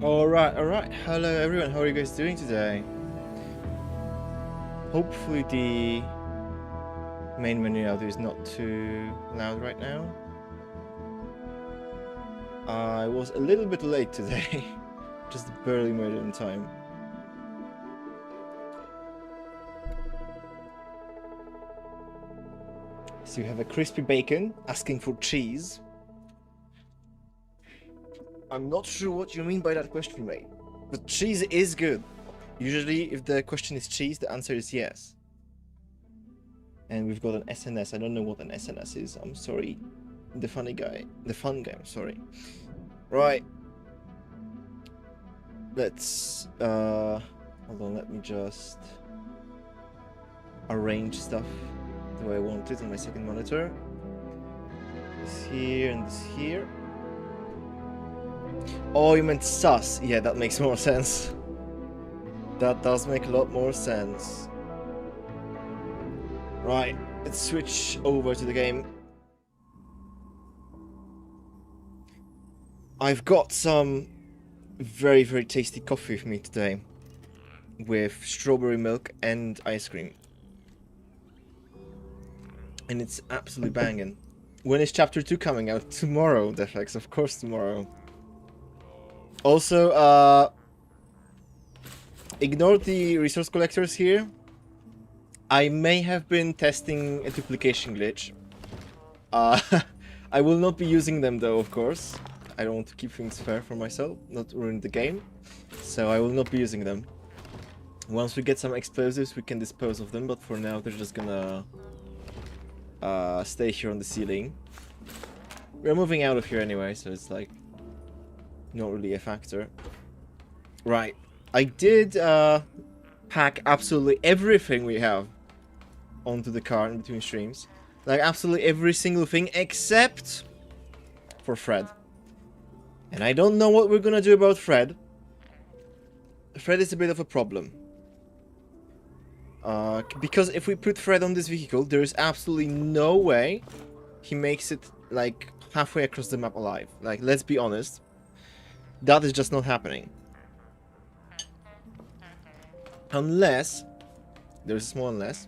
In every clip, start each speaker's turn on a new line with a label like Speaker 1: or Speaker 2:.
Speaker 1: Alright. Hello everyone, how are you guys doing today? Hopefully the main menu out is not too loud right now. I was a little bit late today, just barely made it in time. So you have a crispy bacon asking for cheese. I'm not sure what you mean by that question, mate. But cheese is good. Usually, if the question is cheese, the answer is yes. And we've got an SNS. I don't know what an SNS is. I'm sorry. The fun guy, I'm sorry. Right. Let's, hold on, let me just arrange stuff the way I want it on my second monitor. This here and this here. Oh, you meant sus. Yeah, that makes more sense. That does make a lot more sense. Right, let's switch over to the game. I've got some very, very tasty coffee with me today. With strawberry milk and ice cream. And it's absolutely banging. When is chapter 2 coming out? Tomorrow, Defex, of course tomorrow. Also, ignore the resource collectors here. I may have been testing a duplication glitch. I will not be using them though, of course. I don't want to keep things fair for myself, not ruin the game. So I will not be using them. Once we get some explosives, we can dispose of them, but for now they're just gonna stay here on the ceiling. We're moving out of here anyway, so it's like not really a factor. Right. I did pack absolutely everything we have onto the car in between streams. Like absolutely every single thing except for Fred. And I don't know what we're gonna do about Fred. Fred is a bit of a problem. Because if we put Fred on this vehicle, there is absolutely no way he makes it like halfway across the map alive. Like, let's be honest. That is just not happening. Unless, there's a small unless,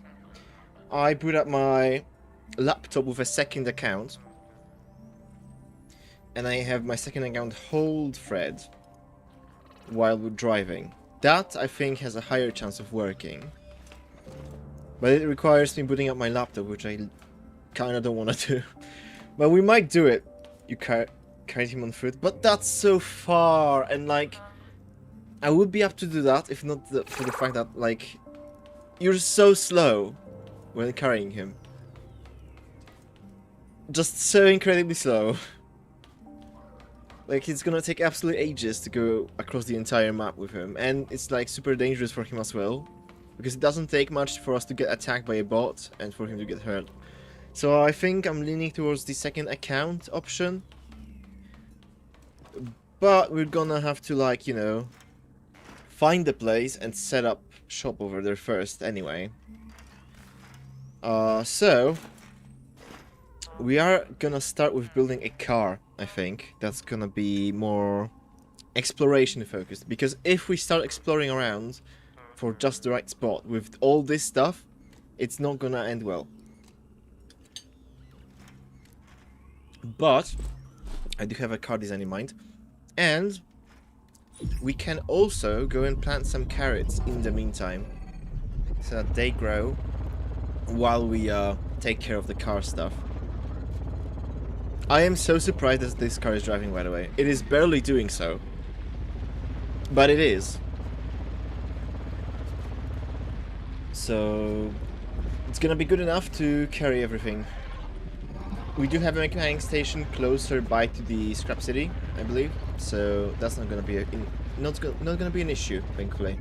Speaker 1: I put up my laptop with a second account. And I have my second account hold Fred while we're driving. That, I think, has a higher chance of working. But it requires me booting up my laptop, which I kind of don't want to do. But we might do it. You carried him on foot, but that's so far, and like I would be up to do that if not for the fact that like you're so slow when carrying him, just so incredibly slow. Like it's gonna take absolute ages to go across the entire map with him, and it's like super dangerous for him as well, because it doesn't take much for us to get attacked by a bot and for him to get hurt. So I think I'm leaning towards the second account option. But we're gonna have to, like, you know, find the place and set up shop over there first anyway. So we are gonna start with building a car, I think. That's gonna be more exploration focused. Because if we start exploring around for just the right spot with all this stuff, it's not gonna end well. But I do have a car design in mind. And we can also go and plant some carrots in the meantime, so that they grow while we take care of the car stuff. I am so surprised that this car is driving, by the way. It is barely doing so, but it is. So it's gonna be good enough to carry everything. We do have a mechanic station closer by to the scrap city, I believe, so that's not gonna be not gonna be an issue, thankfully.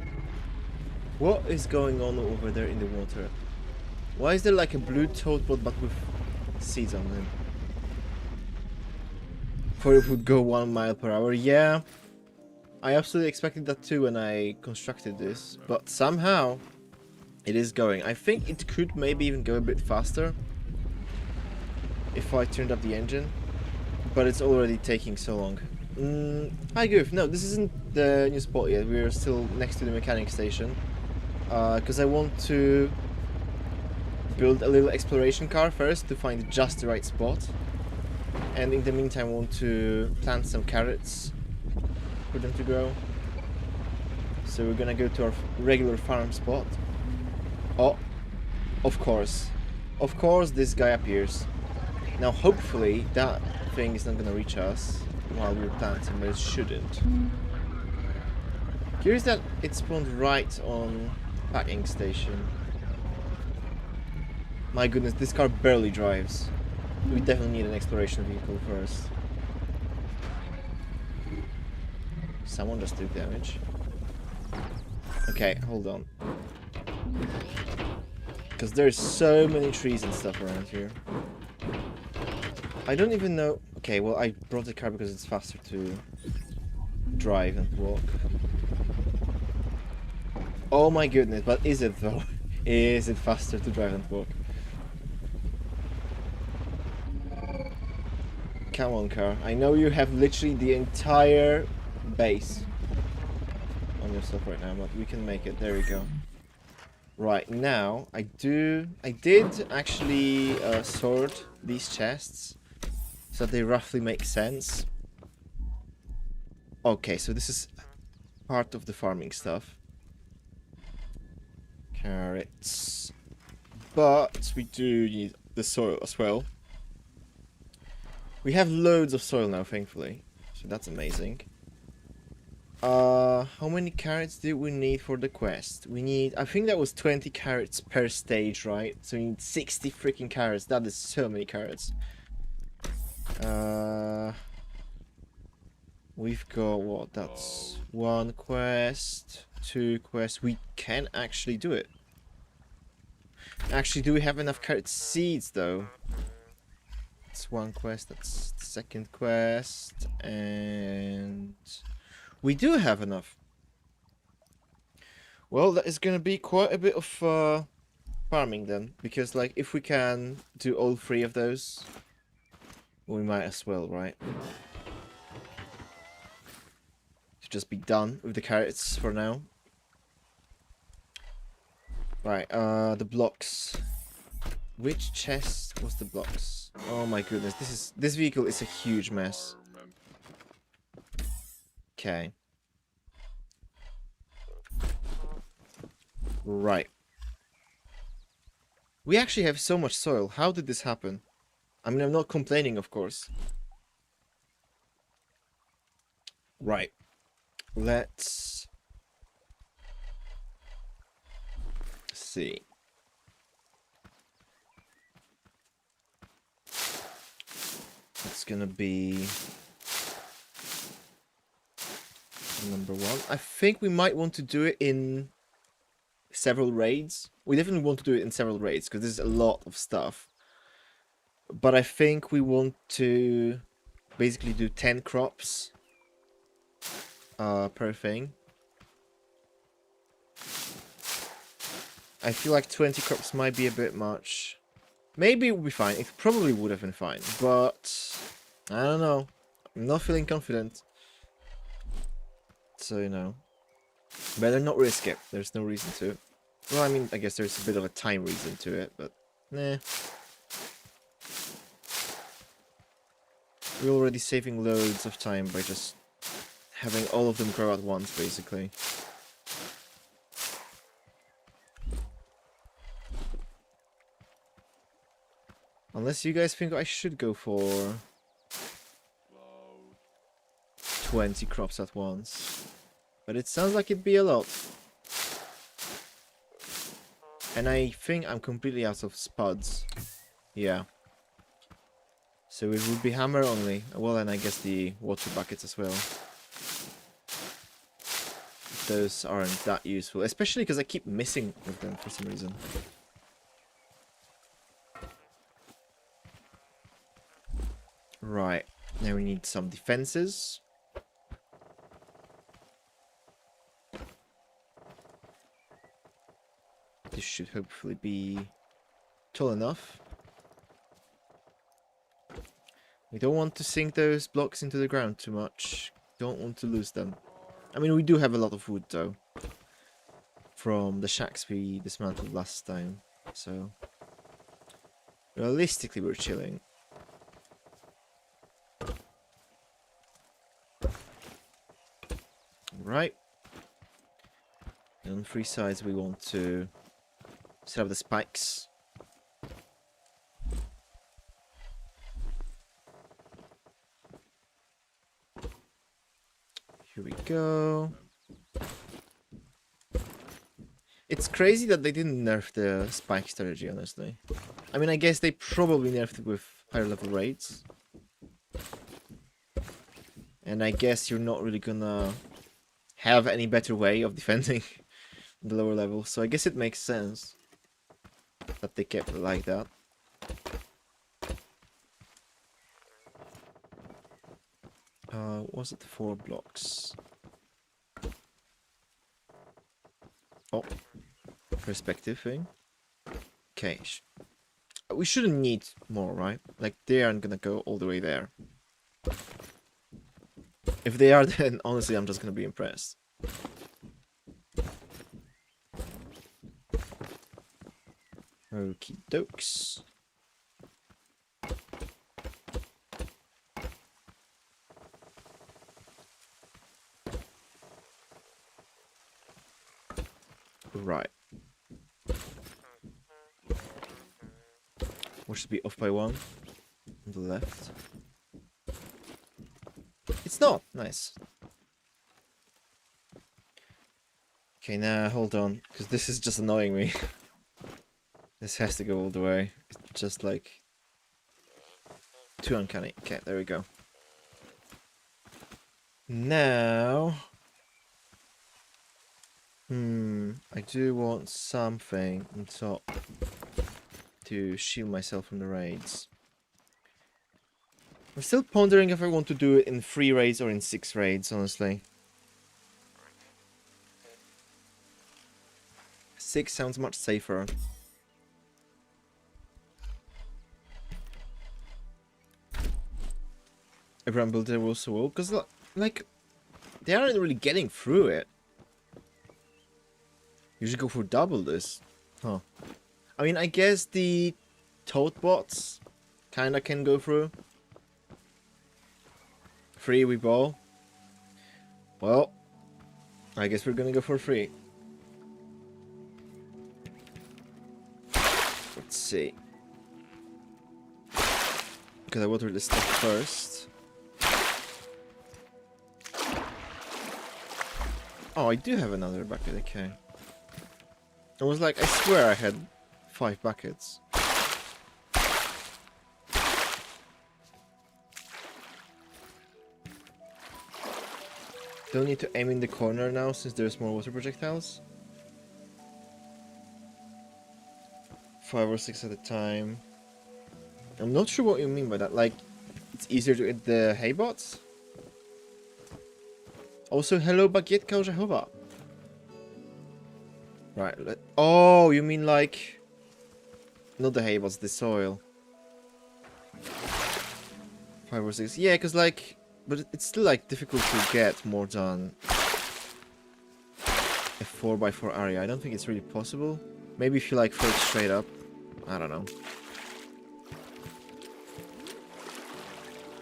Speaker 1: What is going on over there in the water? Why is there like a blue toad boat but with seeds on them? For it would go 1 mile per hour. Yeah, I absolutely expected that too when I constructed this, but somehow it is going. I think it could maybe even go a bit faster if I turned up the engine, but it's already taking so long. Hi Goof, no, this isn't the new spot yet, we're still next to the mechanic station. Because I want to build a little exploration car first to find just the right spot. And in the meantime I want to plant some carrots for them to grow. So we're gonna go to our regular farm spot. Oh, of course. Of course this guy appears. Now hopefully that thing is not gonna reach us while we're planting, but it shouldn't. Curious that it spawned right on packing station. My goodness, this car barely drives. We definitely need an exploration vehicle first. Someone just took damage. Okay, hold on. Because there's so many trees and stuff around here. I don't even know... Okay, well I brought the car because it's faster to drive and walk. Oh my goodness, but is it though? Is it faster to drive and walk? Come on, car. I know you have literally the entire base on yourself right now, but we can make it. There we go. Right, now, I did actually sort these chests so that they roughly make sense. Okay, so this is part of the farming stuff. Carrots. But we do need the soil as well. We have loads of soil now, thankfully. So that's amazing. How many carrots do we need for the quest? We need, I think that was 20 carrots per stage, right? So we need 60 freaking carrots. That is so many carrots. We've got what? That's one quest, two quests. We can actually do it. Actually, do we have enough carrot seeds though? That's one quest, that's the second quest, and we do have enough. Well, that is gonna be quite a bit of farming then, because like if we can do all three of those, we might as well, right? To just be done with the carrots for now. Right, the blocks. Which chest was the blocks? Oh my goodness, this vehicle is a huge mess. Okay. Right. We actually have so much soil. How did this happen? I mean, I'm not complaining, of course. Right. Let's see. It's gonna be number one. I think we might want to do it in several raids. We definitely want to do it in several raids because there's a lot of stuff. But I think we want to basically do 10 crops per thing. I feel like 20 crops might be a bit much. Maybe it would be fine. It probably would have been fine, but I don't know. I'm not feeling confident. So, you know, better not risk it. There's no reason to. Well, I mean, I guess there's a bit of a time reason to it, but nah. We're already saving loads of time by just having all of them grow at once, basically. Unless you guys think I should go for 20 crops at once. But it sounds like it'd be a lot. And I think I'm completely out of spuds. Yeah. So it would be hammer only. Well, and I guess the water buckets as well. Those aren't that useful. Especially because I keep missing with them for some reason. Right. Now we need some defenses. This should hopefully be tall enough. We don't want to sink those blocks into the ground too much. Don't want to lose them. I mean, we do have a lot of wood though. From the shacks we dismantled last time. So, realistically, we're chilling. Right. And on 3 sides, we want to set up the spikes. Here we go. It's crazy that they didn't nerf the spike strategy, honestly. I mean, I guess they probably nerfed it with higher level raids. And I guess you're not really gonna have any better way of defending the lower level. So I guess it makes sense that they kept it like that. Was it 4 blocks? Oh, perspective thing. Okay, we shouldn't need more, right? Like, they aren't gonna go all the way there. If they are, then honestly, I'm just gonna be impressed. Okie dokes. Right. We should be off by 1 on the left. It's not nice. Okay, now hold on, because this is just annoying me. This has to go all the way. It's just like too uncanny. Okay, there we go. Now, I do want something on top to shield myself from the raids. I'm still pondering if I want to do it in 3 raids or in 6 raids, honestly. 6 sounds much safer. Everyone built their walls so well, because, like, they aren't really getting through it. You should go for double this. Huh. I mean, I guess the toad bots kinda can go through. 3 we ball. Well, I guess we're gonna go for 3. Let's see. Because I watered this stuff first. Oh, I do have another bucket, okay. I was like, I swear I had 5 buckets. Don't need to aim in the corner now since there's more water projectiles. 5 or 6 at a time. I'm not sure what you mean by that. Like, it's easier to hit the hay bots? Also, hello Bagiet Jehovah. Right, oh, you mean like... Not the hay bots, the soil. 5 or 6. Yeah, because like... But it's still like difficult to get more than a 4x4 area. I don't think it's really possible. Maybe if you like throw it straight up. I don't know.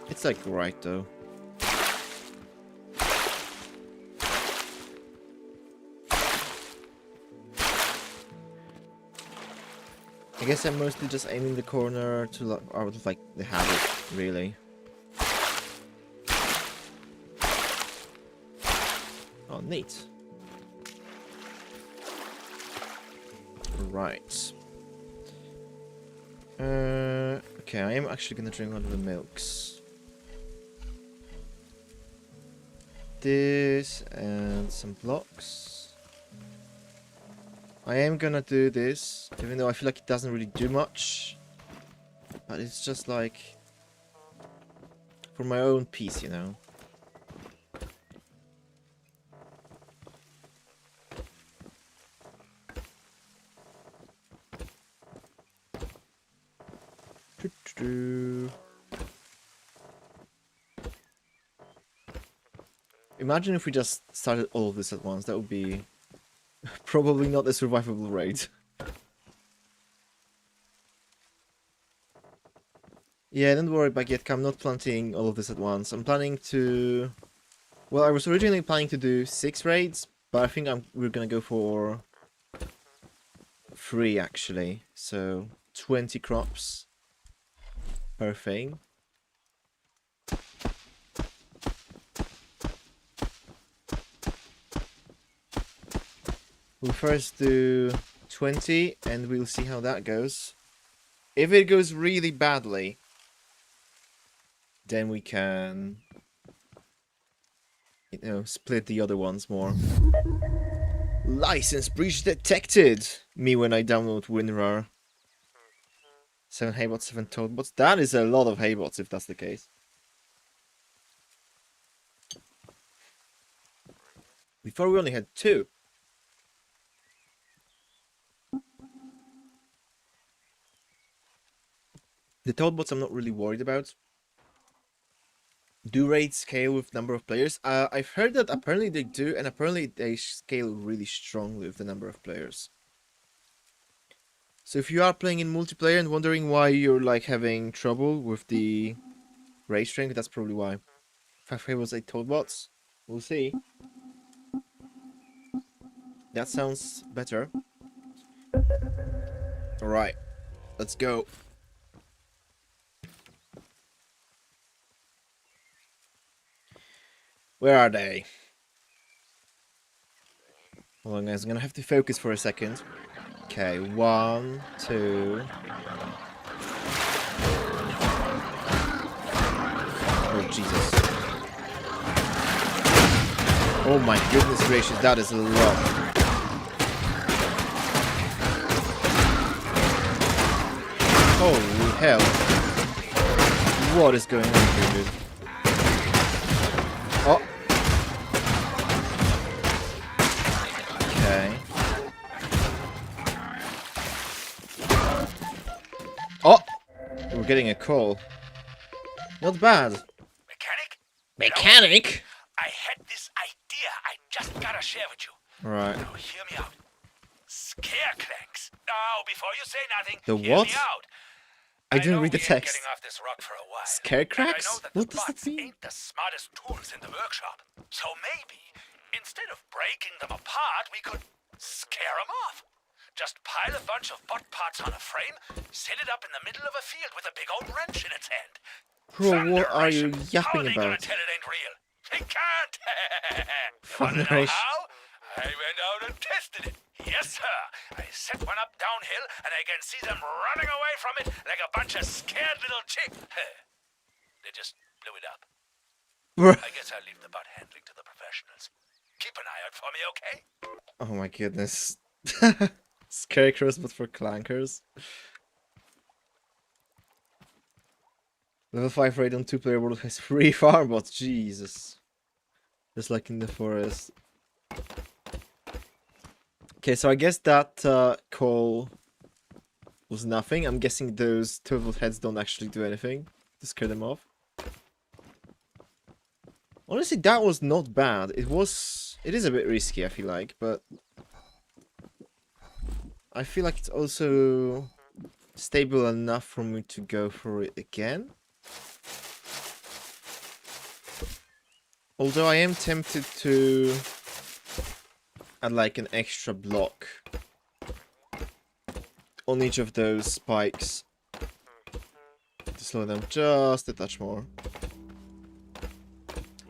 Speaker 1: It's like right though. I guess I'm mostly just aiming the corner to out of like the habit, really. Oh, neat. Right. Okay, I am actually gonna drink one of the milks. This and some blocks. I am gonna do this, even though I feel like it doesn't really do much. But it's just like for my own peace, you know. Imagine if we just started all of this at once. That would be probably not a survivable rate. Yeah, don't worry, Baguette. I'm not planting all of this at once. I'm planning to... Well, I was originally planning to do 6 raids, but I think we're gonna go for 3 actually. So 20 crops per thing. We'll first do 20 and we'll see how that goes. If it goes really badly, then we can, you know, split the other ones more. License breach detected! Me when I download WinRAR. 7 haybots, 7 toadbots. That is a lot of haybots if that's the case. Before we only had 2. The toadbots I'm not really worried about. Do raids scale with number of players? I've heard that apparently they do, and apparently they scale really strongly with the number of players. So if you are playing in multiplayer and wondering why you're like having trouble with the raid strength, that's probably why. 5 haybots, 8 toadbots. We'll see. That sounds better. Alright, let's go. Where are they? Hold on, guys. I'm gonna have to focus for a second. Okay, 1, 2. Oh, Jesus. Oh my goodness gracious, that is a lot. Holy hell. What is going on here, dude? Oh. Okay. Oh! We're getting a call. Not bad.
Speaker 2: Mechanic?
Speaker 1: Mechanic?
Speaker 2: I had this idea I just gotta share with you.
Speaker 1: Right.
Speaker 2: Now hear me out. Scare clanks. Now, before you say nothing,
Speaker 1: The
Speaker 2: hear
Speaker 1: what?
Speaker 2: me out.
Speaker 1: I didn't
Speaker 2: know
Speaker 1: read the
Speaker 2: we ain't
Speaker 1: text.
Speaker 2: Getting off this rock for a while.
Speaker 1: Scarecracks?
Speaker 2: And I know that
Speaker 1: What
Speaker 2: the
Speaker 1: does that
Speaker 2: bots
Speaker 1: mean?
Speaker 2: ain't the smartest tools in the workshop. So maybe, instead of breaking them apart, we could scare them off. Just pile a bunch of bot parts on a frame, set it up in the middle of a field with a big old wrench in its hand.
Speaker 1: Bro, what are you
Speaker 2: Thunderation.
Speaker 1: yapping
Speaker 2: How are they gonna
Speaker 1: about?
Speaker 2: tell it ain't real? They can't. Wanna know
Speaker 1: Thunderation.
Speaker 2: how? I went out and tested it. Yes, sir. I set one up downhill, and I can see them running away from it like a bunch of scared little chicks. They just blew it up. I guess I'll leave the butt handling to the professionals. Keep an eye out for me, okay?
Speaker 1: Oh my goodness. Scarecrows, but for clankers. Level 5 raid on 2-player world has 3 farm bots. Jesus. Just like in the forest. Okay, so I guess that call was nothing. I'm guessing those turtle heads don't actually do anything to scare them off. Honestly, that was not bad. It is a bit risky, I feel like, but I feel like it's also stable enough for me to go for it again. Although I am tempted to add like an extra block on each of those spikes to slow them just a touch more.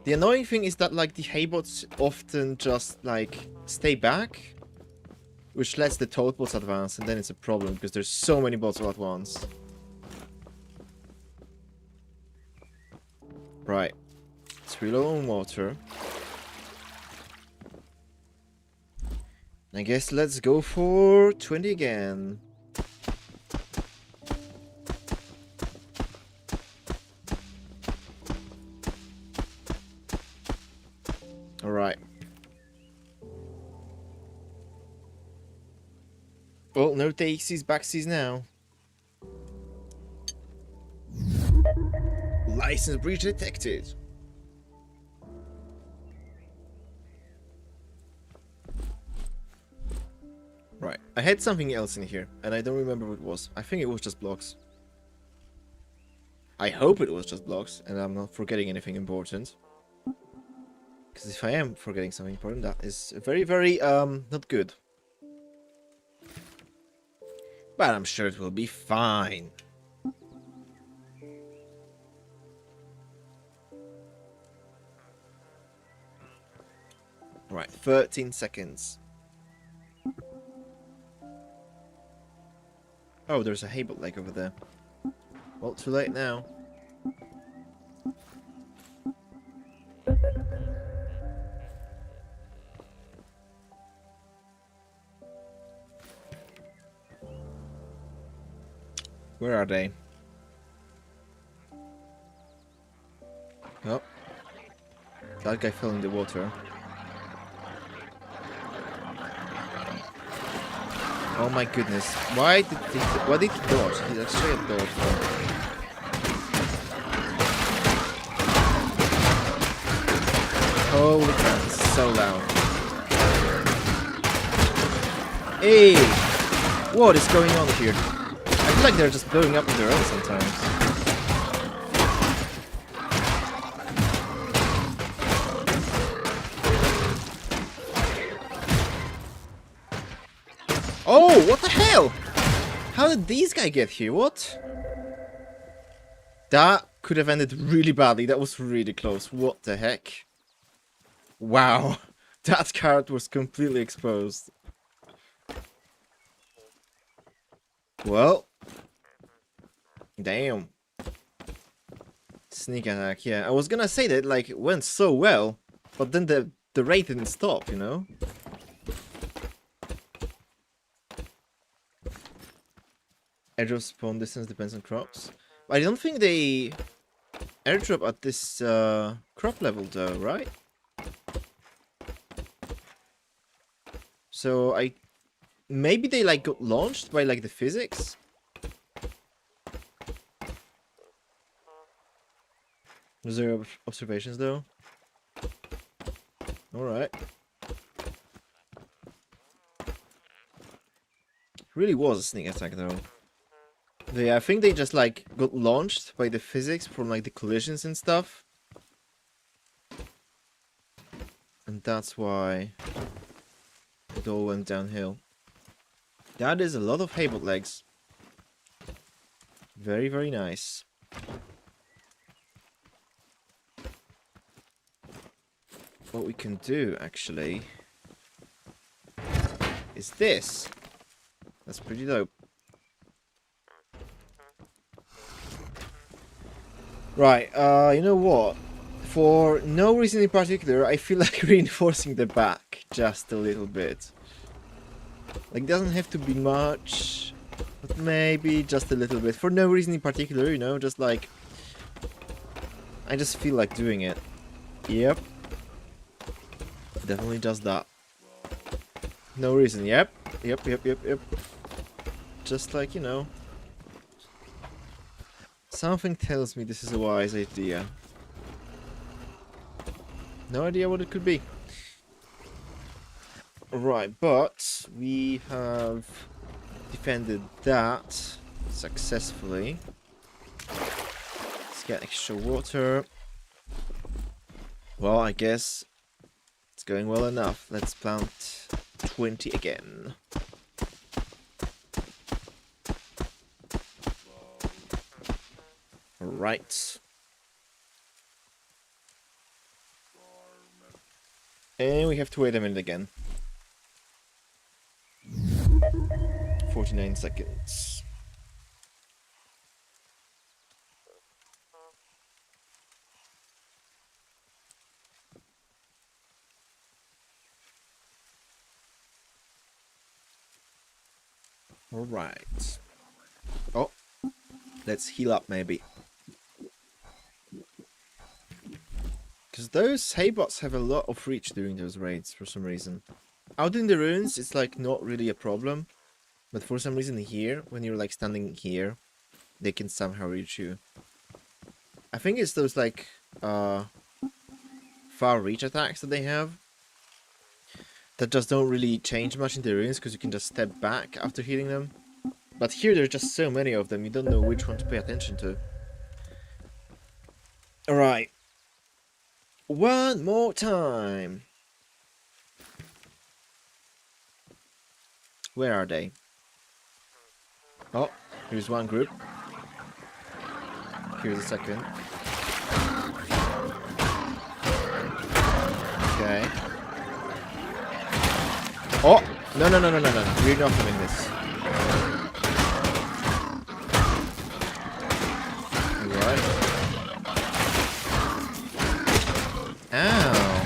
Speaker 1: The annoying thing is that like the haybots often just like stay back, which lets the toadbots advance, and then it's a problem because there's so many bots all at once. Right. It's reload on water. I guess let's go for 20 again. Alright. Well, no takesies, backsies now. License breach detected. Right, I had something else in here, and I don't remember what it was. I think it was just blocks. I hope it was just blocks, and I'm not forgetting anything important. Because if I am forgetting something important, that is very, very, not good. But I'm sure it will be fine. Right, 13 seconds. Oh, there's a Habelt leg over there. Well, too late now. Where are they? Oh. That guy fell in the water. Oh my goodness. Why did he dodge? He's actually a dodge. Holy crap, this is so loud. Hey! What is going on here? I feel like they're just blowing up on their own sometimes. Oh, what the hell? How did these guys get here? What? That could have ended really badly. That was really close. What the heck? Wow. That card was completely exposed. Well. Damn. Sneak attack, yeah. I was gonna say that, like, it went so well, but then the rate didn't stop, you know? Airdrop spawn distance depends on crops. I don't think they airdrop at this crop level though, right? So maybe they like got launched by like the physics? Was there observations though? Alright. Really was a sneak attack though. Yeah, I think they just like got launched by the physics from like the collisions and stuff. And that's why it all went downhill. That is a lot of Habelt legs. Very, very nice. What we can do actually is this. That's pretty dope. Right, you know what? For no reason in particular, I feel like reinforcing the back just a little bit. Like, doesn't have to be much, but maybe just a little bit. For no reason in particular, you know, just like... I just feel like doing it. Yep. Definitely does that. No reason, yep. Yep. Just like, you know... Something tells me this is a wise idea. No idea what it could be. Right, but we have defended that successfully. Let's get extra water. Well, I guess it's going well enough. Let's plant 20 again. Right. And we have to wait a minute again. 49 seconds. All right. Oh, let's heal up maybe. Because those Haybots have a lot of reach during those raids for some reason. Out in the ruins, it's like not really a problem. But for some reason here, when you're like standing here, they can somehow reach you. I think it's those like far reach attacks that they have. that just don't really change much in the ruins because you can just step back after hitting them. But here there's just so many of them, you don't know which one to pay attention to. Alright. One more time. Where are they? Oh, here's one group. Here's a second. Okay. Oh! No. We're not doing this. Alright. Ow.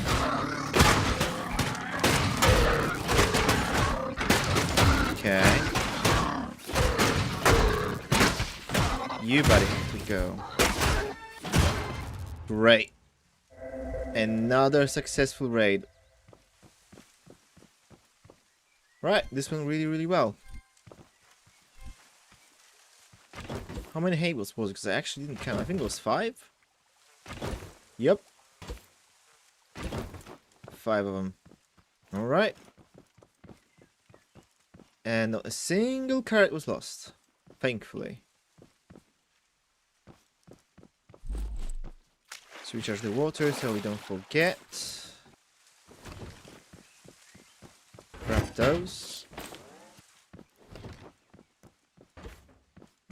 Speaker 1: Okay. You, buddy, have to go. Great. Another successful raid. Right, this went really well. How many Hables was it? Because I actually didn't count. I think it was 5? Yep. 5 of them. Alright. And not a single carrot was lost. Thankfully. Let's recharge the water so we don't forget. Grab those.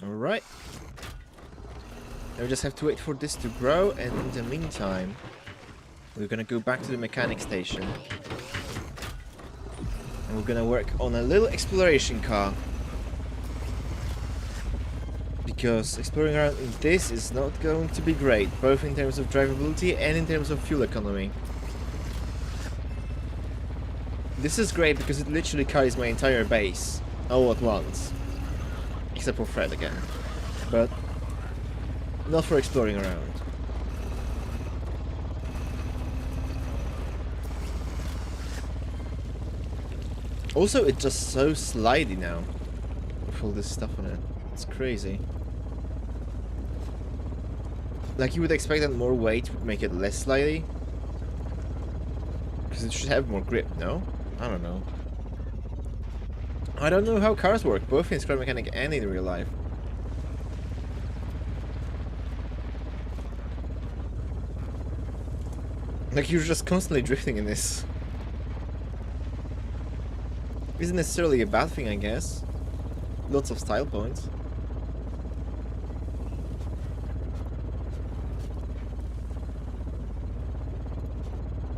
Speaker 1: Alright. Now we just have to wait for this to grow, and in the meantime, we're gonna go back to the mechanic station. And we're gonna work on a little exploration car. Because exploring around in this is not going to be great, both in terms of drivability and in terms of fuel economy. This is great because it literally carries my entire base all at once. Except for Fred again. But not for exploring around. Also, it's just so slidey now with all this stuff on it. It's crazy. Like, you would expect that more weight would make it less slidey. Because it should have more grip, no? I don't know. I don't know how cars work, both in Scrap Mechanic and in real life. Like, you're just constantly drifting in this. Isn't necessarily a bad thing, I guess. Lots of style points.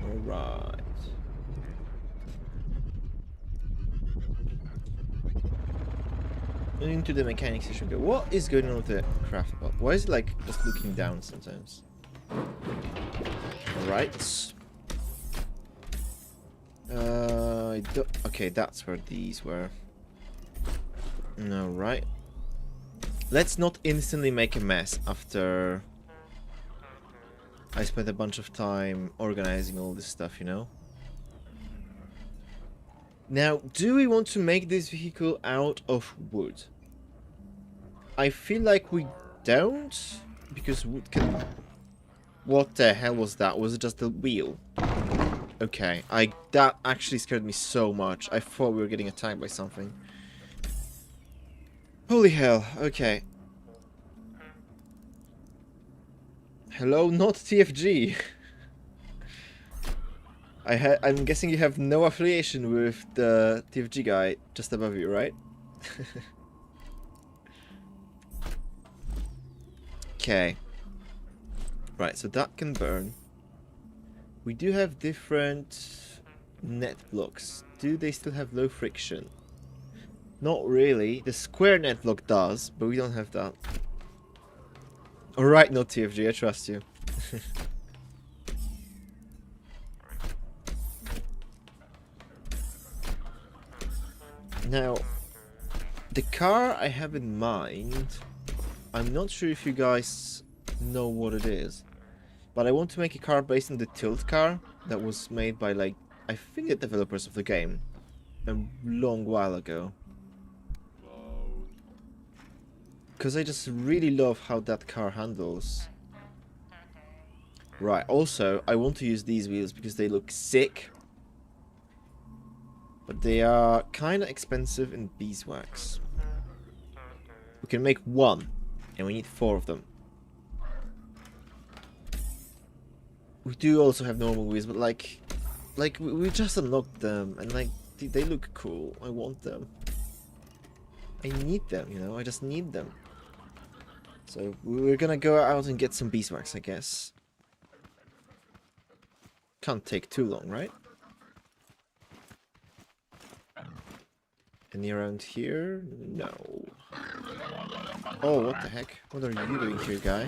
Speaker 1: Alright. Into the mechanic station. What is going on with the craft bot? Why is it like just looking down sometimes? Alright. Okay, that's where these were. Alright. Let's not instantly make a mess after I spent a bunch of time organizing all this stuff, you know? Now, do we want to make this vehicle out of wood? I feel like we don't, because wood can... What the hell was that? Was it just the wheel? Okay, that actually scared me so much. I thought we were getting attacked by something. Holy hell, okay. Hello, not TFG. I'm guessing you have no affiliation with the TFG guy just above you, right? Okay. Right, so that can burn. We do have different net blocks. Do they still have low friction? Not really. The square net block does, but we don't have that. Alright, no TFG, I trust you. Now, the car I have in mind, I'm not sure if you guys know what it is, but I want to make a car based on the Tilt car that was made by, like, I think the developers of the game a long while ago. Because I just really love how that car handles. Right, also, I want to use these wheels because they look sick. But they are kind of expensive in beeswax. We can make one, and we need 4 of them. We do also have normal bees, but like we just unlocked them, and like they look cool. I want them. I need them, you know. I just need them. So we're gonna go out and get some beeswax, I guess. Can't take too long, right? Any around here? No. Oh, what the heck? What are you doing here, guy?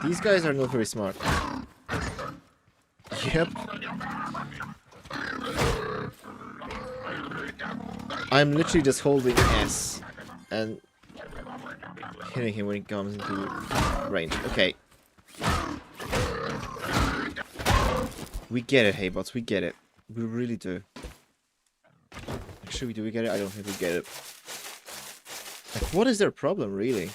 Speaker 1: These guys are not very smart. Yep. I'm literally just holding S and hitting him when he comes into range. Okay. We get it, Haybots, we get it. We really do. Actually, do we get it? I don't think we get it. Like, what is their problem, really?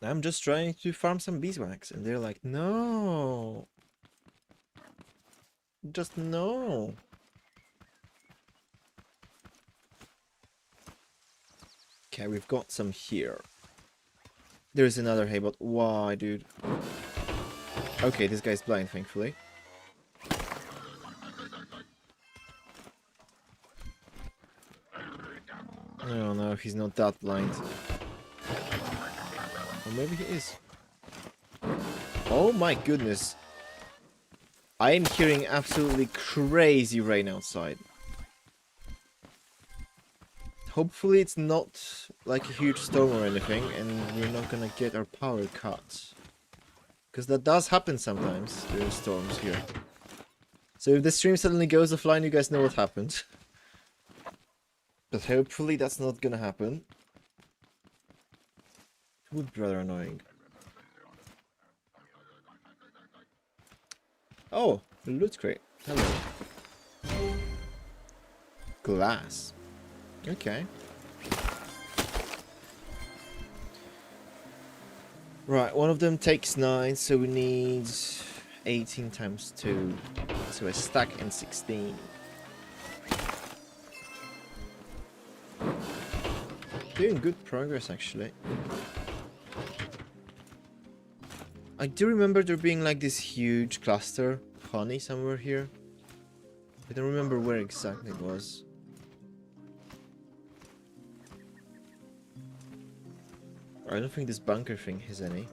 Speaker 1: I'm just trying to farm some beeswax, and they're like, no. Just no. Okay, we've got some here. There's another Haybot. Why, dude? Okay, this guy's blind, thankfully. Oh no, he's not that blind. Or maybe he is. Oh my goodness. I am hearing absolutely crazy rain outside. Hopefully it's not like a huge storm or anything, and we're not gonna get our power cut. Because that does happen sometimes during storms here. So if the stream suddenly goes offline, you guys know what happened. But hopefully that's not gonna happen. It would be rather annoying. Oh, the loot crate. Hello. Glass. Okay. Right, one of them takes 9, so we need 18 times 2. So a stack and 16. Doing good progress, actually. I do remember there being like this huge cluster of honey somewhere here. I don't remember where exactly it was. I don't think this bunker thing has any.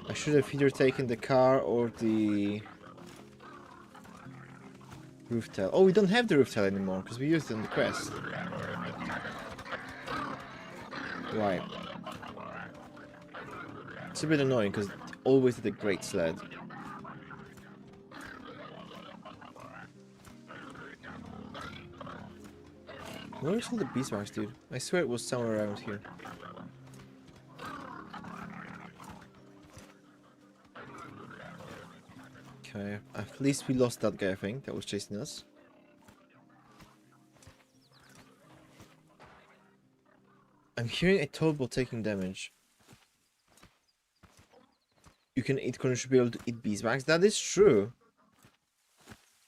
Speaker 1: I should have either taken the car or the roof tile. Oh, we don't have the roof tile anymore because we used it in the quest. Right. It's a bit annoying because always did a great sled. Where's all the beeswax, dude? I swear it was somewhere around here. Okay, at least we lost that guy, I think, that was chasing us. I'm hearing a toadball taking damage. You can eat corn, you should be able to eat beeswax. That is true.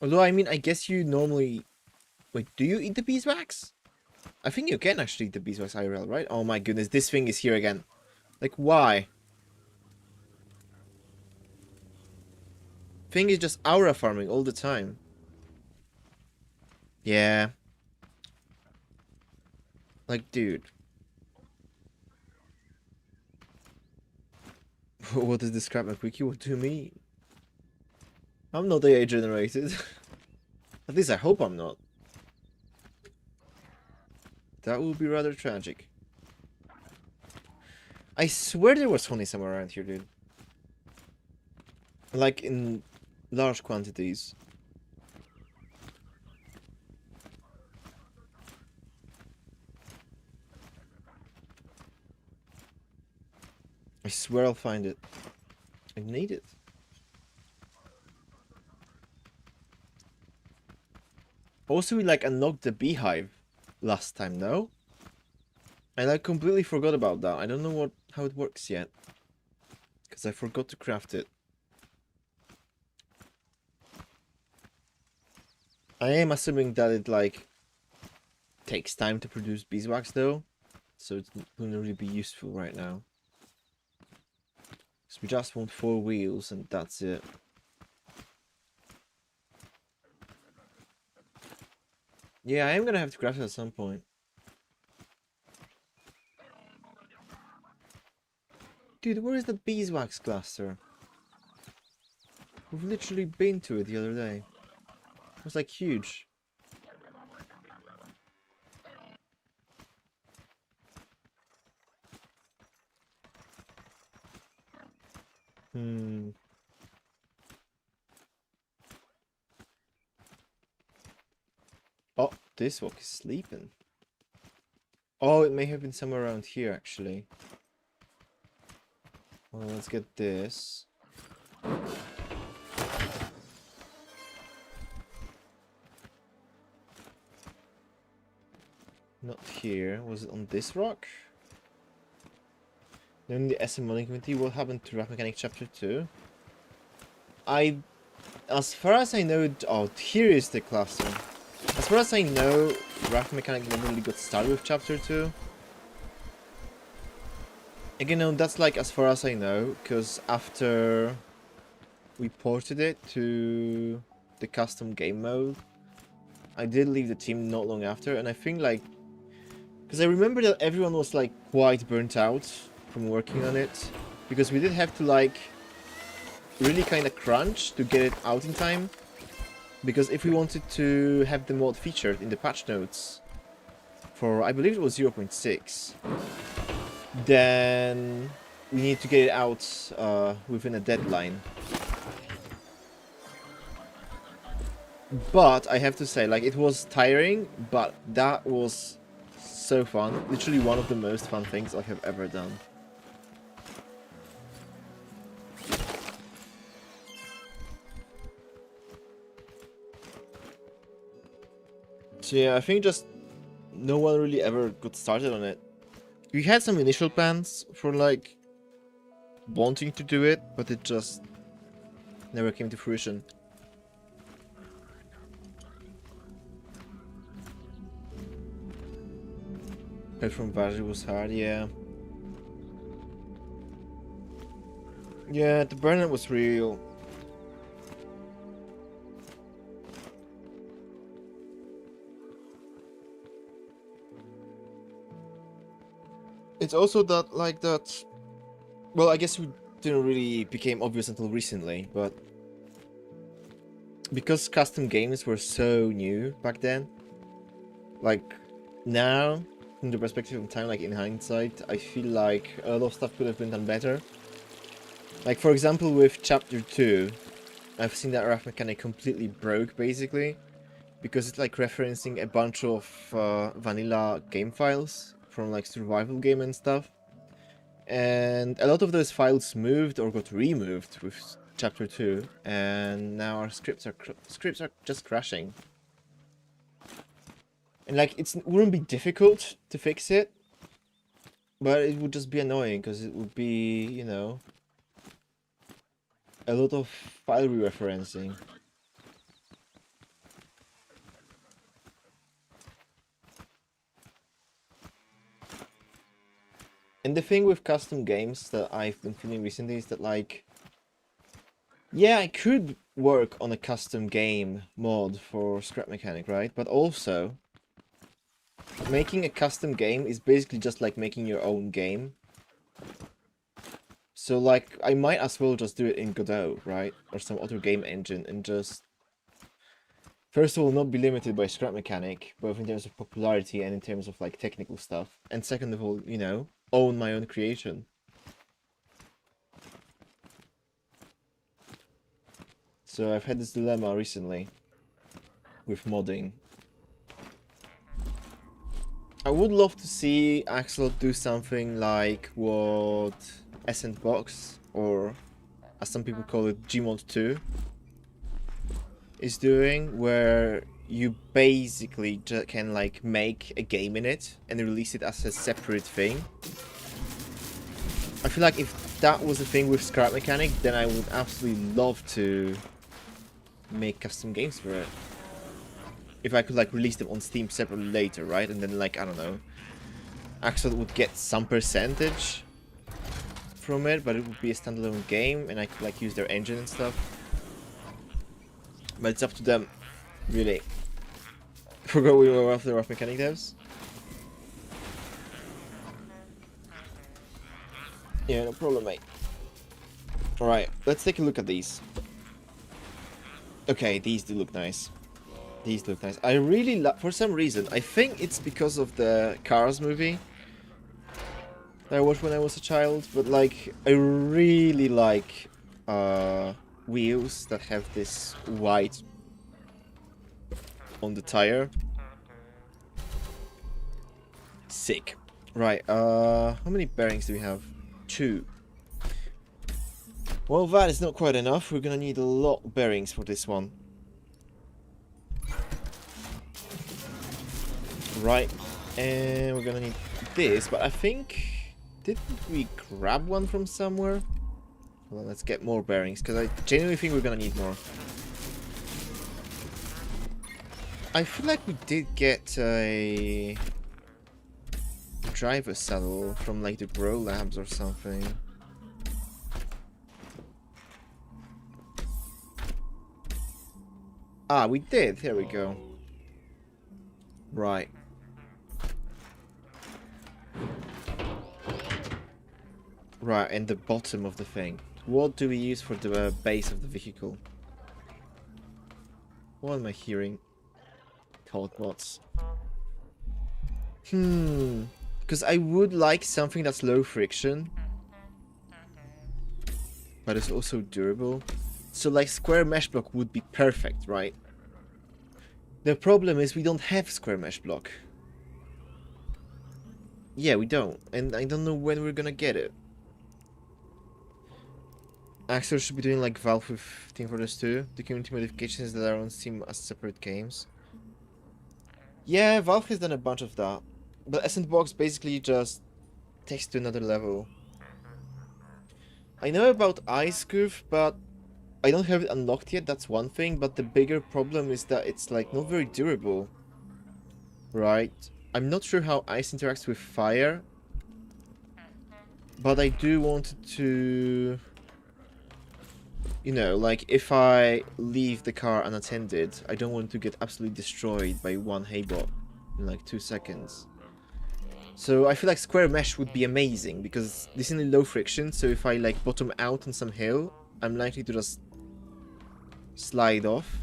Speaker 1: Although, I mean, I guess you normally... Wait, do you eat the beeswax? I think you can actually eat the beeswax IRL, right? Oh my goodness, this thing is here again. Like, why? Thing is just aura farming all the time. Yeah. Like, dude. What does this crap like wiki? What do you mean? I'm not AI generated. At least I hope I'm not. That would be rather tragic. I swear there was honey somewhere around here, dude. Like in large quantities. I swear I'll find it. I need it. Also, we like unlocked the beehive last time, no? And I completely forgot about that. I don't know how it works yet. Because I forgot to craft it. I am assuming that it like takes time to produce beeswax though. So it wouldn't really be useful right now. So we just want 4 wheels and that's it. Yeah, I am gonna have to craft it at some point. Dude, where is the beeswax cluster? We've literally been to it the other day. It was like huge. Oh, this walk is sleeping. Oh, it may have been somewhere around here actually. Well, let's get this. Not here. Was it on this rock? Then the SM modding community. What happened to Raft Mechanic Chapter 2? As far as I know, oh, here is the cluster. As far as I know, Raft Mechanic never really got started with Chapter 2. Again, no, that's like as far as I know, because after we ported it to the custom game mode, I did leave the team not long after, and I think like, because I remember that everyone was like quite burnt out from working on it, because we did have to like really kind of crunch to get it out in time, because if we wanted to have the mod featured in the patch notes for, I believe it was 0.6, then we need to get it out within a deadline. But I have to say, like, it was tiring, but that was so fun. Literally one of the most fun things I have ever done. So yeah, I think just no one really ever got started on it. We had some initial plans for like wanting to do it, but it just never came to fruition. Head from Vajra was hard, yeah. Yeah, the burnout was real. It's also that, like, that... Well, I guess it didn't really became obvious until recently, but... Because custom games were so new back then, like, now, from the perspective of time, like, in hindsight, I feel like a lot of stuff could have been done better. Like, for example, with Chapter 2, I've seen that Raft Mechanic completely broke, basically, because it's, like, referencing a bunch of vanilla game files from, like, survival game and stuff. And a lot of those files moved or got removed with Chapter 2, and now our scripts are just crashing. And, like, it wouldn't be difficult to fix it, but it would just be annoying, because it would be, you know, a lot of file re-referencing. And the thing with custom games that I've been feeling recently is that, like, yeah, I could work on a custom game mod for Scrap Mechanic, right? But also, making a custom game is basically just like making your own game. So, like, I might as well just do it in Godot, right? Or some other game engine and just... First of all, not be limited by Scrap Mechanic, both in terms of popularity and in terms of, like, technical stuff. And second of all, you know, own my own creation. So I've had this dilemma recently with modding. I would love to see Axolot do something like what Ascent Box, or as some people call it, Gmod 2, is doing, where you basically can like make a game in it and release it as a separate thing. I feel like if that was the thing with Scrap Mechanic, then I would absolutely love to make custom games for it. If I could like release them on Steam separately later, right? And then like, I don't know, Axel would get some percentage from it, but it would be a standalone game and I could like use their engine and stuff. But it's up to them, really. Forgot we were after Rough Mechanic devs. Yeah, no problem, mate. Alright, let's take a look at these. Okay, these do look nice. These look nice. I really love, for some reason, I think it's because of the Cars movie that I watched when I was a child, but like, I really like wheels that have this white on the tire. Sick. Right, how many bearings do we have? 2. Well, that is not quite enough. We're gonna need a lot of bearings for this one. Right, and we're gonna need this, but I think... Didn't we grab one from somewhere? Well, let's get more bearings, because I genuinely think we're gonna need more. I feel like we did get a driver saddle from like the Grow Labs or something. Ah, we did. Here we go. Right. Right, and the bottom of the thing. What do we use for the base of the vehicle? What am I hearing? Bots. Because I would like something that's low friction, but it's also durable. So like square mesh block would be perfect, right? The problem is we don't have square mesh block. Yeah, we don't, and I don't know when we're gonna get it. Axel should be doing like Valve with Team Fortress 2, the community modifications that are on Steam as separate games. Yeah, Valve has done a bunch of that, but Ascent Box basically just takes it to another level. I know about Ice Curve, but I don't have it unlocked yet, that's one thing, but the bigger problem is that it's like not very durable. Right? I'm not sure how ice interacts with fire, but I do want to... You know, like, if I leave the car unattended, I don't want to get absolutely destroyed by one haybot in like 2 seconds. So I feel like square mesh would be amazing, because it's decently low friction, so if I like bottom out on some hill, I'm likely to just slide off.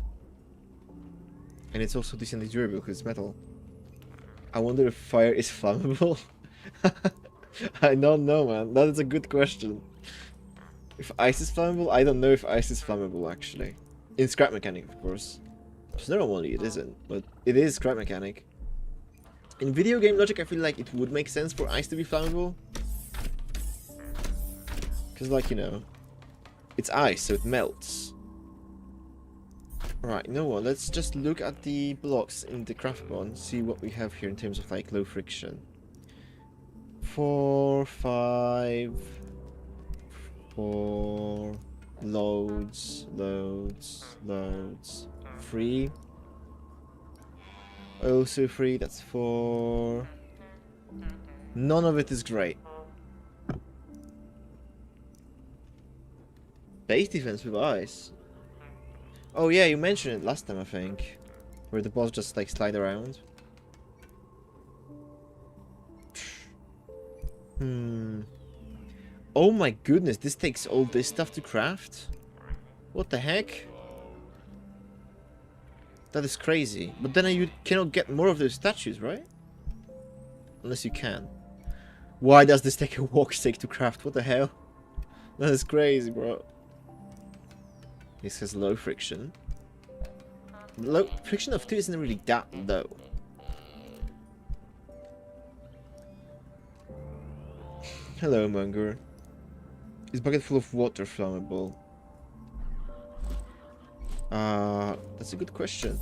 Speaker 1: And it's also decently durable because it's metal. I wonder if fire is flammable? I don't know, man. That is a good question. If ice is flammable, I don't know if ice is flammable, actually. In Scrap Mechanic, of course. So normally it isn't, but it is Scrap Mechanic. In video game logic, I feel like it would make sense for ice to be flammable. Because, like, you know, it's ice, so it melts. Right, you know what, let's just look at the blocks in the craft bond, see what we have here in terms of, like, low friction. 4, 5... 4... Loads, loads, loads. 3. Also 3, that's 4. None of it is great. Base defense with ice. Oh yeah, you mentioned it last time, I think. Where the boss just like slide around. Oh my goodness, this takes all this stuff to craft? What the heck? That is crazy. But then you cannot get more of those statues, right? Unless you can. Why does this take a walk stick to craft? What the hell? That is crazy, bro. This has low friction. Low friction of 2 isn't really that low. Hello, Munger. Is bucket full of water flammable? That's a good question.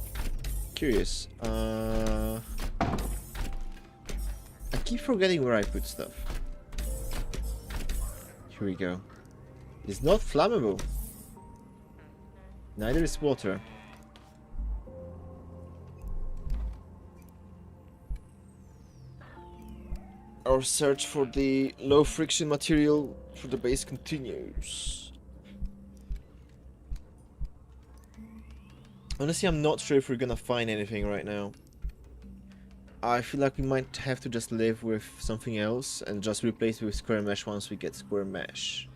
Speaker 1: Curious. I keep forgetting where I put stuff. Here we go. It's not flammable. Neither is water. Our search for the low friction material for the base continues. Honestly, I'm not sure if we're gonna find anything right now. I feel like we might have to just live with something else and just replace it with square mesh once we get square mesh.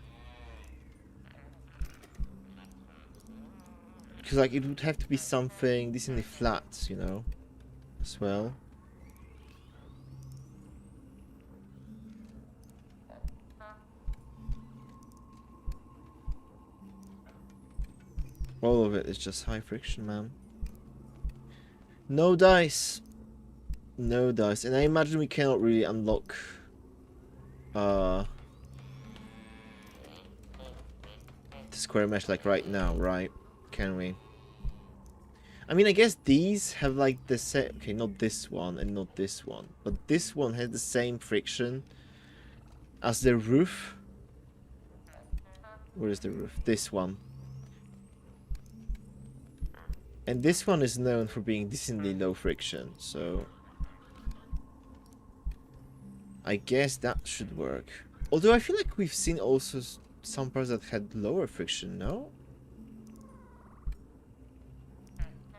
Speaker 1: Because like it would have to be something decently flat, you know, as well. All of it is just high friction, man. No dice. No dice. And I imagine we cannot really unlock the square mesh like right now, right? Can we? I mean, I guess these have like the same... Okay, not this one and not this one. But this one has the same friction as the roof. Where is the roof? This one. And this one is known for being decently low friction, so... I guess that should work. Although I feel like we've seen also some parts that had lower friction, no?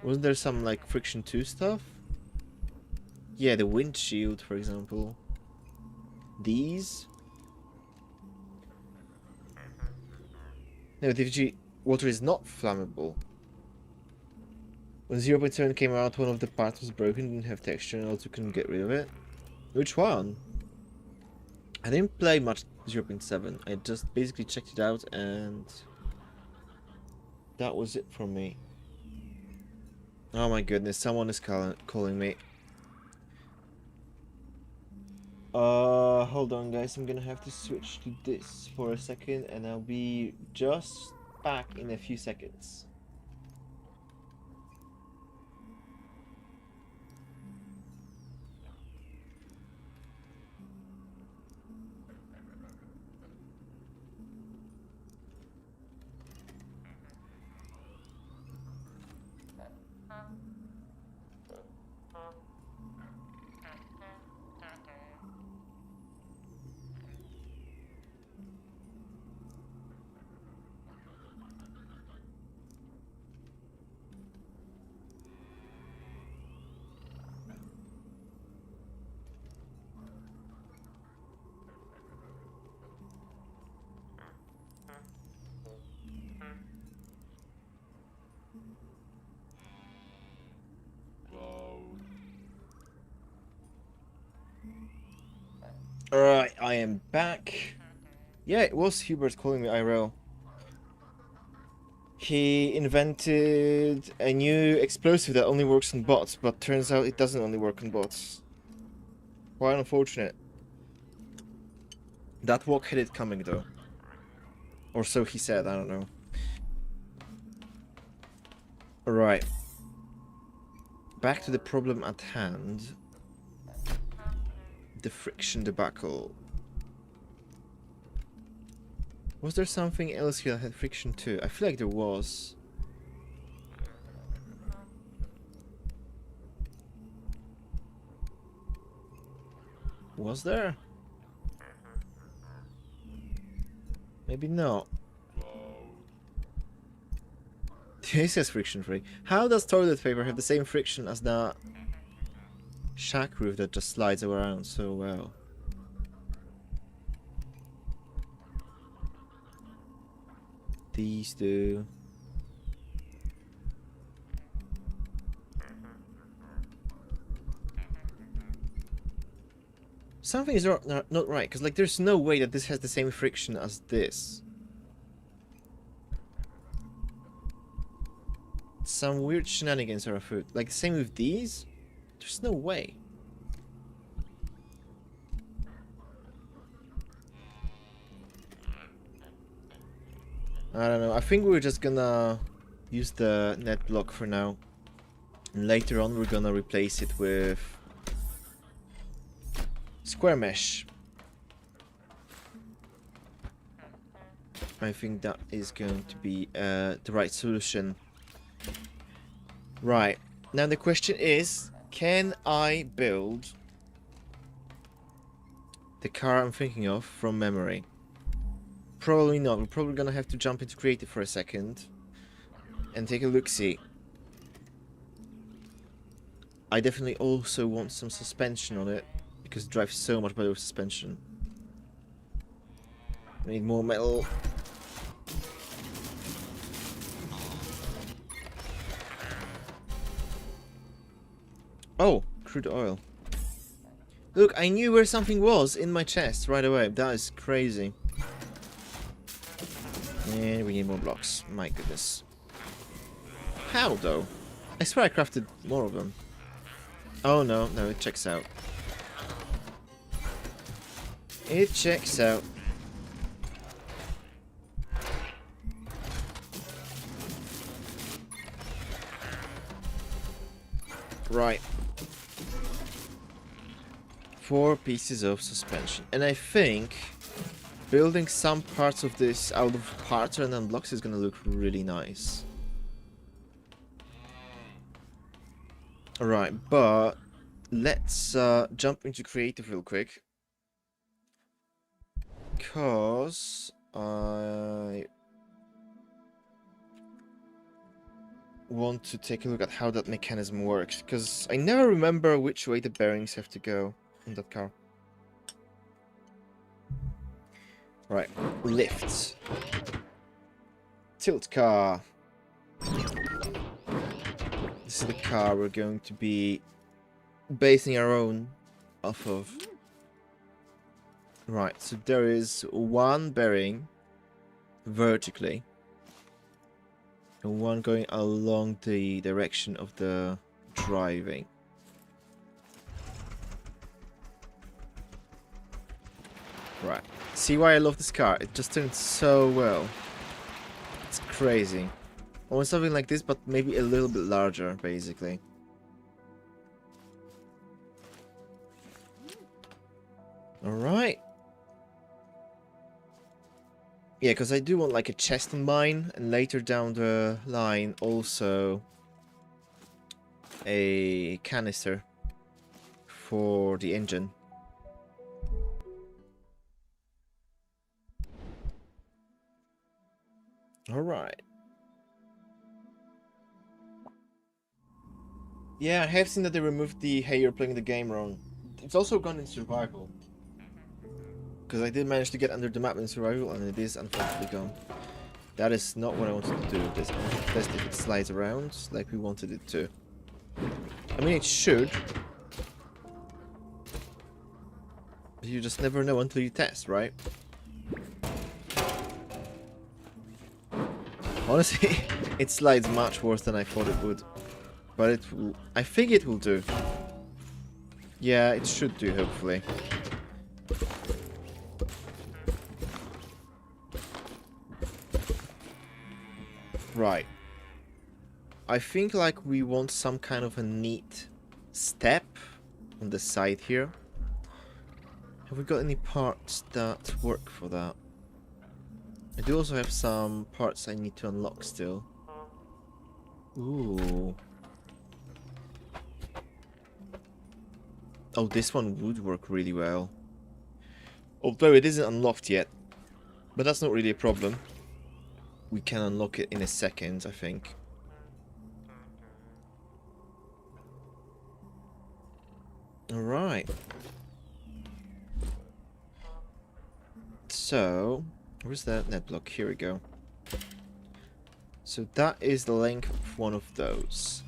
Speaker 1: Wasn't there some like friction 2 stuff? Yeah, the windshield, for example. These? No, DVG water is not flammable. When 0.7 came out, one of the parts was broken, didn't have texture, and also couldn't get rid of it. Which one? I didn't play much 0.7. I just basically checked it out, and that was it for me. Oh my goodness, someone is calling me. Hold on, guys. I'm gonna have to switch to this for a second, and I'll be just back in a few seconds. Alright, I am back. Yeah, it was Hubert calling me IRL. He invented a new explosive that only works on bots, but turns out it doesn't only work on bots. Quite unfortunate. That walk had it coming though. Or so he said, I don't know. Alright. Back to the problem at hand. The friction debacle. Was there something else here that had friction too? I feel like there was. Was there? Maybe not. This is friction free. How does toilet paper have the same friction as that shack roof that just slides around so well? These do. Something is not right, because like there's no way that this has the same friction as this. Some weird shenanigans are afoot. Like the same with these? There's no way. I don't know. I think we're just gonna use the net block for now. And later on we're gonna replace it with square mesh. I think that is going to be the right solution. Right, now the question is, can I build the car I'm thinking of from memory? Probably not. We're probably gonna have to jump into creative for a second and take a look-see. I definitely also want some suspension on it, because it drives so much better with suspension. I need more metal. Oh, crude oil. Look, I knew where something was in my chest right away. That is crazy. And we need more blocks. My goodness. How, though? I swear I crafted more of them. Oh, no. No, it checks out. It checks out. Right. 4 pieces of suspension. And I think building some parts of this out of parts and then blocks is gonna look really nice. Alright, but let's jump into creative real quick. Because I want to take a look at how that mechanism works. Because I never remember which way the bearings have to go in that car. Right, lifts. Tilt car. This is the car we're going to be basing our own off of. Right, so there is one bearing vertically and one going along the direction of the driving. Right, see why I love this car? It just turns so well. It's crazy. I want something like this, but maybe a little bit larger, basically. Alright. Yeah, because I do want like a chest in mine, and later down the line also a canister for the engine. Alright. Yeah, I have seen that they removed the "hey, you're playing the game wrong." It's also gone in survival. Because I did manage to get under the map in survival, and it is unfortunately gone. That is not what I wanted to do. This I wanted to test if it slides around like we wanted it to. I mean, it should. But you just never know until you test, right? Honestly, it slides much worse than I thought it would. But it will, I think it will do. Yeah, it should do, hopefully. Right. I think like we want some kind of a neat step on the side here. Have we got any parts that work for that? I do also have some parts I need to unlock still. Ooh. Oh, this one would work really well. Although it isn't unlocked yet. But that's not really a problem. We can unlock it in a second, I think. Alright. So, where's that net block? Here we go. So that is the length of one of those.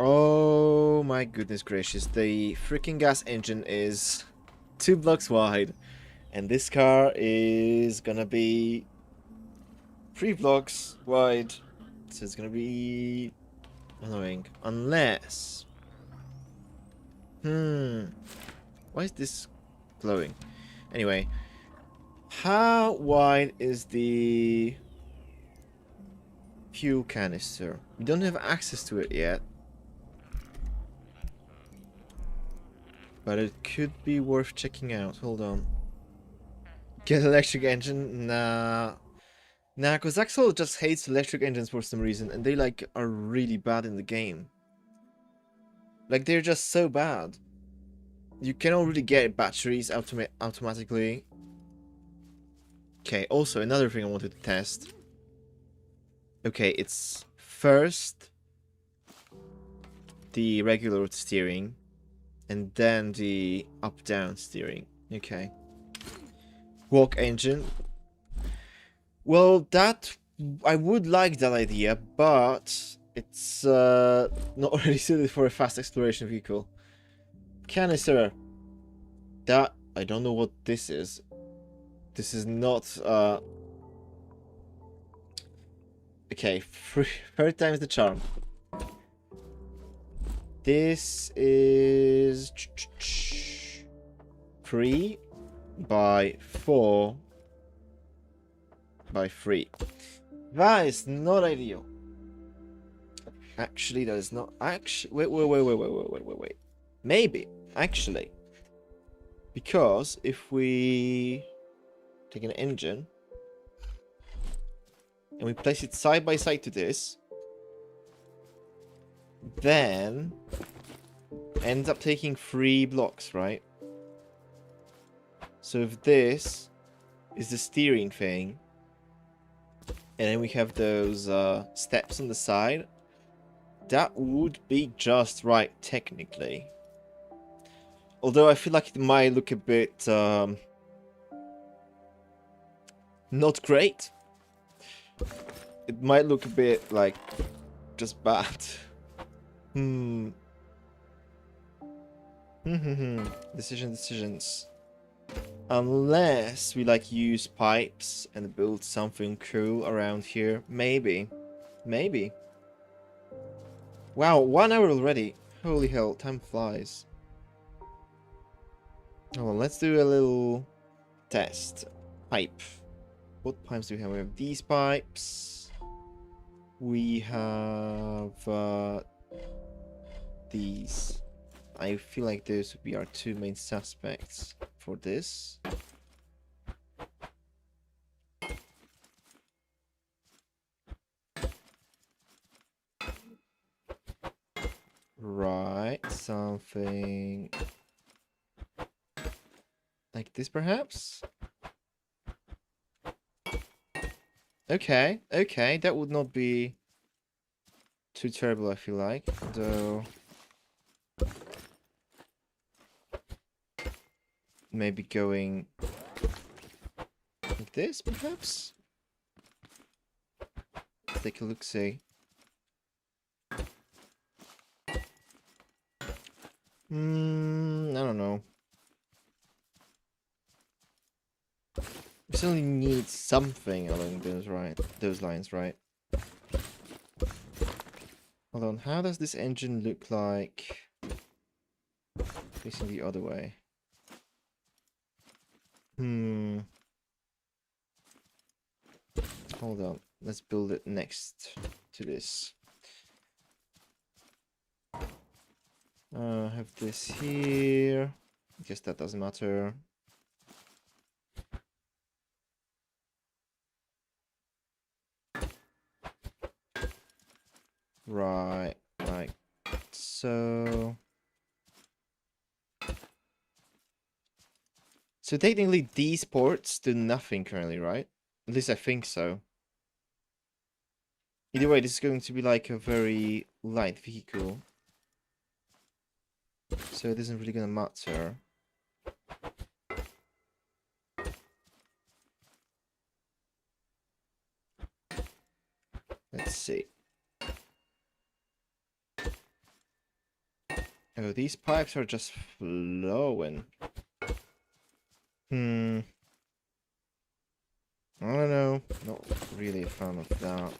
Speaker 1: Oh my goodness gracious, the freaking gas engine is 2 blocks wide, and this car is gonna be 3 blocks wide, so it's gonna be annoying, unless... why is this glowing? Anyway, how wide is the Fuel canister. We don't have access to it yet. But it could be worth checking out. Hold on. Get electric engine? Nah. Nah, because Axel just hates electric engines for some reason, and they like are really bad in the game. Like they're just so bad. You cannot really get batteries automatically. Okay, also another thing I wanted to test. Okay, it's first the regular steering, and then the up-down steering. Okay. Walk engine. Well, that... I would like that idea, but it's not really suited for a fast exploration vehicle. Canister. That... I don't know what this is. This is not... Okay, third time's the charm. This is 3 by 4 by 3. That is not ideal. Actually, that is not. Actually, wait. Maybe, actually. Because if we take an engine and we place it side by side to this, then ends up taking 3 blocks, right? So if this is the steering thing, and then we have those steps on the side, that would be just right, technically. Although I feel like it might look a bit not great. It might look a bit like just bad. Decisions. Unless we like use pipes and build something cool around here. Maybe. Wow, 1 hour already. Holy hell, time flies. Oh, well, let's do a little test. Pipe. What pipes do we have? We have these pipes. We have these. I feel like those would be our 2 main suspects for this. Right, something like this perhaps? Okay, that would not be too terrible, I feel like, though. Maybe going like this, perhaps? Let's take a look-see. I don't know. We certainly need something along those lines, right? Hold on, how does this engine look like facing the other way? Hold on, let's build it next to this. Have this here. I guess that doesn't matter. Right, like so. So technically these ports do nothing currently, right? At least I think so. Either way, this is going to be like a very light vehicle. So it isn't really gonna matter. Let's see. Oh, these pipes are just flowing. I don't know. Not really a fan of that.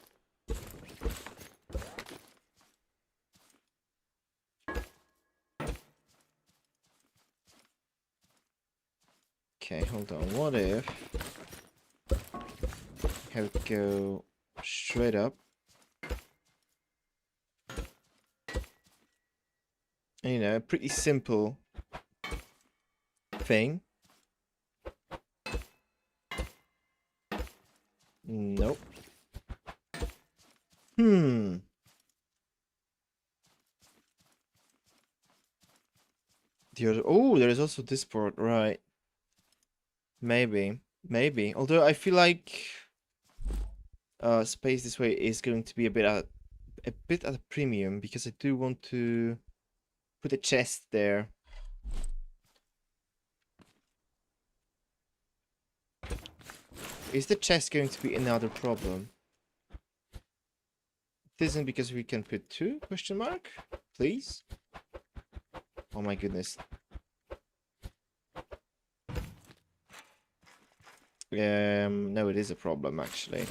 Speaker 1: Okay, hold on. What if have it go straight up You know, a pretty simple thing. Nope. Hmm. The other. Oh, there is also this port, right? Maybe. Maybe. Although I feel like space this way is going to be a bit at a premium because I do want to put a chest there. Is the chest going to be another problem? It isn't because we can put two, question mark? Please? Oh my goodness. No, it is a problem actually.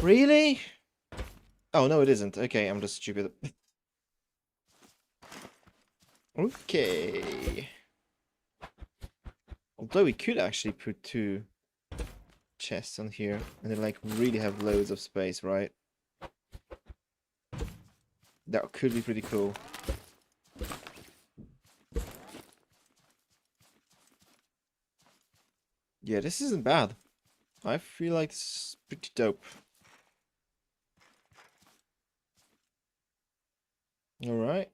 Speaker 1: Really? Oh, no, it isn't. Okay, I'm just stupid. Okay. Although we could actually put two chests on here and then like really have loads of space, right? That could be pretty cool. Yeah, this isn't bad. I feel like this is pretty dope. Alright.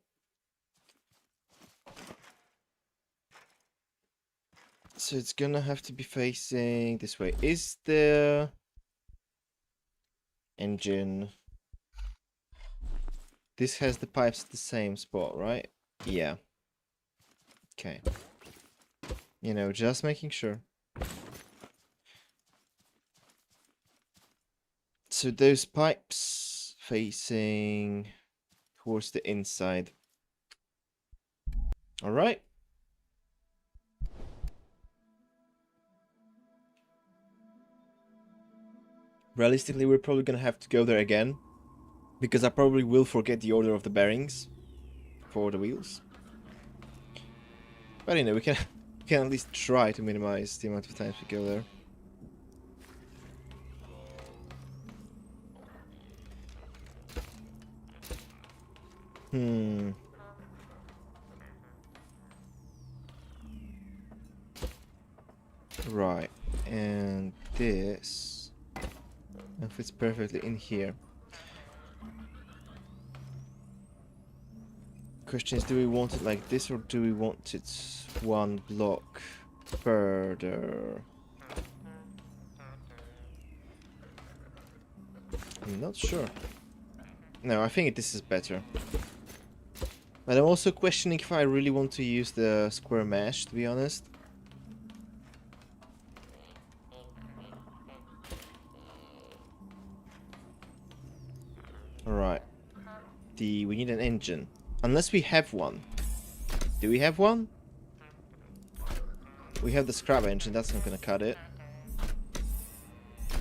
Speaker 1: So it's gonna have to be facing this way. Is the engine... This has the pipes at the same spot, right? Yeah. Okay. You know, just making sure. So those pipes facing towards the inside. Alright. Realistically, we're probably gonna have to go there again. Because I probably will forget the order of the bearings for the wheels. But you know, we can at least try to minimize the amount of times we go there. Hmm. Right. And this fits perfectly in here. Question is, do we want it like this or do we want it one block further? I'm not sure. No, I think this is better. But I'm also questioning if I really want to use the square mesh, to be honest. Alright. We need an engine. Unless we have one. Do we have one? We have the scrap engine, that's not gonna cut it.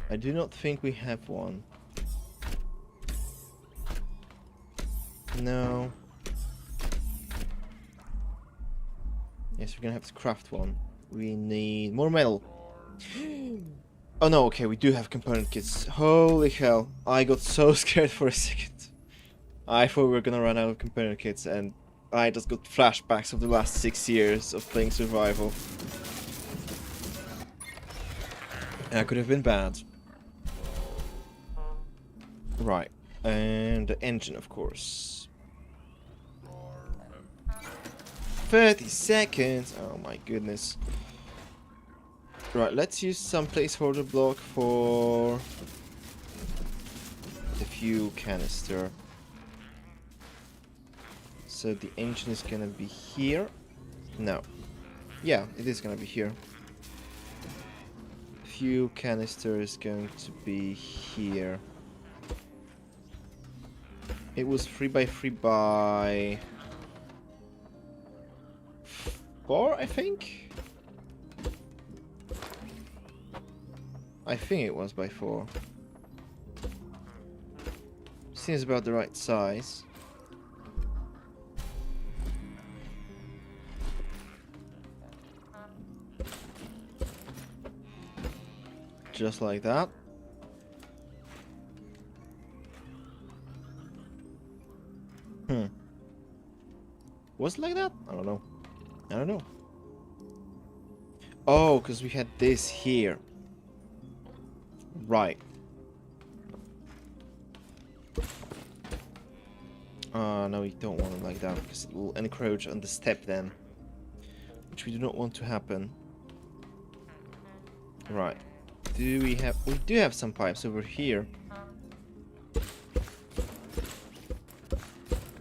Speaker 1: I do not think we have one. No. Yes, we're gonna have to craft one. We need more metal. Oh no, okay, we do have component kits. Holy hell, I got so scared for a second. I thought we were gonna run out of component kits and I just got flashbacks of the last 6 years of playing survival. That could have been bad. Right, and the engine, of course. 30 seconds! Oh my goodness. Right, let's use some placeholder block for the fuel canister. So the engine is gonna be here. No. Yeah, it is gonna be here. Fuel canister is going to be here. It was 3x3 by 4, I think? I think it was by 4. Seems about the right size. Just like that. Was it like that? I don't know. I don't know. Oh, because we had this here. Right. No, we don't want it like that because it will encroach on the step then, which we do not want to happen. Right. Do we have... We do have some pipes over here.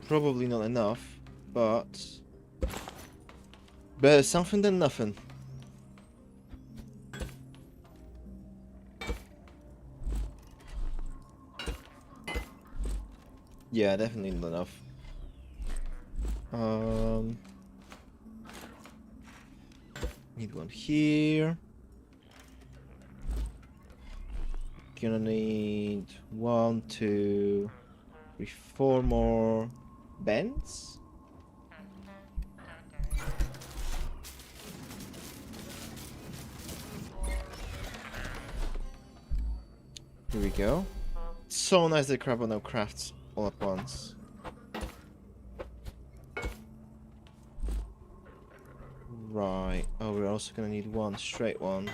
Speaker 1: Probably not enough, but... Better something than nothing. Yeah, definitely not enough. Need one here. Gonna need 1, 2, 3, 4 more bends. Here we go. It's so nice that Crabbo now crafts all at once. Right. Oh, we're also gonna need one straight one.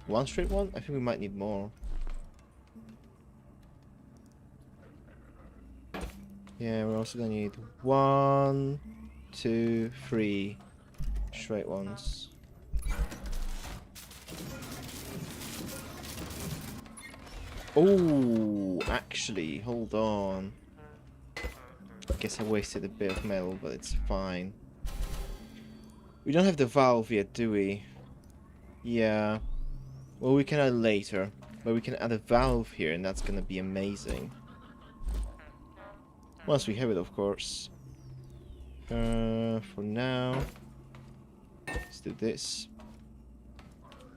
Speaker 1: One straight one? I think we might need more. Yeah, we're also gonna need 1, 2, 3 straight ones. Oh, actually, hold on. Guess I wasted a bit of metal, but it's fine. We don't have the valve yet, do we? Yeah. Well, we can add later, but we can add a valve here, and that's gonna be amazing. Once we have it, of course. For now, let's do this.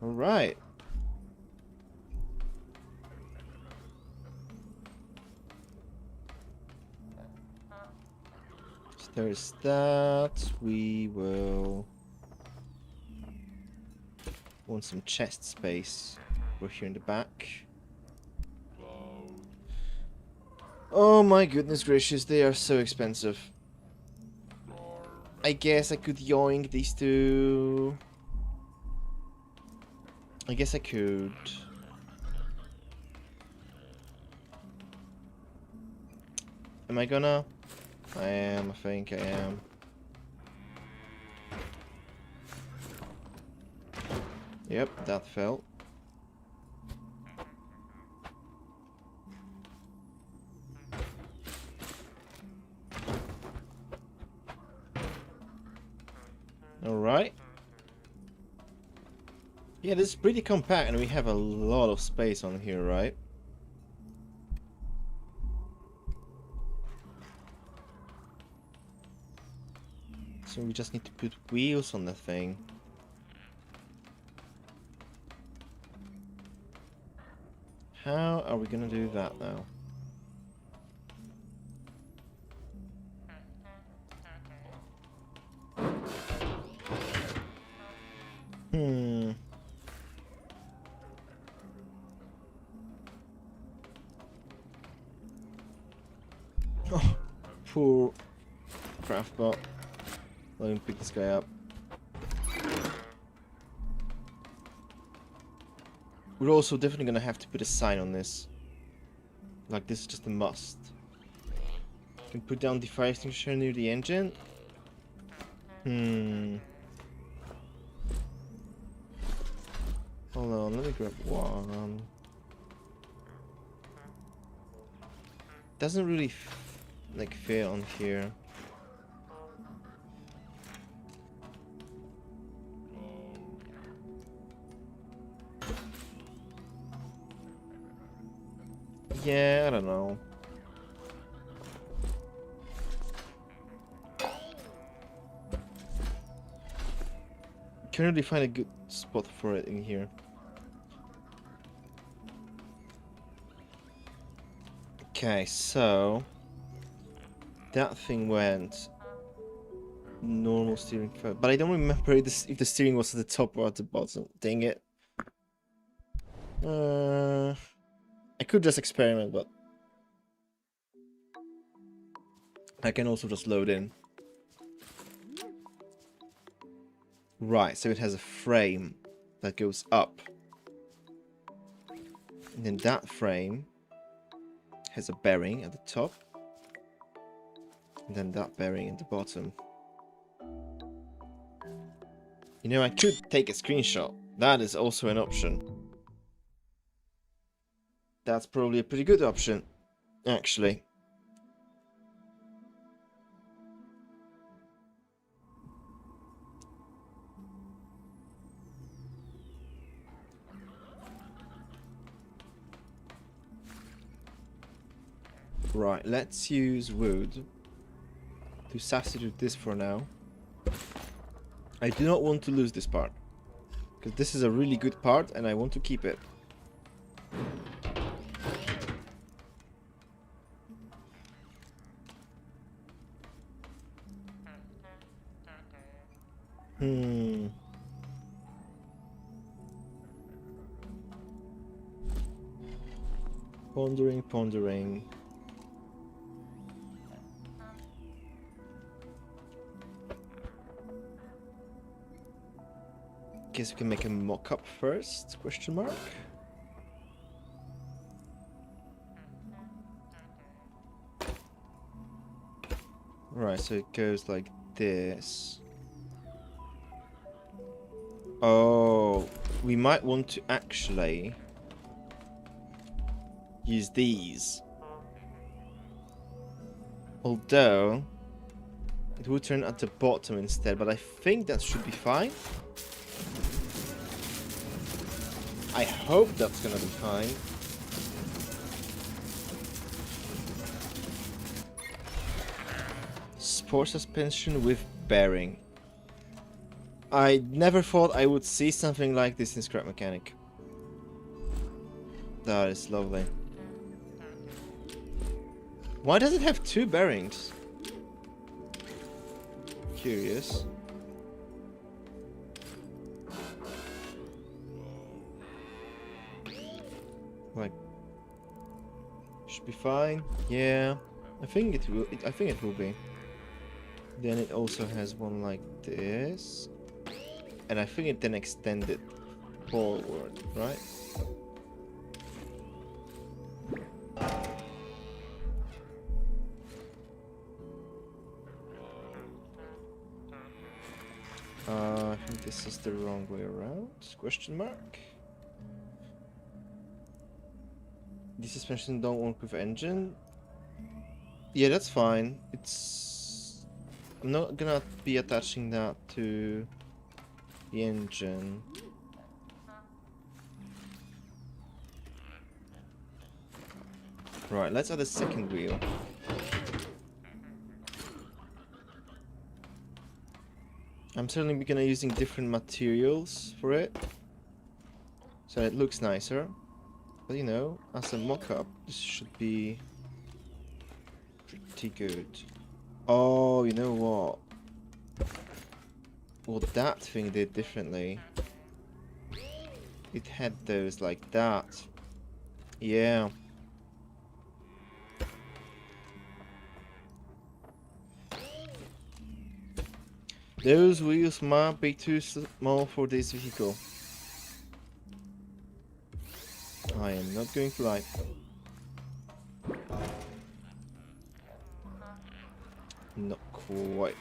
Speaker 1: Alright. So there's that. We will want some chest space. We're here in the back. Oh my goodness gracious, they are so expensive. I guess I could yoink these two. I guess I could. Am I gonna? I am, I think I am. Yep, that fell. Alright. Yeah, this is pretty compact and we have a lot of space on here, right? So we just need to put wheels on the thing. How are we gonna do that now? Oh, poor Craftbot. Let him pick this guy up. We're also definitely gonna have to put a sign on this. Like, this is just a must. You can put down the fire extinguisher near the engine. Hold on, let me grab one. Doesn't really like fit on here. Yeah, I don't know. Can't really find a good spot for it in here. Okay, so that thing went normal steering first, but I don't remember if the steering was at the top or at the bottom. Dang it. I could just experiment, but I can also just load in. Right, so it has a frame that goes up. And then that frame has a bearing at the top. And then that bearing at the bottom. You know, I could take a screenshot. That is also an option. That's probably a pretty good option, actually. Right, let's use wood to substitute this for now. I do not want to lose this part, because this is a really good part and I want to keep it. Pondering. Guess we can make a mock-up first, question mark? Right, so it goes like this. Oh, we might want to actually use these. Although, it would turn at the bottom instead, but I think that should be fine. I hope that's gonna be fine. Sport suspension with bearing. I never thought I would see something like this in Scrap Mechanic. That is lovely. Why does it have two bearings? Curious. Like, should be fine. Yeah, I think it will. I think it will be. Then it also has one like this, and I think it then extended forward, right? I think this is the wrong way around. Question mark. The suspension don't work with engine. Yeah, that's fine. It's... I'm not gonna be attaching that to the engine. Right, let's add a second wheel. I'm certainly gonna using different materials for it, so it looks nicer. But you know, as a mock-up, this should be pretty good. Oh, you know what? What that thing did differently. It had those like that. Yeah. Those wheels might be too small for this vehicle. I am not going to lie. Not quite.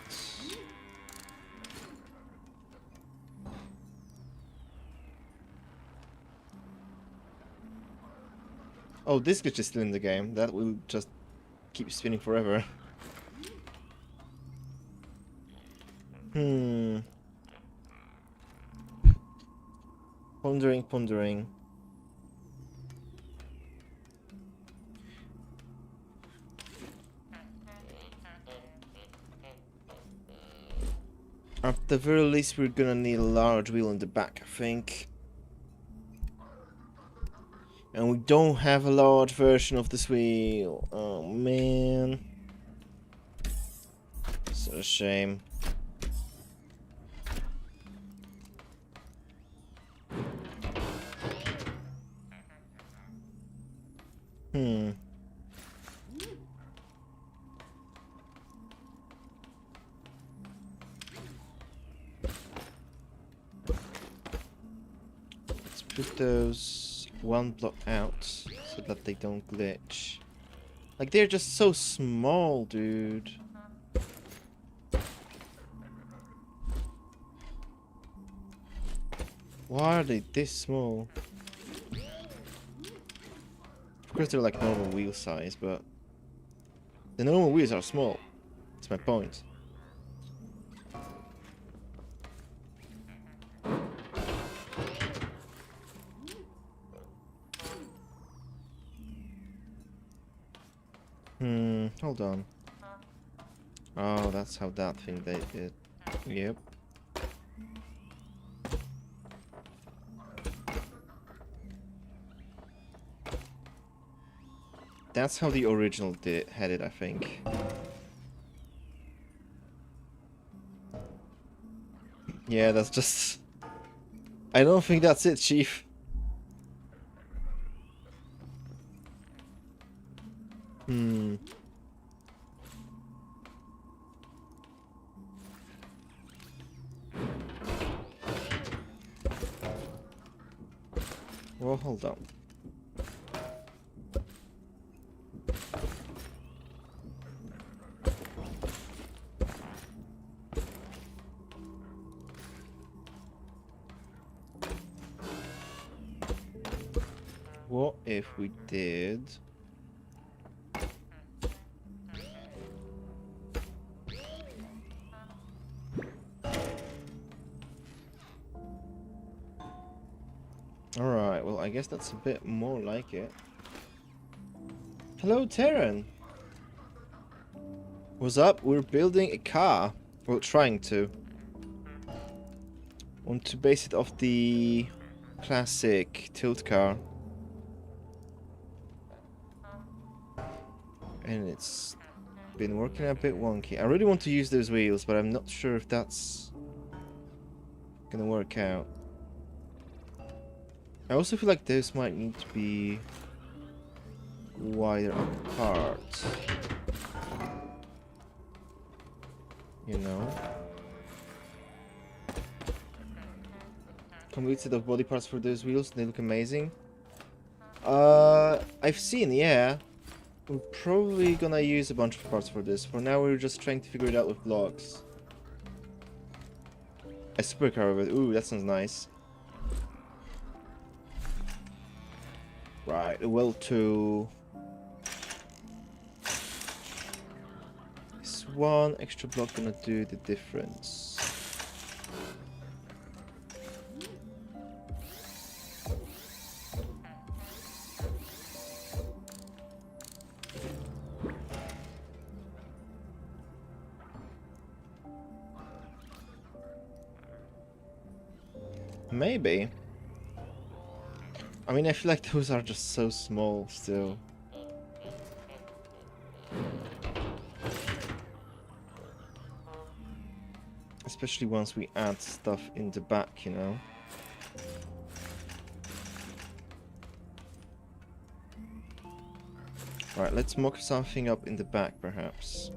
Speaker 1: Oh, this glitch is still in the game. That will just keep spinning forever. Pondering. At the very least, we're gonna need a large wheel in the back, I think. And we don't have a large version of this wheel. Oh, man. It's a shame. put those one block out so that they don't glitch. Like, they're just so small, dude. Why are they this small? Of course they're like normal wheel size, but the normal wheels are small. That's my point. Hold on. Oh, that's how that thing they did. Yep. That's how the original had it, I think. Yeah, that's just... I don't think that's it, Chief. Well, hold on. What if we did... Alright, well, I guess that's a bit more like it. Hello, Terran! What's up? We're building a car. Well, trying to. Want to base it off the classic tilt car. And it's been working a bit wonky. I really want to use those wheels, but I'm not sure if that's gonna work out. I also feel like those might need to be wider apart. You know? Complete set of body parts for those wheels, they look amazing. I've seen, yeah. We're probably gonna use a bunch of parts for this. For now, we're just trying to figure it out with blocks. A supercar with it. Ooh, that sounds nice. Right, well, to... Is one extra block gonna do the difference? Maybe. I mean, I feel like those are just so small still. Especially once we add stuff in the back, you know? Alright, let's mock something up in the back, perhaps.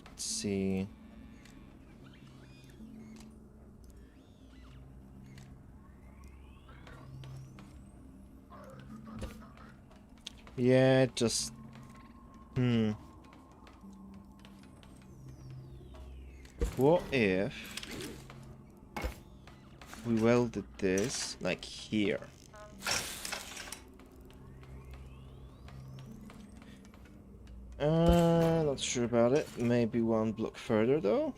Speaker 1: Let's see. Yeah, just... What if we welded this, like, here? Not sure about it. Maybe one block further, though?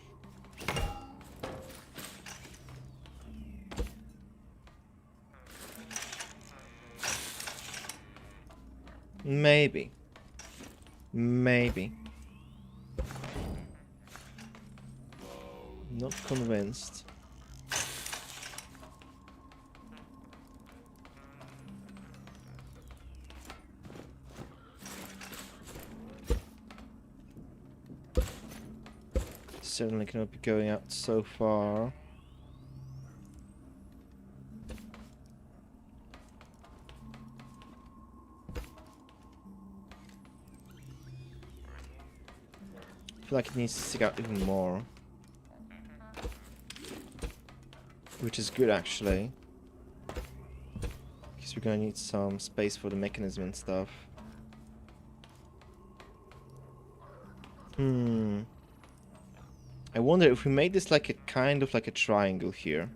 Speaker 1: Maybe. Maybe. Not convinced. Certainly cannot be going out so far. feel like it needs to stick out even more. Which is good, actually. Because we're gonna need some space for the mechanism and stuff. I wonder if we made this like a kind of like a triangle here.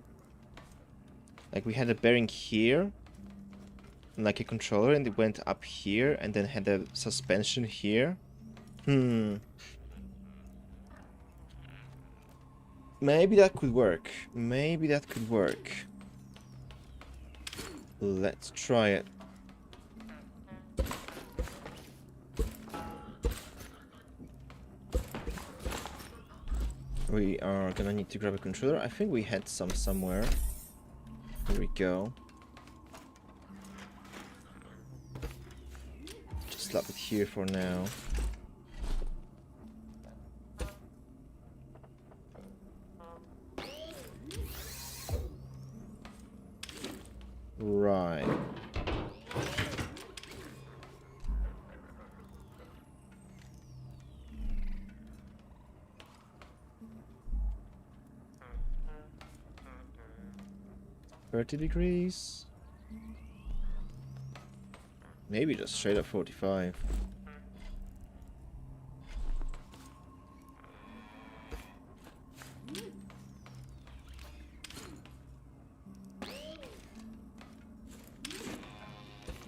Speaker 1: Like we had a bearing here, like a controller, and it went up here, and then had a suspension here. Maybe that could work. Maybe that could work. Let's try it. We are gonna need to grab a controller. I think we had some somewhere. Here we go. Just slap it here for now. Right. $30. Maybe just straight up 45.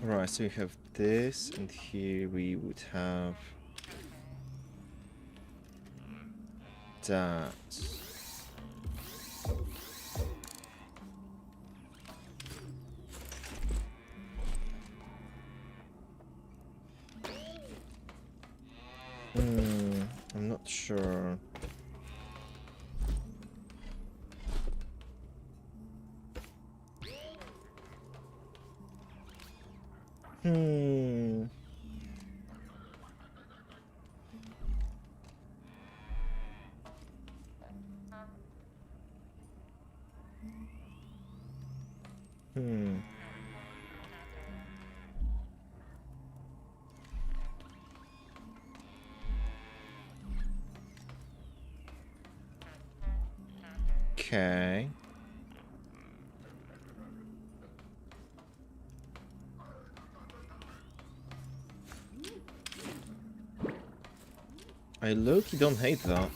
Speaker 1: Right, so we have this, and here we would have that. I'm not sure. Okay. I low-key don't hate that.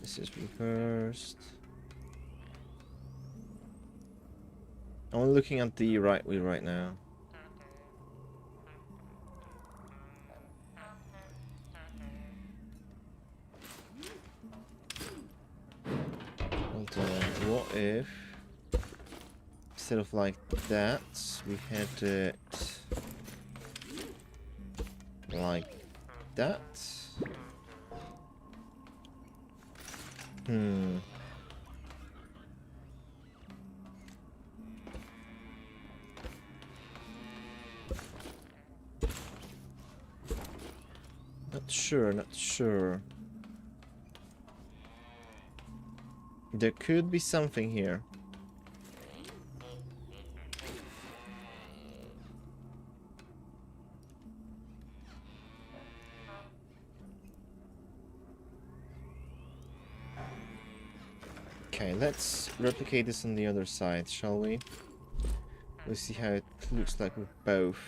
Speaker 1: This is reversed. I'm looking at the right wheel right now. Hold on, what if instead of like that, we had it like that? Not sure. There could be something here. Okay, let's replicate this on the other side, shall we? We'll see how it looks like with both.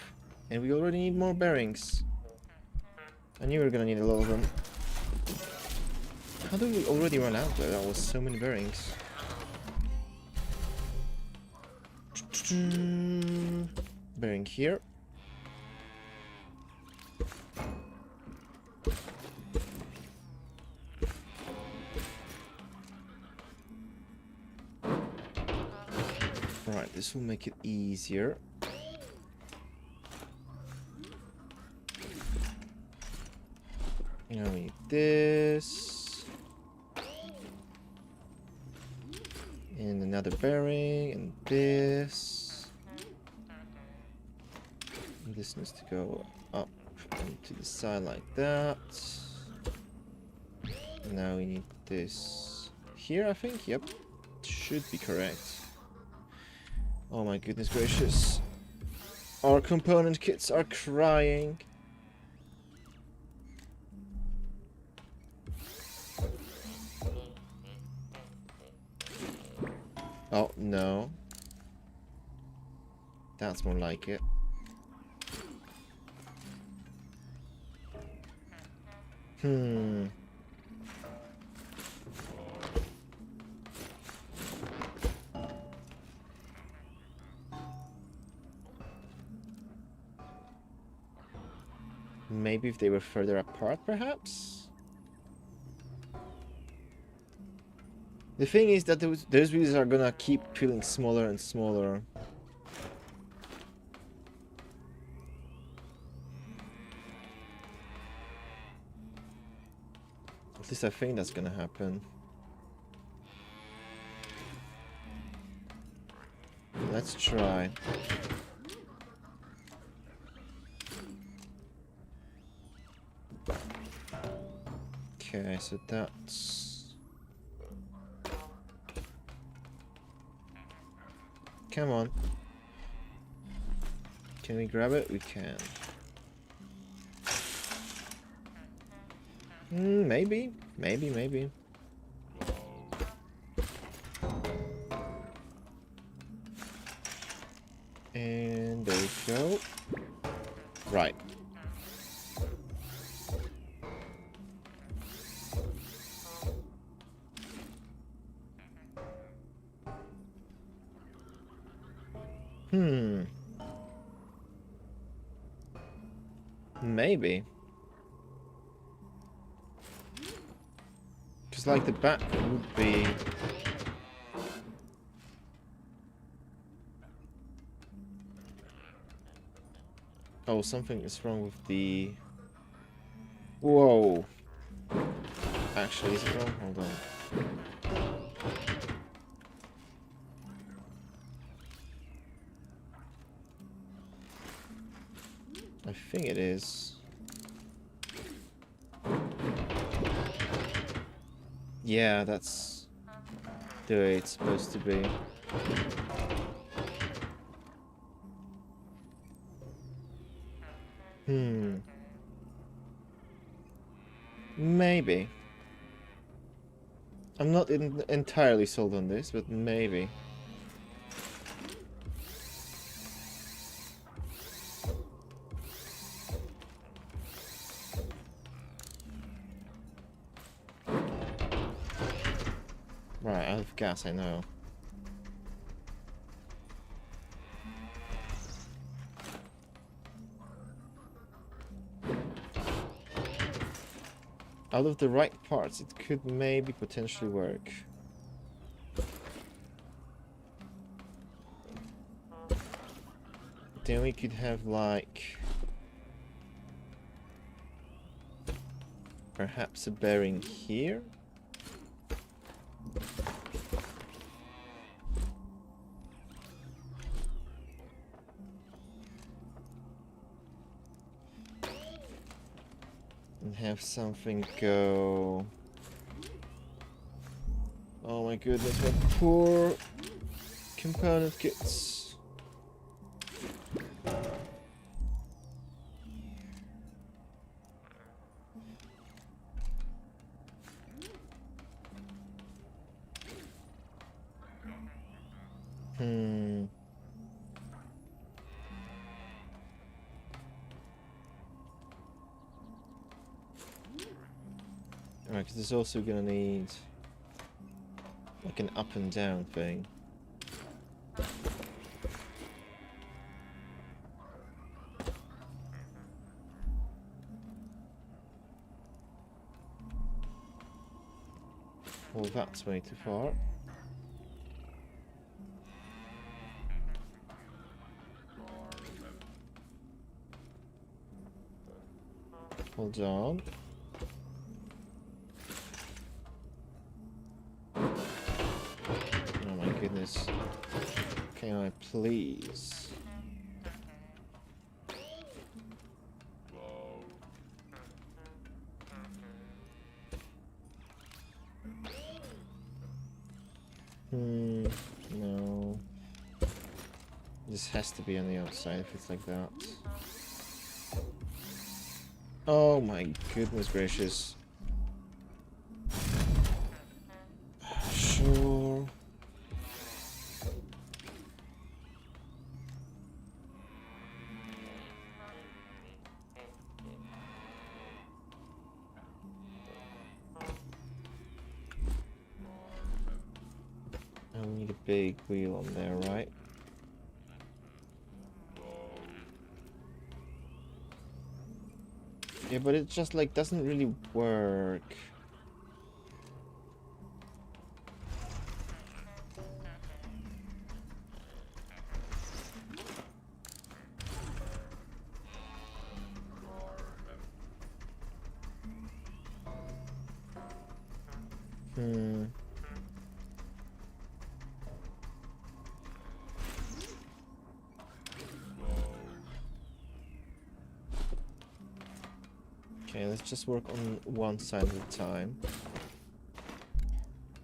Speaker 1: And we already need more bearings. I knew we were gonna need a lot of them. How did we already run out there? That was so many bearings. Bearing here. Right, this will make it easier. Now we need this. And another bearing, and this. And this needs to go up and to the side like that. Now we need this here, I think. Yep, should be correct. Oh my goodness gracious. Our component kits are crying. Oh, no. That's more like it. Hmm. Maybe if they were further apart, perhaps? The thing is that those wheels are gonna keep feeling smaller and smaller. At least I think that's gonna happen. Let's try. Okay, so that's... Come on. Can we grab it? We can. Maybe. Maybe. And there we go. Right. Maybe. Because like the back would be... Oh, something is wrong with the... Whoa. Actually, is it wrong? Hold on. I think it is. Yeah, that's the way it's supposed to be. Maybe. I'm not entirely sold on this, but maybe. Right, out of gas, I know. Out of the right parts, it could maybe potentially work. Then we could have like... perhaps a bearing here? And have something go... Oh my goodness, what poor component kits. Alright, because it's also gonna need like an up and down thing. Well, that's way too far. Hold on. Oh my goodness. Can I please? No. This has to be on the outside if it's like that. Oh my goodness gracious. Sure. I need a big wheel on there, right? Yeah, but it just like doesn't really work. Hmm. Okay, let's just work on one side at a time.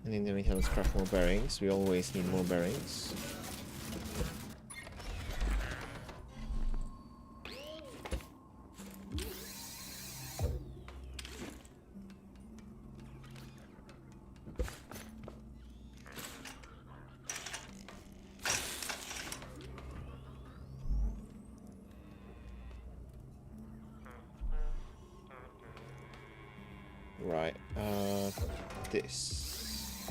Speaker 1: And in the meantime, let's craft more bearings. We always need more bearings. Right, this.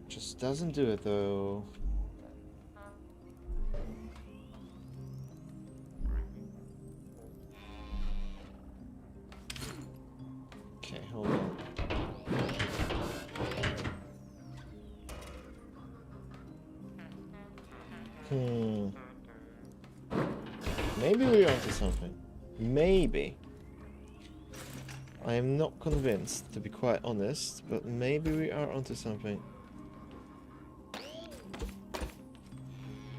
Speaker 1: Just doesn't do it though. Okay, hold on. Maybe we're onto something. Maybe. I am not convinced, to be quite honest, but maybe we are onto something.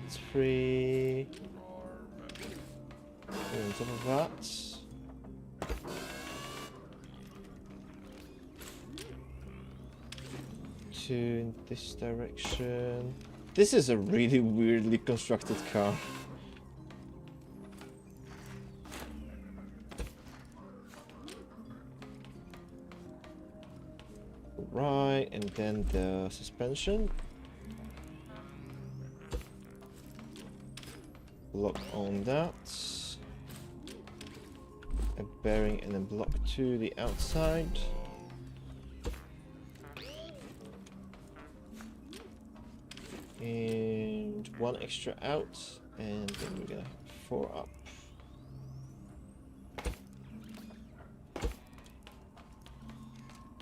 Speaker 1: It's free. On top of that. Two in this direction. This is a really weirdly constructed car. Right, and then the suspension. Block on that. A bearing and a block to the outside. And one extra out, and then we're gonna have 4 up.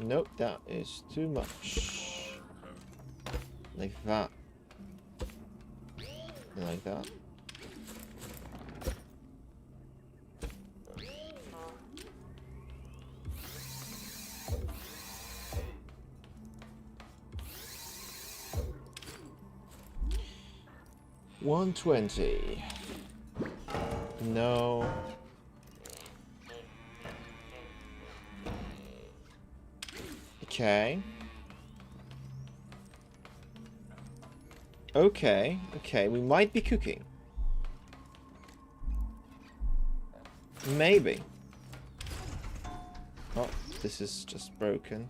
Speaker 1: Nope, that is too much. Like that. And like that. $120. No. Okay. Okay, we might be cooking. Maybe. Oh, this is just broken.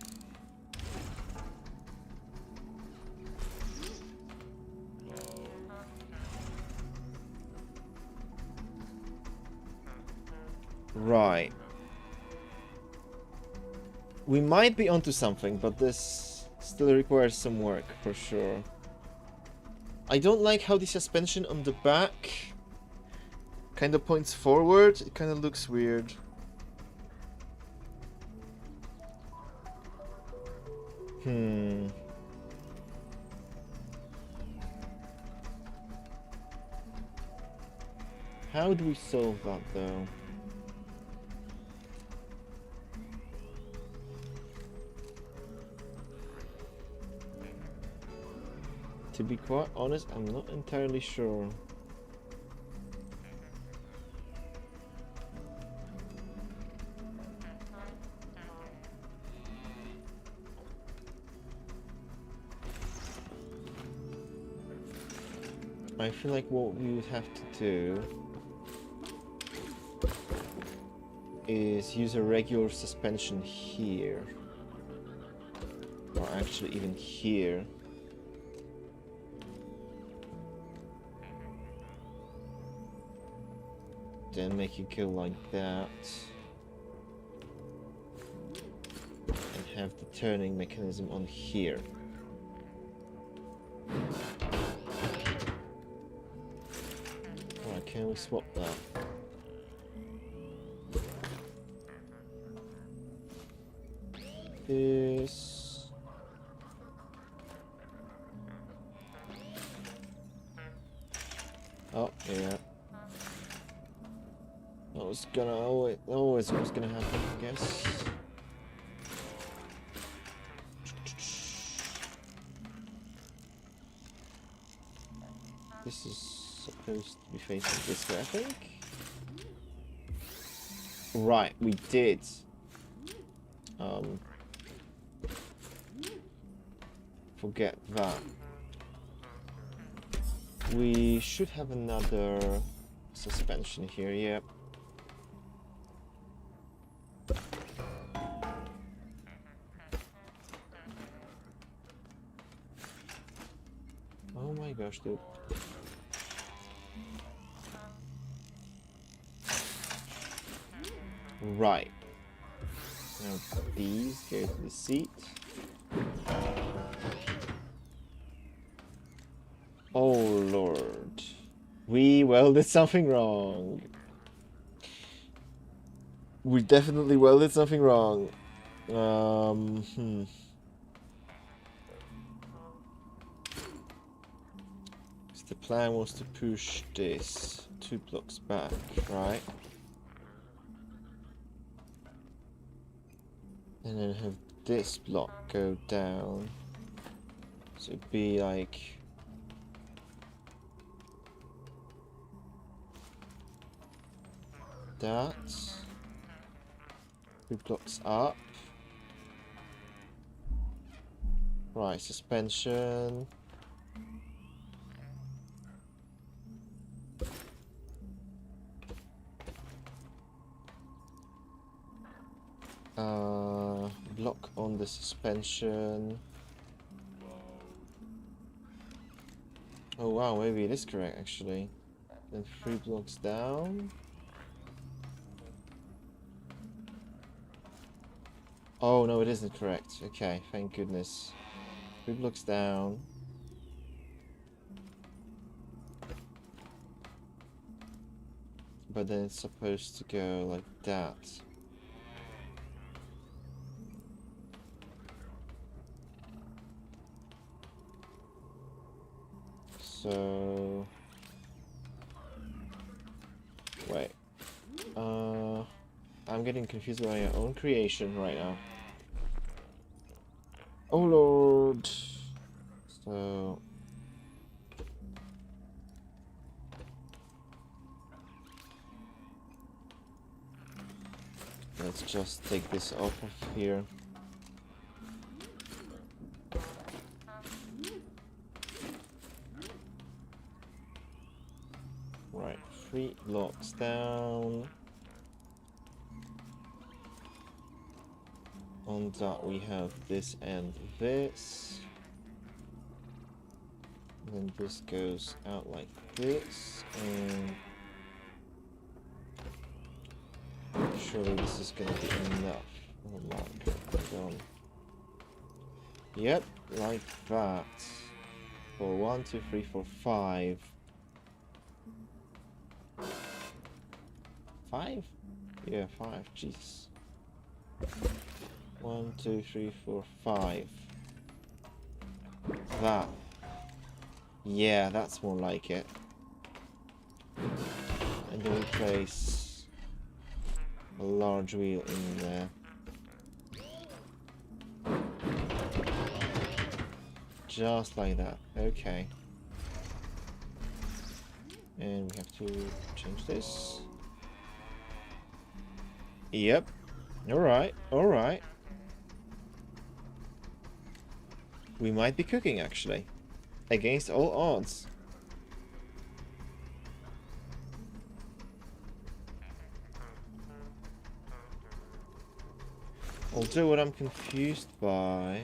Speaker 1: Right. We might be onto something, but this still requires some work, for sure. I don't like how the suspension on the back kind of points forward. It kind of looks weird. How do we solve that, though? To be quite honest, I'm not entirely sure. I feel like what we would have to do is use a regular suspension here. Or actually even here. Then make it go like that. And have the turning mechanism on here. Alright, can we swap that? This... Oh, yeah. That was gonna always was gonna happen, I guess. This is supposed to be facing this way, I think. Right, we did. Forget that. We should have another suspension here, yep. Oh my gosh, dude. Right. Now these go to the seat. Oh lord. We welded something wrong. We definitely welded something wrong. So the plan was to push this 2 blocks back, right? And then have this block go down. So it'd be like... that. 2 blocks up. Right, suspension. Block on the suspension. Oh wow, maybe it is correct actually. Then 3 blocks down. Oh no, it isn't correct. Okay, thank goodness. 3 blocks down. But then it's supposed to go like that. So... wait. I'm getting confused by my own creation right now. Oh lord! So... let's just take this off of here. Right, 3 blocks down. On that we have this and this. And then this goes out like this, and surely this is gonna be enough. Oh my god. Yep, like that. For 1, 2, 3, 4, 5. 5? Yeah, 5. Jesus. 1, 2, 3, 4, 5. That. Yeah, that's more like it. And then we place a large wheel in there. Just like that. Okay. And we have to change this. Yep. Alright, alright. We might be cooking, actually. Against all odds. Although what I'm confused by...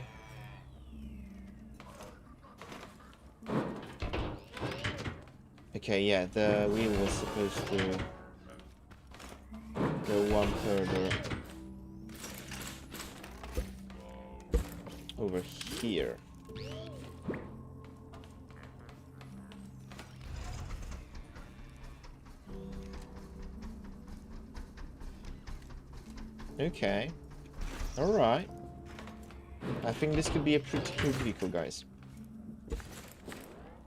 Speaker 1: Okay, yeah, the wheel was supposed to go one further over here. Okay. Alright. I think this could be a pretty cool vehicle, guys.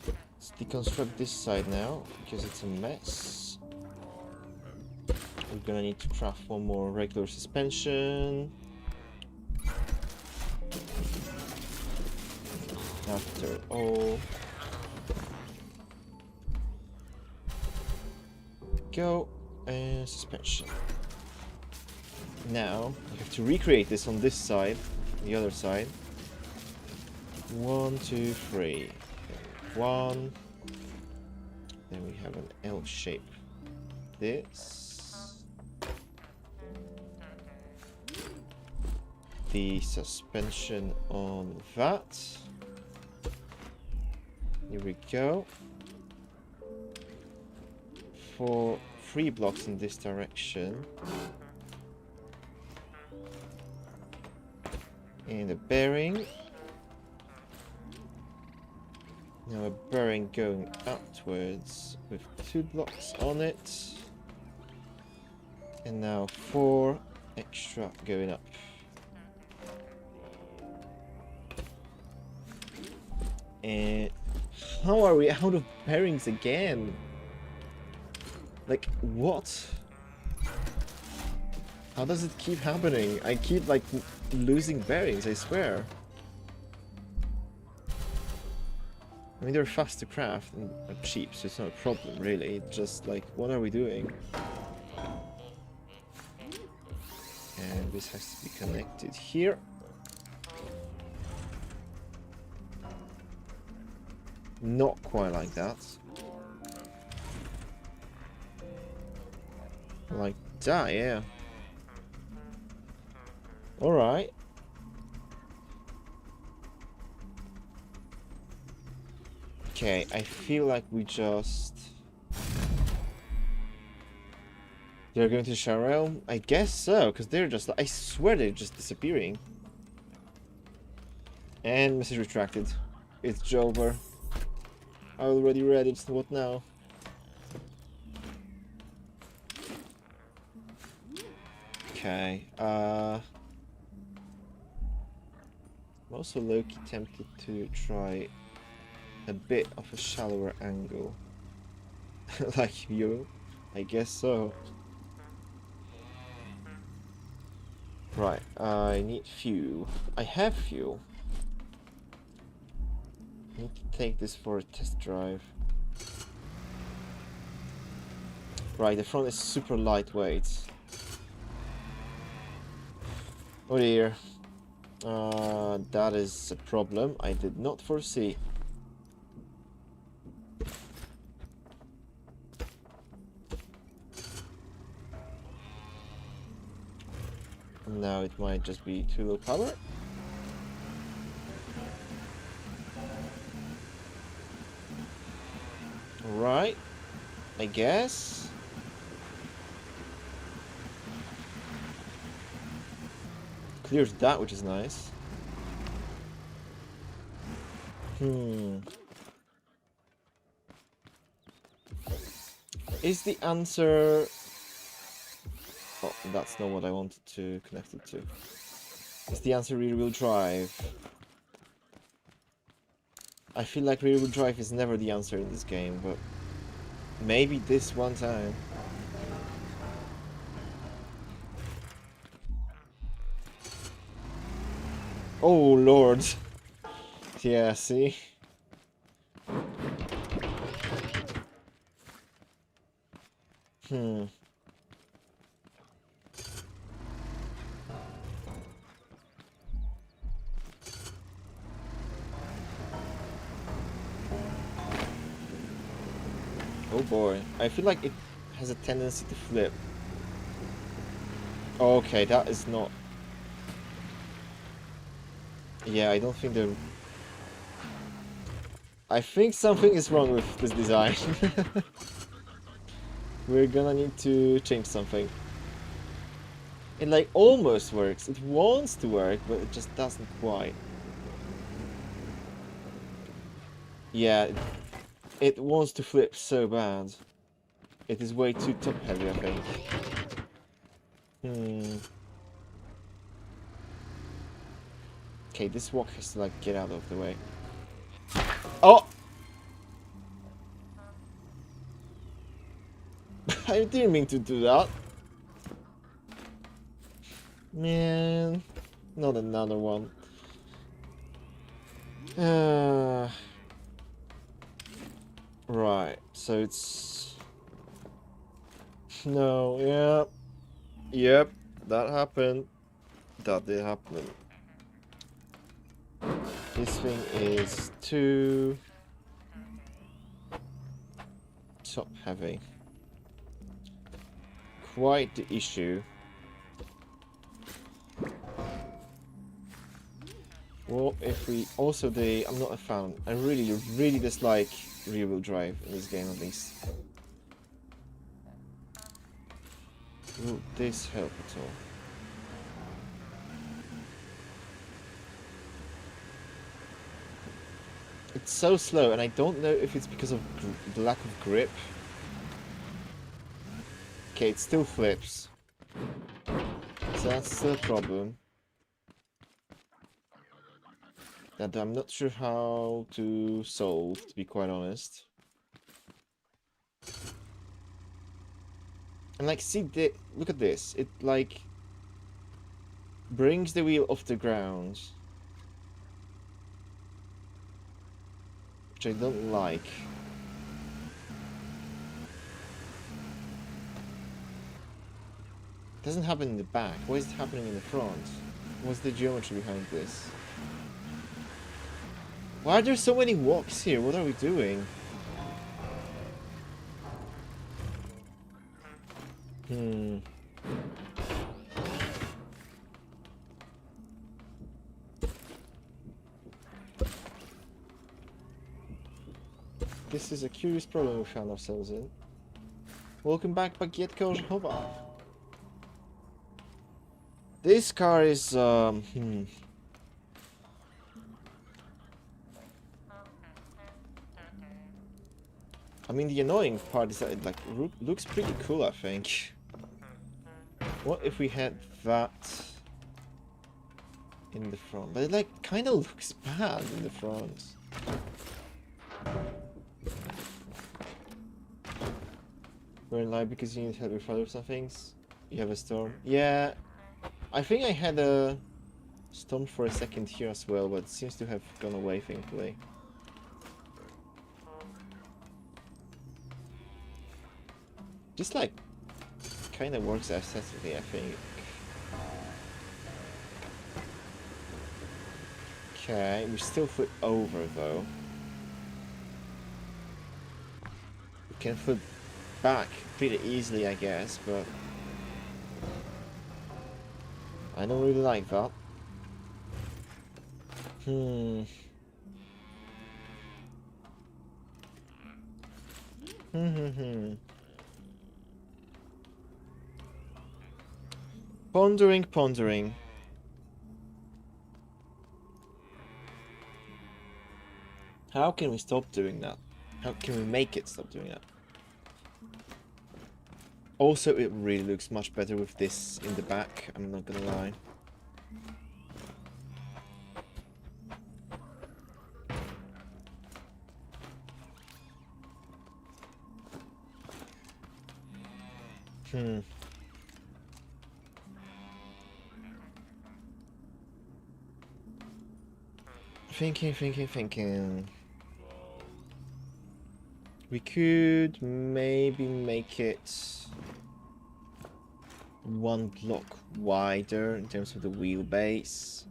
Speaker 1: Let's deconstruct this side now, because it's a mess. We're gonna need to craft one more regular suspension. After all. Go, and suspension. Now, we have to recreate this on this side, the other side. 1, 2, 3. 1. Then we have an L shape. This. The suspension on that. Here we go. 3 blocks in this direction. And a bearing. Now a bearing going outwards with 2 blocks on it. And now 4 extra going up. And how are we out of bearings again? Like, what? How does it keep happening? I keep, like, losing bearings, I swear. I mean, they're fast to craft and cheap, so it's not a problem, really. It's just, like, what are we doing? And this has to be connected here. Not quite like that. Like that, yeah. Alright. Okay, I feel like we just... They're going to Shah Realm? I guess so, because they're just... I swear they're just disappearing. And message retracted. It's Jover. I already read it, so what now? Okay, I'm also low-key tempted to try a bit of a shallower angle. Like you? I guess so. Right, I need fuel. I have fuel. I need to take this for a test drive. Right, the front is super lightweight. Oh dear. That is a problem I did not foresee. Now it might just be too low power. Right, I guess. Clears that, which is nice. Is the answer... Oh, that's not what I wanted to connect it to. Is the answer rear-wheel drive? I feel like rear-wheel drive is never the answer in this game, but maybe this one time. Oh lord. Yeah, see? Oh boy. I feel like it has a tendency to flip. Okay, that is not Yeah, I don't think they're... I think something is wrong with this design. We're gonna need to change something. It like almost works. It wants to work, but it just doesn't quite. Yeah, it wants to flip so bad. It is way too top heavy, I think. Okay, this walk has to like get out of the way. Oh! I didn't mean to do that. Man, not another one. Right, so it's... No, yeah. Yep, that happened. That did happen. This thing is too... top heavy. Quite the issue. Well, if we also I'm not a fan. I really dislike rear-wheel drive in this game, at least. Will this help at all? It's so slow, and I don't know if it's because of the lack of grip. Okay, it still flips. So that's the problem. That I'm not sure how to solve, to be quite honest. And like, see, look at this. It like brings the wheel off the ground, which I don't like. It doesn't happen in the back. Why is it happening in the front? What's the geometry behind this? Why are there so many walks here? What are we doing? This is a curious problem we found ourselves in. Welcome back, Baguette Korzhova. This car is, I mean, the annoying part is that it, like, looks pretty cool, I think. What if we had that in the front? But it, like, kind of looks bad in the front. We're in line because you need help with other some things. You have a storm. Yeah, I think I had a storm for a second here as well, but it seems to have gone away, thankfully. Just like, kind of works aesthetically, I think. Okay, we still flip over though. We can flip back pretty easily, I guess, but I don't really like that. Pondering. How can we stop doing that? How can we make it stop doing that? Also, it really looks much better with this in the back, I'm not gonna lie. Thinking. We could maybe make it one block wider in terms of the wheelbase.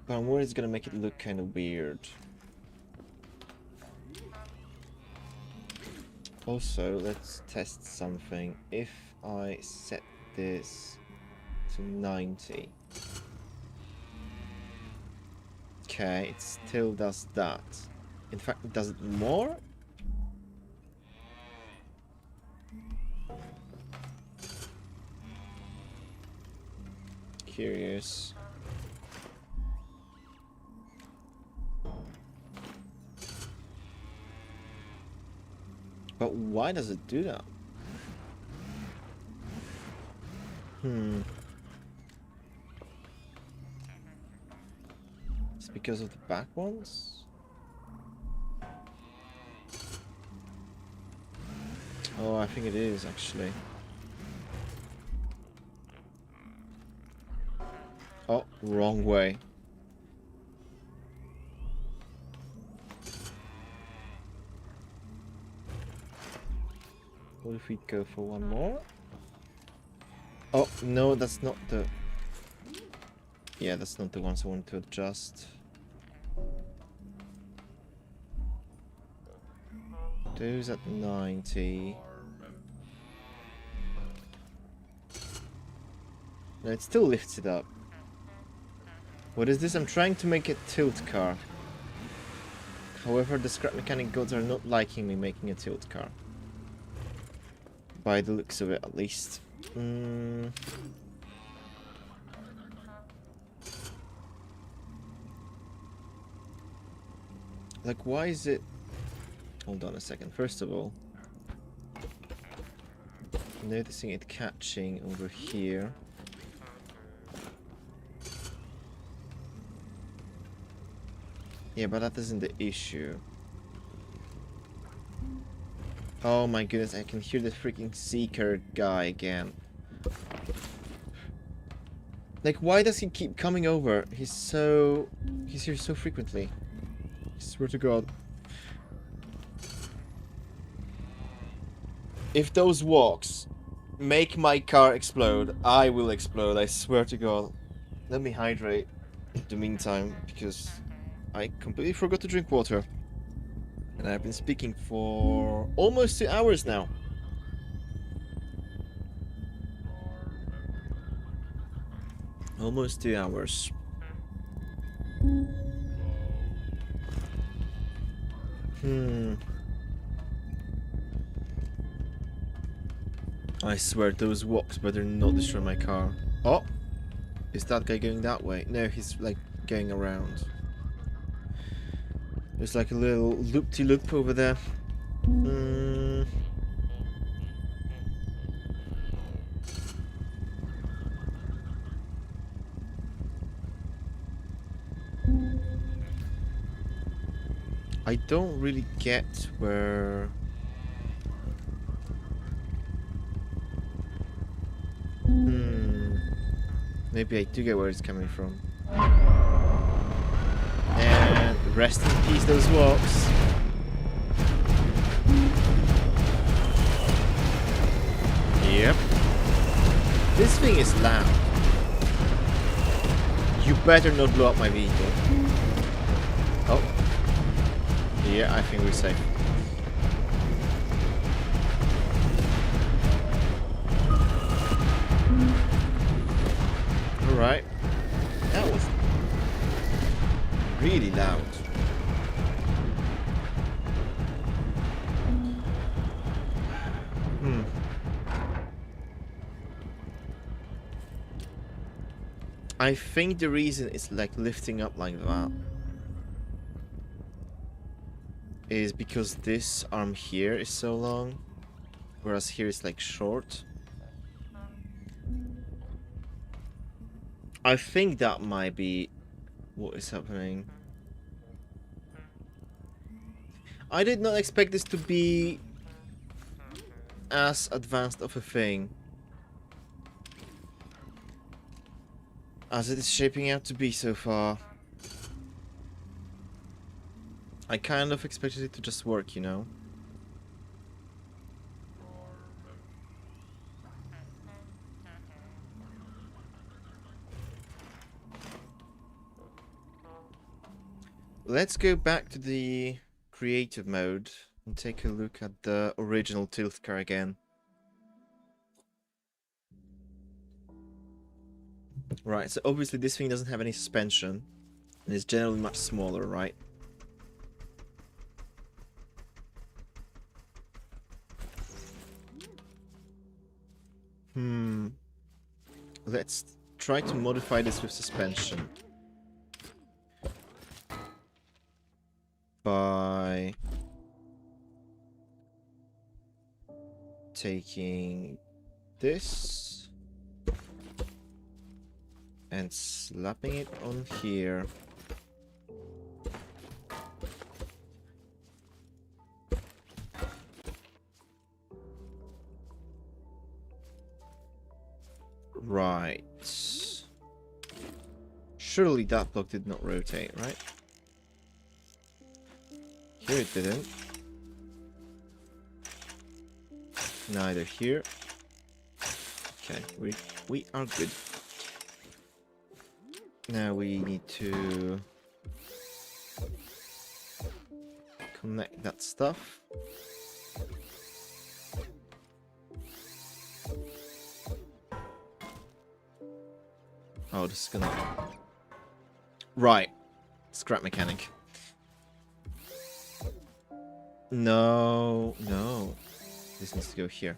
Speaker 1: But I'm worried it's gonna make it look kind of weird. Also, let's test something. If I set this to 90. Okay, it still does that. In fact, it does it more? Curious. But why does it do that? It's because of the back ones? Oh, I think it is actually. Oh, wrong way. What if we go for one more? Oh, no, that's not the... Yeah, that's not the ones I want to adjust. Those at 90. No, it still lifts it up. What is this? I'm trying to make a tilt car. However, the scrap mechanic gods are not liking me making a tilt car. By the looks of it, at least. Like, why is it... Hold on a second. First of all, noticing it catching over here. Yeah, but that isn't the issue. Oh my goodness, I can hear the freaking Seeker guy again. Like, why does he keep coming over? He's here so frequently. I swear to God. If those walks make my car explode, I will explode, I swear to God. Let me hydrate in the meantime, because I completely forgot to drink water. And I've been speaking for almost 2 hours now. Almost 2 hours. I swear those walks better not destroy my car. Oh! Is that guy going that way? No, he's like going around. There's like a little loop-de-loop over there. I don't really get where... Maybe I do get where it's coming from. And rest in peace, those walks. Yep. This thing is loud. You better not blow up my vehicle. Oh. Yeah, I think we're safe. Alright. That was really loud. I think the reason it's like lifting up like that is because this arm here is so long, whereas here it's like short. I think that might be what is happening. I did not expect this to be as advanced of a thing as it is shaping out to be so far. I kind of expected it to just work, you know? Let's go back to the creative mode and take a look at the original tilt car again. Right, so obviously this thing doesn't have any suspension, and it's generally much smaller, right? Let's try to modify this with suspension. By taking this and slapping it on here. Right. Surely that block did not rotate, right? Here it didn't. Neither here. Okay, we are good. Now we need to connect that stuff. Oh, this is gonna... Right. Scrap mechanic. No, no. This needs to go here.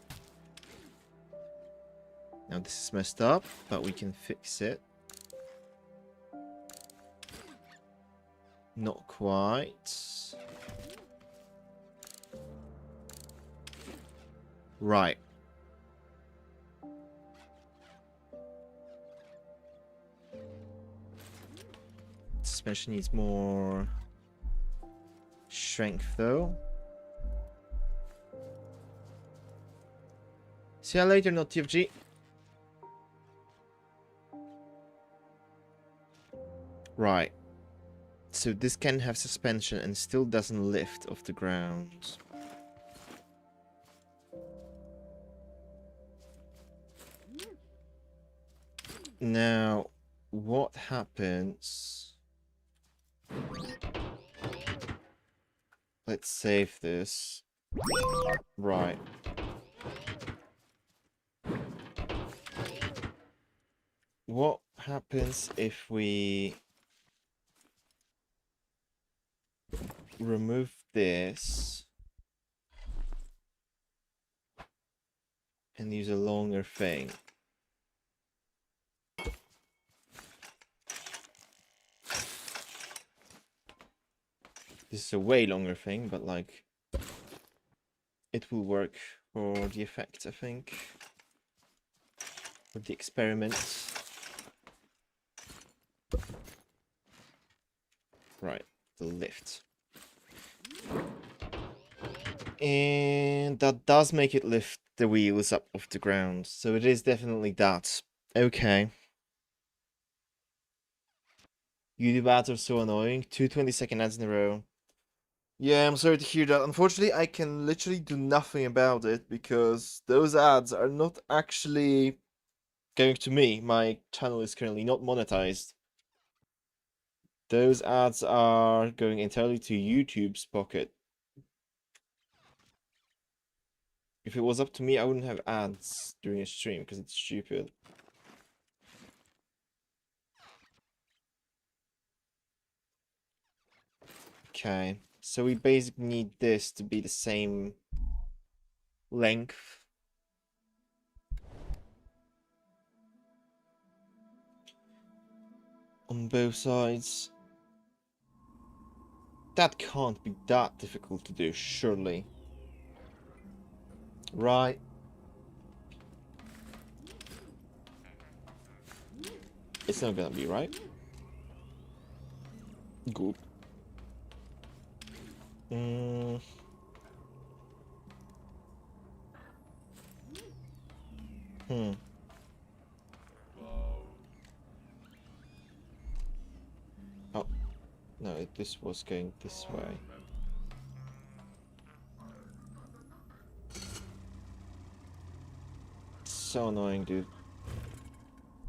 Speaker 1: Now this is messed up, but we can fix it. Not quite. Right. Suspension needs more strength though. See you later, not TFG. Right. So this can have suspension and still doesn't lift off the ground. Now, what happens? Let's save this. Right. What happens if we remove this and use a longer thing? This is a way longer thing, but like it will work for the effect, I think. For the experiment. Right, the lift. And that does make it lift the wheels up off the ground. So it is definitely that. Okay. YouTube ads are so annoying. 2 20-second ads in a row. Yeah, I'm sorry to hear that. Unfortunately, I can literally do nothing about it because those ads are not actually going to me. My channel is currently not monetized. Those ads are going entirely to YouTube's pocket. If it was up to me, I wouldn't have ads during a stream because it's stupid. Okay, so we basically need this to be the same length. On both sides. That can't be that difficult to do, surely. Right. It's not gonna be right. Good. Oh. No, this was going this way. So annoying, dude.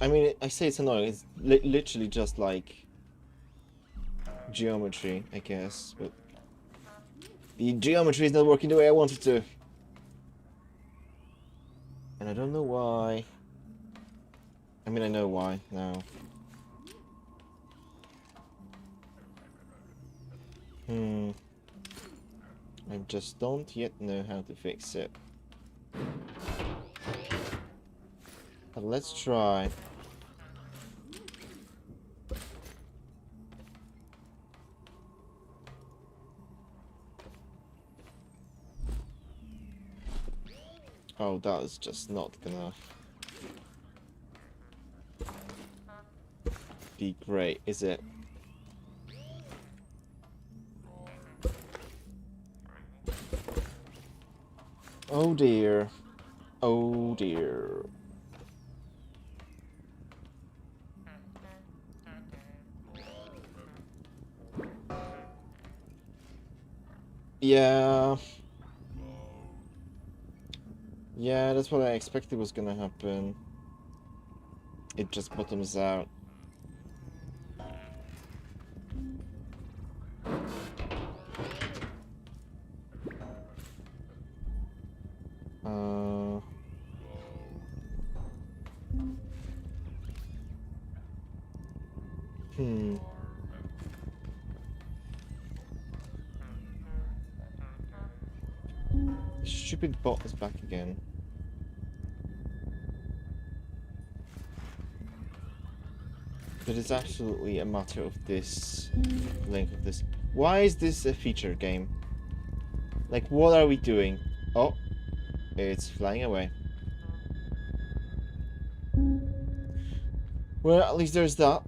Speaker 1: I mean, I say it's annoying. It's literally just like geometry, I guess, but the geometry is not working the way I want it to. And I don't know why. I mean, I know why now. I just don't yet know how to fix it. But let's try. Oh, that is just not gonna be great, is it? Oh dear. Oh dear. Yeah. Yeah, that's what I expected was gonna happen. It just bottoms out. Uh... Hmm. Stupid bot is back again. But it's absolutely a matter of this length of this. Why is this a feature game? Like, what are we doing? Oh, it's flying away. Well, at least there's that.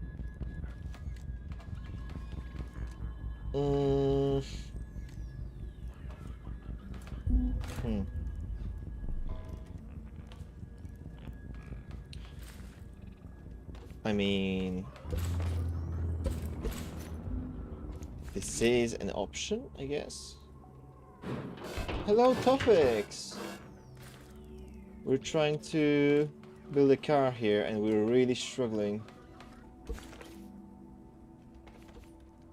Speaker 1: Hmm. I mean, this is an option, I guess. Hello, Topics! We're trying to build a car here and we're really struggling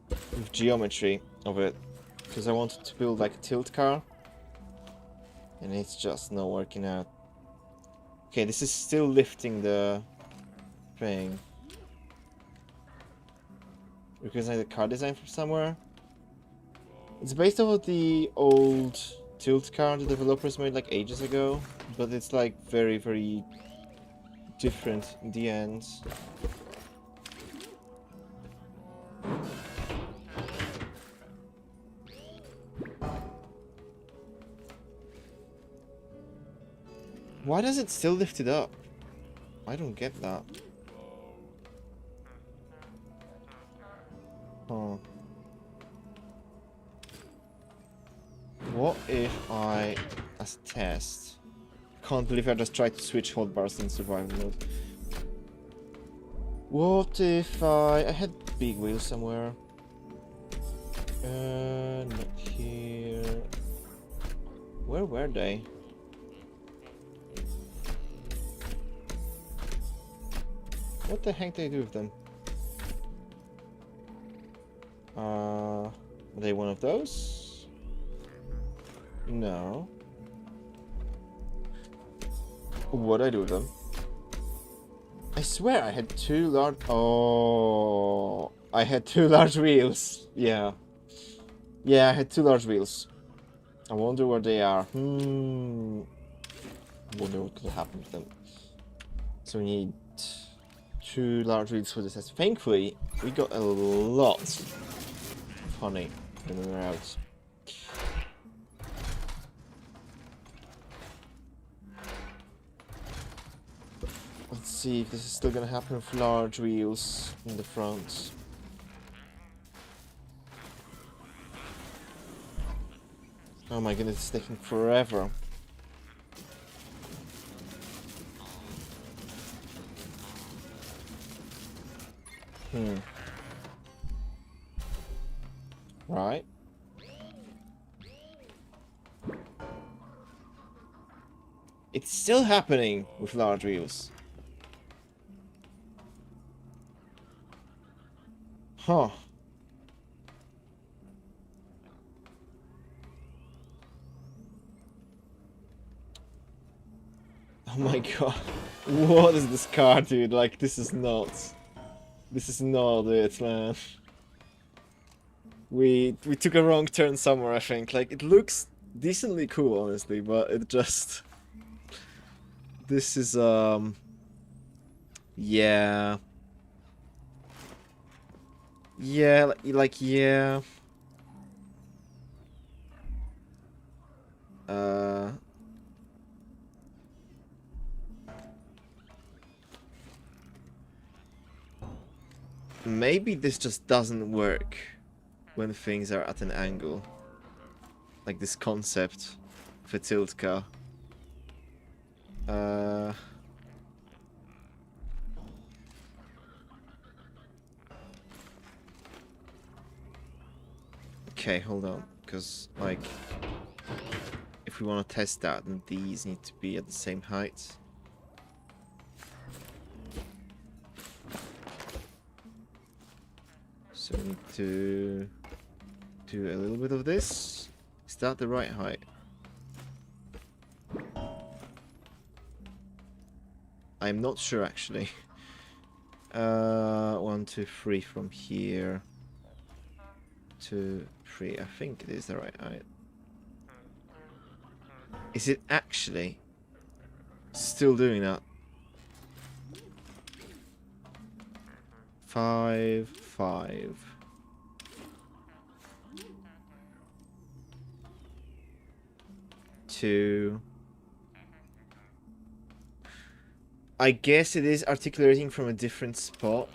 Speaker 1: with geometry of it. Because I wanted to build like a tilt car and it's just not working out. Okay, this is still lifting the thing. Because I had a car design from somewhere. It's based off of the old tilt car the developers made like ages ago, but it's like very, very different in the end. Why does it still lift it up? I don't get that. Huh. What if I, as a test... Can't believe I just tried to switch hotbars in survival mode. What if I had big wheels somewhere? Not here. Where were they? What the heck did I do with them? Are they one of those? No. What did I do with them? I swear I had two large... Oh... I had two large wheels. Yeah. Yeah, I had two large wheels. I wonder where they are. Wonder what could happen with them. So we need two large wheels for this test. Thankfully, we got a lot of honey when we were out. Let's see if this is still gonna happen with large wheels in the front. Oh my goodness, it's taking forever. Right. It's still happening with large wheels. Huh. Oh my god. What is this car, dude? Like, this is not it, man. We took a wrong turn somewhere, I think. Like, it looks decently cool, honestly, but it just... This is, yeah. Yeah, yeah. Maybe this just doesn't work when things are at an angle. Like this concept of a tilt car. Okay, hold on, because like if we want to test that, then these need to be at the same height. So we need to do a little bit of this. Is that the right height? I'm not sure actually. 1, 2, 3 from here. 2, 3. I think it is the right height. Is it actually still doing that? 5, 5. Two. I guess it is articulating from a different spot.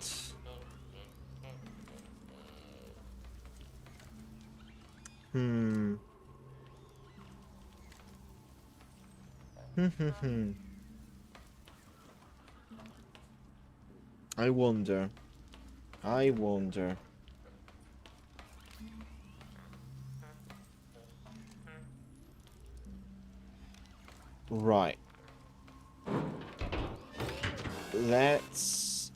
Speaker 1: I wonder. Right. Let's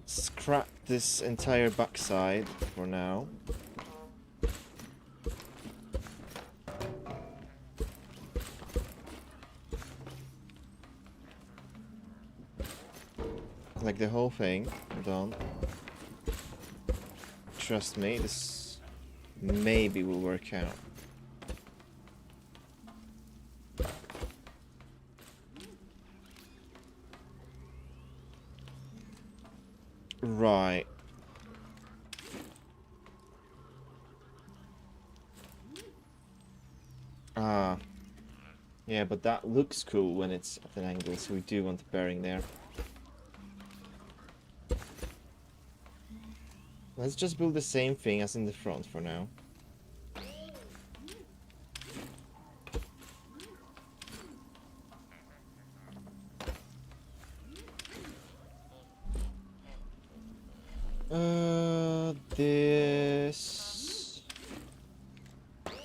Speaker 1: scrap this entire backside for now. Like the whole thing. Hold on. Trust me, this maybe will work out. Right. Ah. Yeah, but that looks cool when it's at an angle, so we do want the bearing there. Let's just build the same thing as in the front for now.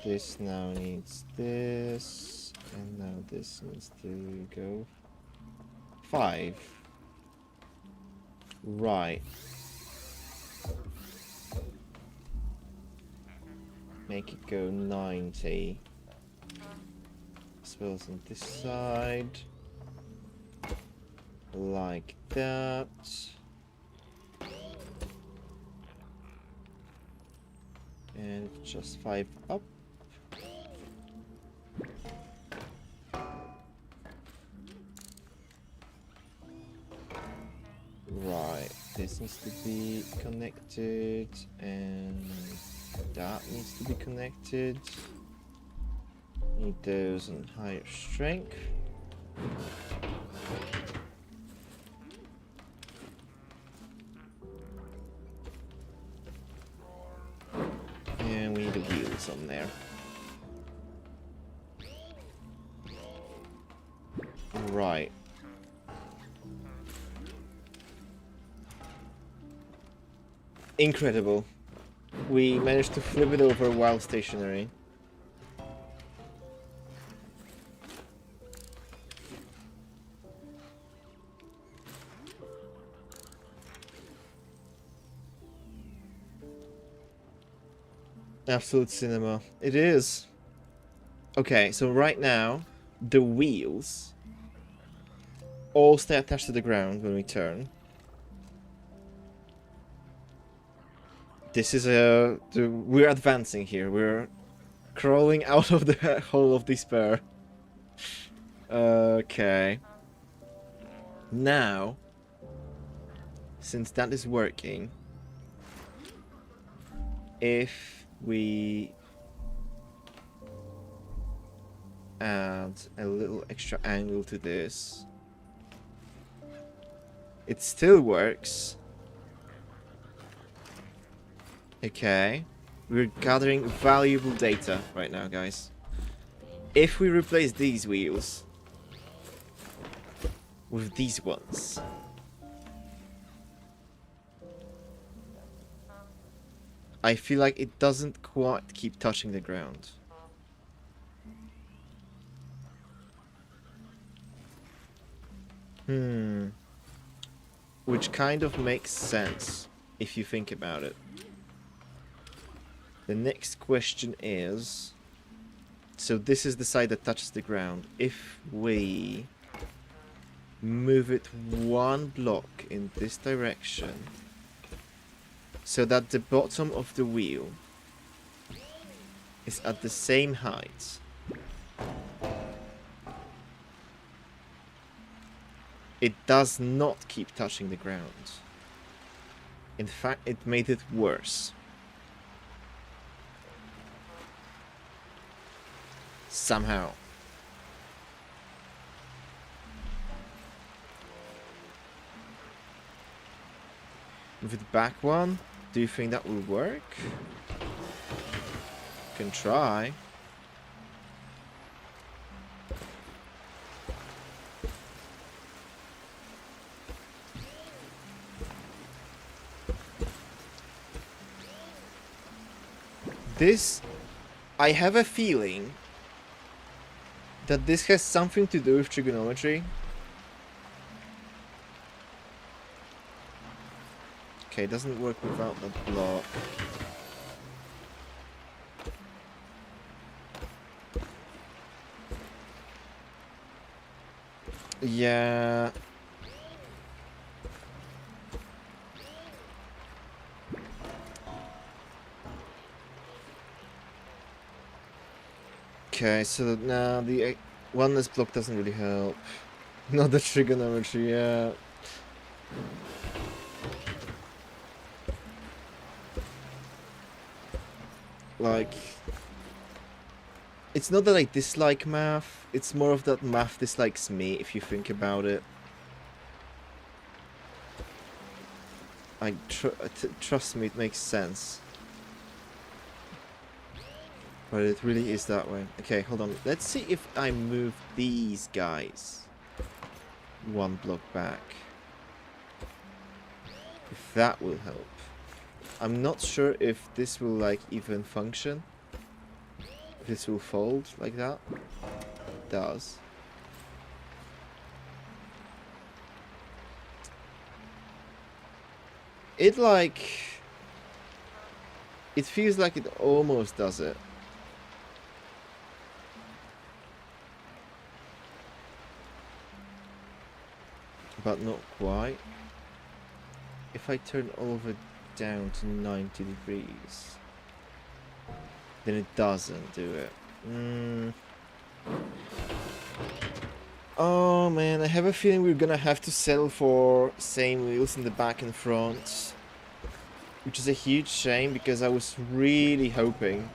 Speaker 1: This now needs this, and now this needs to go 5. Right. Make it go 90. As well as on this side. Like that. And just 5 up. Right, this needs to be connected, and that needs to be connected. Need those on higher strength. And we need the wheels on there. Right. Incredible. We managed to flip it over while stationary. Absolute cinema. It is. Okay, so right now, the wheels all stay attached to the ground when we turn. This is we're advancing here. We're crawling out of the hole of despair. Okay. Now, since that is working, if we add a little extra angle to this, it still works. Okay. We're gathering valuable data right now, guys. If we replace these wheels with these ones, I feel like it doesn't quite keep touching the ground. Which kind of makes sense if you think about it. The next question is, so this is the side that touches the ground. If we move it one block in this direction, so that the bottom of the wheel is at the same height, it does not keep touching the ground. In fact, it made it worse. Somehow. With the back one, do you think that will work? Can try. This, I have a feeling that this has something to do with trigonometry. Okay, it doesn't work without that block. Yeah. Okay, so now the one less block doesn't really help. Not the trigonometry, yeah. Like, it's not that I dislike math, it's more of that math dislikes me, if you think about it. Trust me, it makes sense. But it really is that way. Okay, hold on. Let's see if I move these guys one block back. If that will help. I'm not sure if this will like even function. If this will fold like that. It does. It like... It feels like it almost does it. But not quite. If I turn all of it down to 90 degrees, then it doesn't do it. Oh man, I have a feeling we're gonna have to settle for same wheels in the back and front, which is a huge shame because I was really hoping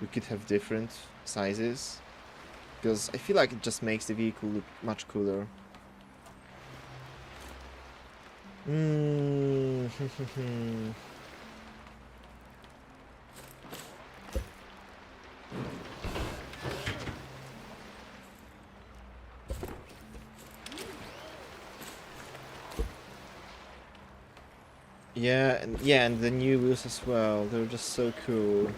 Speaker 1: we could have different sizes, because I feel like it just makes the vehicle look much cooler. Yeah, and the new wheels as well. They're just so cool.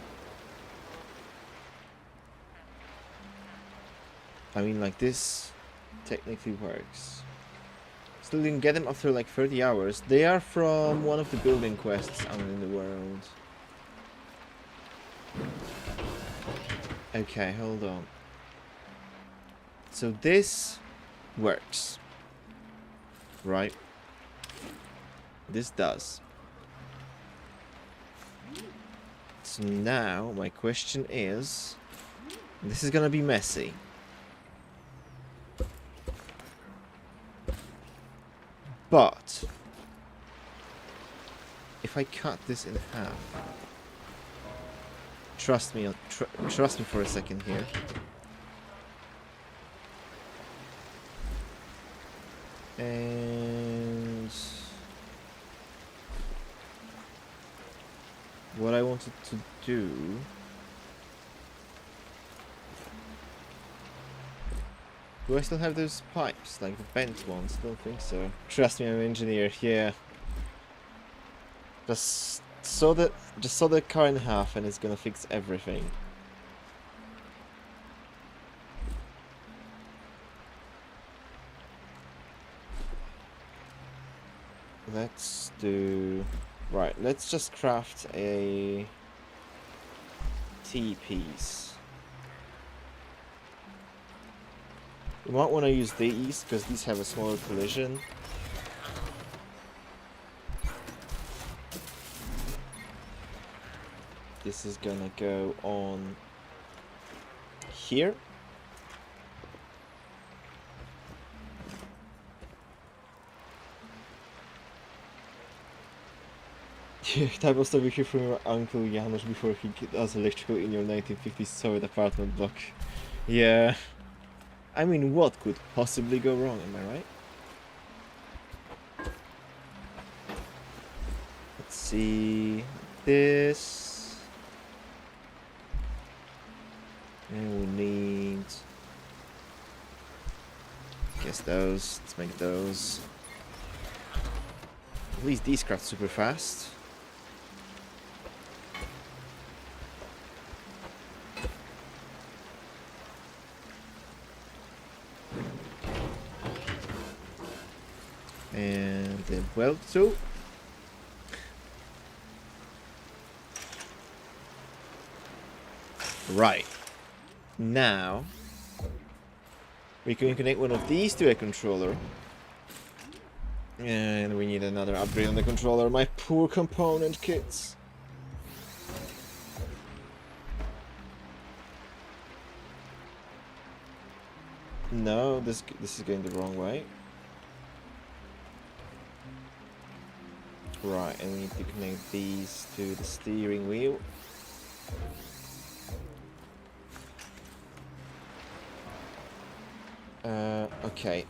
Speaker 1: I mean, like, this technically works. Still didn't get them after like 30 hours. They are from one of the building quests out in the world. Okay, hold on. So this works. right? This does. So now my question is, this is gonna be messy. But if I cut this in half, trust me, trust me for a second here. And what I wanted to do, do I still have those pipes, like the bent ones? Don't think so. Trust me, I'm an engineer. Yeah. Just saw the car in half, and it's gonna fix everything. Let's do... Right, let's just craft a T-piece. You might want to use these, because these have a smaller collision. This is gonna go on here. That was over here from your uncle Janusz before he does electrical in your 1950s Soviet apartment block. Yeah. I mean, what could possibly go wrong, am I right? Let's see... this... and we need... guess those. Let's make those. At least these craft super fast. And then weld tool. Right. Now we can connect one of these to a controller. And we need another upgrade on the controller. My poor component kits. No, this is going the wrong way. Right, and we need to connect these to the steering wheel. Okay,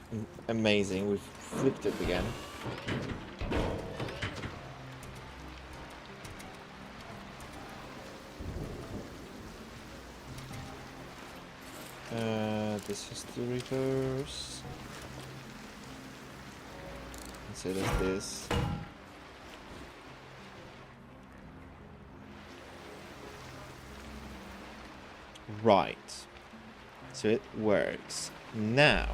Speaker 1: amazing. We've flipped it again. This has to reverse. And so does this. Right. So it works. Now.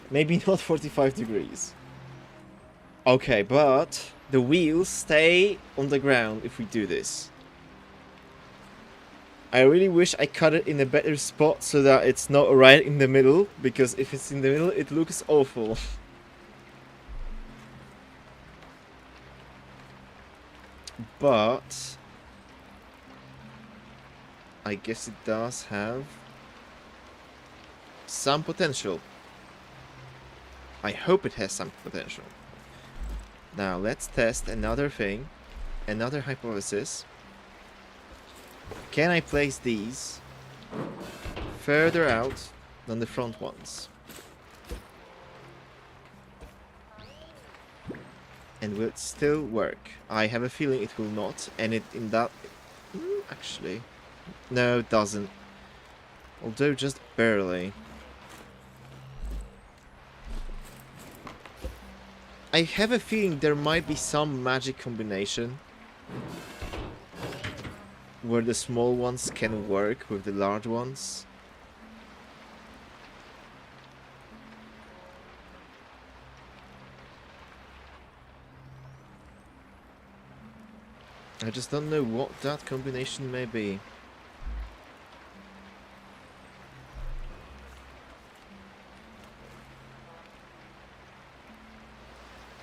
Speaker 1: Maybe not 45 degrees. Okay, but the wheels stay on the ground if we do this. I really wish I cut it in a better spot so that it's not right in the middle, because if it's in the middle it looks awful. But I guess it does have some potential. I hope it has some potential. Now let's test another thing, another hypothesis. Can I place these further out than the front ones? And will it still work? I have a feeling it will not, and it in that... actually... no, it doesn't. Although just barely. I have a feeling there might be some magic combination where the small ones can work with the large ones. I just don't know what that combination may be.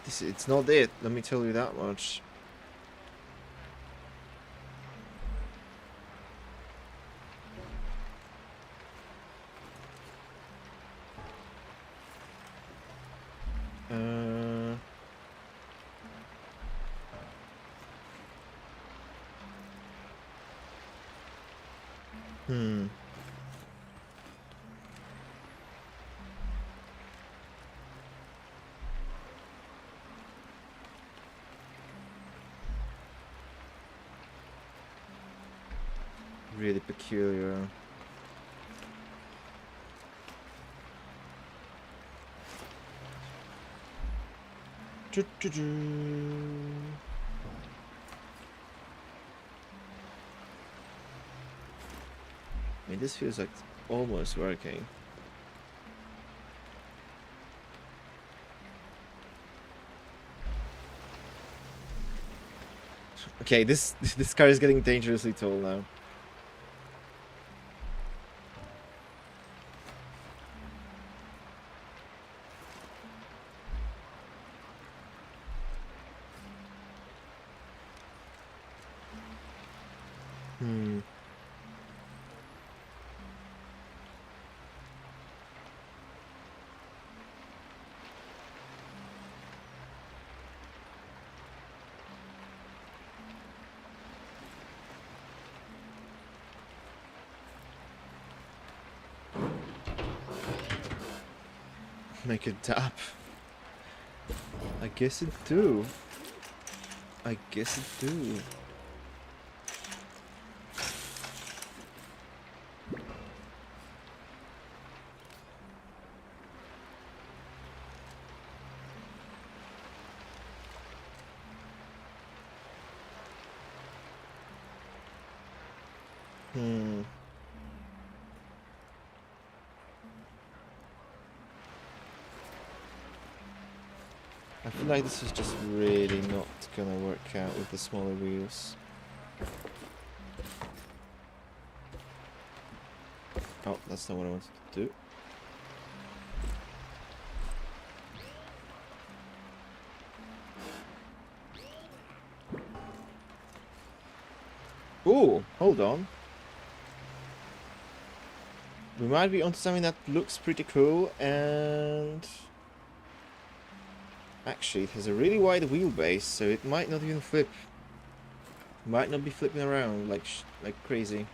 Speaker 1: It's not it, let me tell you that much. Hmm. Really peculiar. I mean, this feels like it's almost working. Okay, this car is getting dangerously tall now. Hmm. Make it tap. I guess it do. I guess it do. Hmm. I feel like this is just really not gonna work out with the smaller wheels. Oh, that's not what I wanted to do. Ooh, hold on. We might be onto something that looks pretty cool, and actually it has a really wide wheelbase, so it might not even flip. Might not be flipping around like crazy.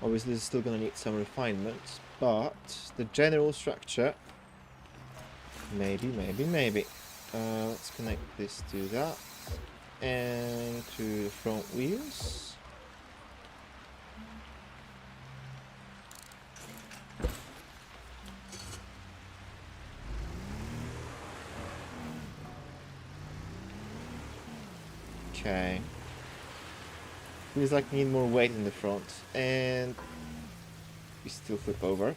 Speaker 1: Obviously, this is still gonna need some refinements, but the general structure, maybe. Let's connect this to that and to the front wheels. Okay. Feels like we need more weight in the front, and we still flip over.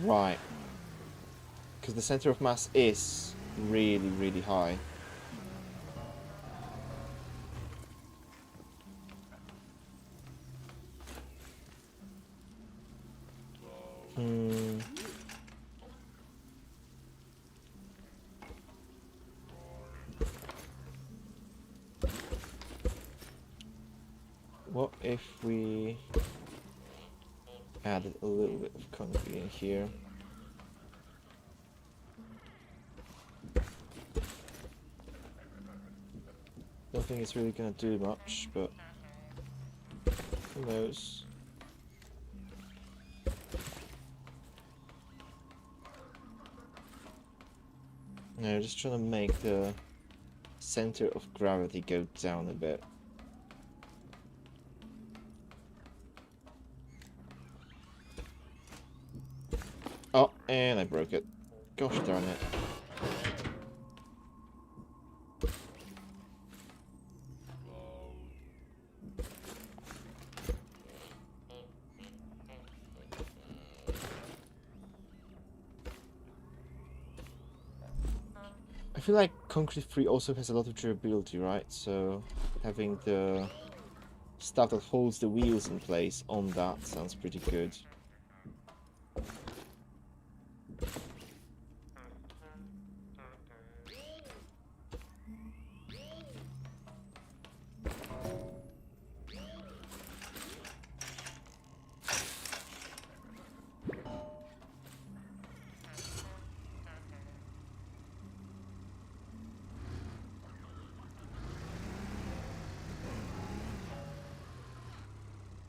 Speaker 1: Right. Because the center of mass is really, really high. Hmm. What if we added a little bit of concrete in here? Don't think it's really gonna do much, but who knows? No, just trying to make the center of gravity go down a bit. Oh, and I broke it. Gosh darn it. I feel like Concrete 3 also has a lot of durability, right? So having the stuff that holds the wheels in place on that sounds pretty good.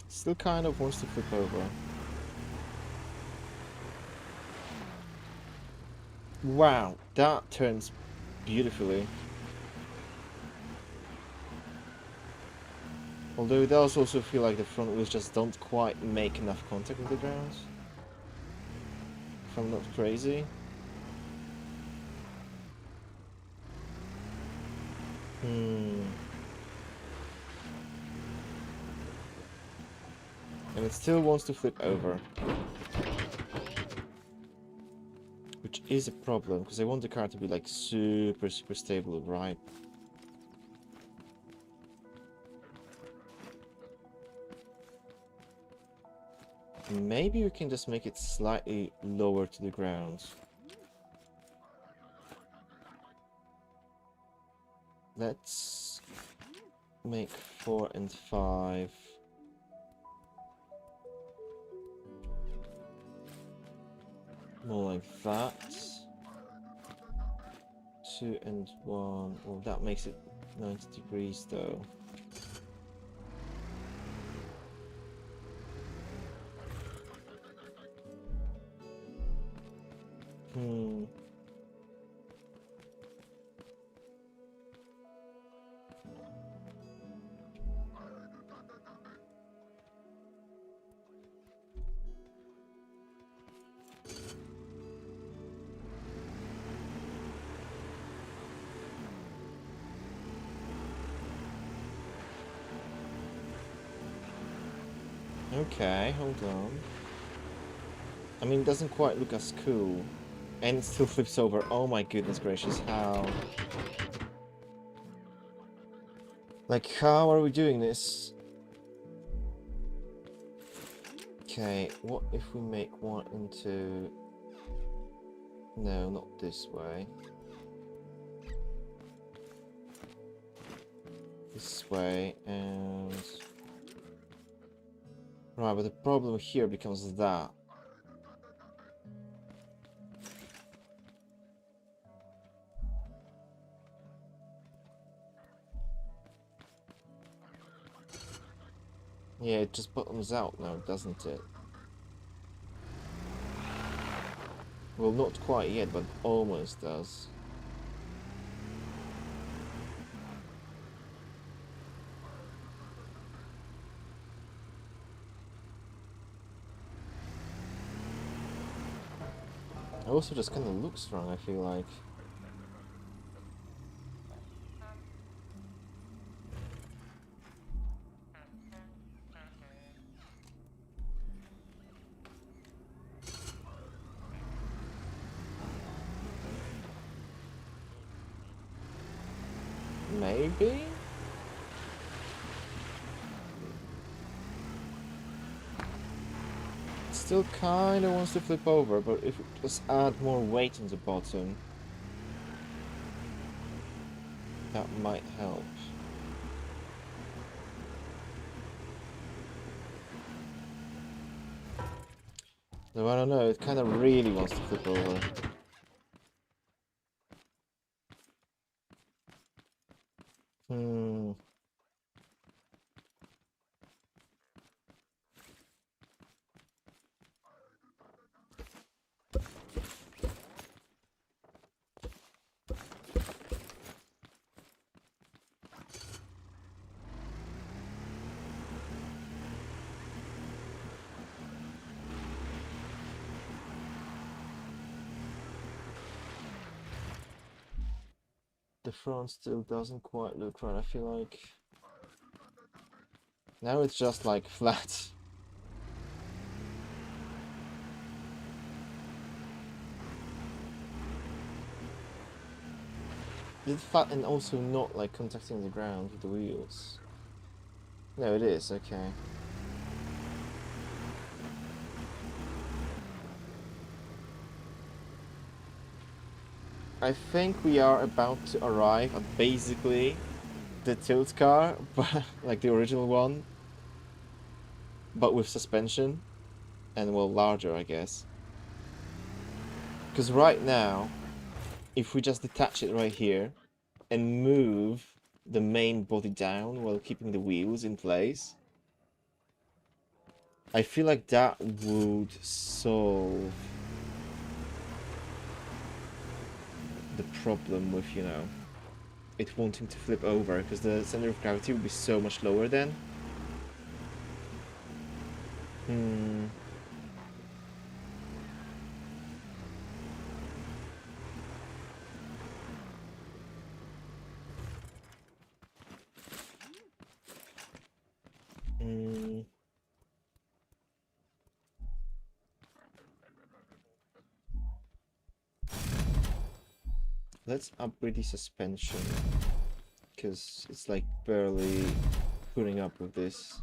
Speaker 1: Still kind of wants to flip over. Wow, that turns beautifully. Although it does also feel like the front wheels just don't quite make enough contact with the ground. If I'm not crazy. Hmm. And it still wants to flip over. Which is a problem, because I want the car to be like super stable, right? Maybe we can just make it slightly lower to the ground. Let's make 4 and 5. More like that. 2 and 1. Well, that makes it 90 degrees though. Hmm. Okay, hold on. I mean, it doesn't quite look as cool. And it still flips over. Oh my goodness gracious, how? Like, how are we doing this? Okay, what if we make one into... No, not this way. This way, and... Right, but the problem here becomes that. Yeah, it just bottoms out now, doesn't it? Well, not quite yet, but almost does. It also just kind of looks wrong, I feel like. Maybe? Still kind of wants to flip over, but if we just add more weight on the bottom, that might help. Though I don't know, it kind of really wants to flip over. Hmm. The front still doesn't quite look right, I feel like. Now it's just like flat. Is it flat and also not like contacting the ground with the wheels? No, it is, okay. I think we are about to arrive at basically the tilt car, but like the original one, but with suspension, and well, larger, I guess. Because right now, if we just detach it right here and move the main body down while keeping the wheels in place, I feel like that would solve the problem with, you know, it wanting to flip over, because the center of gravity would be so much lower then. Hmm. Hmm. Let's upgrade the suspension, because it's like barely putting up with this.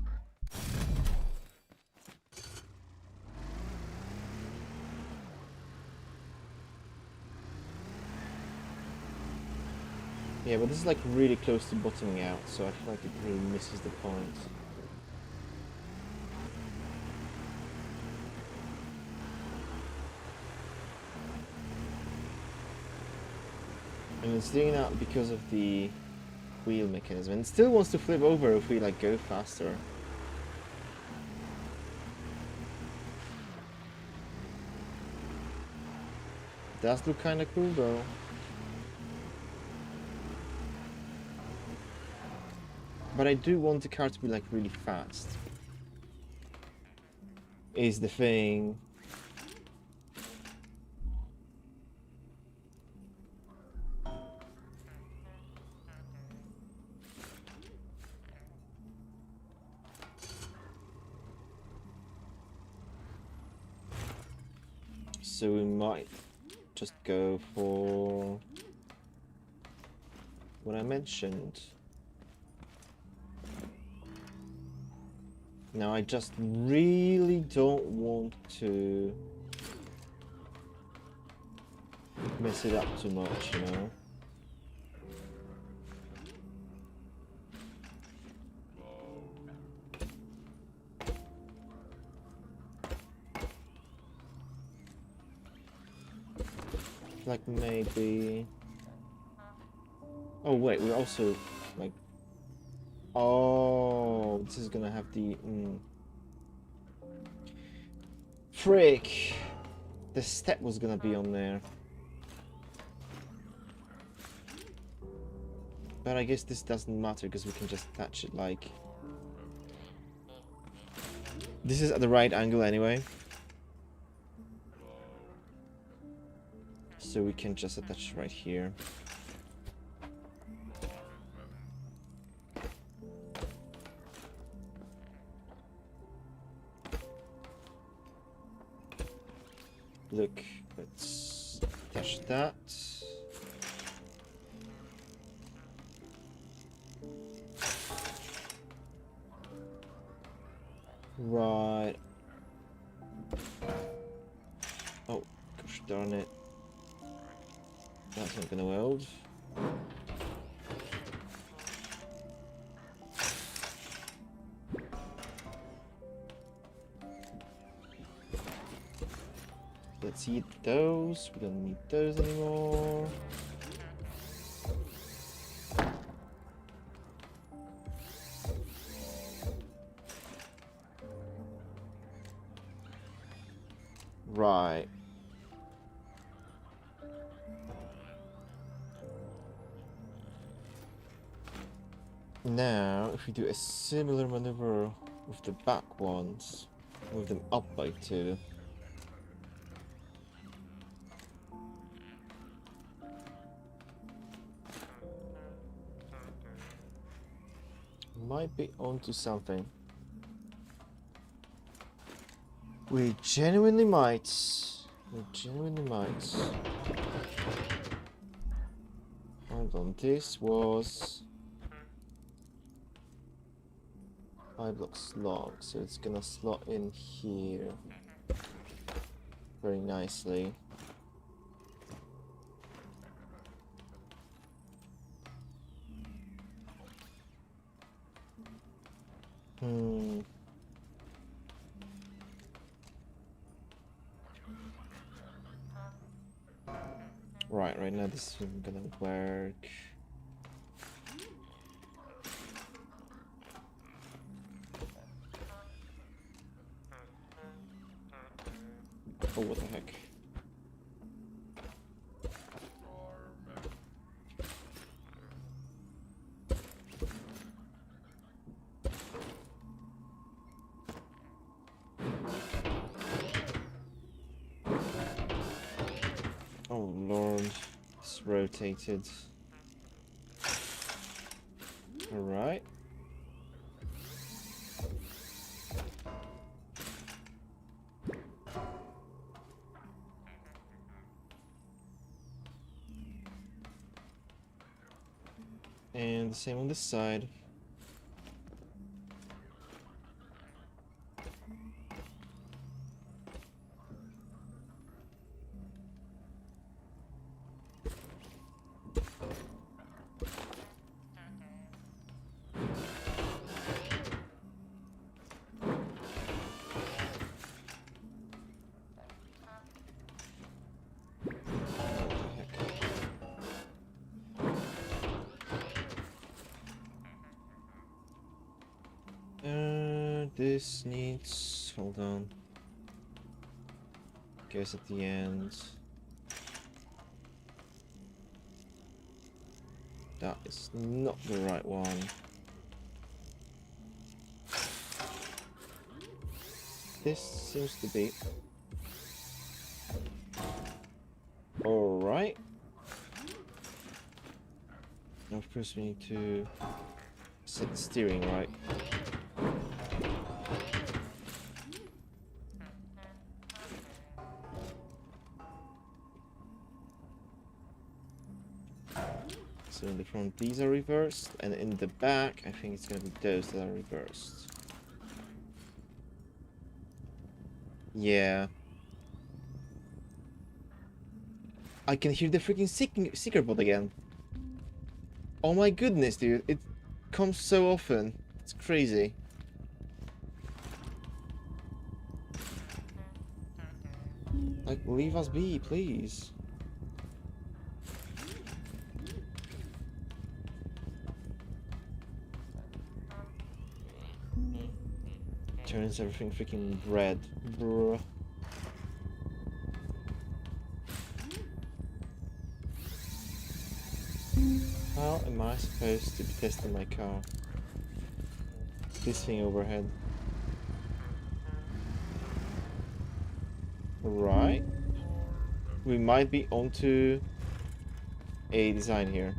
Speaker 1: Yeah, but this is like really close to bottoming out, so I feel like it really misses the point. And it's doing that because of the wheel mechanism, and it still wants to flip over if we like go faster. Does look kind of cool though. But I do want the car to be like really fast. Is the thing. So we might just go for what I mentioned. Now I just really don't want to mess it up too much, you know? Like maybe... Oh wait, we're also like... Oh, this is gonna have the... Frick! The step was gonna be on there. But I guess this doesn't matter because we can just attach it like... This is at the right angle anyway. So we can just attach it right here. Look, let's attach that. Right. Oh, gosh darn it. That's not gonna weld. Let's eat those. We don't need those anymore. Right. Now, if we do a similar maneuver with the back ones, move them up by 2. Might be onto something. We genuinely might. We genuinely might. Hold on, this was 5 blocks long, so it's gonna slot in here very nicely. Right now this isn't gonna work. Oh, what the heck. Oh lord, it's rotated. Alright. And the same on this side. This needs... hold on. Goes at the end. That is not the right one. This seems to be... Alright. Now of course we need to set the steering right. So in the front these are reversed, and in the back I think it's gonna be those that are reversed. Yeah. I can hear the freaking seeker bot again. Oh my goodness, dude. It comes so often. It's crazy. Like, leave us be, please. Turns everything freaking red, bruh. How am I supposed to be testing my car? This thing overhead. Right. We might be onto a design here.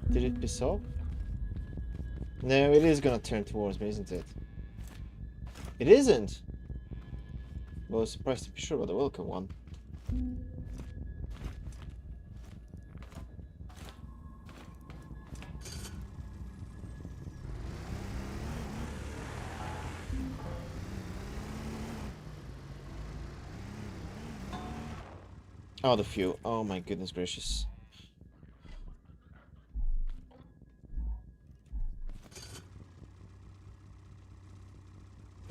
Speaker 1: Did it piss off? No, it is gonna turn towards me, isn't it? It isn't! Well, I was surprised to be sure about the welcome one. Oh, the fuel. Oh my goodness gracious.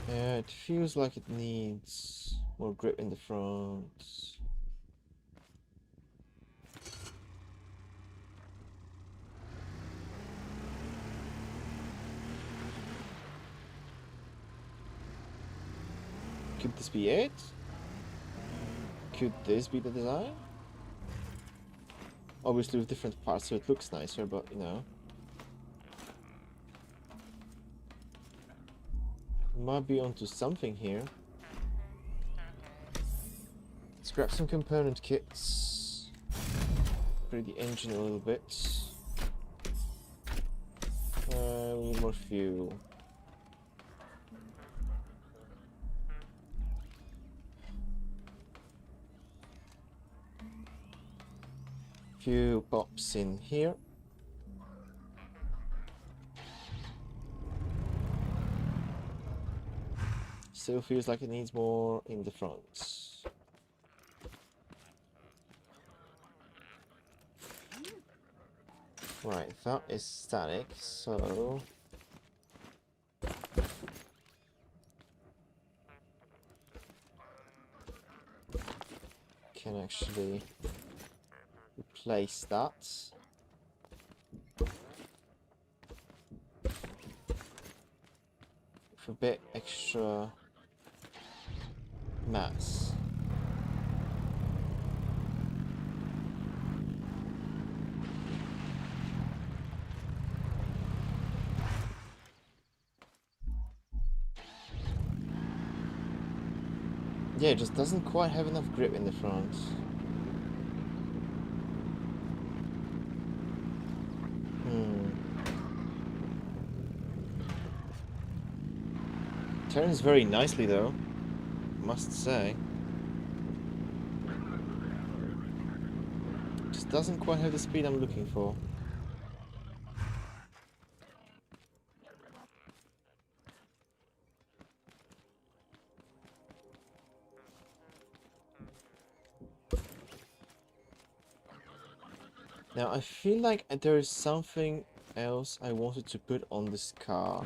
Speaker 1: Yeah, it feels like it needs more grip in the front. Could this be it? Could this be the design? Obviously with different parts, so it looks nicer, but you know. Might be onto something here. Let's grab some component kits. Upgrade the engine a little bit. We need more fuel. Few pops in here. Still feels like it needs more in the front. Right, that is static, so can actually replace that. With a bit extra mass. Yeah, it just doesn't quite have enough grip in the front. Turns very nicely though, must say. Just doesn't quite have the speed I'm looking for. Now I feel like there is something else I wanted to put on this car.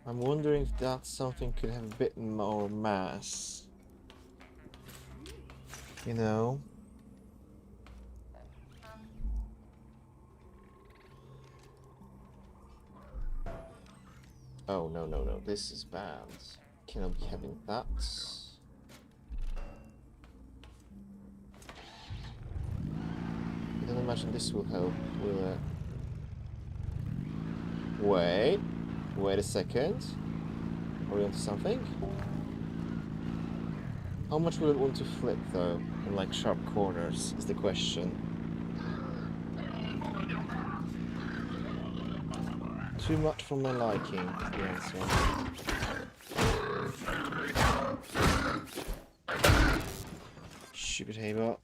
Speaker 1: I'm wondering if that something could have a bit more mass. You know? Oh, no, no, no, this is bad. Cannot be having that. I don't imagine this will help, will it? Wait a second. Are we onto something? How much will it want to flip though? In like sharp corners is the question. Too much for my liking is the answer. Stupid Haybot.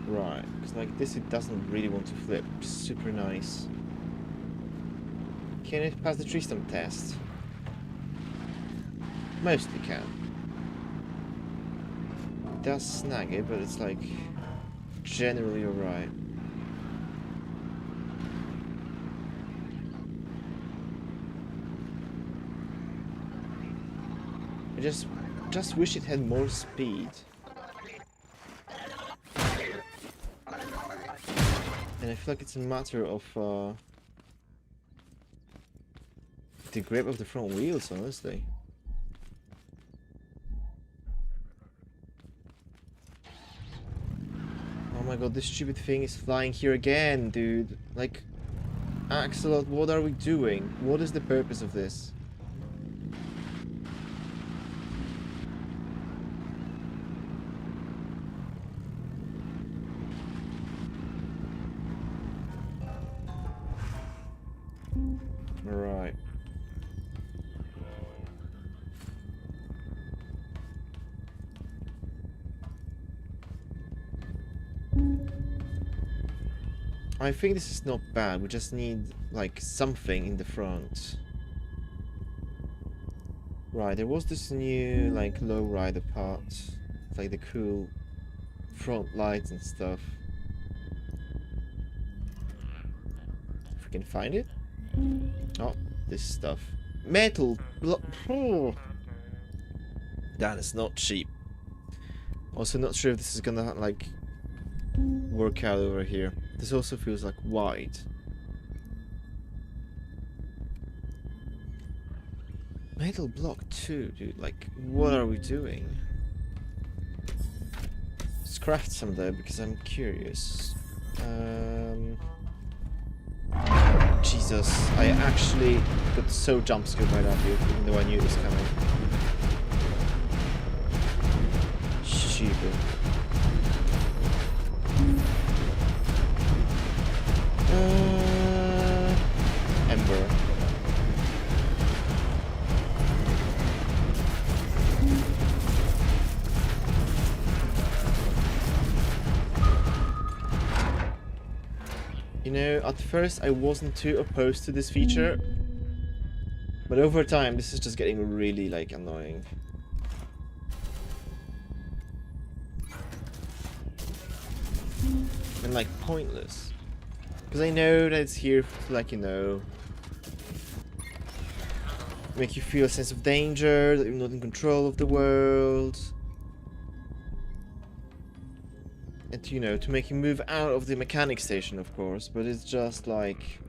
Speaker 1: Right, because like this it doesn't really want to flip. Super nice. Can it pass the tree stump test? Mostly can. It does snag it, but it's like generally alright. I just wish it had more speed. And I feel like it's a matter of the grip of the front wheels, honestly. Oh my god, this stupid thing is flying here again, dude. Like, Axolot, what are we doing? What is the purpose of this? Alright. I think this is not bad. We just need, like, something in the front. Right, there was this new, like, lowrider part. It's like the cool front lights and stuff. If we can find it. Oh, this stuff. Metal block. Oh. That is not cheap. Also, not sure if this is gonna, like, work out over here. This also feels like wide. Metal block 2, dude. Like, what are we doing? Let's craft some though, because I'm curious. Jesus, I actually got so jump scared by that dude, even though I knew it was coming. Stupid. Ember. You know, at first I wasn't too opposed to this feature, but over time this is just getting really, like, annoying. And, like, pointless. Because I know that it's here to, like, you know, make you feel a sense of danger, that you're not in control of the world. And, you know, to make you move out of the mechanic station, of course, but it's just, like,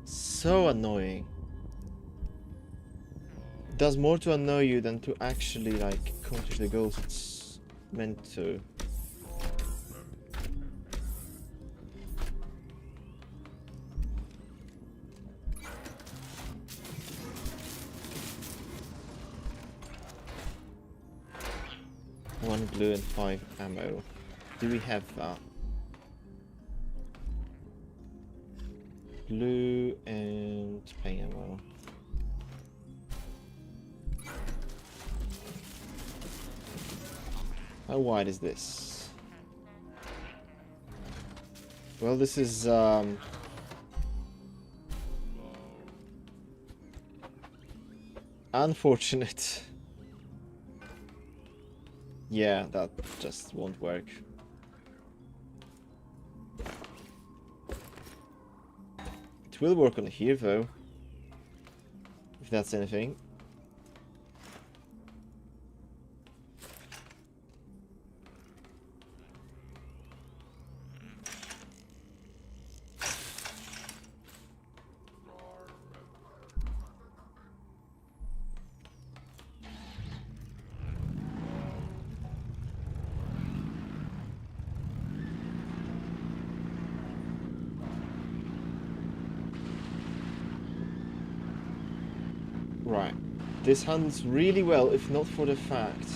Speaker 1: so annoying. It does more to annoy you than to actually, like, accomplish the goals it's meant to. One blue and 5 ammo. Do we have that? Blue and pay ammo. How wide is this? Well, this is unfortunate. Yeah, that just won't work. It will work on here though, if that's anything. Right. This handles really well, if not for the fact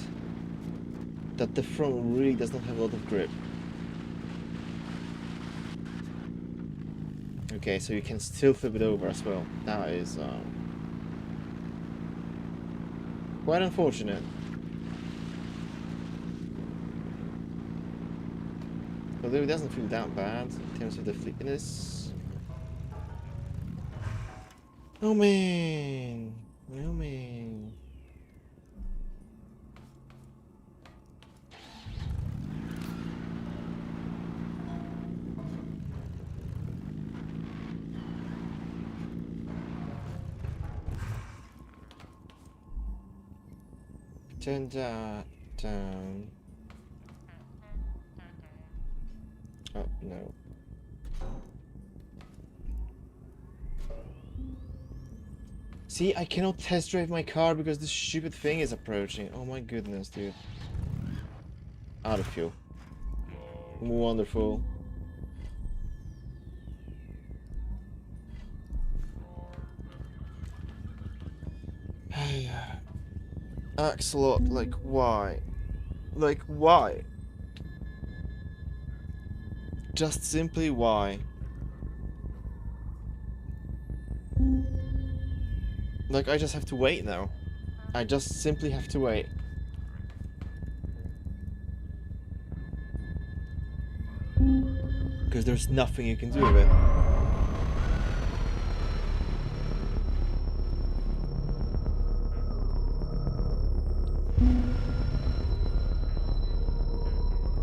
Speaker 1: that the front really does not have a lot of grip. Okay, so you can still flip it over as well. That is quite unfortunate. Although it doesn't feel that bad in terms of the flippiness. Oh man! Oh man. Turn that down. Oh, no. See, I cannot test drive my car because this stupid thing is approaching. Oh my goodness, dude. Out of fuel. Wonderful. Axolot, like why? Like why? Just simply why? Like, I just have to wait now. I just simply have to wait. Because there's nothing you can do with it.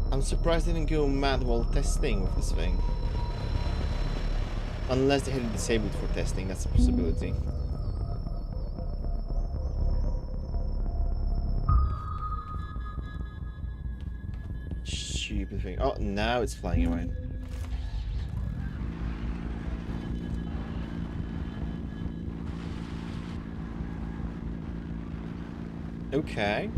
Speaker 1: I'm surprised they didn't go mad while testing with this thing. Unless they had it disabled for testing, that's a possibility. Stupid thing. Oh, now it's flying away. Okay.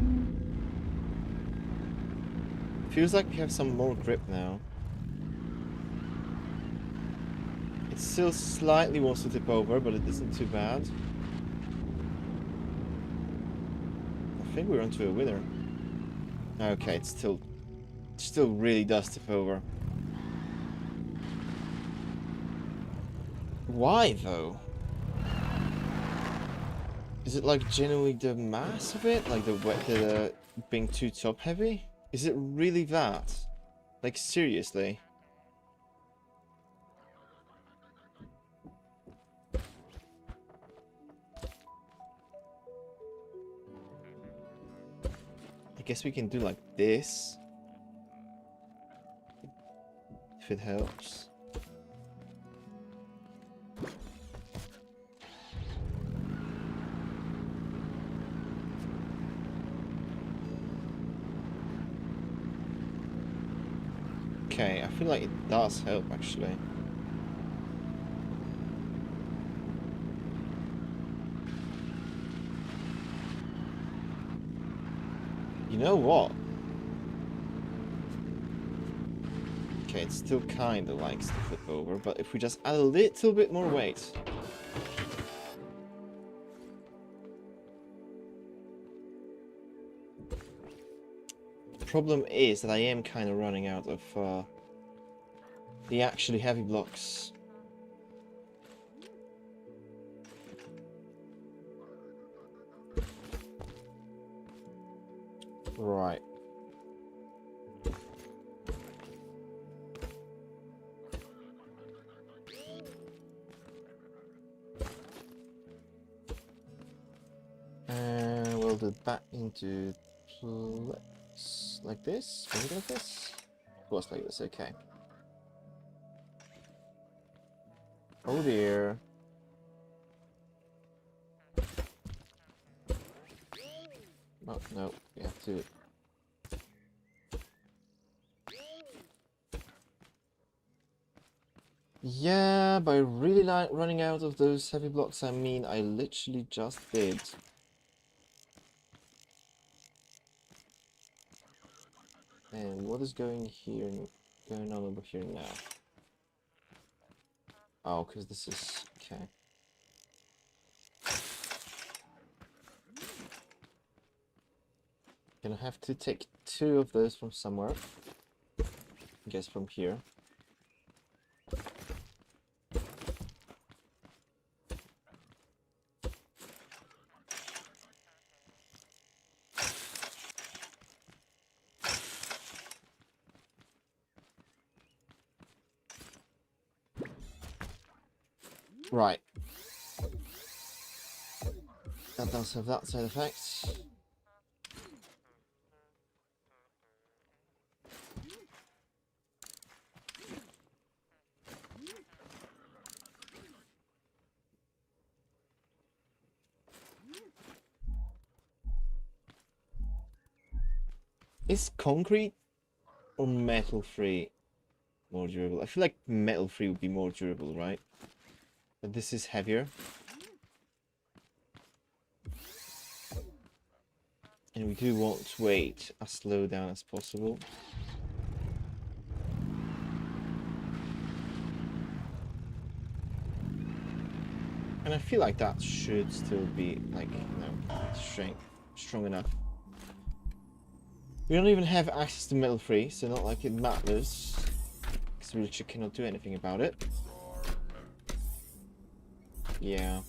Speaker 1: Feels like we have some more grip now. It still slightly wants to tip over, but it isn't too bad. I think we're onto a winner. Okay, it still really does tip over. Why though? Is it like genuinely the mass of it? Like the being too top heavy? Is it really that? Like seriously? I guess we can do like this. If it helps. Okay, I feel like it does help actually. You know what? Okay, it still kinda likes to flip over, but if we just add a little bit more weight. The problem is that I am kinda running out of the actually heavy blocks. Right. And we'll do back into place like this. Maybe like this? Of course like this, okay. Oh dear. Oh no, we have to. Yeah, by really running out of those heavy blocks, I mean I literally just did. And what is going on over here now? Oh, because this is okay. Gonna have to take 2 of those from somewhere. I guess from here. Right. That does have that side effect. Is concrete or metal free more durable? I feel like metal free would be more durable, right? But this is heavier. And we do want to wait as slow down as possible. And I feel like that should still be, like, you know, strong enough. We don't even have access to metal free, so not like it matters. Because we literally cannot do anything about it. Yeah.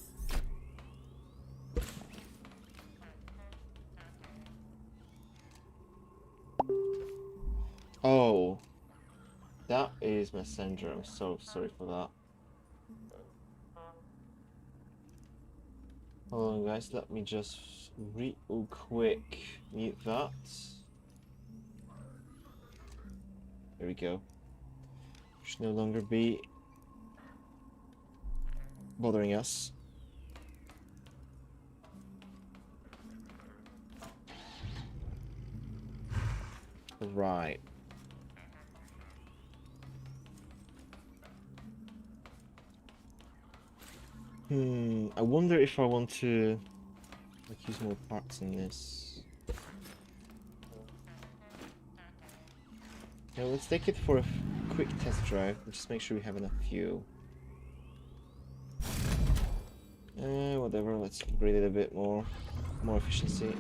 Speaker 1: Oh. That is Messenger. I'm so sorry for that. Hold on guys, let me just real quick mute that. There we go. Should no longer be bothering us. Right. I wonder if I want to like use more parts in this. Yeah, let's take it for a quick test drive and just make sure we have enough fuel. whatever, let's upgrade it a bit more. More efficiency.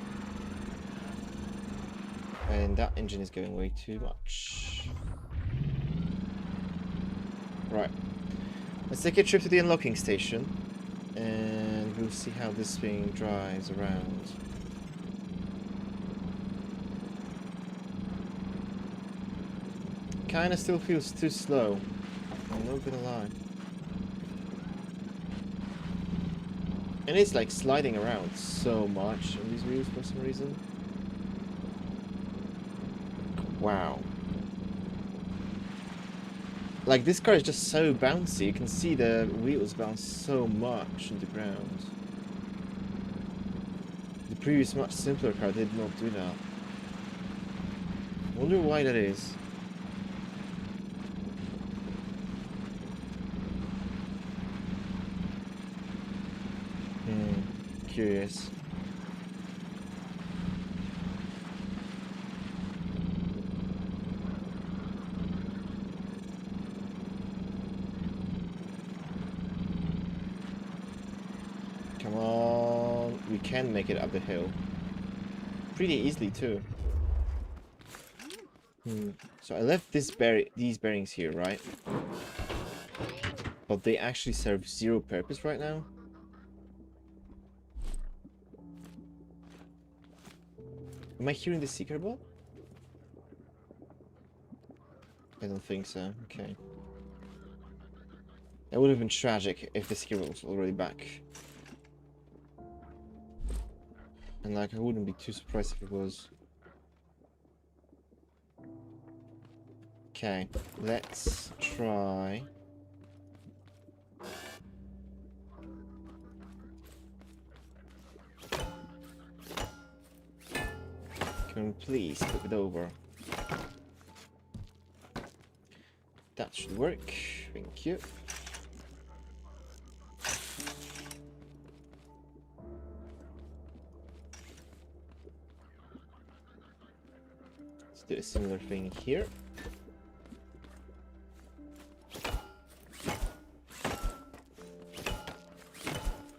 Speaker 1: And that engine is going way too much. Right. Let's take a trip to the unlocking station. And we'll see how this thing drives around. Kinda still feels too slow. I'm not gonna lie. And it's like sliding around so much on these wheels for some reason. Wow. Like this car is just so bouncy, you can see the wheels bounce so much on the ground. The previous much simpler car did not do that. I wonder why that is. Curious. Come on, we can make it up the hill. Pretty easily too. So I left these bearings here, right? But they actually serve zero purpose right now. Am I hearing the seeker ball? I don't think so. Okay. That would have been tragic if the seeker ball was already back. And like, I wouldn't be too surprised if it was. Okay, let's try. Can we please flip it over? That should work. Thank you. Let's do a similar thing here.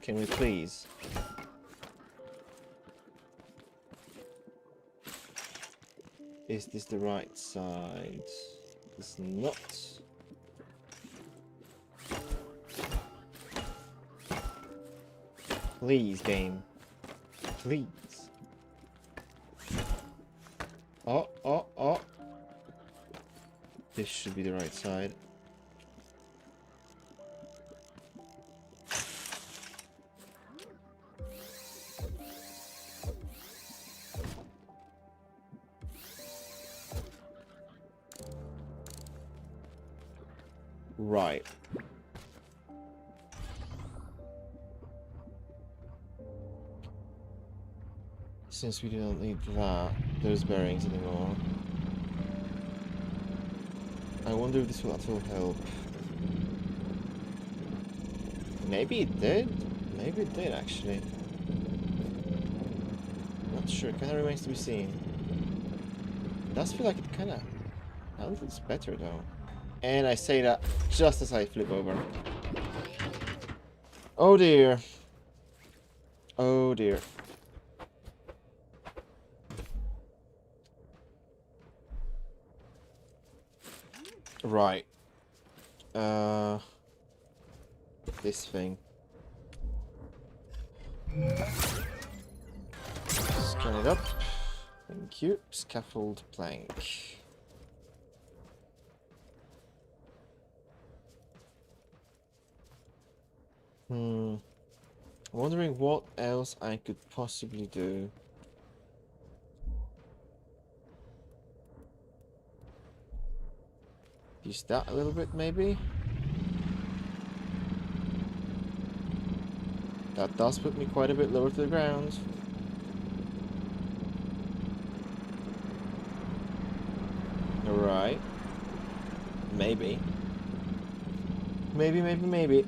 Speaker 1: Can we please? Is this the right side? It's not. Please, game. Please. Oh, oh, oh. This should be the right side. Right. Since we don't need those bearings anymore, I wonder if this will at all help. Maybe it did. Maybe it did actually. Not sure. Kind of remains to be seen. It does feel like it kind of handles better though. And I say that just as I flip over. Oh dear. Oh dear. Right. This thing. Scan it up. Thank you. Scaffold plank. Wondering what else I could possibly do. Use that a little bit, maybe? That does put me quite a bit lower to the ground. Alright. Maybe. Maybe.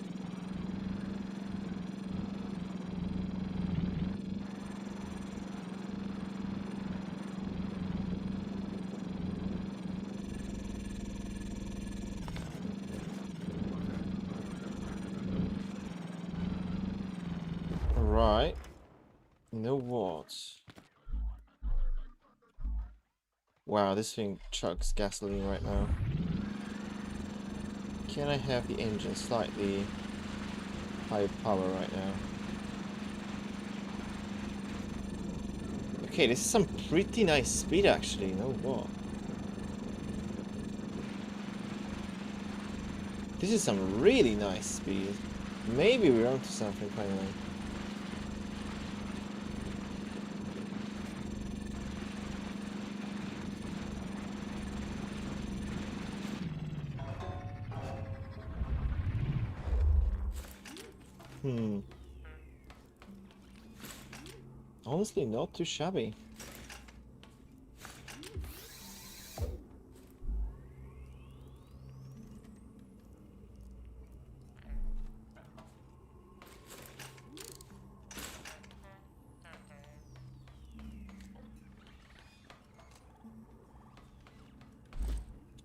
Speaker 1: know what? Wow, this thing chugs gasoline right now. Can I have the engine slightly higher power right now? Okay, this is some pretty nice speed actually, you know what? This is some really nice speed. Maybe we're onto something finally. Honestly, not too shabby.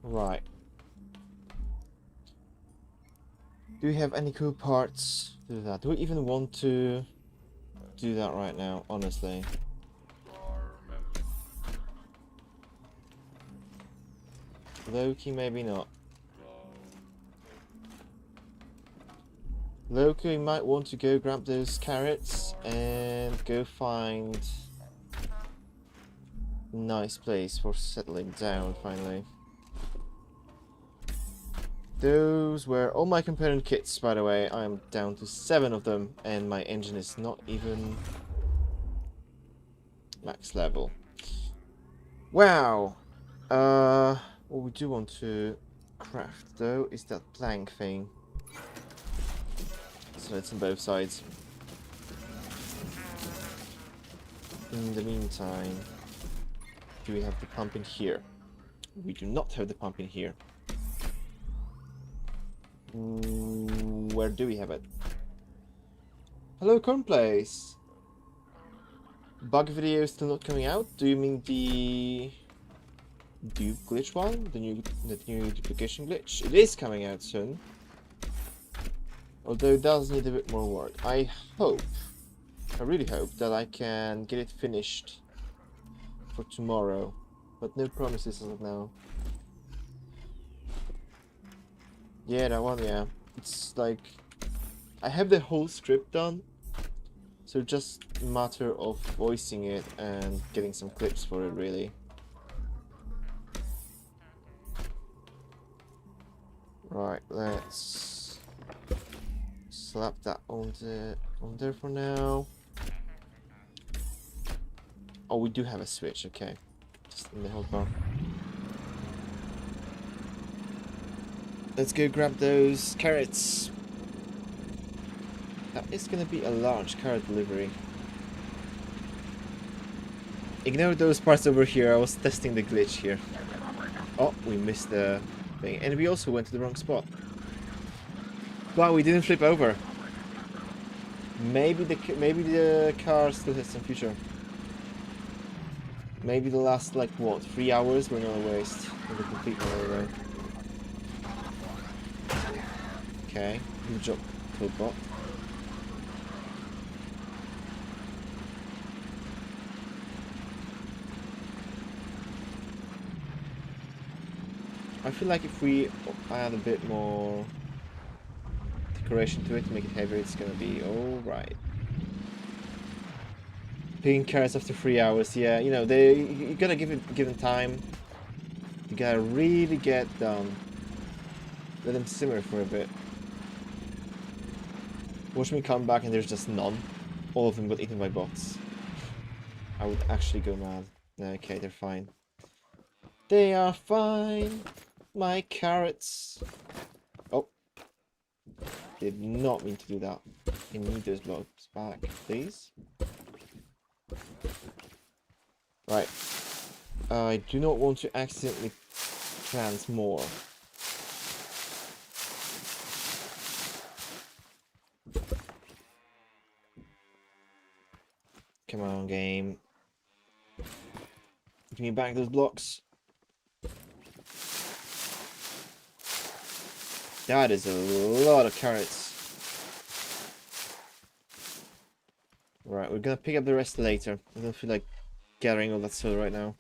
Speaker 1: Right. Do we have any cool parts to do that? Do we even want to do that right now, honestly? Loki, maybe not. Loki might want to go grab those carrots and go find a nice place for settling down finally. Those were all my component kits, by the way. I'm down to 7 of them, and my engine is not even max level. Wow! What we do want to craft, though, is that plank thing. So it's on both sides. In the meantime, do we have the pump in here? We do not have the pump in here. Where do we have it? Hello, Cornplace! Bug video still not coming out? Do you mean the dupe glitch one? The new duplication glitch? It is coming out soon. Although it does need a bit more work. I really hope that I can get it finished for tomorrow. But no promises as of now. Yeah, that one, yeah. It's like, I have the whole script done, so just a matter of voicing it and getting some clips for it, really. Right, let's slap that on there for now. Oh, we do have a switch, okay. Just in the hold bar. Let's go grab those carrots. That is gonna be a large carrot delivery. Ignore those parts over here, I was testing the glitch here. Oh, we missed the thing. And we also went to the wrong spot. Wow, we didn't flip over. Maybe the car still has some future. Maybe the last, like, what, 3 hours were not a waste. With a complete anyway. Okay, good job, Toadbot. I feel like if we add a bit more decoration to it to make it heavier, it's gonna be alright. Picking carrots after 3 hours, yeah, you know, you gotta give them time. You gotta really get done. Let them simmer for a bit. Watch me come back and there's just none. All of them got eaten by bots. I would actually go mad. Okay, they're fine. They are fine. My carrots. Oh. Did not mean to do that. I need those blocks back, please. Right. I do not want to accidentally plant more. Come on, game. Give me back those blocks. That is a lot of carrots. Right, Right, we're gonna pick up the rest later. I don't feel like gathering all that soil right now.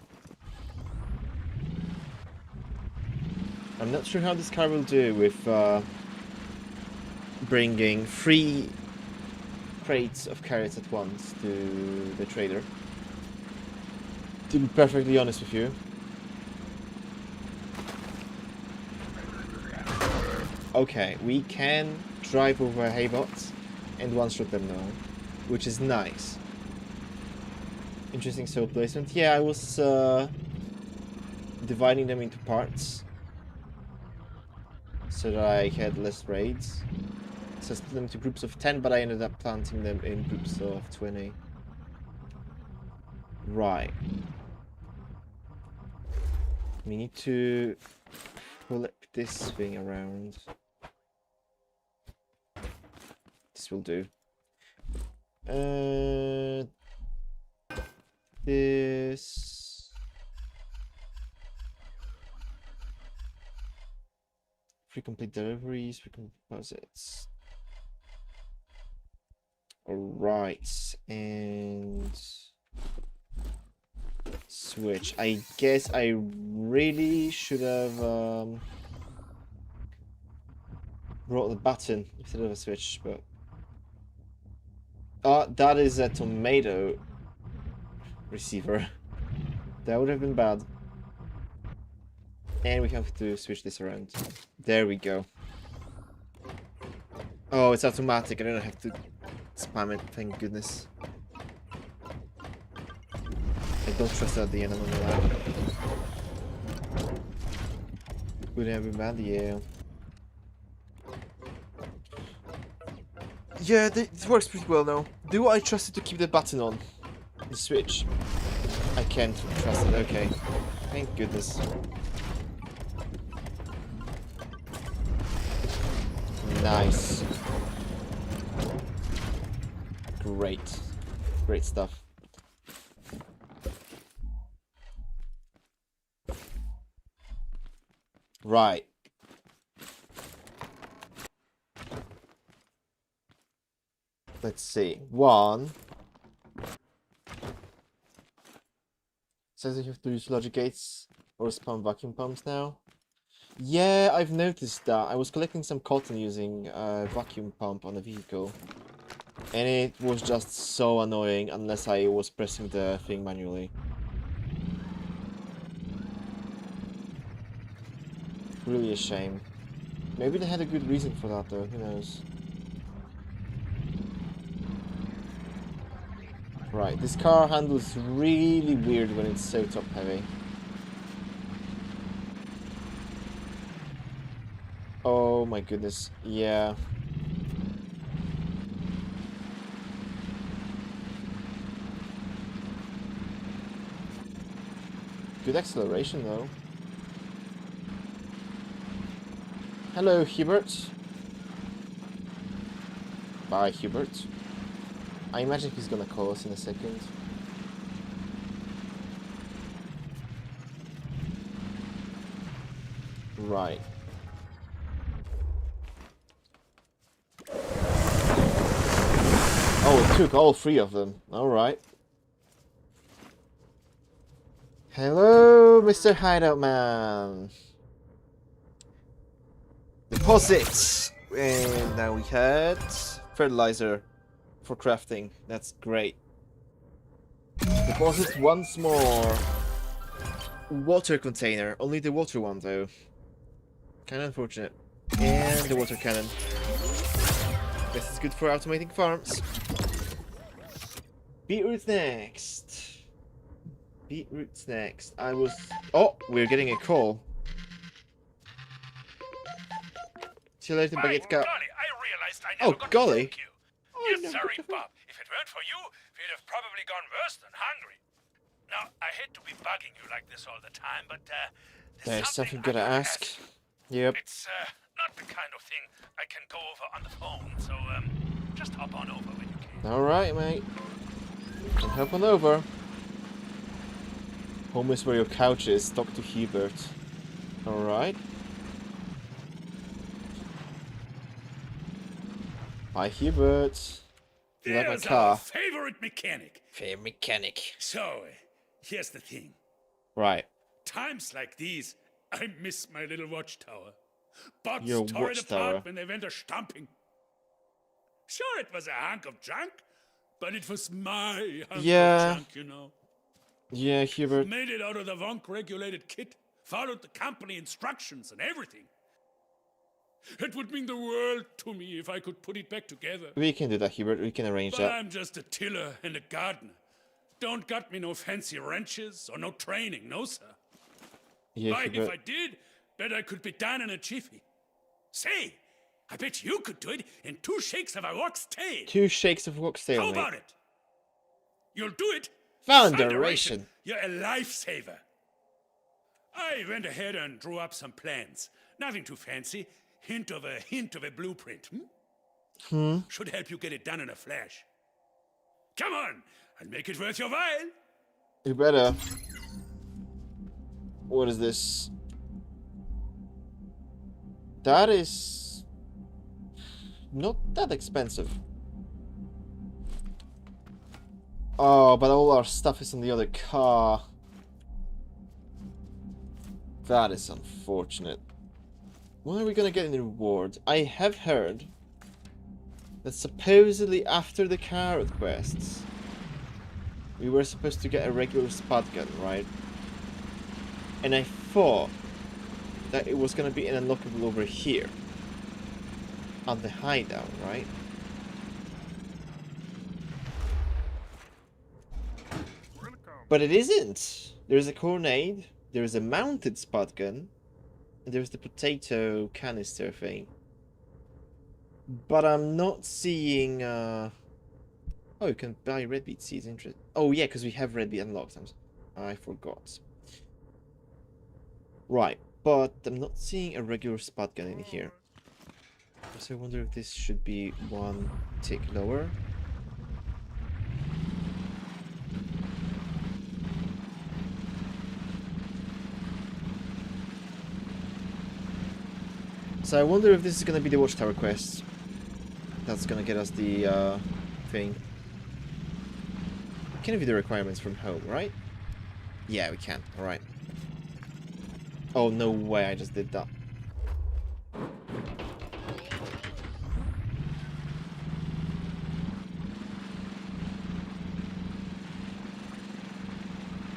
Speaker 1: I'm not sure how this car will do with bringing 3 crates of carrots at once to the trader. To be perfectly honest with you. Okay, we can drive over haybots and one-shot them now, which is nice. Interesting soil placement. Yeah, I was dividing them into parts so that I had less raids. So I split them into groups of 10, but I ended up planting them in groups of 20. Right. We need to flip this thing around. This will do. This. Free complete deliveries, free composites. Alright, and switch. I guess I really should have brought the button instead of a switch, but that is a tomato receiver. That would have been bad. And we have to switch this around. There we go. Oh, it's automatic. I don't have to spam it, thank goodness. I don't trust it at the end of the line. Would have been bad, yeah. Yeah, it works pretty well now. Do I trust it to keep the button on? The switch? I can't trust it, okay. Thank goodness. Nice. Great. Great stuff. Right. Let's see. 1. Says you have to use logic gates or spam vacuum pumps now. Yeah, I've noticed that. I was collecting some cotton using a vacuum pump on a vehicle. And it was just so annoying unless I was pressing the thing manually. Really a shame. Maybe they had a good reason for that though, who knows. Right, this car handles really weird when it's so top heavy. Oh my goodness, yeah. Good acceleration though. Hello, Hubert. Bye, Hubert. I imagine he's gonna call us in a second. Right. Oh, it took all 3 of them. Alright. Hello, Mr. Hideout Man. Deposits! And now we had fertilizer for crafting. That's great. Deposits once more. Water container. Only the water one though. Kinda unfortunate. And the water cannon. This is good for automating farms. Beetroot's next. Beetroot's next. Oh, we're getting a call. See you later, Baguette Cow.
Speaker 2: Golly, I realized I never got
Speaker 1: golly.
Speaker 2: to thank you.
Speaker 1: Oh,
Speaker 2: Yes,
Speaker 1: no,
Speaker 2: sorry,
Speaker 1: good.
Speaker 2: Bob. If it weren't for you, we'd have probably gone worse than hungry. Now, I hate to be bugging you like this all the time, but
Speaker 1: There's something
Speaker 2: I
Speaker 1: gotta
Speaker 2: gotta
Speaker 1: ask. Yep.
Speaker 2: It's not the kind of thing I can go over on the phone, so just hop on over when you can.
Speaker 1: Alright, mate. Can hop on over. Home is where your couch is. Talk to Hubert. Alright. Hi, Hubert. You like my
Speaker 2: There's
Speaker 1: car?
Speaker 2: our favorite mechanic.
Speaker 1: Fair mechanic.
Speaker 2: So, here's the thing.
Speaker 1: Right.
Speaker 2: Times like these, I miss my little watchtower. Bots
Speaker 1: Your
Speaker 2: tore it
Speaker 1: watchtower.
Speaker 2: apart when they went a-stomping. Sure, it was a hunk of junk, but it was my hunk
Speaker 1: Yeah.
Speaker 2: of junk, you know.
Speaker 1: Yeah, Hubert.
Speaker 2: Made it out of the Vonk-regulated kit, followed the company instructions and everything. It would mean the world to me if I could put it back together.
Speaker 1: We can do that, Hubert. We can arrange
Speaker 2: But
Speaker 1: that.
Speaker 2: I'm just a tiller and a gardener. Don't got me no fancy wrenches or no training, no sir.
Speaker 1: Yeah,
Speaker 2: Why, if
Speaker 1: Hubert.
Speaker 2: I did, bet I could be done in a jiffy. Say, I bet you could do it in 2 shakes of a rock's tail.
Speaker 1: 2 shakes of Rockstail,
Speaker 2: How
Speaker 1: mate.
Speaker 2: about it? You'll do it?
Speaker 1: Founderation.
Speaker 2: You're a lifesaver. I went ahead and drew up some plans. Nothing too fancy. Hint of a blueprint. Should help you get it done in a flash. Come on, and make it worth your while.
Speaker 1: You better. What is this? That is not that expensive. Oh, but all our stuff is in the other car. That is unfortunate. When are we gonna get any reward? I have heard that supposedly after the carrot quests, we were supposed to get a regular spot gun, right? And I thought that it was gonna be an unlockable over here. On the hideout, right? But it isn't! There's a grenade, there's a mounted spot gun, and there's the potato canister thing. But I'm not seeing, Oh, you can buy red beet seeds, interesting. Oh yeah, because we have red beet unlocked. I forgot. Right, but I'm not seeing a regular spot gun in here. So I wonder if this should be 1 tick lower. So I wonder if this is gonna be the Watchtower quest. That's gonna get us the thing. We can view the requirements from home, right? Yeah, we can. Alright. Oh, no way, I just did that.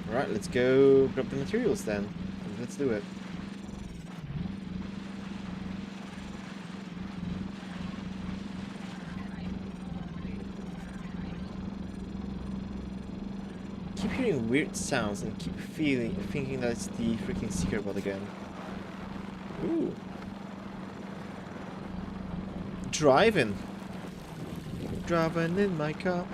Speaker 1: Alright, let's go grab the materials then. Let's do it. Keep hearing weird sounds and keep thinking that it's the freaking secret bot again. Ooh. Driving in my car.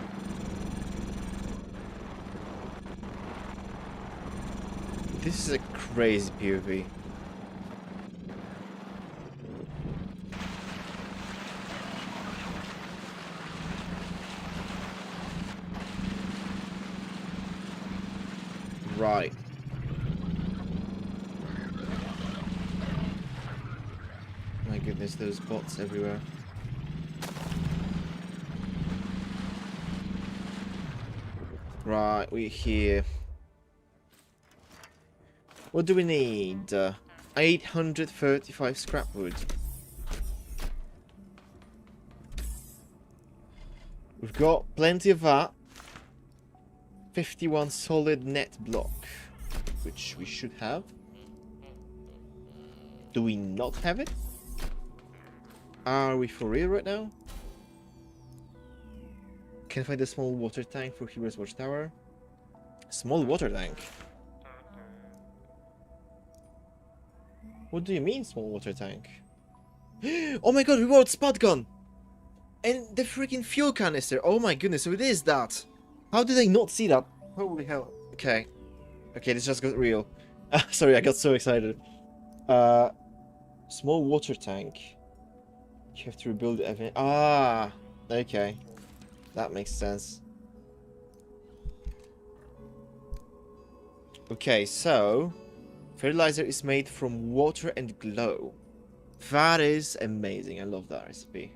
Speaker 1: This is a crazy POV. Right. My goodness, those bots everywhere. Right, we're here. What do we need? 835 scrap wood. We've got plenty of that. 51 solid net block, which we should have. Do we not have it? Are we for real right now? Can I find a small water tank for Heroes Watchtower? Small water tank? What do you mean, small water tank? Oh my god, reward spot gun! And the freaking fuel canister! Oh my goodness, so it is that! How did I not see that? Holy hell. Okay. Okay, this just got real. Sorry, I got so excited. Small water tank. You have to rebuild everything. Ah! Okay. That makes sense. Okay, so... fertilizer is made from water and glow. That is amazing. I love that recipe.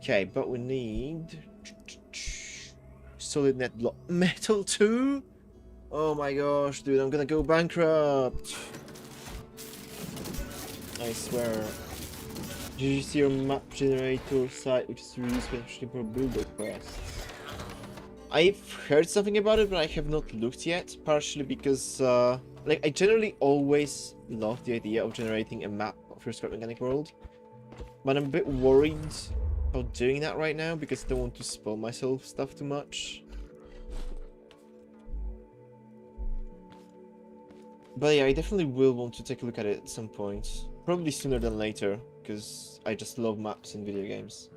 Speaker 1: Okay, but we need solid net block metal too. Oh my gosh, dude, I'm gonna go bankrupt. I swear. Did you see your map generator site, which is really especially for builder quests? I've heard something about it, but I have not looked yet. Partially because, like, I generally always love the idea of generating a map for Scrap Mechanic World, but I'm a bit worried about doing that right now because I don't want to spoil myself stuff too much. But yeah, I definitely will want to take a look at it at some point. Probably sooner than later, because I just love maps in video games.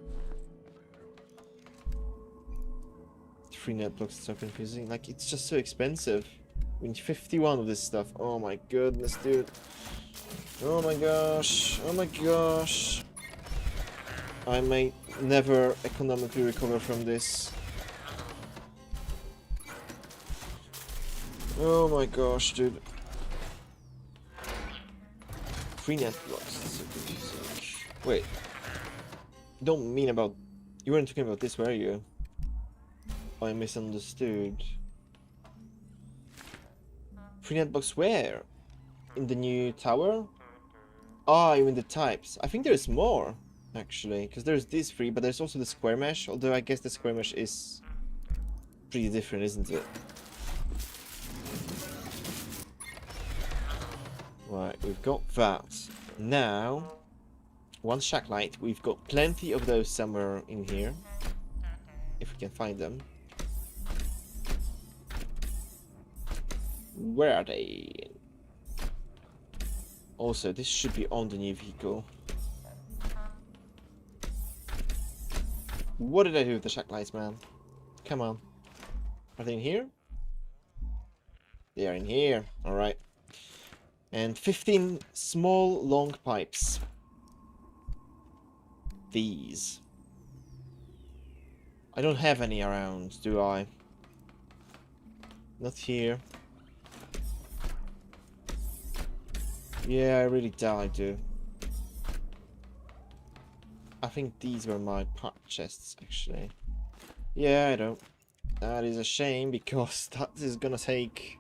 Speaker 1: 3 net blocks is so confusing. Like, it's just so expensive. I mean, 51 of this stuff. Oh my goodness, dude. Oh my gosh. Oh my gosh. I may never economically recover from this. Oh my gosh, dude. 3 net blocks, that's so confusing. Wait. You don't mean about... You weren't talking about this, were you? I misunderstood. 3 net blocks where? In the new tower? Ah, you mean the types. I think there's more, actually. Because there's these 3, but there's also the square mesh. Although I guess the square mesh is pretty different, isn't it? Right, we've got that. Now, one shack light. We've got plenty of those somewhere in here. If we can find them. Where are they? Also, this should be on the new vehicle. What did I do with the shack lights, man? Come on. Are they in here? They are in here. Alright. And 15 small long pipes. These. I don't have any around, do I? Not here. Yeah, I really doubt I do. I think these were my part chests, actually. Yeah, I don't. That is a shame, because that is gonna take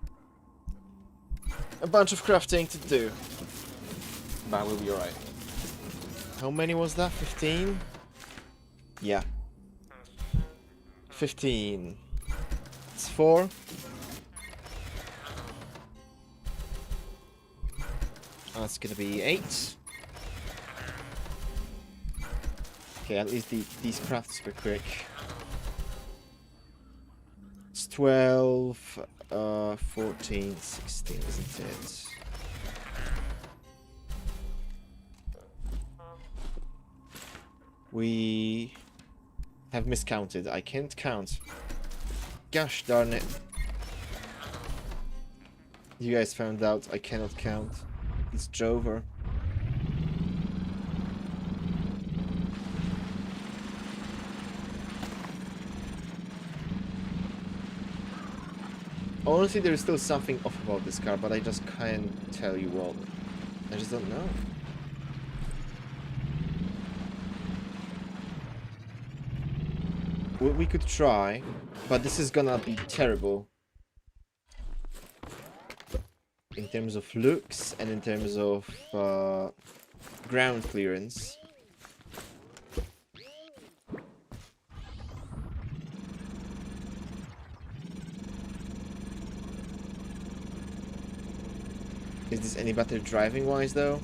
Speaker 1: a bunch of crafting to do. But we'll be alright. How many was that? 15? Yeah. 15. It's 4. That's gonna be 8. Okay, at least these crafts were quick. It's 12, 14, 16, isn't it? We have miscounted. I can't count. Gosh darn it. You guys found out I cannot count. It's Jover. Honestly, there is still something off about this car, but I just can't tell you what. I just don't know. We could try, but this is gonna be terrible. In terms of looks and in terms of ground clearance. Is this any better driving wise though?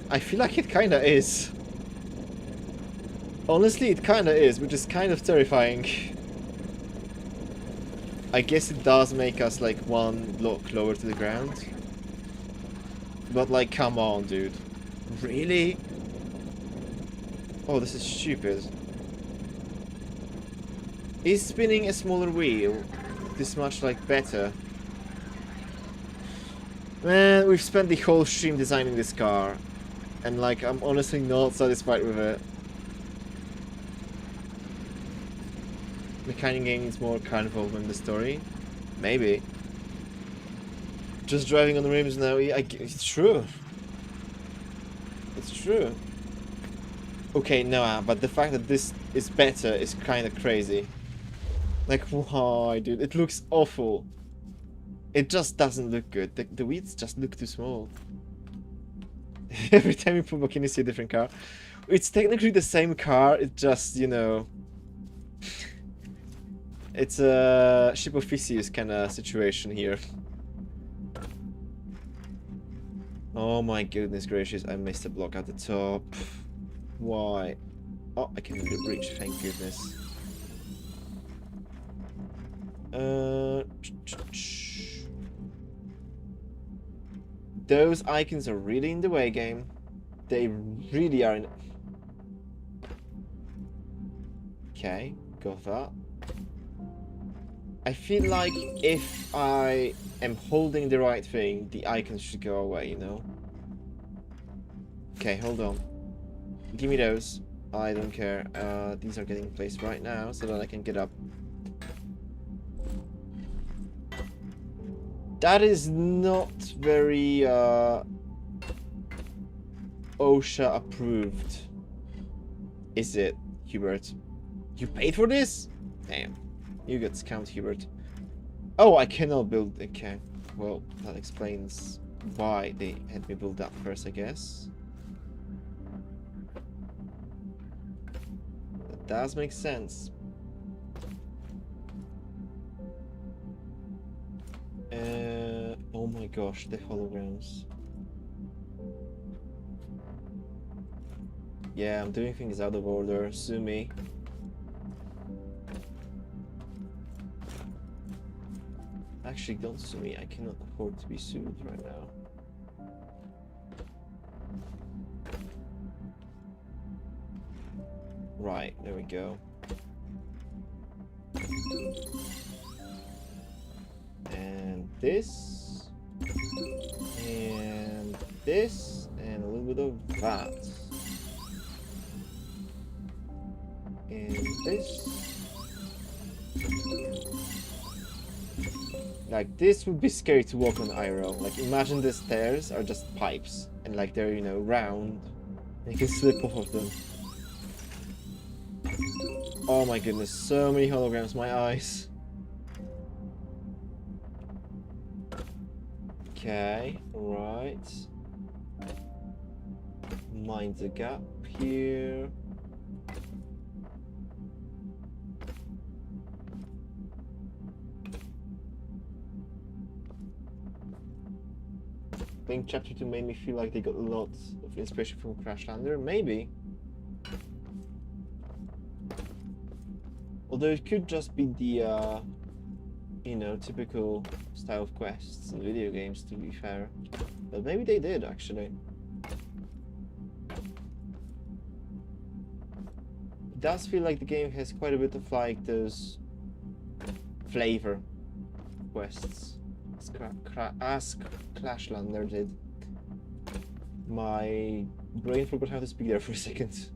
Speaker 1: I feel like it kinda is. Honestly, it kinda is, which is kind of terrifying. I guess it does make us like one block lower to the ground. But like, come on, dude. Really? Oh, this is stupid. Is spinning a smaller wheel this much like better? Man, we've spent the whole stream designing this car. And like, I'm honestly not satisfied with it. Mechanic game needs more carnival than the story. Maybe. Just driving on the rims now, it's true. It's true. Okay, no, but the fact that this is better is kind of crazy. Like, why, dude? It looks awful. It just doesn't look good. The wheels just look too small. Every time you put back in, you see a different car. It's technically the same car, it's just, you know... It's a Ship of Theseus kind of situation here. Oh my goodness gracious, I missed a block at the top. Why? Oh, I can reach, thank goodness. Those icons are really in the way, game. They really are in... Okay, got that. I feel like if I am holding the right thing, the icons should go away, you know? Okay, hold on. Give me those. I don't care. These are getting placed right now so that I can get up. That is not very OSHA approved. Is it, Hubert? You paid for this? Damn. You get scammed, Hubert. Oh, I cannot build... Okay. Well, that explains why they had me build that first, I guess. That does make sense. Oh my gosh, the holograms. Yeah, I'm doing things out of order. Sue me. Actually, don't sue me. I cannot afford to be sued right now. Right, there we go. And this. And this. And a little bit of that. And this. Like, this would be scary to walk on IRL. Like, imagine the stairs are just pipes. And like, they're, you know, round. And you can slip off of them. Oh my goodness, so many holograms, my eyes. Okay, right. Mind the gap here. I think Chapter 2 made me feel like they got lots of inspiration from Crashlander, maybe. Although it could just be the, you know, typical style of quests in video games, to be fair. But maybe they did, actually. It does feel like the game has quite a bit of, like, those flavor quests. As Crashlander did. My brain forgot how to speak there for a second.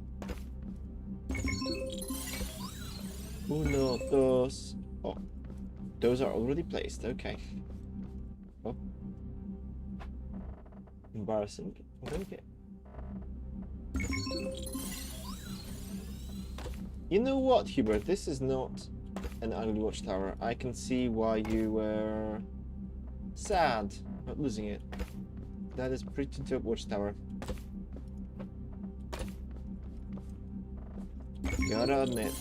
Speaker 1: Uno, dos. Oh, those are already placed. Okay. Oh, embarrassing. Okay. You know what, Hubert? This is not an ugly watchtower. I can see why you were sad about losing it. That is pretty dope watchtower. Gotta admit.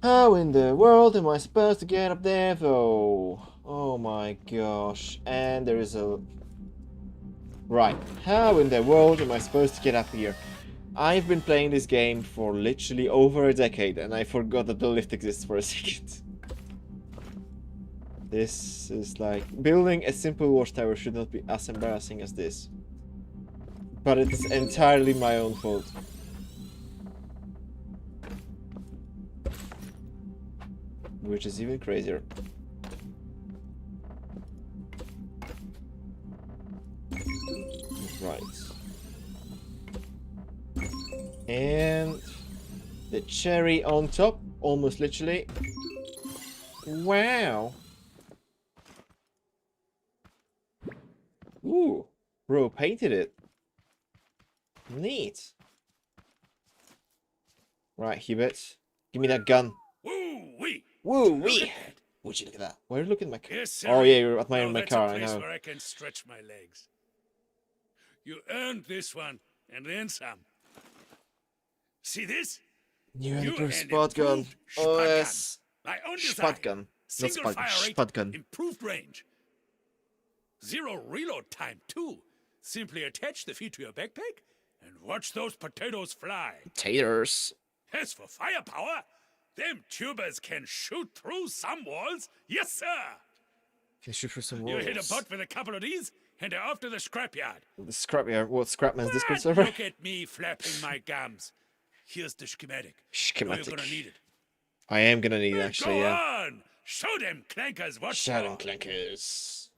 Speaker 1: How in the world am I supposed to get up there though? Oh my gosh. And there is a... Right. How in the world am I supposed to get up here? I've been playing this game for literally over a decade and I forgot that the lift exists for a second. This is like... Building a simple watchtower should not be as embarrassing as this. But it is entirely my own fault. Which is even crazier. Right. And the cherry on top, almost literally. Wow. Ooh. Bro, painted it. Neat. Right, Hubert. Give me that gun.
Speaker 2: Woo-wee!
Speaker 1: Woo
Speaker 2: Look
Speaker 1: wee!
Speaker 2: at that.
Speaker 1: Would you look at that? Why are you looking at my car?
Speaker 2: Yes, sir.
Speaker 1: Oh yeah, you're admiring
Speaker 2: Now
Speaker 1: my
Speaker 2: that's
Speaker 1: car,
Speaker 2: a
Speaker 1: I
Speaker 2: place
Speaker 1: know.
Speaker 2: where I can stretch my legs. You earned this one, and then some. See this?
Speaker 1: New and
Speaker 2: New
Speaker 1: improved
Speaker 2: and
Speaker 1: spot gun.
Speaker 2: improved
Speaker 1: Oh
Speaker 2: spot gun.
Speaker 1: yes.
Speaker 2: My own
Speaker 1: Spot
Speaker 2: design.
Speaker 1: gun. Not
Speaker 2: Single
Speaker 1: spot gun.
Speaker 2: fire rate,
Speaker 1: Spot gun.
Speaker 2: improved range. Zero reload time, too. Simply attach the feet to your backpack and watch those potatoes fly.
Speaker 1: Taters.
Speaker 2: As for firepower, them tubers can shoot through some walls. Yes, sir.
Speaker 1: Can shoot through some
Speaker 2: You
Speaker 1: walls.
Speaker 2: hit a butt with a couple of these, and they're off to the scrapyard.
Speaker 1: The scrapyard. What, Scrapman's Discord
Speaker 2: But
Speaker 1: server?
Speaker 2: look at me flapping my gums. Here's the schematic. Know
Speaker 1: Schematic.
Speaker 2: you're gonna need it.
Speaker 1: I am gonna need it actually,
Speaker 2: Go
Speaker 1: yeah.
Speaker 2: on! Show them clankers what
Speaker 1: Shadow
Speaker 2: for.
Speaker 1: Clankers.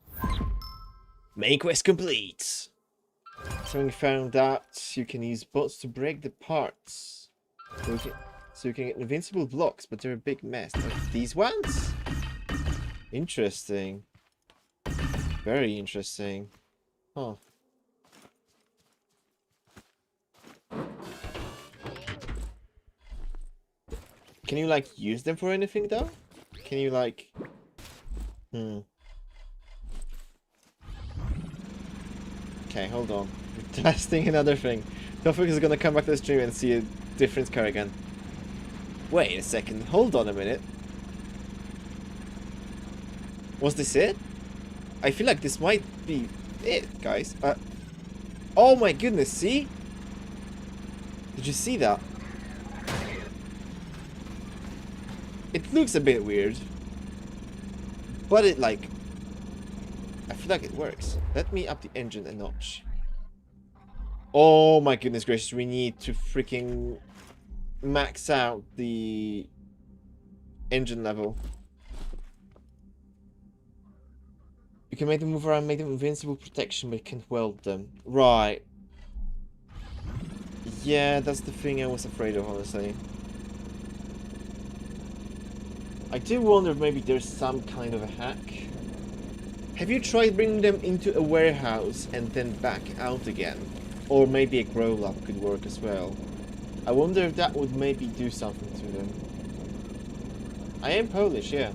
Speaker 1: Main quest complete. So we found that you can use bots to break the parts. So you can get invincible blocks, but they're a big mess. Like these ones? Interesting. Very interesting. Huh. Can you like use them for anything though? Can you like... Okay, hold on. We're testing another thing. Tofik is gonna come back to the stream and see a different car again. Wait a second, hold on a minute. Was this it? I feel like this might be it, guys. Oh my goodness, see? Did you see that? It looks a bit weird. But it like... I feel like it works. Let me up the engine a notch. Oh my goodness gracious, we need to freaking max out the engine level. You can make them move around, make them invincible protection, but you can't weld them. Right. Yeah, that's the thing I was afraid of, honestly. I do wonder if maybe there's some kind of a hack. Have you tried bringing them into a warehouse and then back out again? Or maybe a grow lab could work as well. I wonder if that would maybe do something to them. I am Polish, yeah.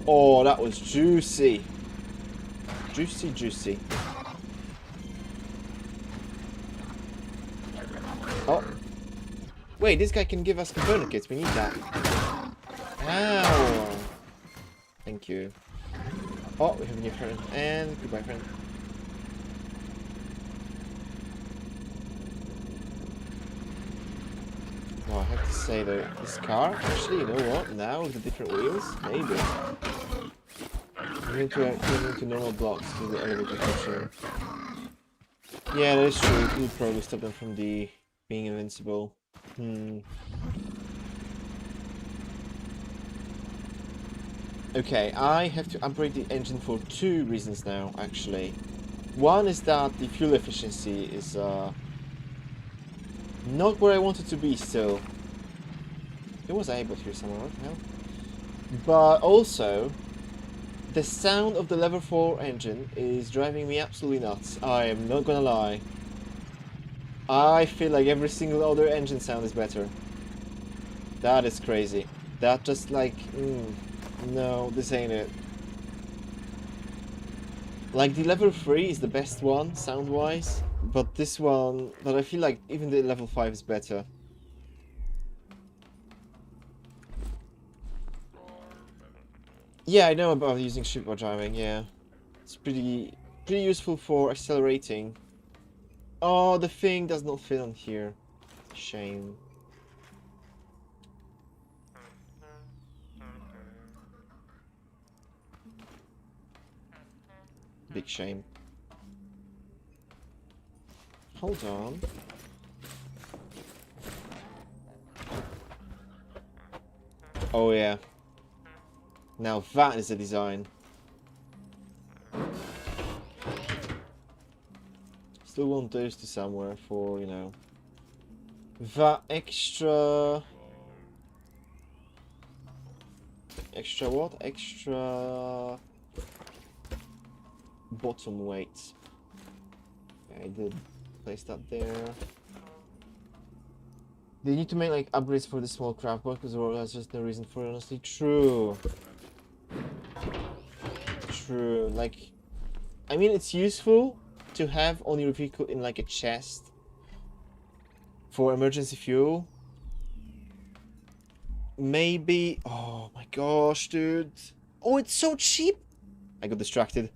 Speaker 1: Oh, that was juicy. Juicy, juicy. Oh. Wait, this guy can give us component kits. We need that. Ow. Thank you. Oh, we have a new friend. And goodbye, friend. Oh, I have to say though, this car, actually, you know what? Now with the different wheels, maybe. I'm going to into normal blocks to the elevator function. Yeah, that is true. It will probably stop them from being invincible. Okay, I have to upgrade the engine for 2 reasons now, actually. One is that the fuel efficiency is not where I want it to be still. It was able here somewhere, what the hell? But also, the sound of the level 4 engine is driving me absolutely nuts. I am not gonna lie. I feel like every single other engine sound is better. That is crazy. That just like, no, this ain't it. Like the level 3 is the best one, sound-wise, but this one, but I feel like even the level 5 is better. Yeah, I know about using shift while driving, yeah. It's pretty useful for accelerating. Oh, the thing does not fit on here. Shame. Big shame. Hold on. Oh yeah. Now that is a design. Still want those to somewhere for, you know, that extra what? Extra bottom weight. I did place that there. They need to make like upgrades for the small craft box, or that's just no reason for it, honestly. True. True. Like, I mean, it's useful to have on your vehicle in like a chest for emergency fuel. Maybe. Oh my gosh, dude. Oh, it's so cheap. I got distracted.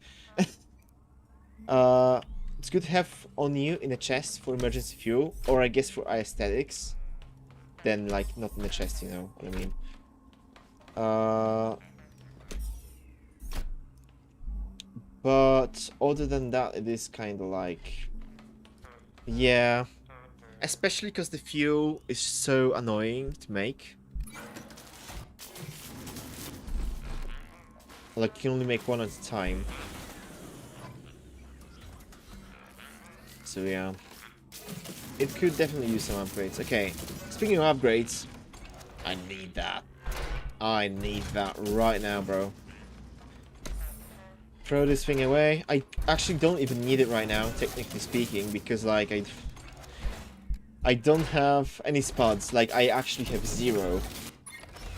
Speaker 1: It's good to have on you in a chest for emergency fuel, or I guess for aesthetics. Then, like, not in the chest, you know what I mean. But other than that, it is kind of like, yeah. Especially because the fuel is so annoying to make. Like, you can only make one at a time. So yeah, it could definitely use some upgrades. Okay, speaking of upgrades, I need that. I need that right now, bro. Throw this thing away. I actually don't even need it right now, technically speaking, because like I don't have any spuds. Like, I actually have 0.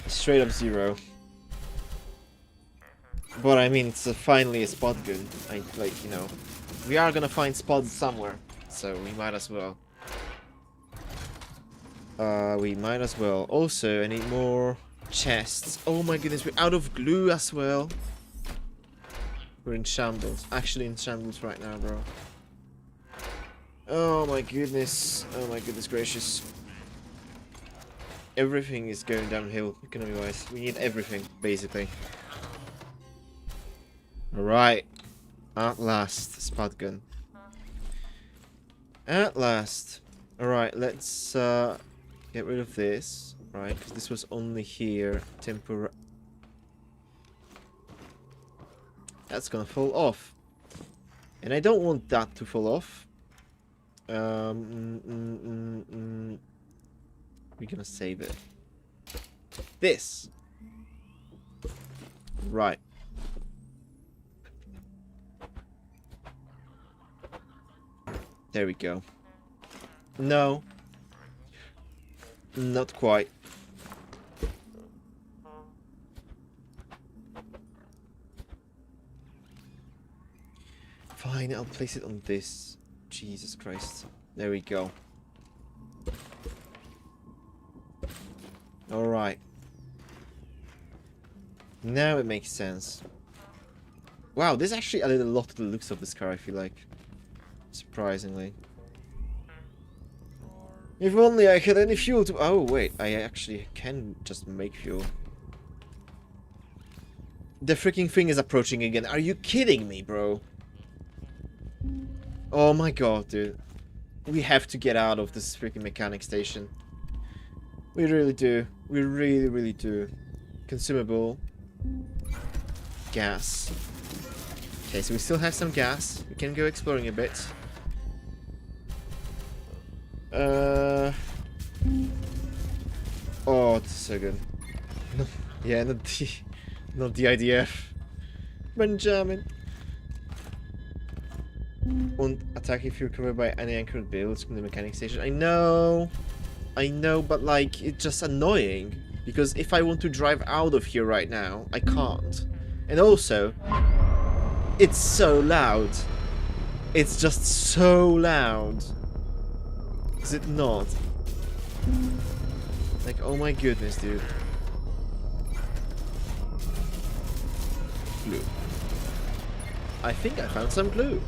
Speaker 1: Straight up 0. But I mean, it's finally a spud gun. Like, you know, we are gonna find spuds somewhere, so we might as well. We might as well. Also, I need more chests. Oh my goodness, we're out of glue as well. We're in shambles. Actually in shambles right now, bro. Oh my goodness. Oh my goodness gracious. Everything is going downhill, economy-wise. We need everything, basically. Alright. At last, spud gun. At last. Alright, let's get rid of this. Right, because this was only here temporary. That's gonna fall off. And I don't want that to fall off. We're gonna save it. This. Right. There we go. No. Not quite. Fine, I'll place it on this. Jesus Christ. There we go. Alright. Now it makes sense. Wow, this actually added a lot to the looks of this car, I feel like. Surprisingly. If only I had any fuel to... Oh, wait. I actually can just make fuel. The freaking thing is approaching again. Are you kidding me, bro? Oh my god, dude. We have to get out of this freaking mechanic station. We really do. We really, really do. Consumable. Gas. Okay, so we still have some gas. We can go exploring a bit. Oh, this is so good. Yeah, not the IDF. Benjamin. Und attack if you're covered by any anchored builds from the mechanic station. I know, but like, it's just annoying. Because if I want to drive out of here right now, I can't. And also, it's so loud. It's just so loud. Is it not? Like, oh my goodness, dude. Glue. I think I found some glue.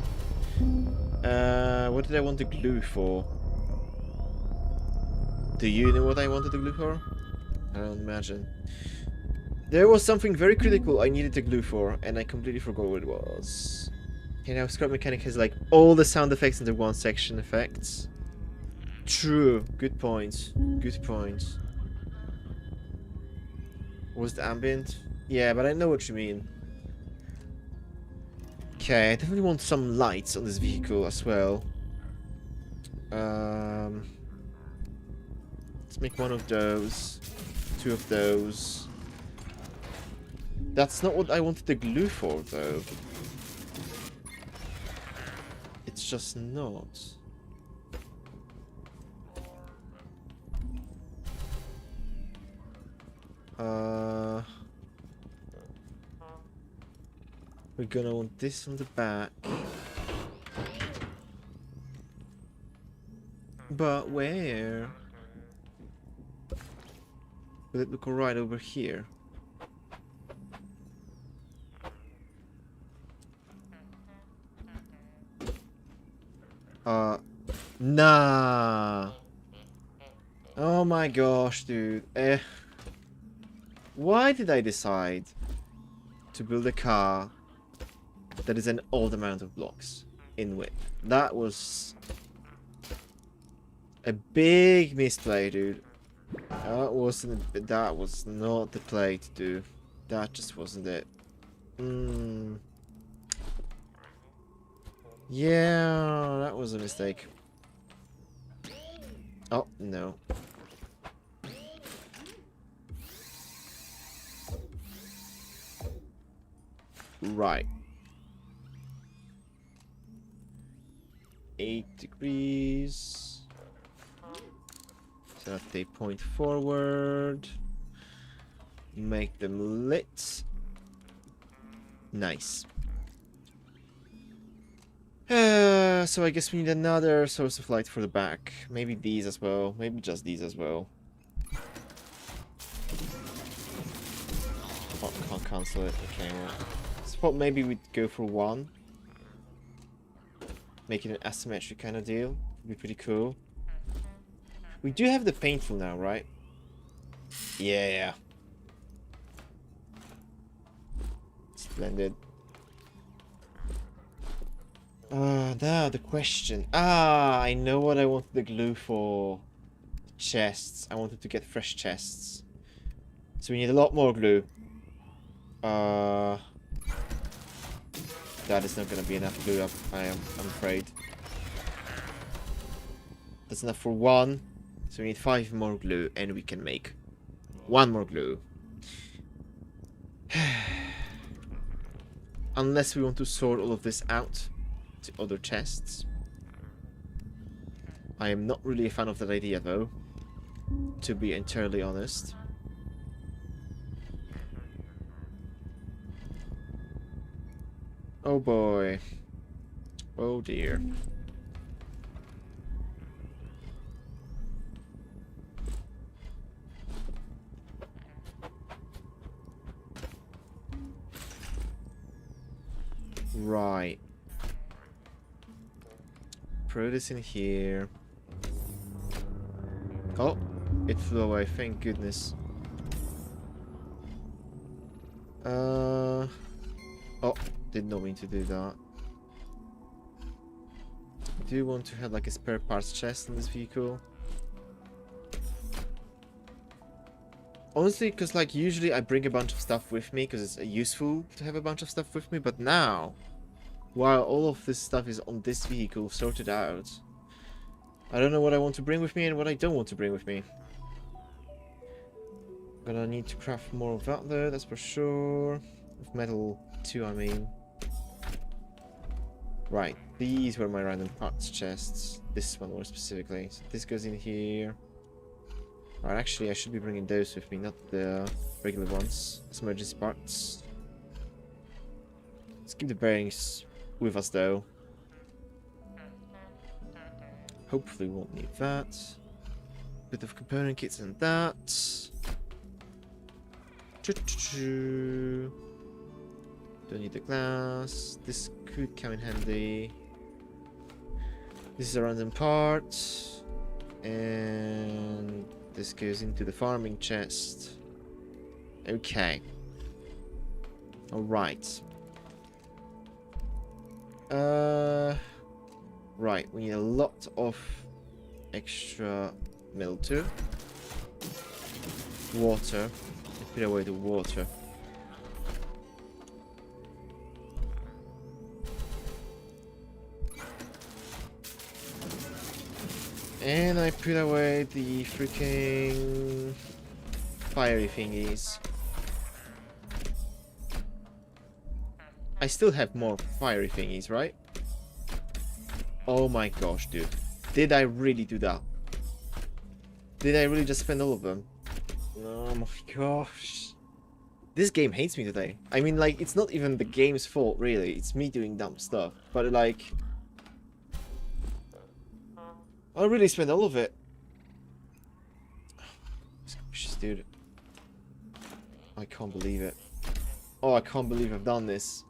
Speaker 1: What did I want the glue for? Do you know what I wanted the glue for? I don't imagine. There was something very critical I needed the glue for, and I completely forgot what it was. Okay, now Scrap Mechanic has like all the sound effects into one section effects. True. Good point. Good point. Was the ambient? Yeah, but I know what you mean. Okay, I definitely want some lights on this vehicle as well. Let's make one of those. 2 of those. That's not what I wanted the glue for, though. it's just not. We're gonna want this on the back. But where? Will it look alright over here? Nah. Oh my gosh, dude. Why did I decide to build a car that is an odd amount of blocks in width? That was a big misplay, dude. That was not the play to do. That just wasn't it. Yeah, that was a mistake. Oh, no. Right. 8 degrees. Set a point forward. Make them lit. Nice. So I guess we need another source of light for the back. Maybe these as well. Maybe just these as well. Oh, can't cancel it. Okay, well. I thought maybe we'd go for one. Make it an asymmetric kind of deal. Would be pretty cool. We do have the painful now, right? Yeah. Splendid. Now the question. I know what I wanted the glue for. Chests. I wanted to get fresh chests. So we need a lot more glue. That is not gonna be enough glue, I'm afraid. That's enough for one. So we need 5 more glue, and we can make 1 more glue. Unless we want to sort all of this out to other chests. I am not really a fan of that idea, though, to be entirely honest. Oh boy. Oh dear. Right. Throw this in here. Oh, it flew away, thank goodness. Oh, did not mean to do that. I do want to have like a spare parts chest in this vehicle. Honestly, because like usually I bring a bunch of stuff with me because it's useful to have a bunch of stuff with me, but now, while all of this stuff is on this vehicle sorted out, I don't know what I want to bring with me and what I don't want to bring with me. Gonna need to craft more of that though, that's for sure. Of metal too, I mean. Right, these were my random parts chests. This one more specifically. So this goes in here. Right, actually I should be bringing those with me, not the regular ones. As emergency parts. Let's keep the bearings with us though. Hopefully we won't need that. Bit of component kits and that. Don't need the glass. This could come in handy. This is a random part. And this goes into the farming chest. Okay. Alright. Right, we need a lot of extra metal too. Water. Put away the water. And I put away the freaking fiery thingies. I still have more fiery thingies, right? Oh my gosh, dude. Did I really do that? Did I really just spend all of them? Oh my gosh. This game hates me today. I mean, like, it's not even the game's fault, really. It's me doing dumb stuff. But, like... I really spent all of it. Squishes, dude. I can't believe it. Oh, I can't believe I've done this.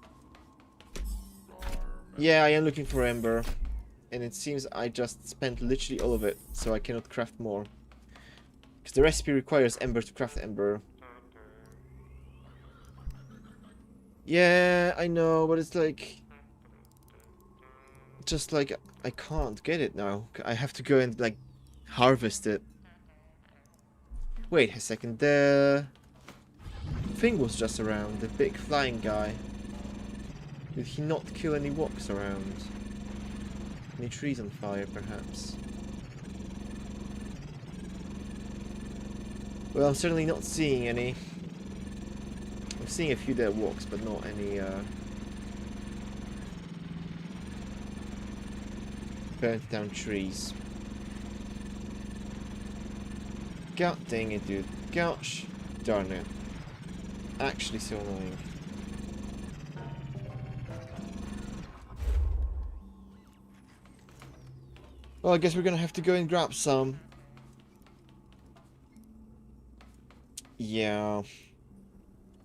Speaker 1: Yeah, I am looking for Ember. And it seems I just spent literally all of it, so I cannot craft more. Because the recipe requires Ember to craft Ember. Yeah, I know, but it's like... Just like, I can't get it now. I have to go and, like, harvest it. Wait a second, the thing was just around, the big flying guy. Did he not kill any walks around? Any trees on fire, perhaps? Well, I'm certainly not seeing any. I'm seeing a few dead walks, but not any, burnt down trees. God dang it, dude. Gosh darn it. Actually so annoying. Well, I guess we're gonna have to go and grab some. Yeah.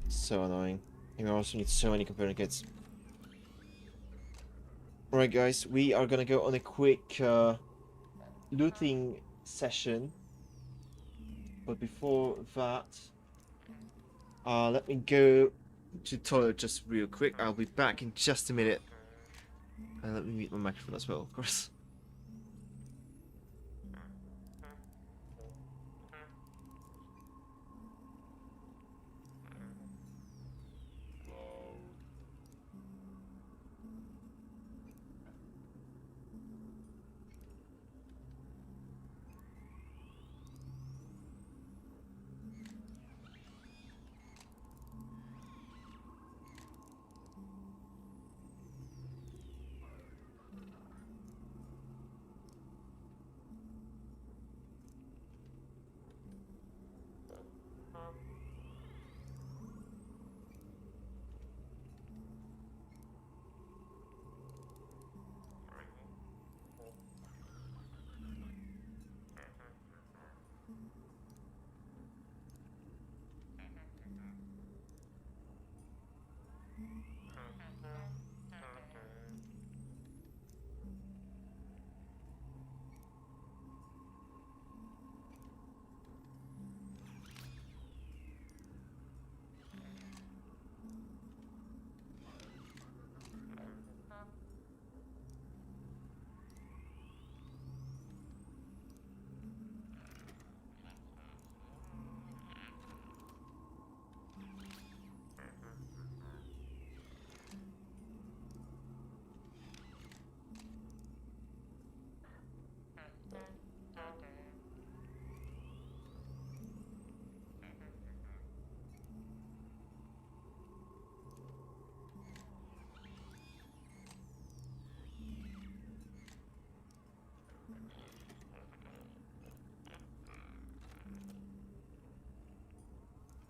Speaker 1: So annoying. And we also need so many component kits. Alright guys, we are gonna go on a quick looting session. But before that, let me go to the toilet just real quick. I'll be back in just a minute. And let me mute my microphone as well, of course.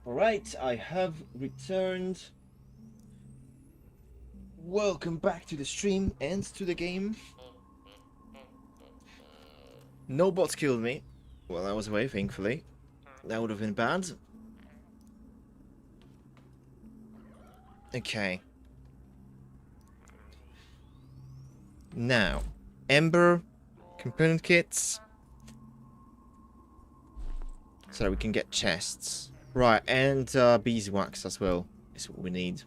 Speaker 1: Alright, I have returned. Welcome back to the stream and to the game. No bots killed me. Well, I was away, thankfully. That would have been bad. Okay. Now, Ember, component kits. So that we can get chests. Right, and beeswax as well is what we need.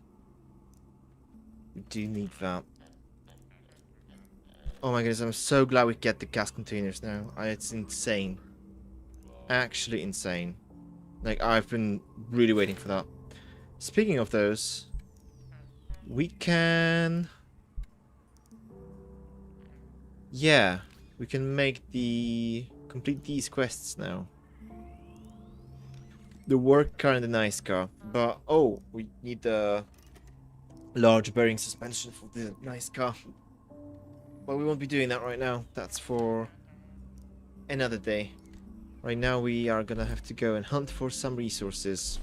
Speaker 1: We do need that. Oh my goodness, I'm so glad we get the gas containers now. It's insane. Actually insane. Like, I've been really waiting for that. Speaking of those, we can... Yeah, we can complete these quests now. The work car and the nice car. But, oh, we need the large bearing suspension for the nice car. But we won't be doing that right now. That's for another day. Right now we are gonna have to go and hunt for some resources.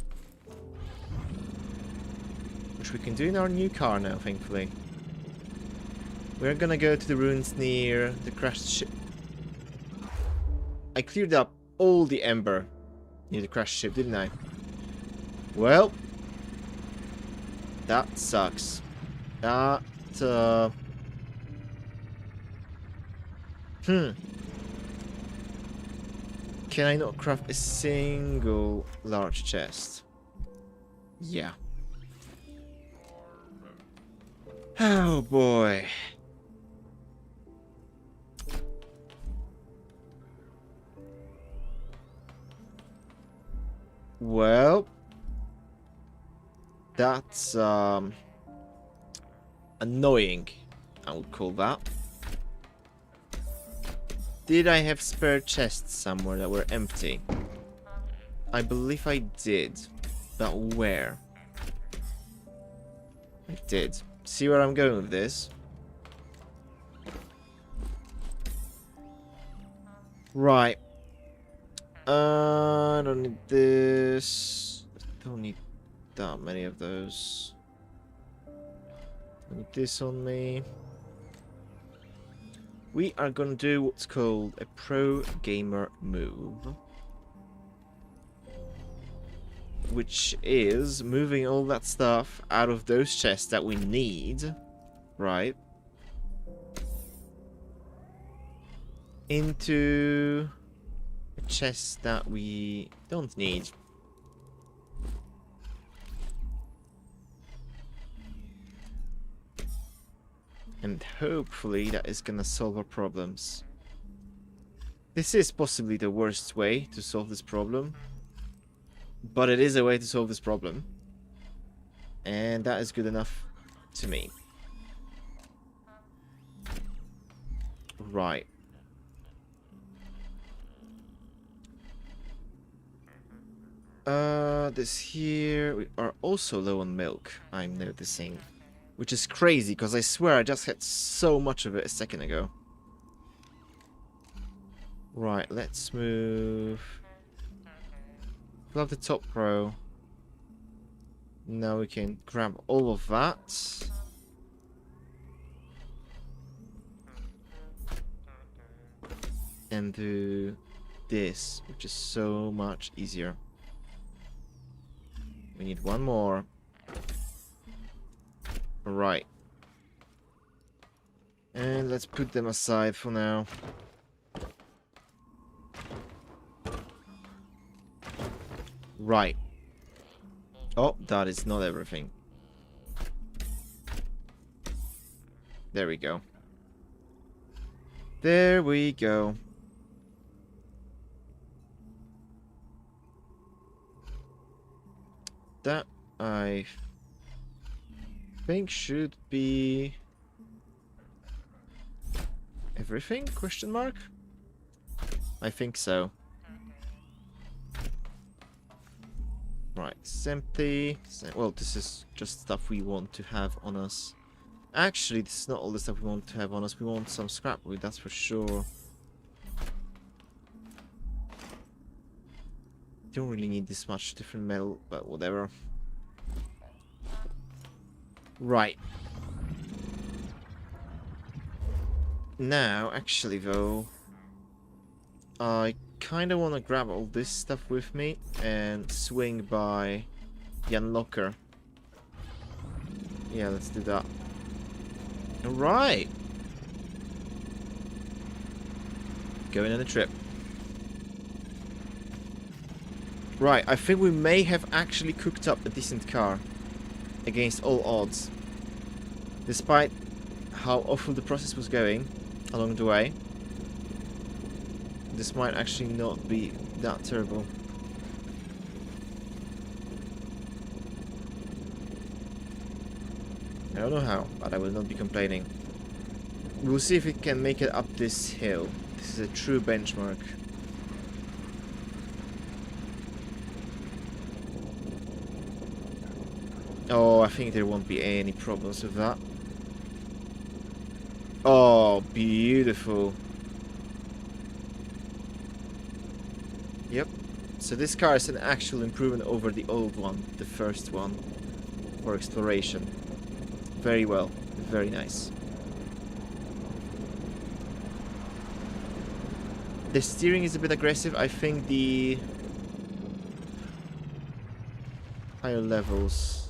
Speaker 1: Which we can do in our new car now, thankfully. We're gonna go to the ruins near the crashed ship. I cleared up all the ember near the crashed ship, didn't I? Well, that sucks. That, Can I not craft a single large chest? Yeah. Oh boy. Well, that's annoying, I would call that. Did I have spare chests somewhere that were empty? I believe I did. But where? I did. See where I'm going with this? Right. I don't need this. Don't need that many of those. Need this on me. We are gonna do what's called a pro gamer move, which is moving all that stuff out of those chests that we need, right, into a chest that we don't need. And hopefully that is gonna solve our problems. This is possibly the worst way to solve this problem, but it is a way to solve this problem. And that is good enough to me. Right. This here, we are also low on milk, I'm noticing. Which is crazy, because I swear I just had so much of it a second ago. Right, let's move. Fill up the top row. Now we can grab all of that. And do this, which is so much easier. We need one more. Right. And let's put them aside for now. Right. Oh, that is not everything. There we go. There we go. That I think should be everything? Question mark? I think so. Right, it's empty. Well, this is just stuff we want to have on us. Actually, this is not all the stuff we want to have on us. We want some scrap wood, that's for sure. Don't really need this much different metal, but whatever. Right. Now, actually though, I kind of want to grab all this stuff with me and swing by Jan Locker. Yeah, let's do that. Alright. Going on a trip. Right, I think we may have actually cooked up a decent car. Against all odds. Despite how awful the process was going along the way. This might actually not be that terrible. I don't know how, but I will not be complaining. We'll see if it can make it up this hill. This is a true benchmark. Oh, I think there won't be any problems with that. Oh, beautiful. Yep. So this car is an actual improvement over the old one, the first one, for exploration. Very well. Very nice. The steering is a bit aggressive. I think the higher levels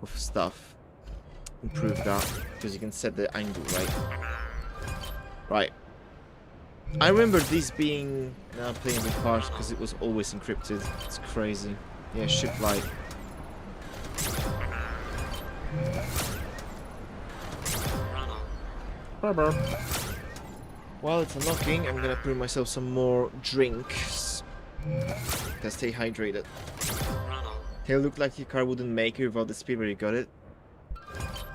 Speaker 1: of stuff improve that, because you can set the angle right. Right. I remember these being playing with cars because it was always encrypted. It's crazy. Yeah, ship light. While it's unlocking, I'm gonna brew myself some more drinks. Gotta stay hydrated. Tail looked like your car wouldn't make it without the speed where you got it.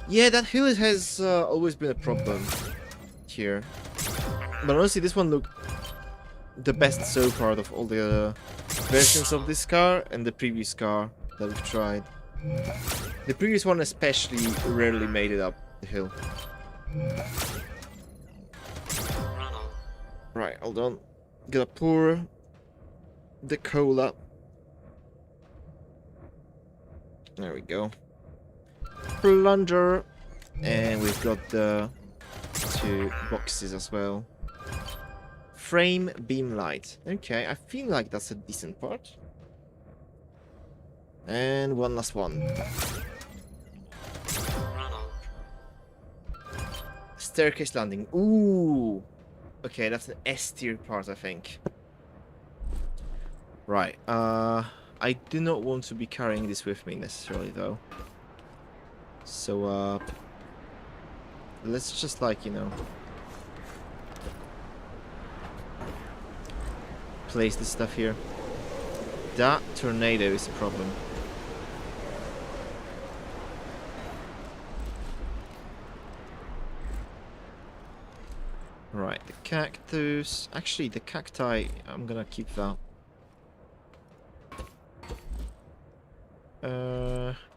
Speaker 1: Yeah, that hill has always been a problem here. But honestly, this one looked the best so far of all the versions of this car and the previous car that we've tried. The previous one especially rarely made it up the hill. Right, hold on. Gotta pour the cola. There we go. Plunger. And we've got the 2 boxes as well. Frame beam light. Okay, I feel like that's a decent part. And one last one. Staircase landing. Ooh. Okay, that's an S tier part, I think. Right. I do not want to be carrying this with me necessarily, though. So, let's just, like, you know, place this stuff here. That tornado is a problem. Right, the cactus. Actually, the cacti, I'm gonna keep that.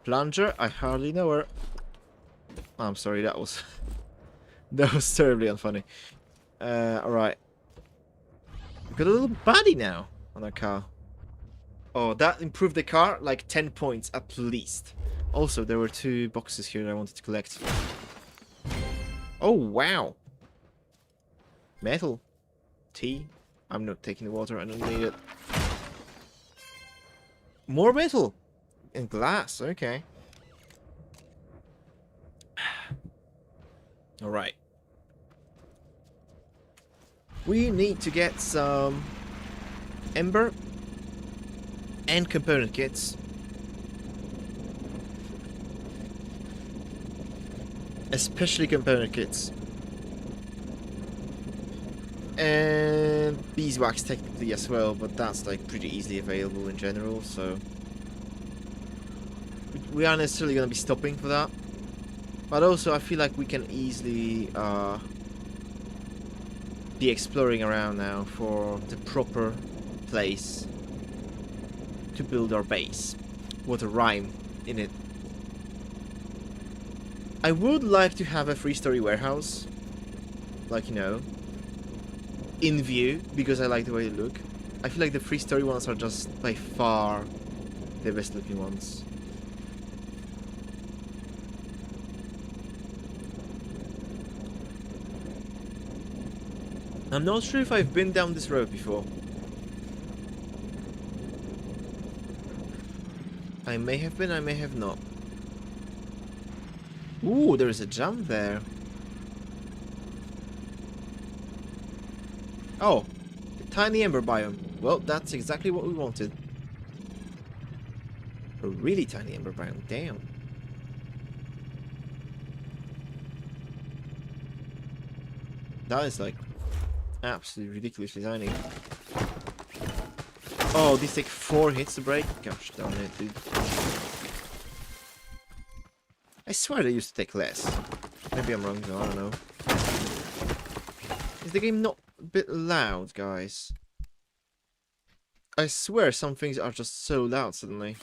Speaker 1: Plunger, I hardly know her. I'm sorry, that was that was terribly unfunny. Alright. We've got a little body now on our car. Oh, that improved the car like 10 points at least. Also, there were 2 boxes here that I wanted to collect. Oh, wow. Metal. Tea. I'm not taking the water, I don't need it. More metal. And glass, okay. Alright. We need to get some ember and component kits. Especially component kits. And beeswax technically as well, but that's like pretty easily available in general, so we aren't necessarily going to be stopping for that. But also I feel like we can easily be exploring around now for the proper place to build our base. What a rhyme in it. I would like to have a 3-story warehouse, like, you know, in view, because I like the way they look. I feel like the 3-story ones are just by far the best looking ones. I'm not sure if I've been down this road before. I may have been, I may have not. Ooh, there is a jump there. Oh, the tiny ember biome. Well, that's exactly what we wanted. A really tiny ember biome, damn. That is like absolutely ridiculously tiny. Oh, these take 4 hits to break? Gosh darn it, dude. I swear they used to take less. Maybe I'm wrong though, I don't know. Is the game not a bit loud, guys? I swear some things are just so loud suddenly.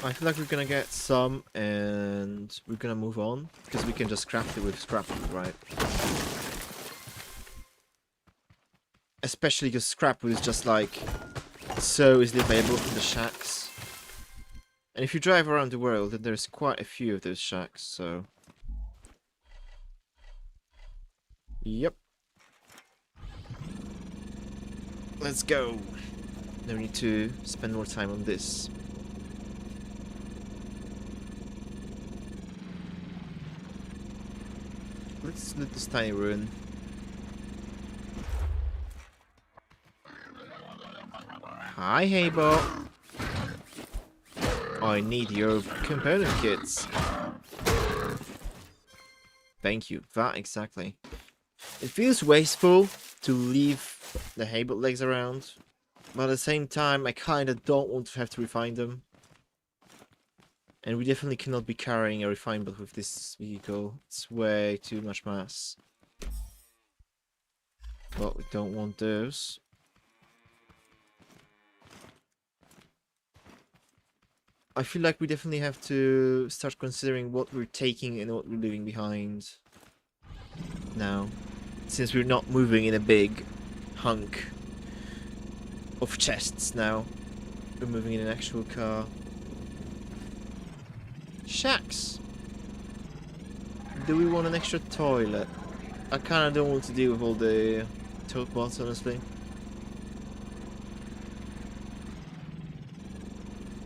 Speaker 1: I feel like we're gonna get some, and we're gonna move on, because we can just craft it with scrap wood, right? Especially because scrap wood is just like so easily available from the shacks. And if you drive around the world, then there's quite a few of those shacks, so... Yep. Let's go. No need to spend more time on this. Let's loot this tiny ruin. Hi, Heybo. I need your component kits. Thank you. That exactly. It feels wasteful to leave the Haybot legs around, but at the same time, I kinda don't want to have to refine them. And we definitely cannot be carrying a refine bot with this vehicle. It's way too much mass. But we don't want those. I feel like we definitely have to start considering what we're taking and what we're leaving behind now. Since we're not moving in a big hunk of chests now. We're moving in an actual car. Shacks! Do we want an extra toilet? I kinda don't want to deal with all the tote bots, honestly.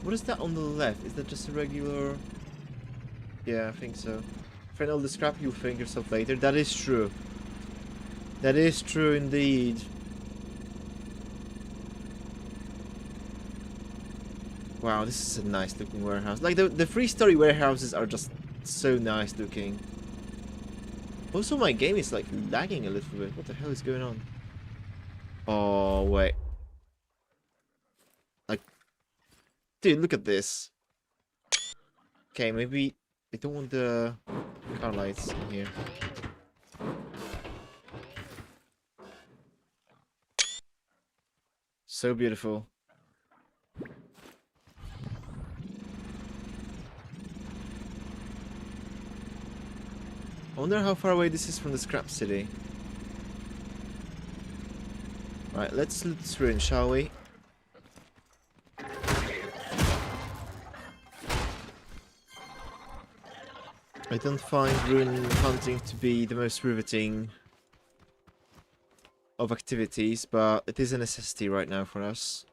Speaker 1: What is that on the left? Is that just a regular... Yeah, I think so. Find all the scrap, you'll find yourself later. That is true. That is true indeed. Wow, this is a nice looking warehouse. Like, the 3-story warehouses are just so nice looking. Also, my game is like lagging a little bit. What the hell is going on? Oh, wait. Like, dude, look at this. Okay, maybe I don't want the car lights in here. So beautiful. I wonder how far away this is from the scrap city. Right, let's loot this ruin, shall we? I don't find ruin hunting to be the most riveting of activities, but it is a necessity right now for us.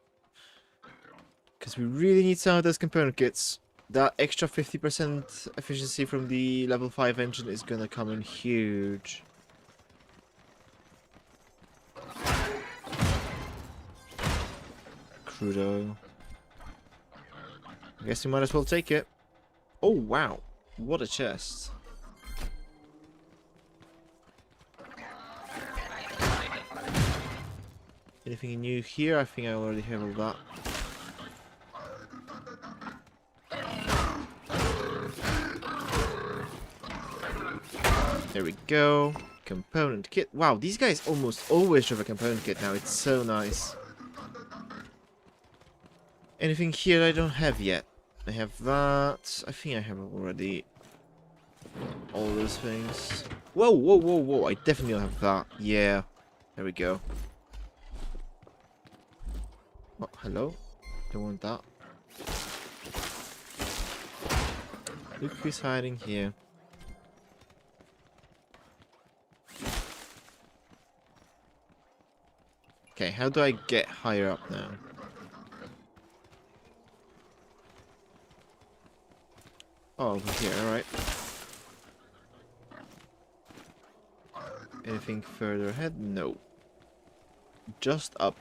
Speaker 1: Because we really need some of those component kits. That extra 50% efficiency from the level 5 engine is gonna come in huge. Crudo. I guess we might as well take it. Oh wow, what a chest. Anything new here? I think I already have all that. There we go. Component kit. Wow, these guys almost always have a component kit now. It's so nice. Anything here I don't have yet? I have that. I think I have already all those things. Whoa, whoa, whoa, whoa. I definitely have that. Yeah. There we go. Oh, hello? Don't want that. Look who's hiding here. Okay, how do I get higher up now? Oh, over here, alright. Anything further ahead? No. Just up.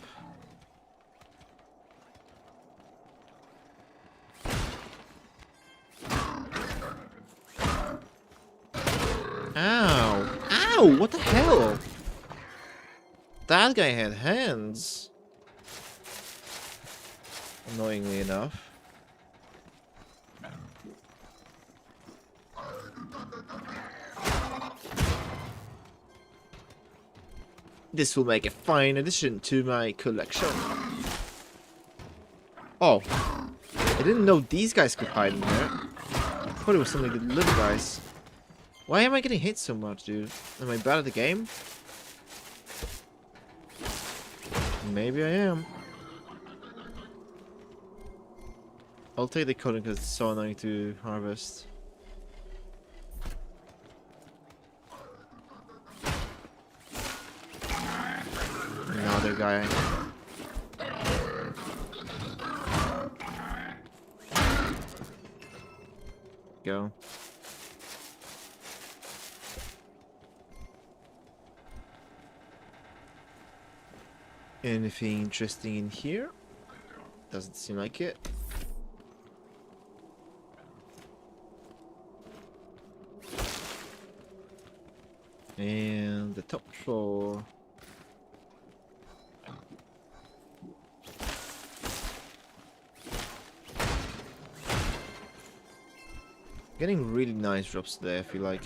Speaker 1: Ow! Ow! What the hell? That guy had hands. Annoyingly enough. This will make a fine addition to my collection. Oh. I didn't know these guys could hide in there. I thought it was something the little guys. Why am I getting hit so much, dude? Am I bad at the game? Maybe I am. I'll take the coding because it's so annoying to harvest. Another guy. Go. Anything interesting in here? Doesn't seem like it. And the top floor. Getting really nice drops today, I feel like.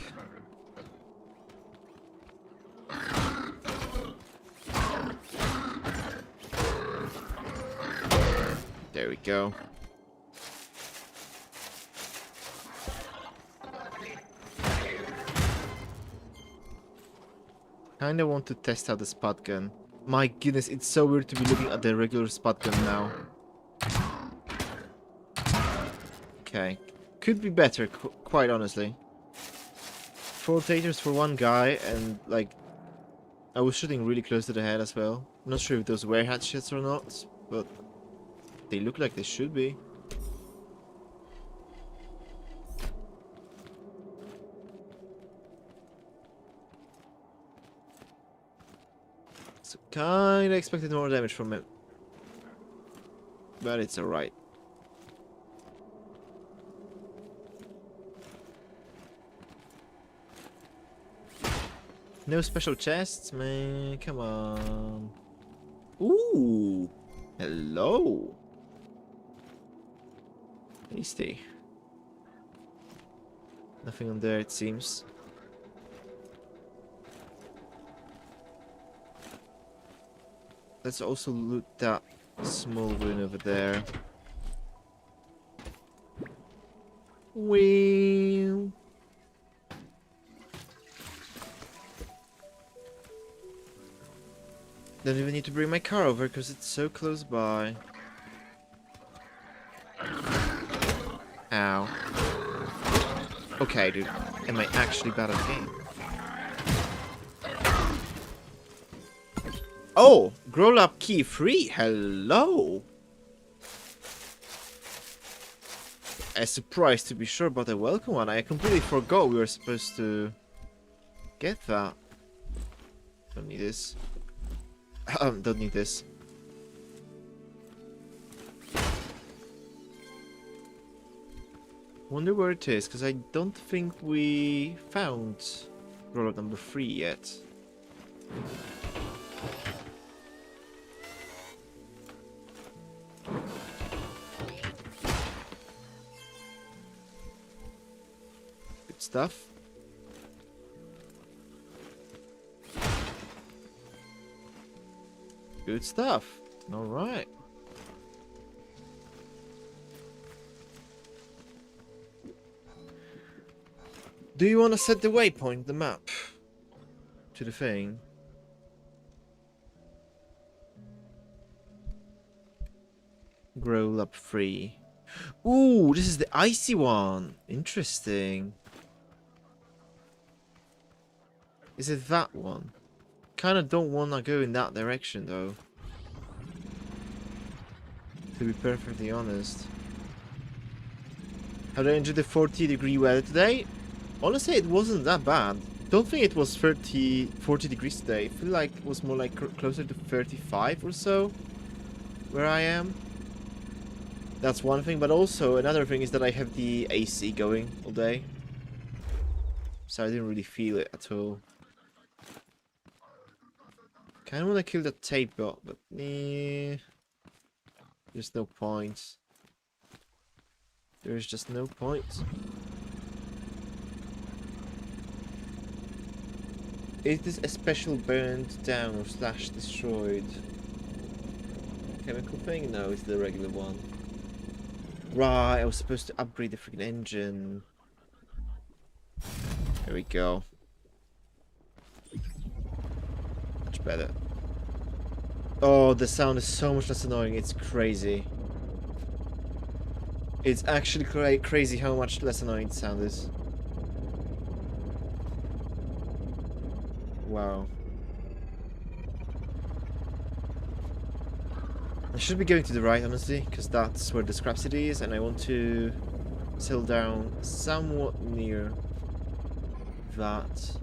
Speaker 1: There we go. Kinda want to test out the spot gun. My goodness, it's so weird to be looking at the regular spot gun now. Okay. Could be better, quite honestly. 4 taters for one guy, and like, I was shooting really close to the head as well. I'm not sure if those were headshots or not, but they look like they should be. So kinda expected more damage from him, but it's alright. No special chests, man. Come on. Ooh. Hello. Tasty. Nothing on there, it seems. Let's also loot that small ruin over there. Well. Don't even need to bring my car over because it's so close by. Ow. Okay, dude. Am I actually bad at the game? Oh! Grow up key free! Hello! A surprise to be sure, but a welcome one. I completely forgot we were supposed to get that. Don't need this. Don't need this. Wonder where it is, because I don't think we found roll-up number 3 yet. Good stuff. Good stuff. All right. Do you want to set the waypoint, the map, to the thing? Grow up free. Ooh, this is the icy one. Interesting. Is it that one? Kinda don't wanna go in that direction though. To be perfectly honest. How did I enjoy the 40-degree weather today? Honestly, it wasn't that bad. Don't think it was 40 degrees today. I feel like it was more like closer to 35 or so where I am. That's one thing, but also another thing is that I have the AC going all day. So I didn't really feel it at all. Kinda wanna kill that tape bot, but there's no point. There's just no point. Is this a special burned down or slash destroyed chemical thing? No, it's the regular one. Right, I was supposed to upgrade the freaking engine. There we go. Much better. Oh, the sound is so much less annoying. It's crazy. It's actually crazy how much less annoying the sound is. Wow. I should be going to the right, honestly, because that's where the scrap city is, and I want to settle down somewhat near that.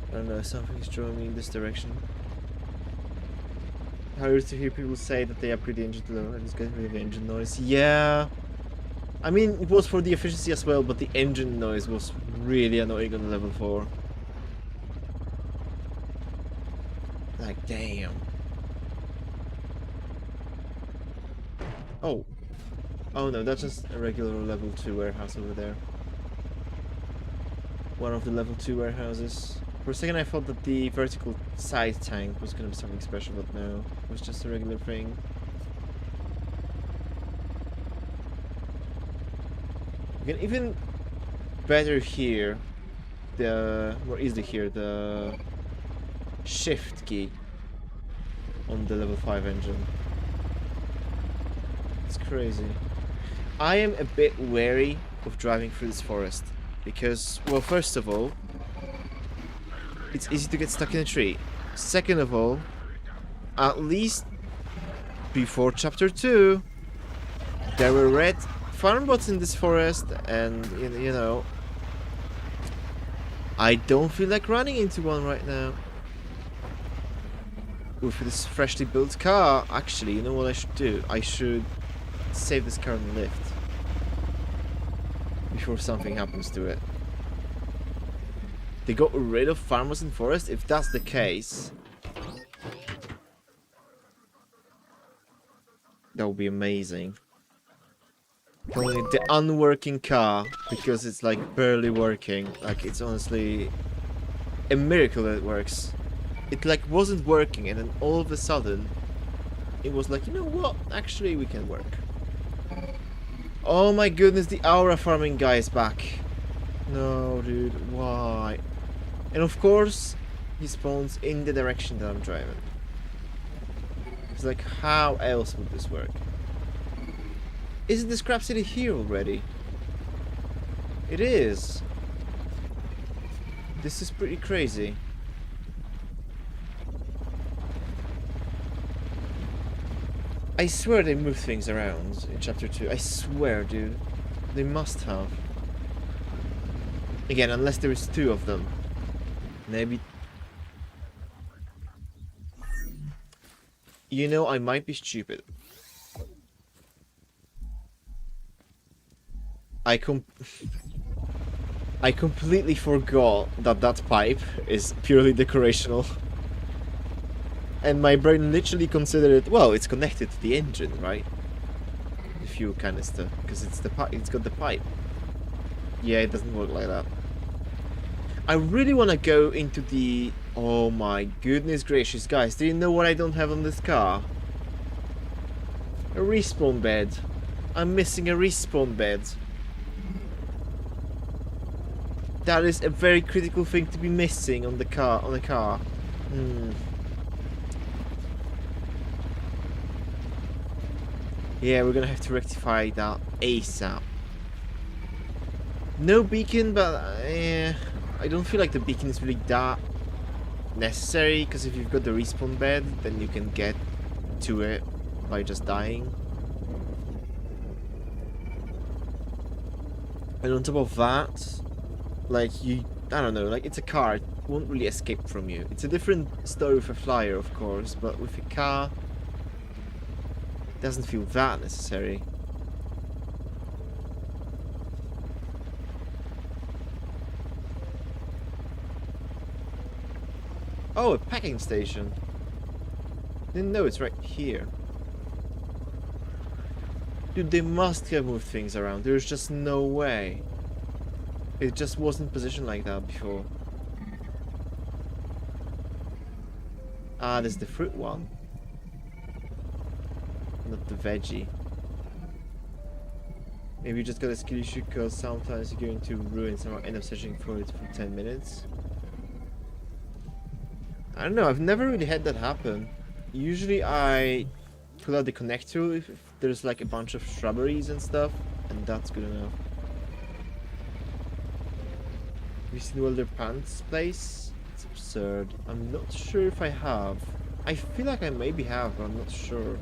Speaker 1: I don't know, something's drawing me in this direction. I used to hear people say that they upgrade the engine to low and it's getting rid of the engine noise. Yeah. I mean, it was for the efficiency as well, but the engine noise was really annoying on level 4. Like, damn. Oh. Oh no, that's just a regular level 2 warehouse over there. One of the level 2 warehouses. For a second I thought that the vertical side tank was gonna be something special, but no. It was just a regular thing. You can even better hear the... more easily hear the shift key on the level 5 engine. It's crazy. I am a bit wary of driving through this forest because, well, first of all, it's easy to get stuck in a tree. Second of all, at least before chapter 2, there were red farm bots in this forest, and you know, I don't feel like running into one right now. With this freshly built car, actually, you know what I should do? I should save this car on the lift before something happens to it. They got rid of farmers in forest? If that's the case, that would be amazing. Only the unworking car, because it's like barely working. Like, it's honestly a miracle that it works. It like wasn't working, and then all of a sudden it was like, you know what, actually we can work. Oh my goodness, the aura farming guy is back. No dude, why? And of course he spawns in the direction that I'm driving. It's like, how else would this work? Isn't the scrap city here already? It is. This is pretty crazy. I swear they moved things around in chapter 2. I swear, dude. They must have. Again, unless there is 2 of them. Maybe... You know, I might be stupid. I completely forgot that that pipe is purely decorational. And my brain literally considered it, well, it's connected to the engine, right? The fuel canister, because it's got the pipe. Yeah, it doesn't work like that. I really want to go into the... Oh my goodness gracious, guys, do you know what I don't have on this car? A respawn bed. I'm missing a respawn bed. That is a very critical thing to be missing on the car. Yeah, we're gonna have to rectify that ASAP. No beacon, but I don't feel like the beacon is really that necessary, because if you've got the respawn bed, then you can get to it by just dying. And on top of that, like, I don't know, like, it's a car, it won't really escape from you. It's a different story with a flyer, of course, but with a car, it doesn't feel that necessary. Oh, a packing station. Didn't know it's right here. Dude, they must have moved things around. There's just no way. It just wasn't positioned like that before. Ah, this is the fruit one. not the veggie. Maybe you just got a skill issue because sometimes you go into ruins and end up searching for it for 10 minutes. I don't know, I've never really had that happen. Usually I pull out the connector if there's like a bunch of shrubberies and stuff, and that's good enough. Have you seen Welder Pants place? It's absurd. I'm not sure if I have. I feel like I maybe have, but I'm not sure.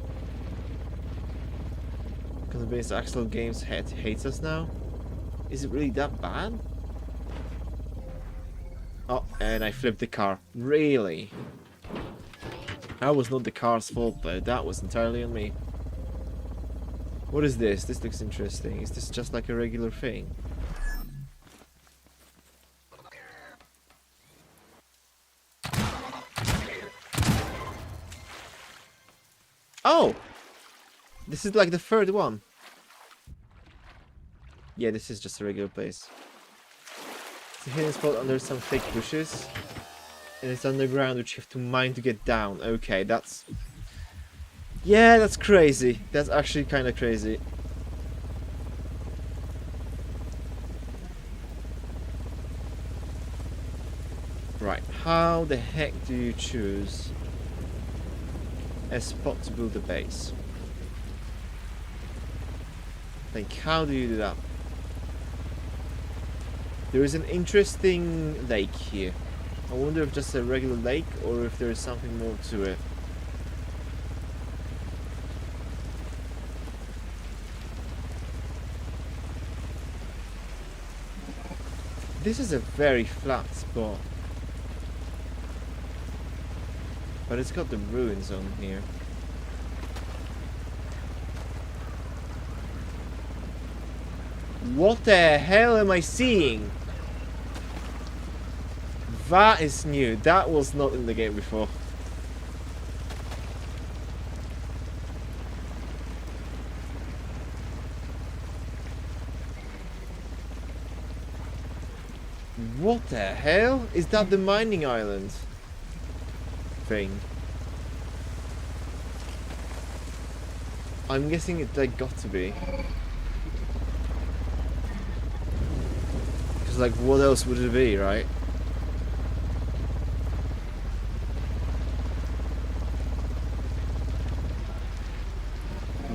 Speaker 1: Convinced Axel Games hates us now? Is it really that bad? Oh, and I flipped the car. Really? That was not the car's fault though, that was entirely on me. What is this? This looks interesting. Is this just like a regular thing? Oh! This is like the third one. Yeah, this is just a regular place. It's a hidden spot under some fake bushes. And it's underground, which you have to mine to get down. Okay, that's... Yeah, that's crazy. That's actually kind of crazy. Right, how the heck do you choose a spot to build a base? Like, how do you do that? There is an interesting lake here. I wonder if just a regular lake or if there is something more to it. This is a very flat spot. But it's got the ruins on here. What the hell am I seeing? That is new. That was not in the game before. What the hell? Is that the mining island thing? I'm guessing it like got to be. Because like what else would it be, right?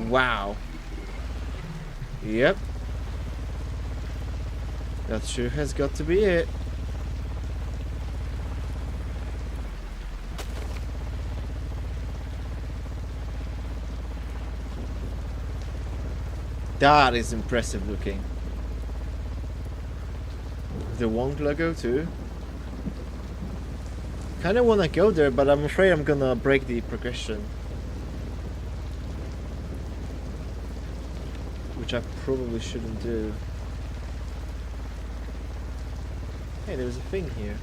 Speaker 1: Wow. Yep. That sure has got to be it. That is impressive looking. The Wong logo too. Kinda wanna go there, but I'm afraid I'm gonna break the progression. Which I probably shouldn't do. Hey, there's a thing here.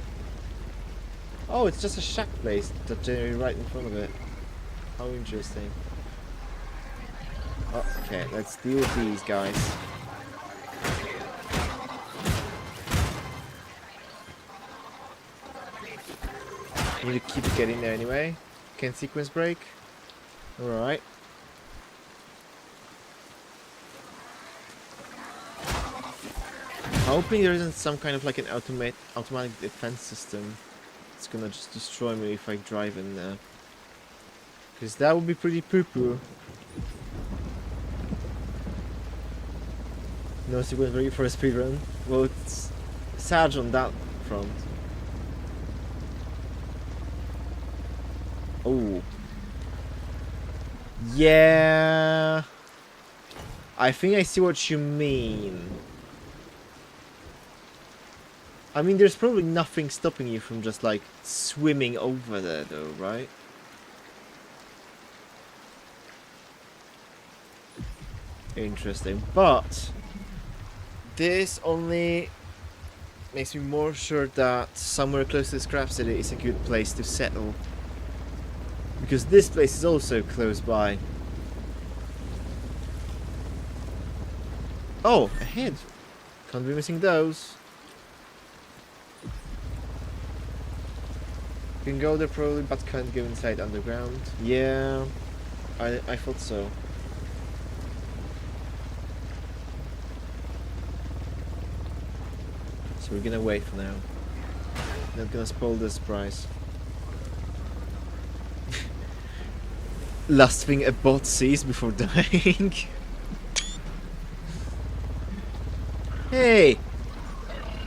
Speaker 1: Oh, it's just a shack place that's right in front of it. How interesting. Okay, let's deal with these guys. Need to keep getting there anyway. Can sequence break? Alright. Hoping there isn't some kind of like an automatic defense system. It's gonna just destroy me if I drive in there. Because that would be pretty poo-poo. No sequence break for a speedrun. Well, it's sad on that front. Oh. Yeah. I think I see what you mean. I mean, there's probably nothing stopping you from just like swimming over there though, right? Interesting. But this only makes me more sure that somewhere close to the Scrap City is a good place to settle. Because this place is also close by. Oh, ahead. Can't be missing those. Can go there probably, but can't go inside underground. Yeah, I thought so. So we're gonna wait for now. Not gonna spoil the surprise. Last thing a bot sees before dying. Hey!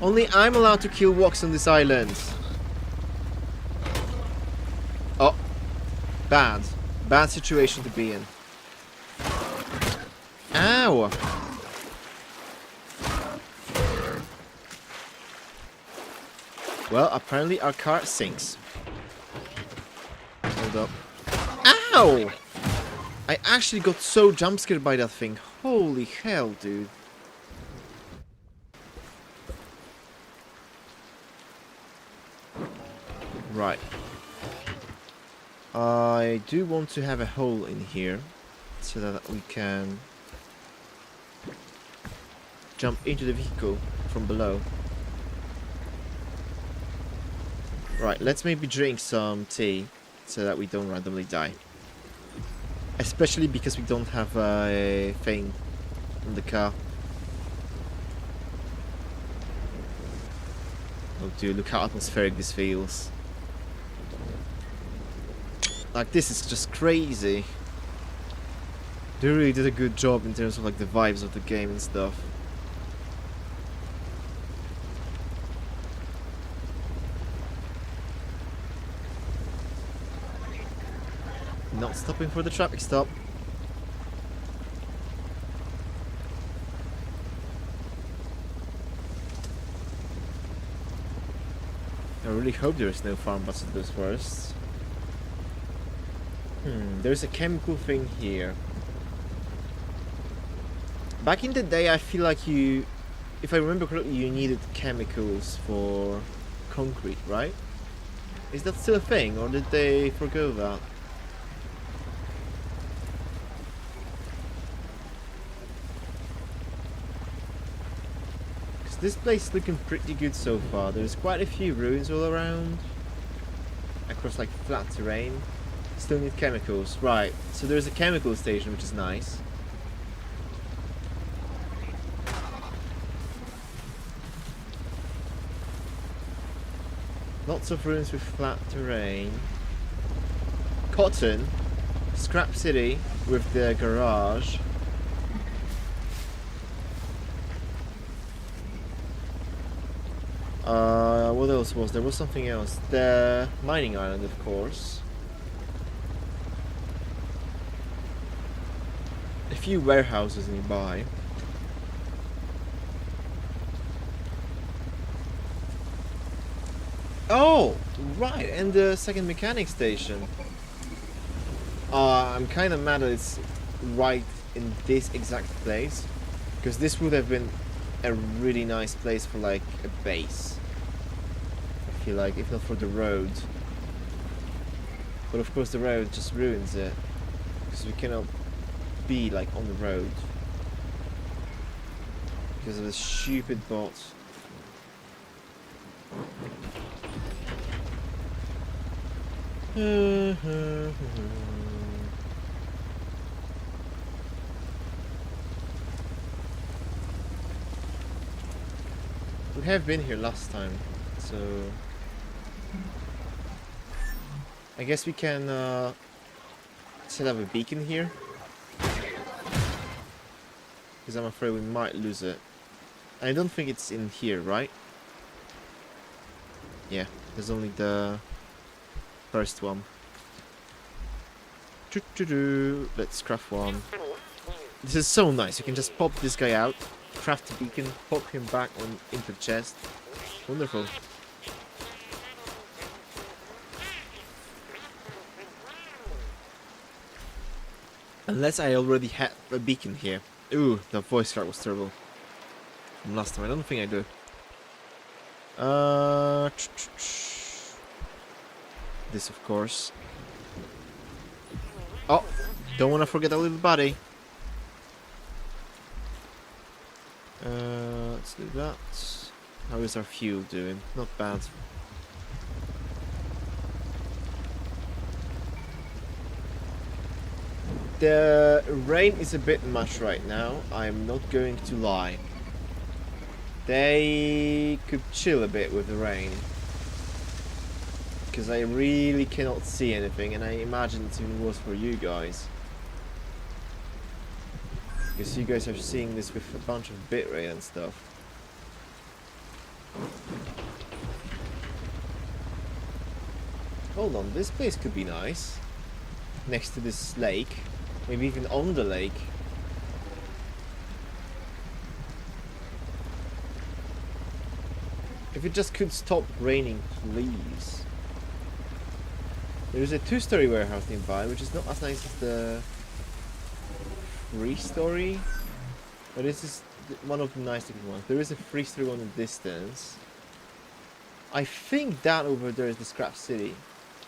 Speaker 1: Only I'm allowed to kill walks on this island. Oh. Bad. Bad situation to be in. Ow! Well, apparently our car sinks. Hold up. Ow! I actually got so jump scared by that thing. Holy hell, dude. Right. I do want to have a hole in here so that we can jump into the vehicle from below. Right, let's maybe drink some tea so that we don't randomly die. Especially because we don't have a thing in the car. Oh dude, look how atmospheric this feels. Like, this is just crazy. They really did a good job in terms of like the vibes of the game and stuff. Not stopping for the traffic stop. I really hope there is no farm bus at those forests. There's a chemical thing here. Back in the day, I feel like you, if I remember correctly, you needed chemicals for concrete, right? Is that still a thing, or did they forgo that? Because this place is looking pretty good so far. There's quite a few ruins all around, across like flat terrain. Still need chemicals, right? So there's a chemical station, which is nice. Lots of ruins with flat terrain. Cotton. Scrap City with the garage. What else was there? Was something else. The mining island, of course. A few warehouses nearby. Oh, right, and the second mechanic station. I'm kind of mad that it's right in this exact place, because this would have been a really nice place for like a base. I feel like, if not for the road. But of course the road just ruins it, because we cannot be like on the road because of the stupid bot. We have been here last time, so I guess we can set up a beacon here, because I'm afraid we might lose it. I don't think it's in here, right? Yeah, there's only the first one. Let's craft one. This is so nice. You can just pop this guy out, craft a beacon, pop him back on into the chest. Wonderful. Unless I already had a beacon here. Ooh, the voice crack was terrible from last time. I don't think I do. This, of course. Oh, don't want to forget a little buddy. Let's do that. How is our fuel doing? Not bad. The rain is a bit much right now, I'm not going to lie. They could chill a bit with the rain. Because I really cannot see anything, and I imagine it's even worse for you guys. Because you guys are seeing this with a bunch of bitrate and stuff. Hold on, this place could be nice. Next to this lake. Maybe even on the lake. If it just could stop raining, please. There's a 2-story warehouse nearby, which is not as nice as the 3-story. But this is one of the nice looking ones. There is a 3-story one in the distance. I think that over there is the Scrap City.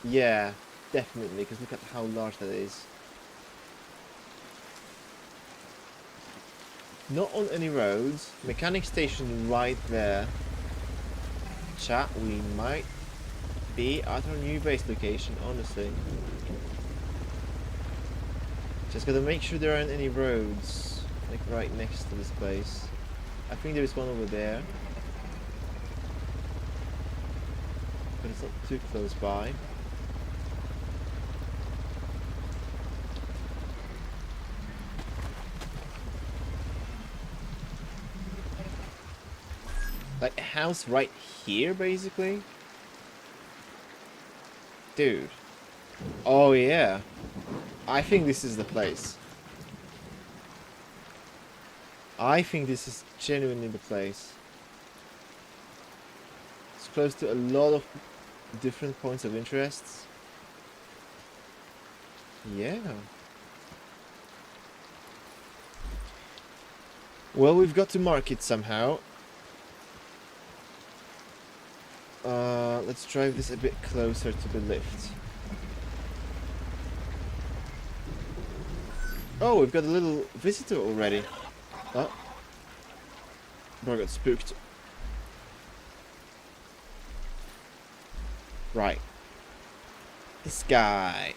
Speaker 1: Yeah, definitely, because look at how large that is. Not on any roads. Mechanic station right there. Chat, we might be at our new base location, honestly. Just gotta make sure there aren't any roads like right next to this place. I think there's one over there, but it's not too close by. Like a house right here, basically? Dude. Oh yeah. I think this is the place. I think this is genuinely the place. It's close to a lot of different points of interests. Yeah. Well, we've got to mark it somehow. Let's drive this a bit closer to the lift. Oh, we've got a little visitor already. Oh. Bro, I got spooked. Right. This guy.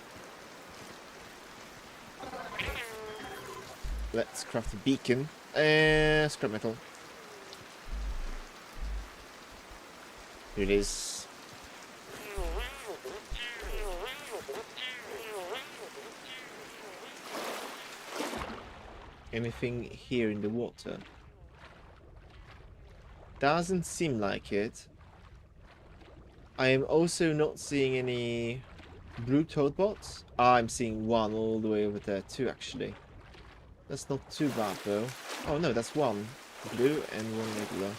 Speaker 1: Let's craft a beacon. Scrap metal. Here it is. Anything here in the water? Doesn't seem like it. I am also not seeing any blue toad bots. Ah, I'm seeing one all the way over there too, actually. That's not too bad though. Oh no, that's one blue and one regular.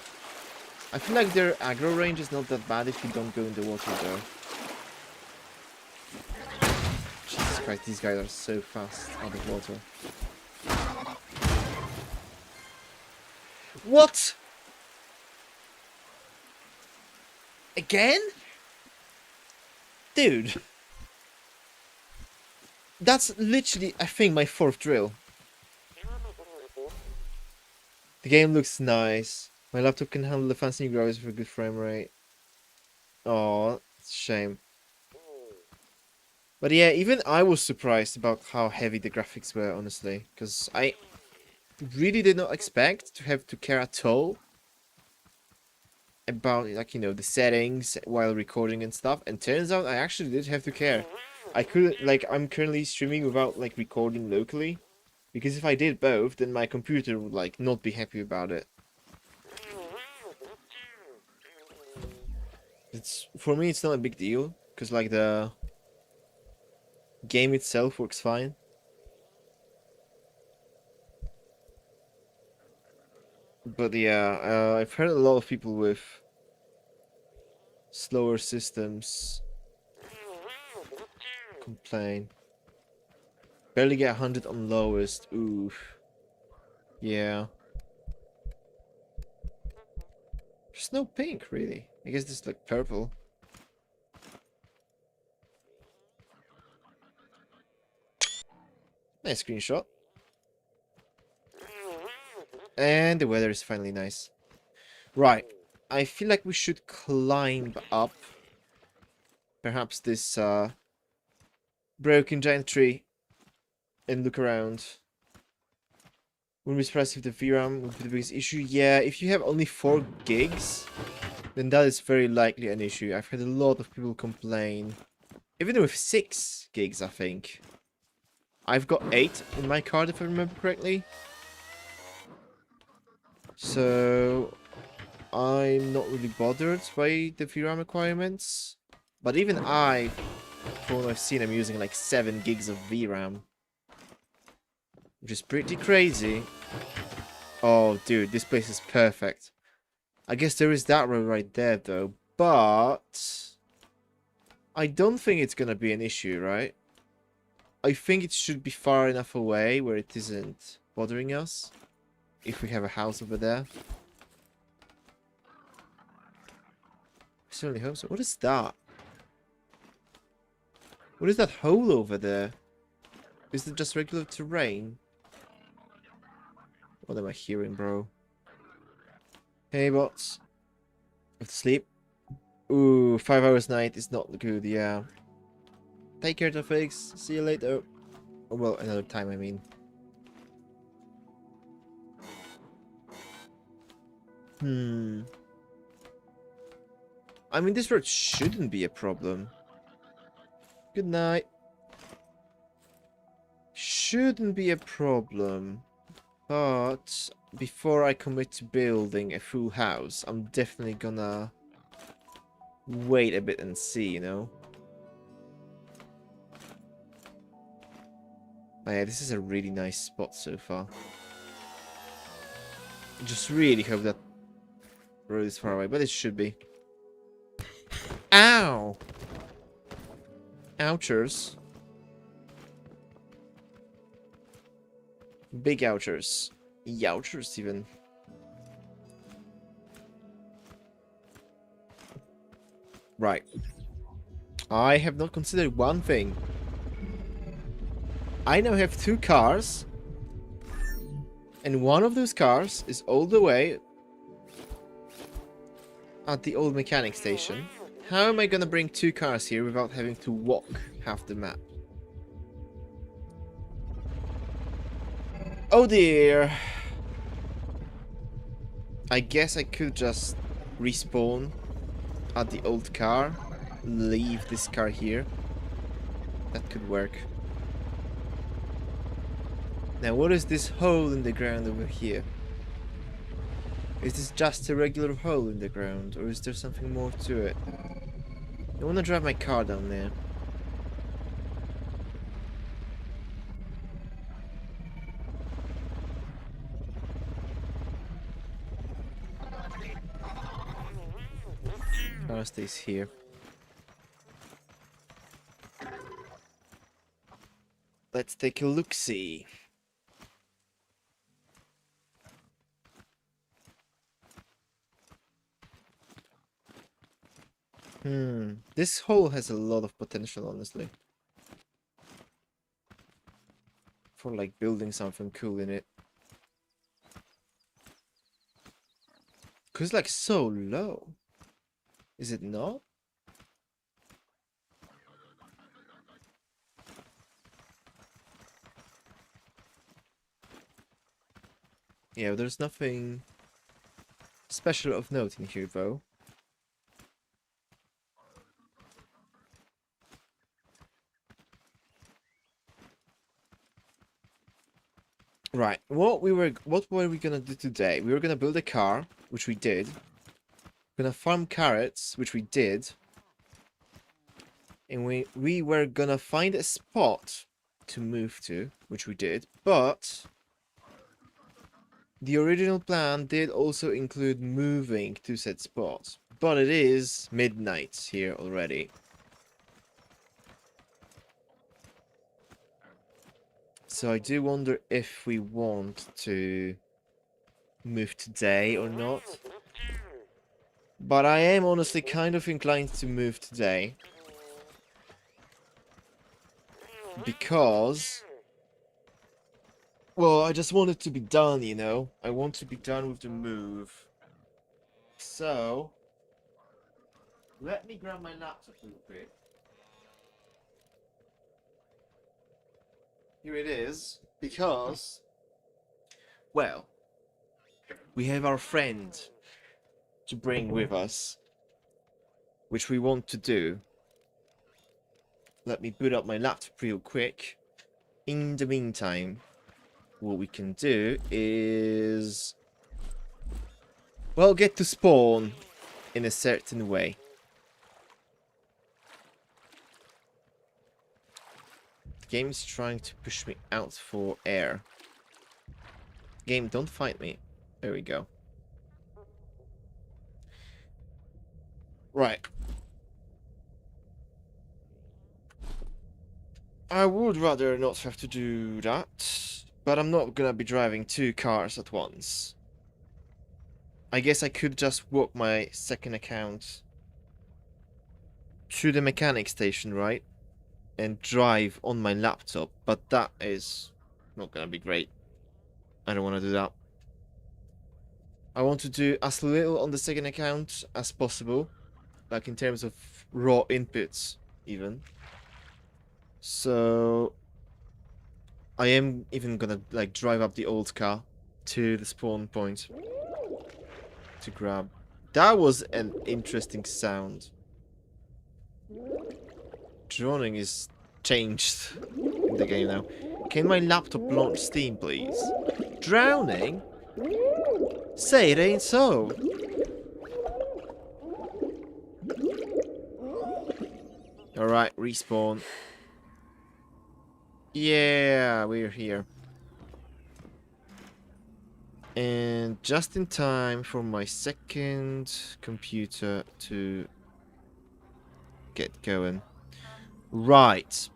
Speaker 1: I feel like their aggro range is not that bad if you don't go in the water though. Jesus Christ, these guys are so fast out of water. What? Again? Dude. That's literally, I think, my 4th drill. The game looks nice. My laptop can handle the fancy new graphics for a good frame rate. Oh, it's a shame. But yeah, even I was surprised about how heavy the graphics were, honestly. Because I really did not expect to have to care at all about, like, you know, the settings while recording and stuff. And turns out I actually did have to care. I couldn't, like, I'm currently streaming without, like, recording locally. Because if I did both, then my computer would, like, not be happy about it. For me, it's not a big deal. Because, like, the game itself works fine. But yeah, I've heard a lot of people with slower systems complain. Barely get 100 on lowest. Oof. Yeah. There's no pink, really. I guess this is like purple. Nice screenshot. And the weather is finally nice. Right. I feel like we should climb up. Perhaps this broken giant tree. And look around. Wouldn't be surprised if the VRAM would be the biggest issue. Yeah, if you have only 4 gigs, then that is very likely an issue. I've had a lot of people complain. Even with 6 gigs, I think. I've got 8 in my card, if I remember correctly. So, I'm not really bothered by the VRAM requirements. But even I, from what I've seen, I'm using like 7 gigs of VRAM. Which is pretty crazy. Oh, dude, this place is perfect. I guess there is that road right there, though. But I don't think it's gonna be an issue, right? I think it should be far enough away where it isn't bothering us. If we have a house over there. I certainly hope so. What is that? What is that hole over there? Is it just regular terrain? What am I hearing, bro? Hey, bots. Have to sleep. Ooh, 5 hours night is not good, yeah. Take care, Tafix. See you later. Oh, well, another time, I mean. I mean, this road shouldn't be a problem. Good night. Shouldn't be a problem. But before I commit to building a full house, I'm definitely gonna wait a bit and see, you know? Oh yeah, this is a really nice spot so far. I just really hope that road is far away, but it should be. Ow! Ouchers. Big ouchers. Youchers, even. Right. I have not considered one thing. I now have 2 cars. And one of those cars is all the way at the old mechanic station. How am I gonna bring 2 cars here without having to walk half the map? Oh dear. I guess I could just respawn at the old car. Leave this car here. That could work. Now what is this hole in the ground over here? Is this just a regular hole in the ground, or is there something more to it? I wanna drive my car down there. Car stays here. Let's take a look-see. This hole has a lot of potential, honestly. For like building something cool in it. Cause it's like so low. Is it not? Yeah, there's nothing special of note in here though. Right, what were we gonna do today? We were gonna build a car, which we did. We're gonna farm carrots, which we did. And we were gonna find a spot to move to, which we did, but the original plan did also include moving to said spot. But it is midnight here already. So I do wonder if we want to move today or not. But I am honestly kind of inclined to move today. Because, well, I just want it to be done, you know? I want to be done with the move. So, let me grab my laptop real quick. Here it is, because Well, we have our friend to bring with us, which we want to do. Let me boot up my laptop real quick. In the meantime, what we can do is, well, get to spawn in a certain way. The game is trying to push me out for air. Game, don't fight me. There we go. Right. I would rather not have to do that, but I'm not gonna be driving 2 cars at once. I guess I could just walk my second account to the mechanic station, right? And drive on my laptop, but that is not gonna be great. I don't want to do that. I want to do as little on the second account as possible, like in terms of raw inputs, even. So I am even gonna like drive up the old car to the spawn point to grab. That was an interesting sound. Droning is changed in the game now. Can my laptop launch Steam, please? Drowning? Say it ain't so. Alright, respawn. Yeah, we're here. And just in time for my second computer to get going. Right.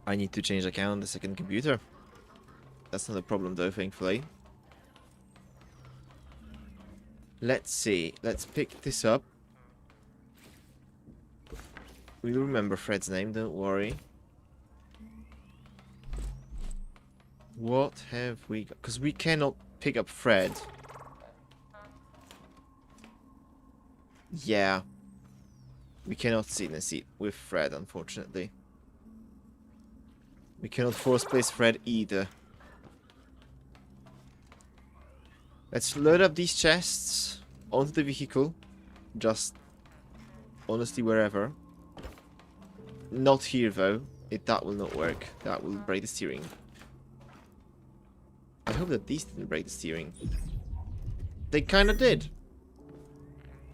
Speaker 1: I need to change the account on the second computer. That's not a problem though, thankfully. Let's see. Let's pick this up. We'll remember Fred's name, don't worry. What have we got? Because we cannot pick up Fred. Yeah. We cannot sit in a seat with Fred, unfortunately. We cannot force place Fred either. Let's load up these chests onto the vehicle. Just honestly wherever. Not here though. That will not work. That will break the steering. I hope that these didn't break the steering. They kinda did.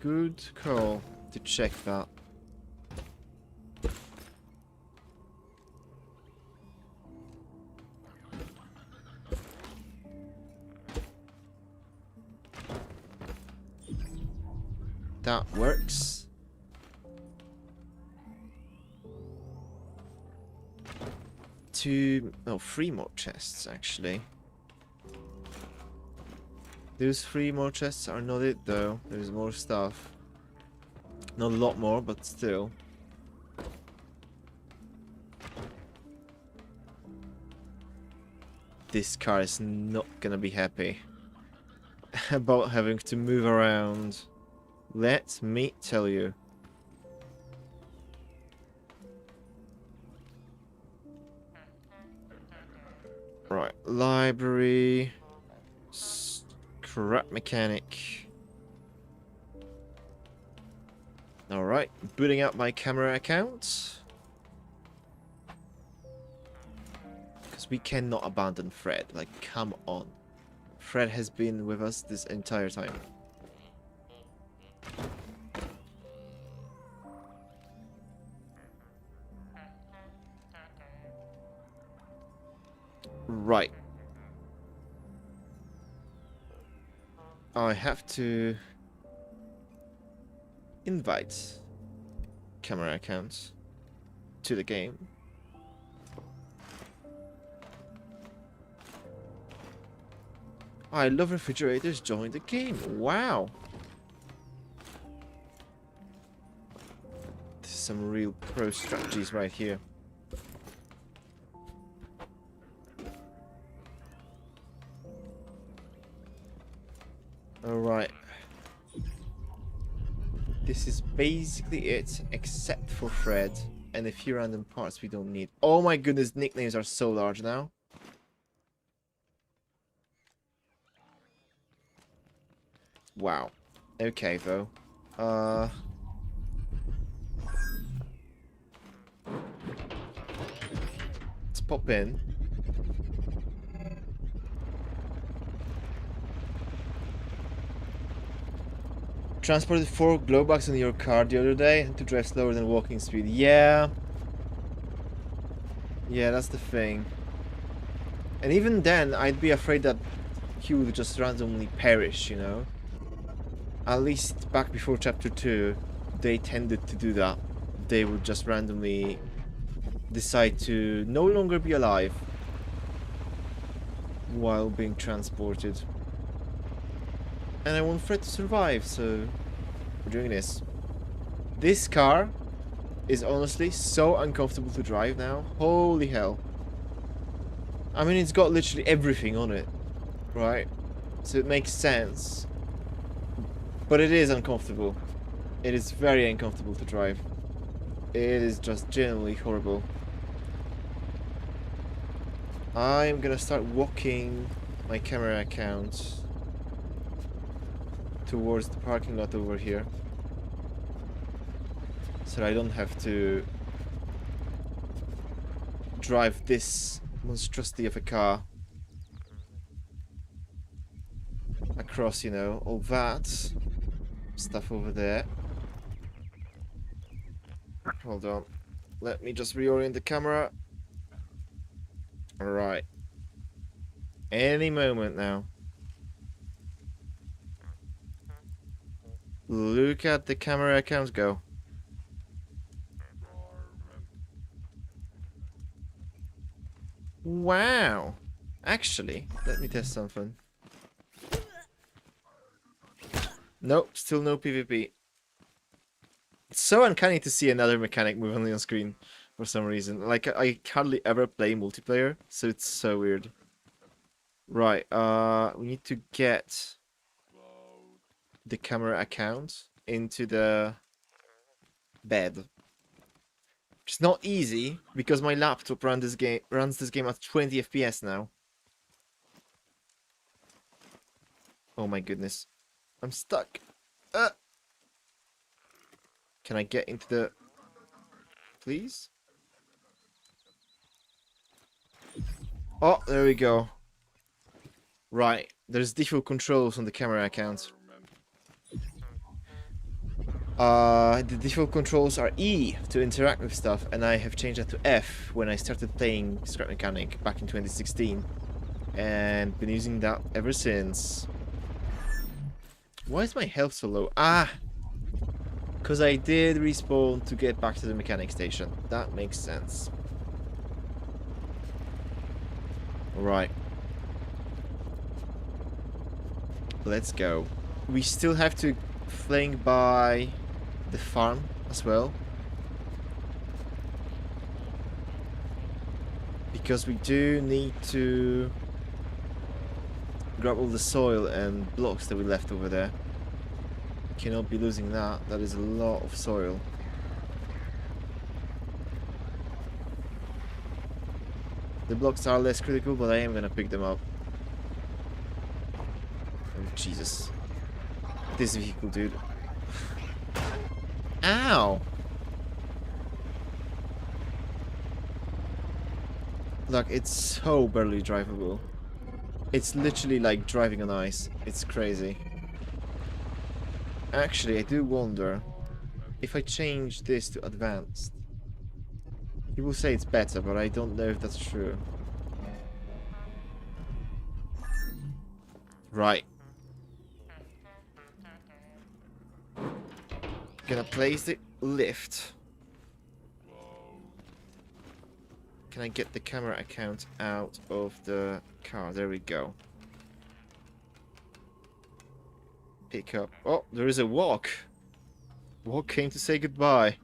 Speaker 1: Good call to check that. That works. Three more chests actually. Those 3 more chests are not it though. There's more stuff. Not a lot more, but still. This car is not gonna be happy about having to move around. Let me tell you. Right, library. Scrap mechanic. Alright, booting up my camera account. Because we cannot abandon Fred. Like, come on. Fred has been with us this entire time. Right. I have to invite camera accounts to the game. I love refrigerators, join the game. Wow. This is some real pro strategies right here. Alright. This is basically it, except for Fred and a few random parts we don't need. Oh my goodness, nicknames are so large now. Wow. Okay, though. Let's pop in. Transported 4 glow bugs in your car the other day to drive slower than walking speed. Yeah. Yeah, that's the thing. And even then, I'd be afraid that he would just randomly perish, you know? At least back before chapter 2, they tended to do that. They would just randomly decide to no longer be alive while being transported. And I want Fred to survive, so we're doing this. This car is honestly so uncomfortable to drive now. Holy hell. I mean, it's got literally everything on it, right? So it makes sense. But it is uncomfortable. It is very uncomfortable to drive. It is just genuinely horrible. I'm gonna start walking my camera account towards the parking lot over here, so I don't have to drive this monstrosity of a car across, you know, all that stuff over there. Hold on. Let me just reorient the camera. Alright. Any moment now. Look at the camera account go. Wow. Actually, let me test something. Nope, still no PvP. It's so uncanny to see another mechanic move only on screen for some reason. Like, I hardly ever play multiplayer, so it's so weird. Right, we need to get the camera account into the bed. Which is not easy, because my laptop runs this game at 20 FPS now. Oh my goodness. I'm stuck. Can I get into the... Please? Oh, there we go. Right, there's default controls on the camera account. The default controls are E to interact with stuff, and I have changed that to F when I started playing Scrap Mechanic back in 2016. And been using that ever since. Why is my health so low? Ah! Because I did respawn to get back to the mechanic station. That makes sense. Alright. Let's go. We still have to flank by the farm as well. Because we do need to grab all the soil and blocks that we left over there. Cannot be losing that. That is a lot of soil. The blocks are less critical, but I am gonna pick them up. Oh, Jesus. This vehicle, dude. Ow! Look, it's so barely drivable. It's literally like driving on ice. It's crazy. Actually, I do wonder if I change this to advanced. People say it's better, but I don't know if that's true. Right. Gonna place the lift. Can I get the camera account out of the car? There we go. Pick up. Oh, there is a walk. Walk came to say goodbye.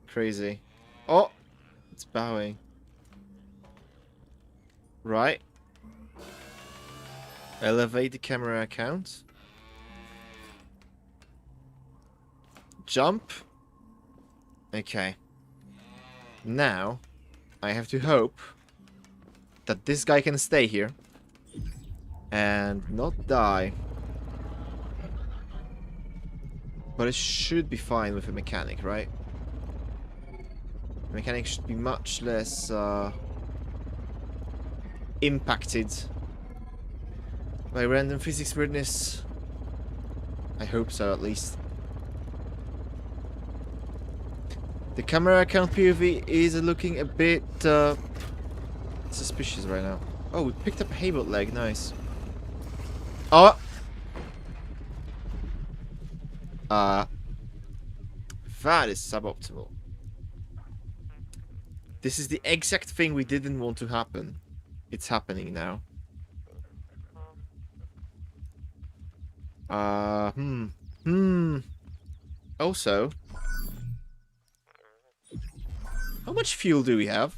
Speaker 1: Crazy. Oh, it's bowing. Right. Elevate the camera account. Jump. Okay. Now, I have to hope that this guy can stay here and not die. But it should be fine with a mechanic, right? The mechanic should be much less impacted by random physics weirdness. I hope so, at least. The camera account POV is looking a bit suspicious right now. Oh, we picked up a Haybot leg, nice. Oh! That is suboptimal. This is the exact thing we didn't want to happen. It's happening now. Also, how much fuel do we have?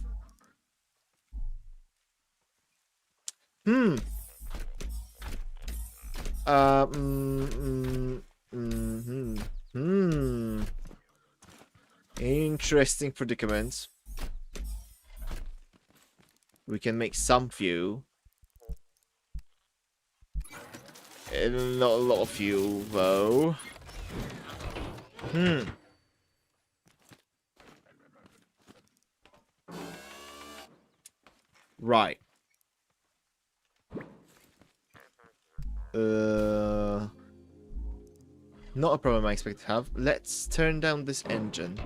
Speaker 1: Interesting predicament. We can make some fuel. And not a lot of fuel, though. Right. Not a problem I expect to have. Let's turn down this engine.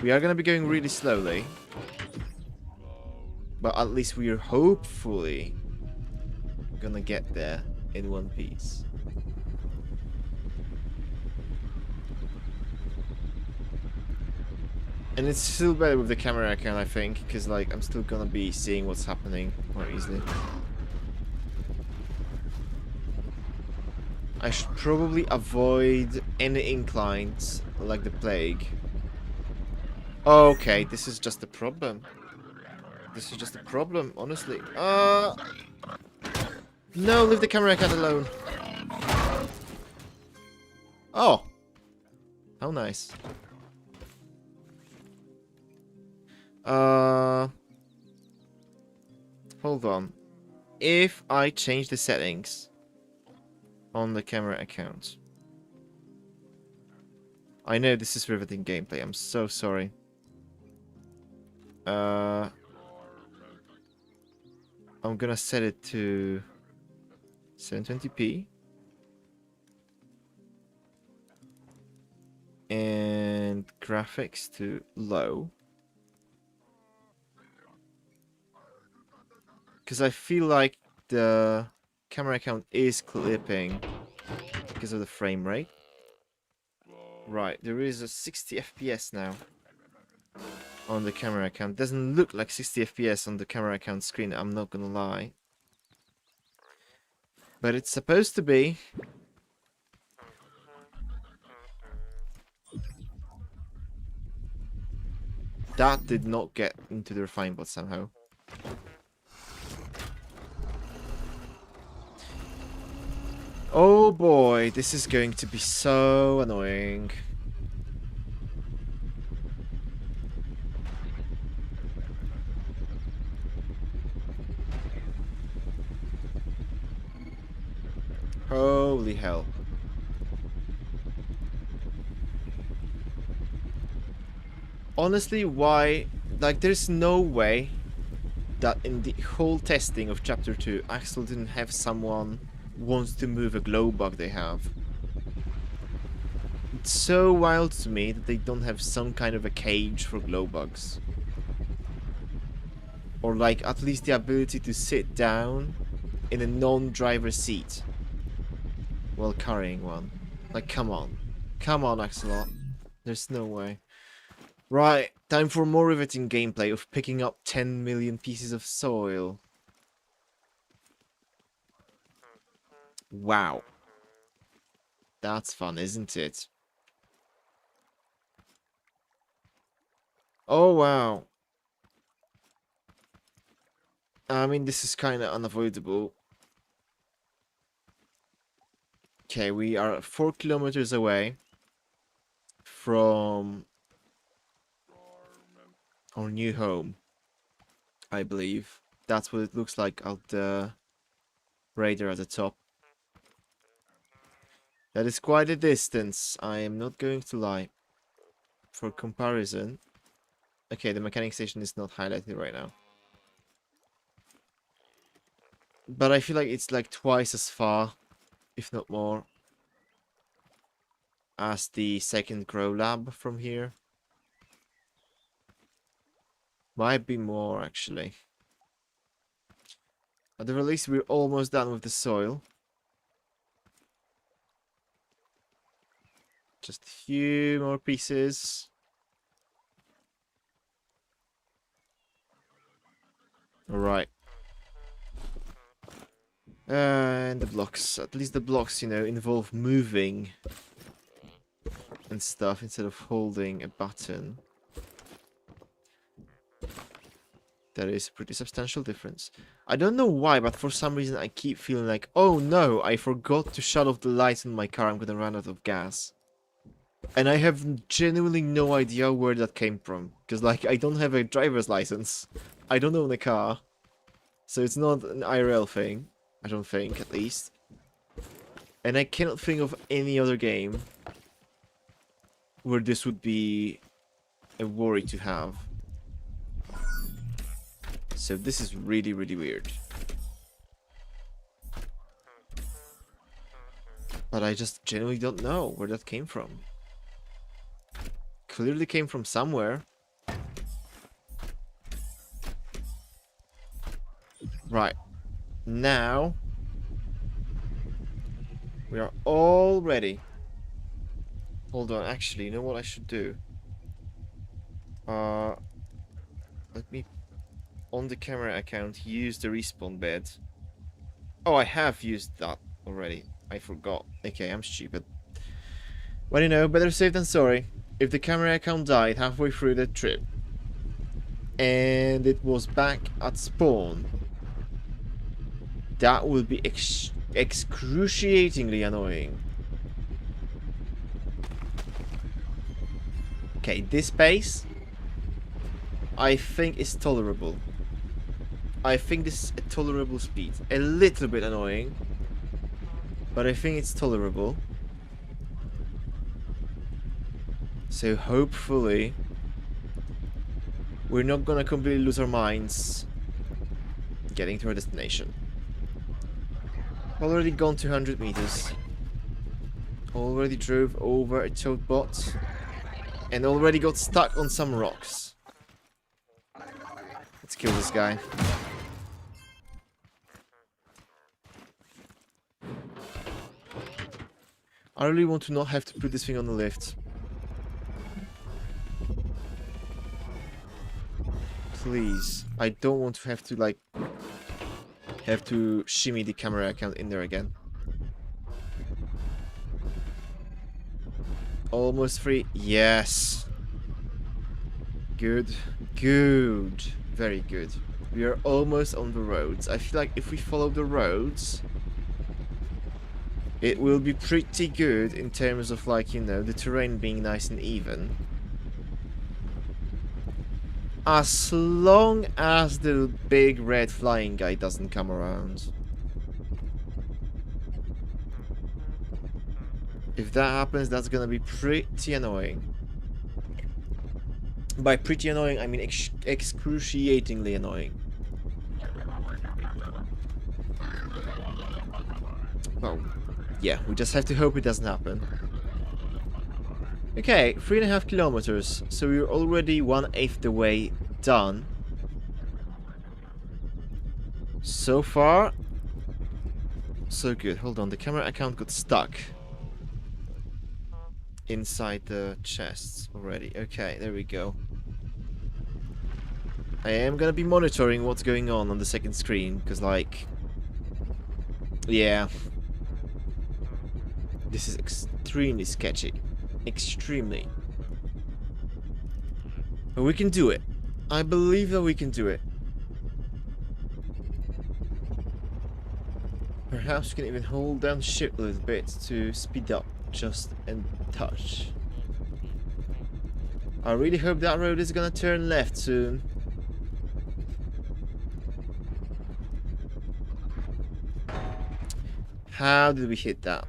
Speaker 1: We are gonna be going really slowly. But at least we are hopefully gonna get there in one piece. And it's still better with the camera account, I think, because like I'm still gonna be seeing what's happening more easily. I should probably avoid any inclines like the plague. Okay, this is just a problem. This is just a problem, honestly. No, leave the camera account alone. Oh. How nice. Hold on. If I change the settings on the camera account. I know this is riveting gameplay. I'm so sorry. I'm gonna set it to 720p. And graphics to low. Because I feel like the camera account is clipping because of the frame rate. Right, there is a 60 FPS now on the camera account. Doesn't look like 60 FPS on the camera account screen, I'm not gonna lie. But it's supposed to be. That did not get into the refine bot somehow. Oh boy, this is going to be so annoying. Holy hell. Honestly, why? Like, there's no way that in the whole testing of Chapter 2, Axel didn't have someone wants to move a glow bug they have. It's so wild to me that they don't have some kind of a cage for glow bugs. Or like at least the ability to sit down in a non-driver seat while carrying one. Like, come on. Come on, Axelot. There's no way. Right, time for more riveting gameplay of picking up 10 million pieces of soil. Wow. That's fun, isn't it? Oh, wow. I mean, this is kind of unavoidable. Okay, we are 4 kilometers away from our new home, I believe. That's what it looks like out the radar at the top. That is quite a distance, I am not going to lie. For comparison... Okay, the mechanic station is not highlighted right now. But I feel like it's like twice as far, if not more, as the second grow lab from here. Might be more, actually. At the very least, we're almost done with the soil. Just a few more pieces. Alright. And the blocks. At least the blocks, you know, involve moving and stuff instead of holding a button. That is a pretty substantial difference. I don't know why, but for some reason I keep feeling like, oh no, I forgot to shut off the lights in my car, I'm gonna run out of gas. And I have genuinely no idea where that came from. Because, like, I don't have a driver's license. I don't own a car. So it's not an IRL thing. I don't think, at least. And I cannot think of any other game where this would be a worry to have. So this is really, really weird. But I just genuinely don't know where that came from. Clearly came from somewhere. Right. Now we are all ready. Hold on, actually, you know what I should do? Let me, on the camera account, use the respawn bed. Oh, I have used that already. I forgot. Okay, I'm stupid. Well, you know, better safe than sorry. If the camera account died halfway through the trip, and it was back at spawn, that would be excruciatingly annoying. Okay, this pace, I think is tolerable. I think this is a tolerable speed. A little bit annoying, but I think it's tolerable. So hopefully we're not gonna completely lose our minds getting to our destination. Already gone 200 meters. Already drove over a toad bot. And already got stuck on some rocks. Let's kill this guy. I really want to not have to put this thing on the lift. Please. I don't want to have to, like, have to shimmy the camera account in there again. Almost free. Yes. Good. Good. Very good. We are almost on the roads. I feel like if we follow the roads, it will be pretty good in terms of, like, you know, the terrain being nice and even. As long as the big red flying guy doesn't come around. If that happens, that's gonna be pretty annoying. By pretty annoying, I mean excruciatingly annoying. Well, yeah, we just have to hope it doesn't happen. Okay, 3.5 kilometers, so we're already 1/8 the way done. So far, so good. Hold on, the camera account got stuck inside the chests already. Okay, there we go. I am gonna be monitoring what's going on the second screen, because, like, yeah, this is extremely sketchy. Extremely. But we can do it. I believe that we can do it. Perhaps we can even hold down the ship a little bit to speed up just a touch. I really hope that road is gonna turn left soon. How did we hit that?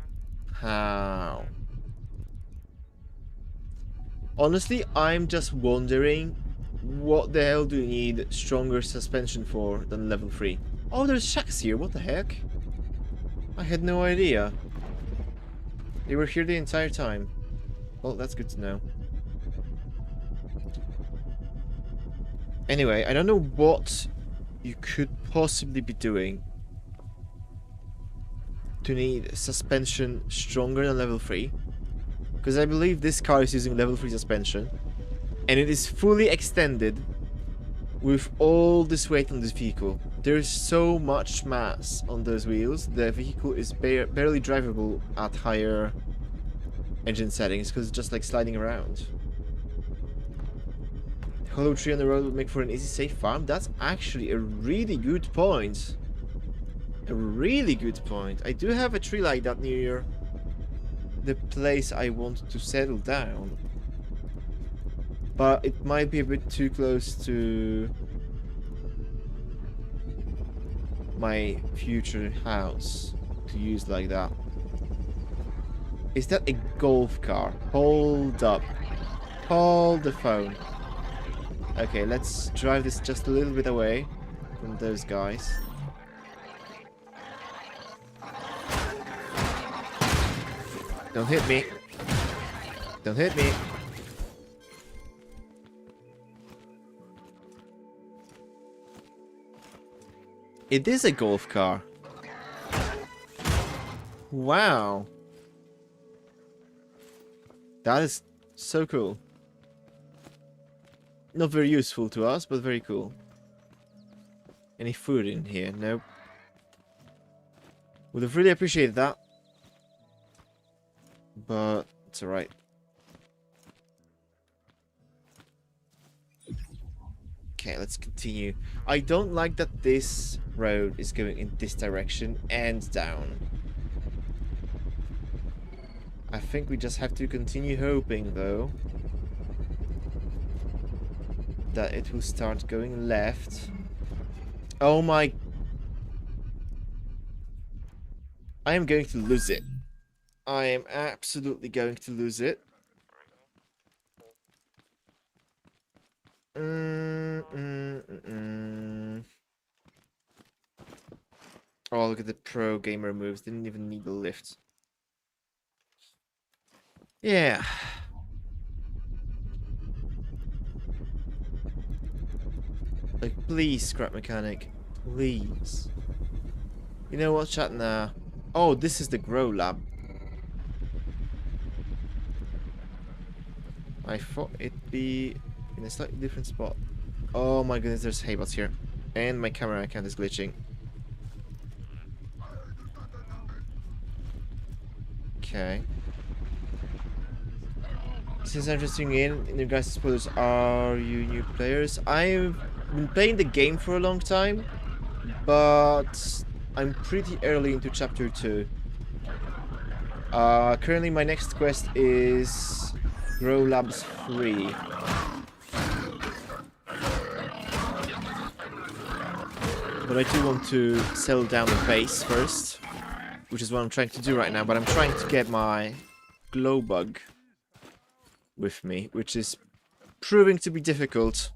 Speaker 1: How? Honestly, I'm just wondering what the hell do you need stronger suspension for than level 3? Oh, there's shacks here, what the heck? I had no idea. They were here the entire time. Well, that's good to know. Anyway, I don't know what you could possibly be doing to need suspension stronger than level 3. Because I believe this car is using level 3 suspension. And it is fully extended with all this weight on this vehicle. There is so much mass on those wheels, the vehicle is barely drivable at higher engine settings because it's just like sliding around. Hollow tree on the road would make for an easy safe farm. That's actually a really good point. A really good point. I do have a tree like that near the place I want to settle down. But it might be a bit too close to my future house to use like that. Is that a golf car? Hold up. Hold the phone. Okay, let's drive this just a little bit away from those guys. Don't hit me. Don't hit me. It is a golf car. Wow. That is so cool. Not very useful to us, but very cool. Any food in here? Nope. Would have really appreciated that. But it's alright. Okay, let's continue. I don't like that this road is going in this direction and down. I think we just have to continue hoping, though, that it will start going left. Oh my... I am going to lose it. I am absolutely going to lose it. Oh, look at the pro gamer moves. Didn't even need the lift. Yeah. Like, please, scrap mechanic. Please. You know what, chat? Nah. Oh, this is the grow lab. I thought it'd be in a slightly different spot. Oh my goodness, there's haybots here. And my camera account is glitching. Okay. Since I'm just tuning in your guys' spoilers, are you new players? I've been playing the game for a long time, but I'm pretty early into chapter 2. Currently my next quest is Grow Labs 3. But I do want to settle down the base first, which is what I'm trying to do right now, but I'm trying to get my glow bug with me, which is proving to be difficult.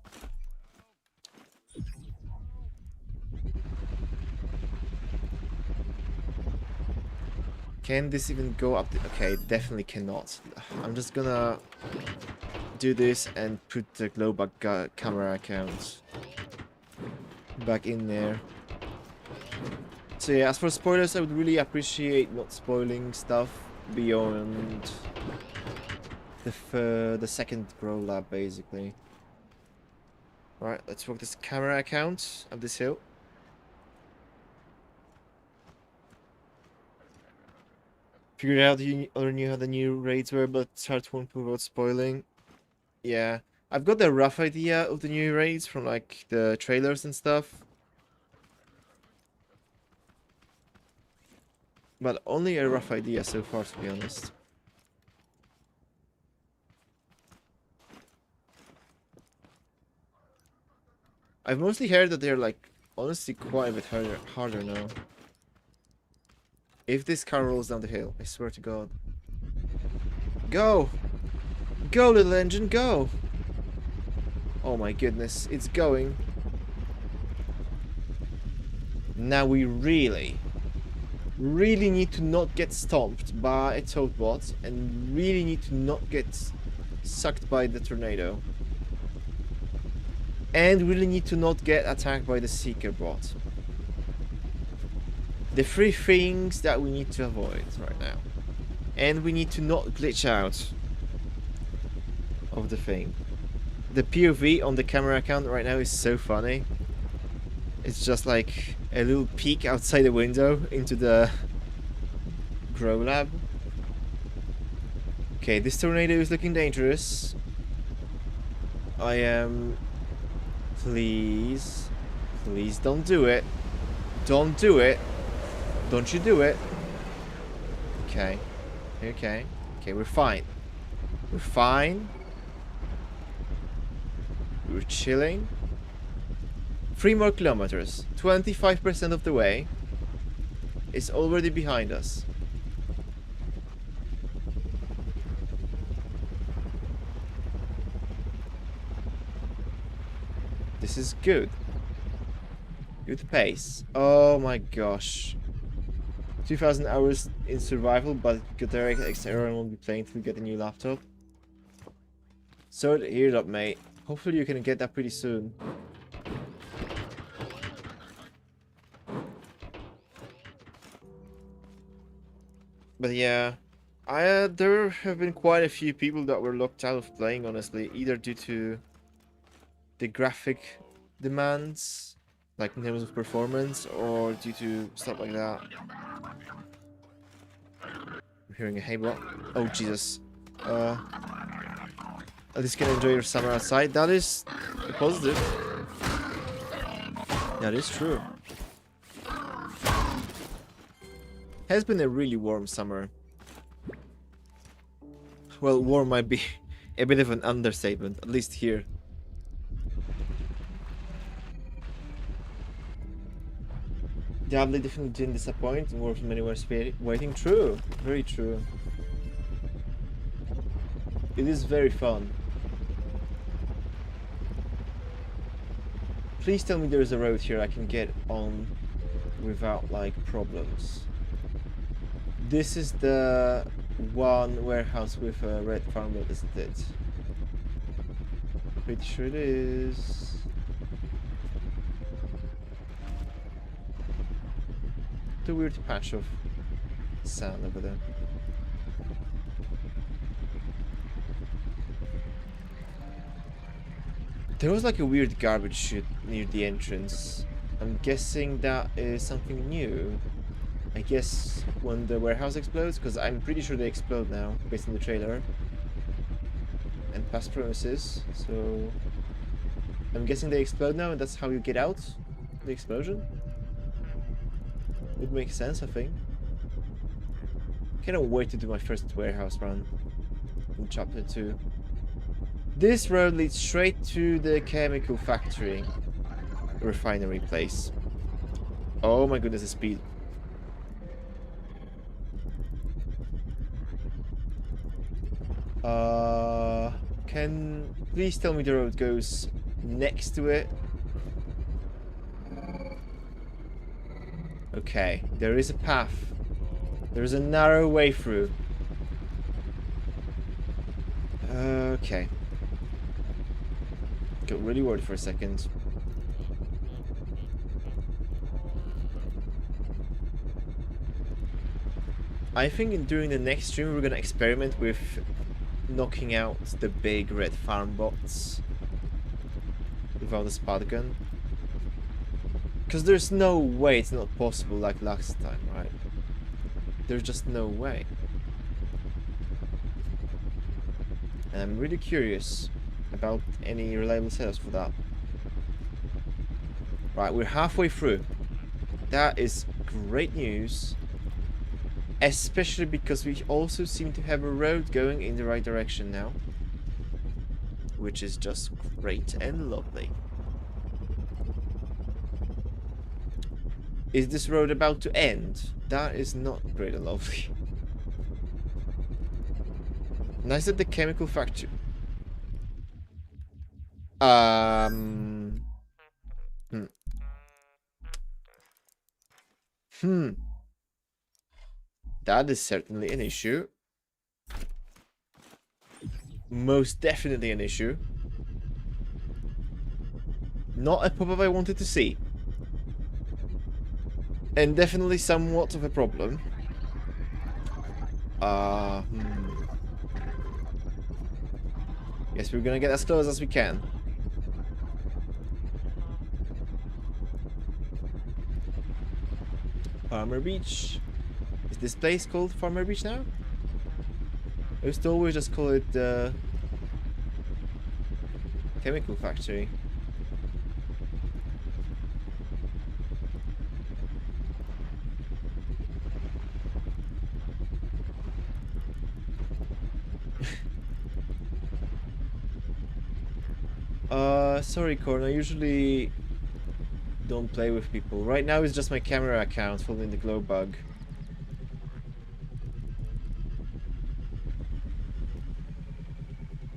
Speaker 1: Can this even go up? Okay, it definitely cannot. I'm just gonna do this and put the glow bug camera account back in there. So yeah, as for spoilers, I would really appreciate not spoiling stuff beyond the second grow lab, basically. Alright, let's work this camera account up this hill. Figured out you already knew how the new raids were, but it's hard to improve without spoiling. Yeah, I've got a rough idea of the new raids from like the trailers and stuff. But only a rough idea so far, to be honest. I've mostly heard that they're like honestly quite a bit harder now. If this car rolls down the hill, I swear to God. Go! Go, little engine, go! Oh my goodness, it's going. Now we really need to not get stomped by a toad bot, and really need to not get sucked by the tornado. And really need to not get attacked by the Seeker bot. The three things that we need to avoid right now. And we need to not glitch out of the thing. The POV on the camera account right now is so funny. It's just like a little peek outside the window into the grow lab. Okay, this tornado is looking dangerous. I am... Please don't do it. Don't do it. Don't you do it. Okay. Okay, we're fine. We're fine. We're chilling. 3 more kilometers. 25% of the way is already behind us. This is good. Good pace. Oh my gosh. 2,000 hours in survival, but Gotheric everyone won't be playing till we get a new laptop. So hear it up, mate. Hopefully you can get that pretty soon. But yeah, there have been quite a few people that were locked out of playing, honestly, either due to the graphic demands, like in terms of performance, or due to stuff like that. I'm hearing a hay block. Oh Jesus. At least you can enjoy your summer outside. That is a positive. That is true. Has been a really warm summer. Well, warm might be a bit of an understatement, at least here. Diablo definitely didn't disappoint, and more from anywhere waiting. True, very true. It is very fun. Please tell me there's a road here I can get on without, like, problems. This is the one warehouse with a red farm, isn't it? Pretty sure it is. The weird patch of sand over there. There was like a weird garbage chute near the entrance. I'm guessing that is something new. I guess when the warehouse explodes, because I'm pretty sure they explode now, based on the trailer. And past promises, so... I'm guessing they explode now and that's how you get out the explosion? Would make sense, I think. Cannot wait to do my first warehouse run in chapter 2. This road leads straight to the chemical factory, refinery place. Oh my goodness, the speed. Can please tell me the road goes next to it? Okay, there is a path. There is a narrow way through. Okay. Got really worried for a second. I think during the next stream we're gonna experiment with knocking out the big red farm bots without a spot gun. Because there's no way it's not possible like last time, right? There's just no way. And I'm really curious about any reliable setups for that. Right, we're halfway through. That is great news. Especially because we also seem to have a road going in the right direction now. Which is just great and lovely. Is this road about to end? That is not great and lovely. Nice at the chemical factory. Hmm. Hmm. That is certainly an issue. Most definitely an issue. Not a pop-up I wanted to see. And definitely somewhat of a problem. Guess we're gonna get as close as we can. Farmer Beach. Is this place called Farmer Beach now? I used to always just call it the chemical factory. Sorry, Corn, I usually don't play with people. Right now it's just my camera account following the glow bug.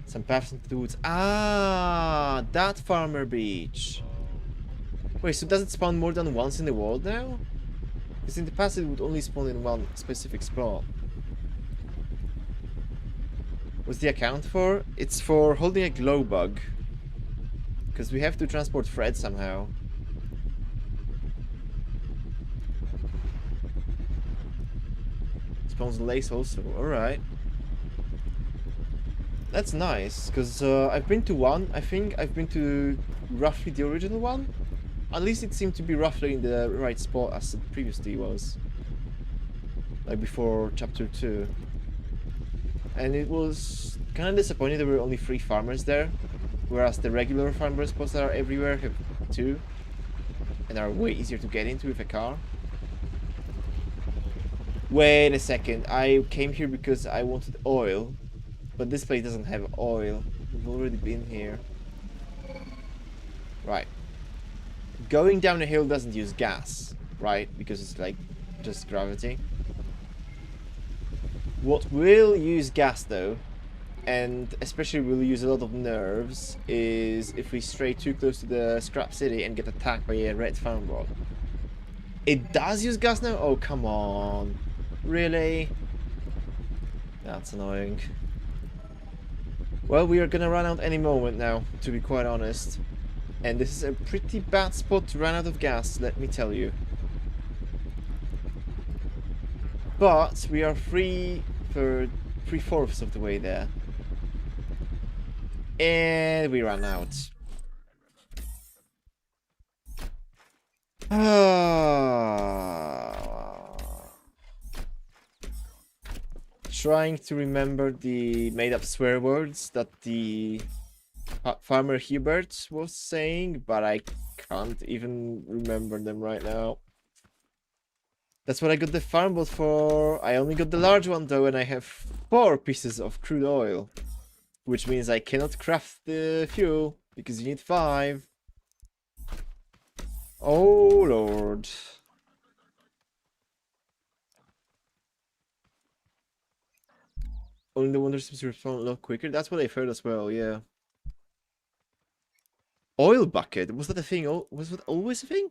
Speaker 1: Some paths into the woods. Ah, that Farmer Beach. Wait, so does it spawn more than once in the world now? Because in the past it would only spawn in one specific spot. What's the account for? It's for holding a glow bug. Because we have to transport Fred somehow. Spawns lace also, alright. That's nice, because I've been to one. I think I've been to roughly the original one. At least it seemed to be roughly in the right spot as it previously was. Like before chapter 2. And it was kind of disappointing there were only 3 farmers there. Whereas the regular farmer spots that are everywhere have 2. And are way easier to get into with a car. Wait a second, I came here because I wanted oil. But this place doesn't have oil. We've already been here. Right. Going down a hill doesn't use gas, right? Because it's like just gravity. What will use gas though, and especially will use a lot of nerves, is if we stray too close to the scrap city and get attacked by a red farm bot. It does use gas now? Oh, come on. Really? That's annoying. Well, we are gonna run out any moment now, to be quite honest. And this is a pretty bad spot to run out of gas, let me tell you. But we are free for 3/4 of the way there. And we ran out. Trying to remember the made-up swear words that the Farmer Hubert was saying, but I can't even remember them right now. That's what I got the farm bot for. I only got the large one though, and I have 4 pieces of crude oil. Which means I cannot craft the fuel, because you need 5. Oh lord. Only the wonder seems to respond a lot quicker. That's what I've heard as well, yeah. Oil bucket? Was that a thing? Was that always a thing?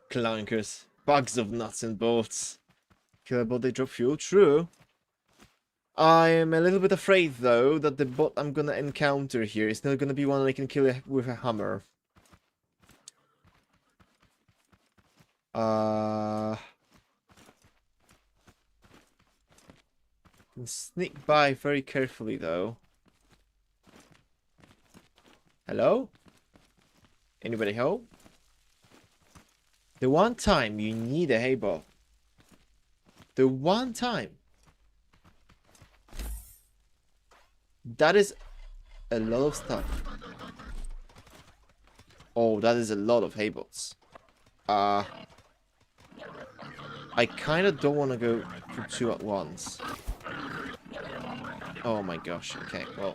Speaker 1: Clankers. Bugs of nuts and bolts. Kill a bot, they drop fuel. True. I am a little bit afraid, though, that the bot I'm gonna encounter here is not gonna be one I can kill with a hammer. Sneak by very carefully, though. Hello? Anybody home? The one time you need a hay bot. The one time. That is a lot of stuff. Oh, that is a lot of hay bots. I kind of don't want to go for 2 at once. Oh my gosh, okay, well.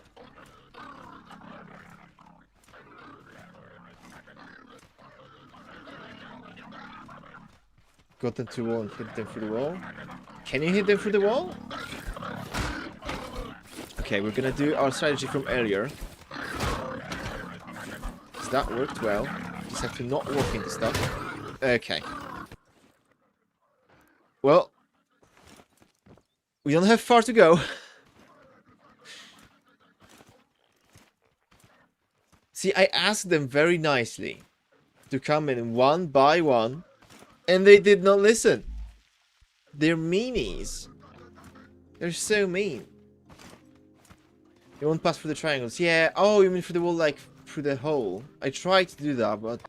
Speaker 1: got them to the wall and hit them through the wall. Can you hit them through the wall? Okay, we're gonna do our strategy from earlier. So that worked well. Just have to not walk into stuff. Okay. Well, we don't have far to go. See, I asked them very nicely to come in one by one, and they did not listen. They're meanies. They're so mean. They won't pass through the triangles. Yeah, oh, you mean through the wall, like through the hole. I tried to do that, but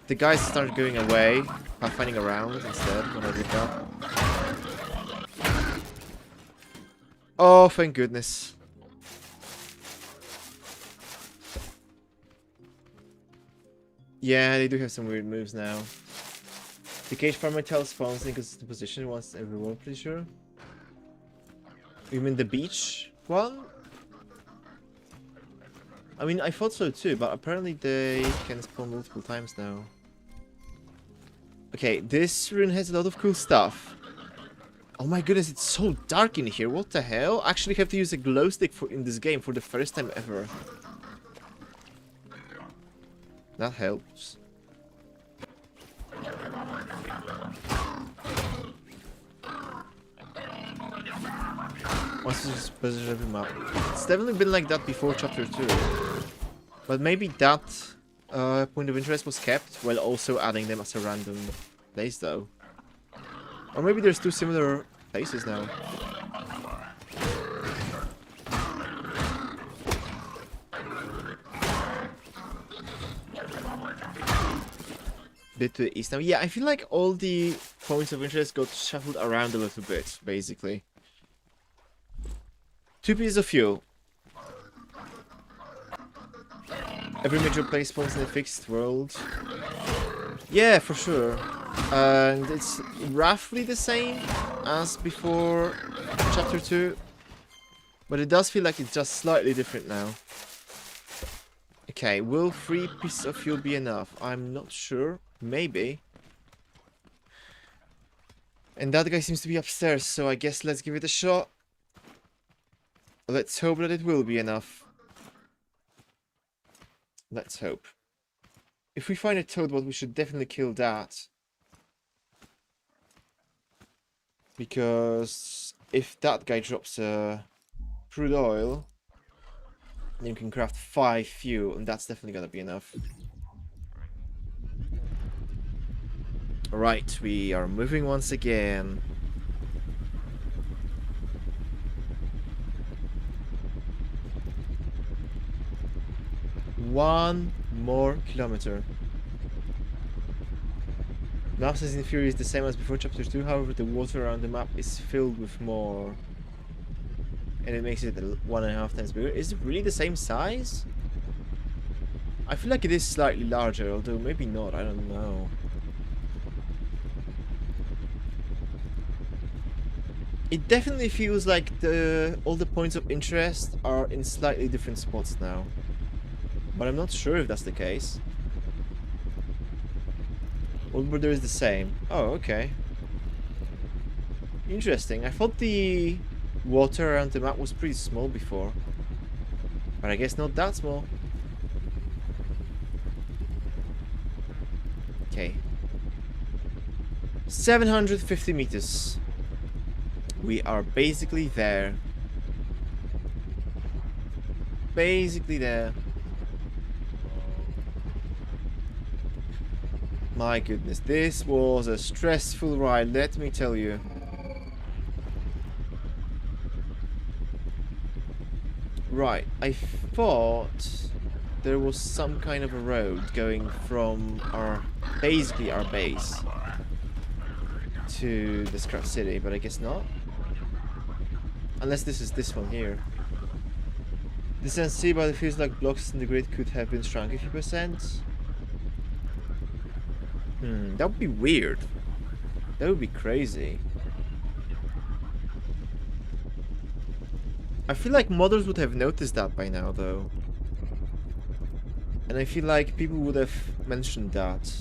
Speaker 1: the guys started going away, finding around instead when I did that. Oh, thank goodness. Yeah, they do have some weird moves now. The cage farmer telespawns inconsistent position once every wall, pretty sure. You mean the beach one? I mean, I thought so too, but apparently they can spawn multiple times now. Okay, this rune has a lot of cool stuff. Oh my goodness, it's so dark in here. What the hell? I actually have to use a glow stick in this game for the first time ever. That helps. What's this position of the map? It's definitely been like that before chapter 2. But maybe that point of interest was kept while also adding them as a random place though. Or maybe there's two similar places now. Bit to the east now. Yeah, I feel like all the points of interest got shuffled around a little bit, basically. 2 pieces of fuel. Every major place spawns in a fixed world. Yeah, for sure. And it's roughly the same as before chapter 2. But it does feel like it's just slightly different now. Okay, will 3 pieces of fuel be enough? I'm not sure. Maybe. And that guy seems to be upstairs, so I guess let's give it a shot. Let's hope that it will be enough. Let's hope. If we find a toadbot, we should definitely kill that. Because if that guy drops crude oil, then you can craft 5 fuel, and that's definitely gonna be enough. Alright, we are moving once again. One more kilometer. Map says in theory is the same as before chapter 2, however the water around the map is filled with more. And it makes it 1.5 times bigger. Is it really the same size? I feel like it is slightly larger, although maybe not, I don't know. It definitely feels like all the points of interest are in slightly different spots now. But I'm not sure if that's the case. Old Border is the same. Oh, okay. Interesting. I thought the water around the map was pretty small before. But I guess not that small. Okay. 750 meters. We are basically there. Basically there. My goodness, this was a stressful ride, let me tell you. Right, I thought there was some kind of a road going from basically our base to the Scrap City, but I guess not. Unless this is this one here. Distance C by the feels like blocks in the grid could have been shrunk a few percent. That would be weird. That would be crazy. I feel like modders would have noticed that by now, though. And I feel like people would have mentioned that.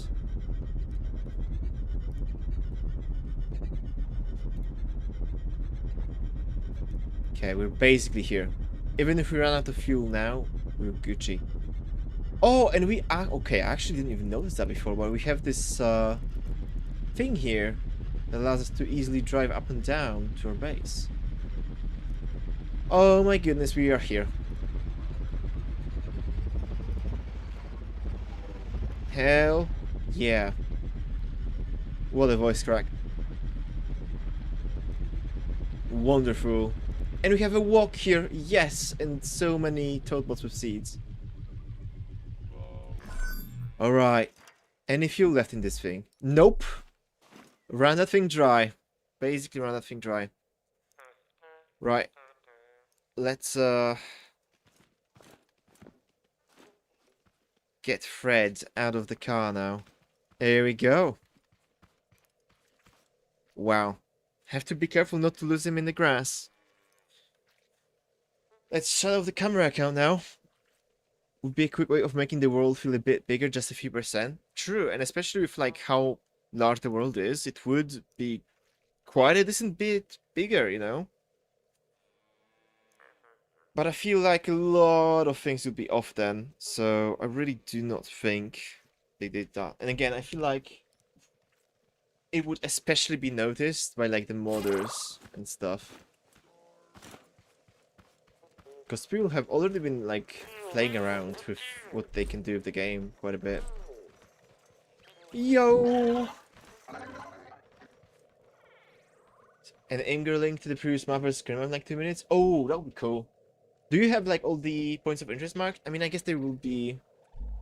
Speaker 1: Okay, we're basically here. Even if we run out of fuel now, we're Gucci. Oh, and we are okay. I actually didn't even notice that before, but we have this thing here that allows us to easily drive up and down to our base. Oh my goodness, we are here. Hell yeah. What a voice crack. Wonderful. And we have a walk here, yes, and so many toadbots with seeds. Alright. Any fuel left in this thing? Nope. Ran that thing dry. Basically ran that thing dry. Right. Let's get Fred out of the car now. Here we go. Wow. Have to be careful not to lose him in the grass. Let's shut off the camera account now. Would be a quick way of making the world feel a bit bigger, just a few percent. True, and especially with like how large the world is, it would be quite a decent bit bigger, you know? But I feel like a lot of things would be off then, so I really do not think they did that. And again, I feel like it would especially be noticed by like the modders and stuff. Because people have already been like playing around with what they can do with the game quite a bit. Yo! An anger link to the previous map or screen in like 2 minutes? Oh, that would be cool. Do you have like all the points of interest marked? I mean, I guess they will be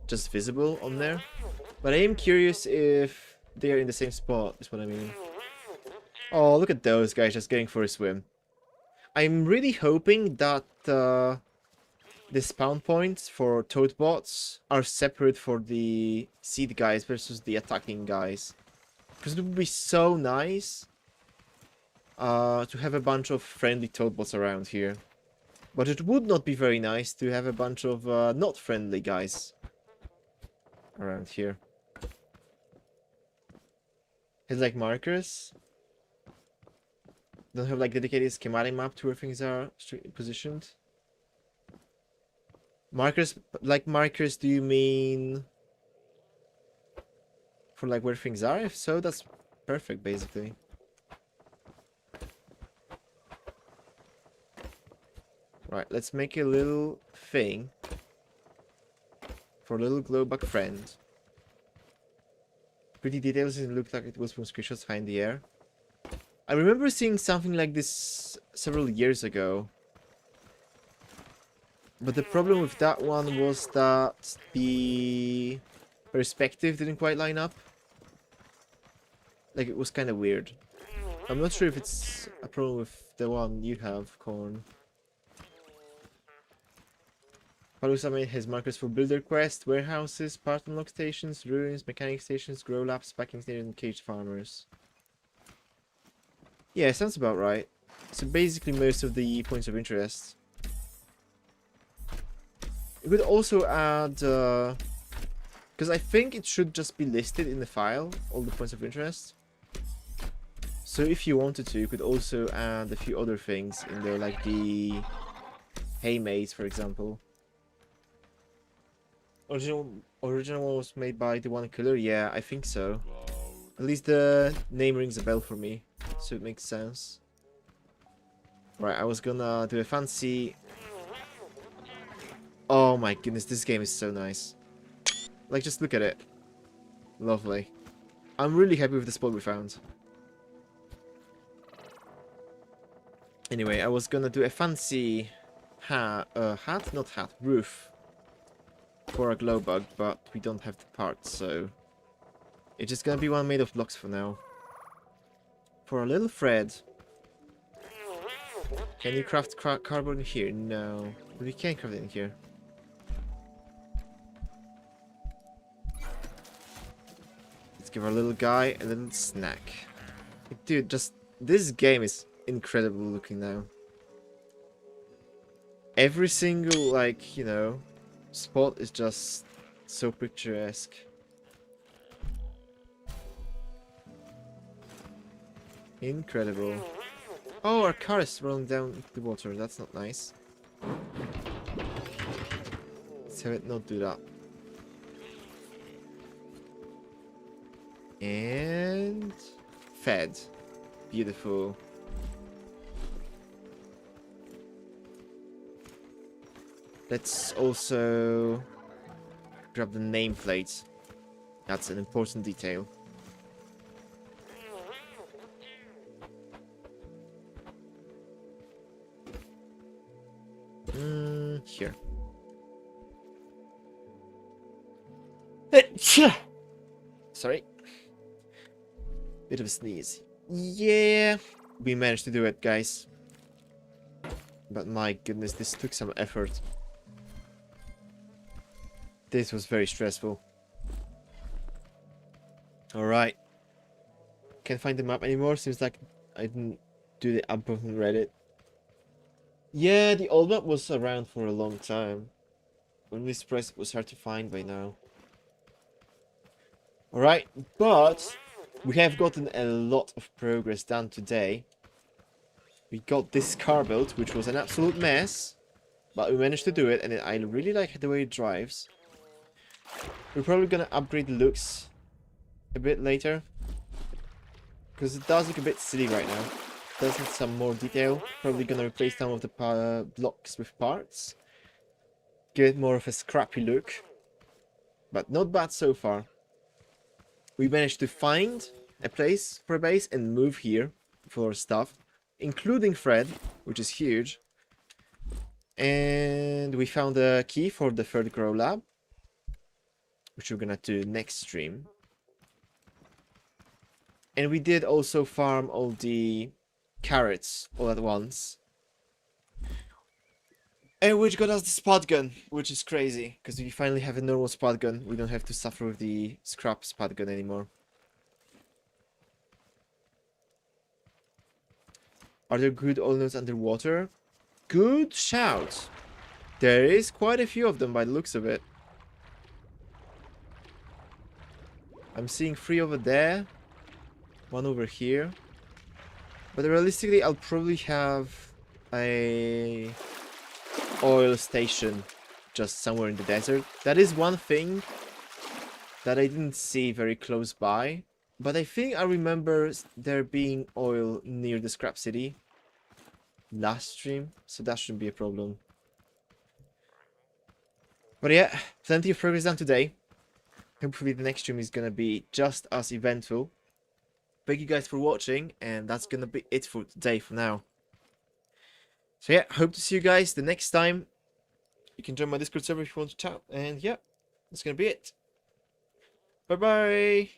Speaker 1: just visible on there. But I am curious if they are in the same spot, is what I mean. Oh, look at those guys just getting for a swim. I'm really hoping that the spawn points for toadbots are separate for the seed guys versus the attacking guys. Because it would be so nice to have a bunch of friendly toadbots around here. But it would not be very nice to have a bunch of not friendly guys around here. Has like markers. Don't have like dedicated schematic map to where things are positioned. Markers, like markers, do you mean for like where things are? If so, that's perfect basically. Right, let's make a little thing for a little glowbug friend. Pretty details, it looked like it was from screenshots high in the air. I remember seeing something like this several years ago. But the problem with that one was that the perspective didn't quite line up. Like, it was kind of weird. I'm not sure if it's a problem with the one you have, Corn. Palusa made his markers for builder quest, warehouses, part unlock stations, ruins, mechanic stations, grow labs, packing stations, and caged farmers. Yeah, sounds about right. So basically most of the points of interest. You could also add, because I think it should just be listed in the file, all the points of interest. So if you wanted to, you could also add a few other things in there, like the hay maze, for example. Original was made by the one killer? Yeah, I think so. At least the name rings a bell for me, so it makes sense. Right, I was gonna do a fancy... Oh my goodness, this game is so nice. Like, just look at it. Lovely. I'm really happy with the spot we found. Anyway, I was gonna do a fancy roof for a glow bug, but we don't have the parts, so it's just gonna be one made of blocks for now. For a little Fred. Can you craft cardboard in here? No. But we can't craft it in here. Let's give our little guy a little snack. Dude, just... this game is incredible looking now. Every single, like, you know, spot is just So picturesque. Incredible. Oh, our car is rolling down the water. That's not nice. Let's have it not do that. And fed. Beautiful. Let's also grab the nameplate. That's an important detail. Here. Sorry. Bit of a sneeze. Yeah, we managed to do it, guys. But my goodness, this took some effort. This was very stressful. Alright. Can't find the map anymore. Seems like I didn't do the upvote on Reddit. Yeah, the old map was around for a long time. I'm really surprised it was hard to find by now. Alright, but we have gotten a lot of progress done today. We got this car built, which was an absolute mess. But we managed to do it, and I really like the way it drives. We're probably gonna upgrade the looks a bit later. Because it does look a bit silly right now. It does need some more detail. Probably gonna replace some of the blocks with parts. Give it more of a scrappy look. But not bad so far. We managed to find a place for a base and move here for our stuff. Including Fred, which is huge. And we found a key for the third grow lab. Which we're gonna do next stream. And we did also farm all the carrots all at once. And which got us the spot gun, which is crazy. Because we finally have a normal spot gun. We don't have to suffer with the scrap spot gun anymore. Are there good oil nodes underwater? Good shout. There is quite a few of them by the looks of it. I'm seeing 3 over there. 1 over here. But realistically, I'll probably have a oil station just somewhere in the desert. That is one thing that I didn't see very close by. But I think I remember there being oil near the scrap city last stream, so that shouldn't be a problem. But yeah, plenty of progress done today. Hopefully the next stream is gonna be just as eventful. Thank you guys for watching, and that's gonna be it for today for now. So yeah, hope to see you guys the next time. You can join my Discord server if you want to chat, and yeah, that's gonna be it. Bye bye!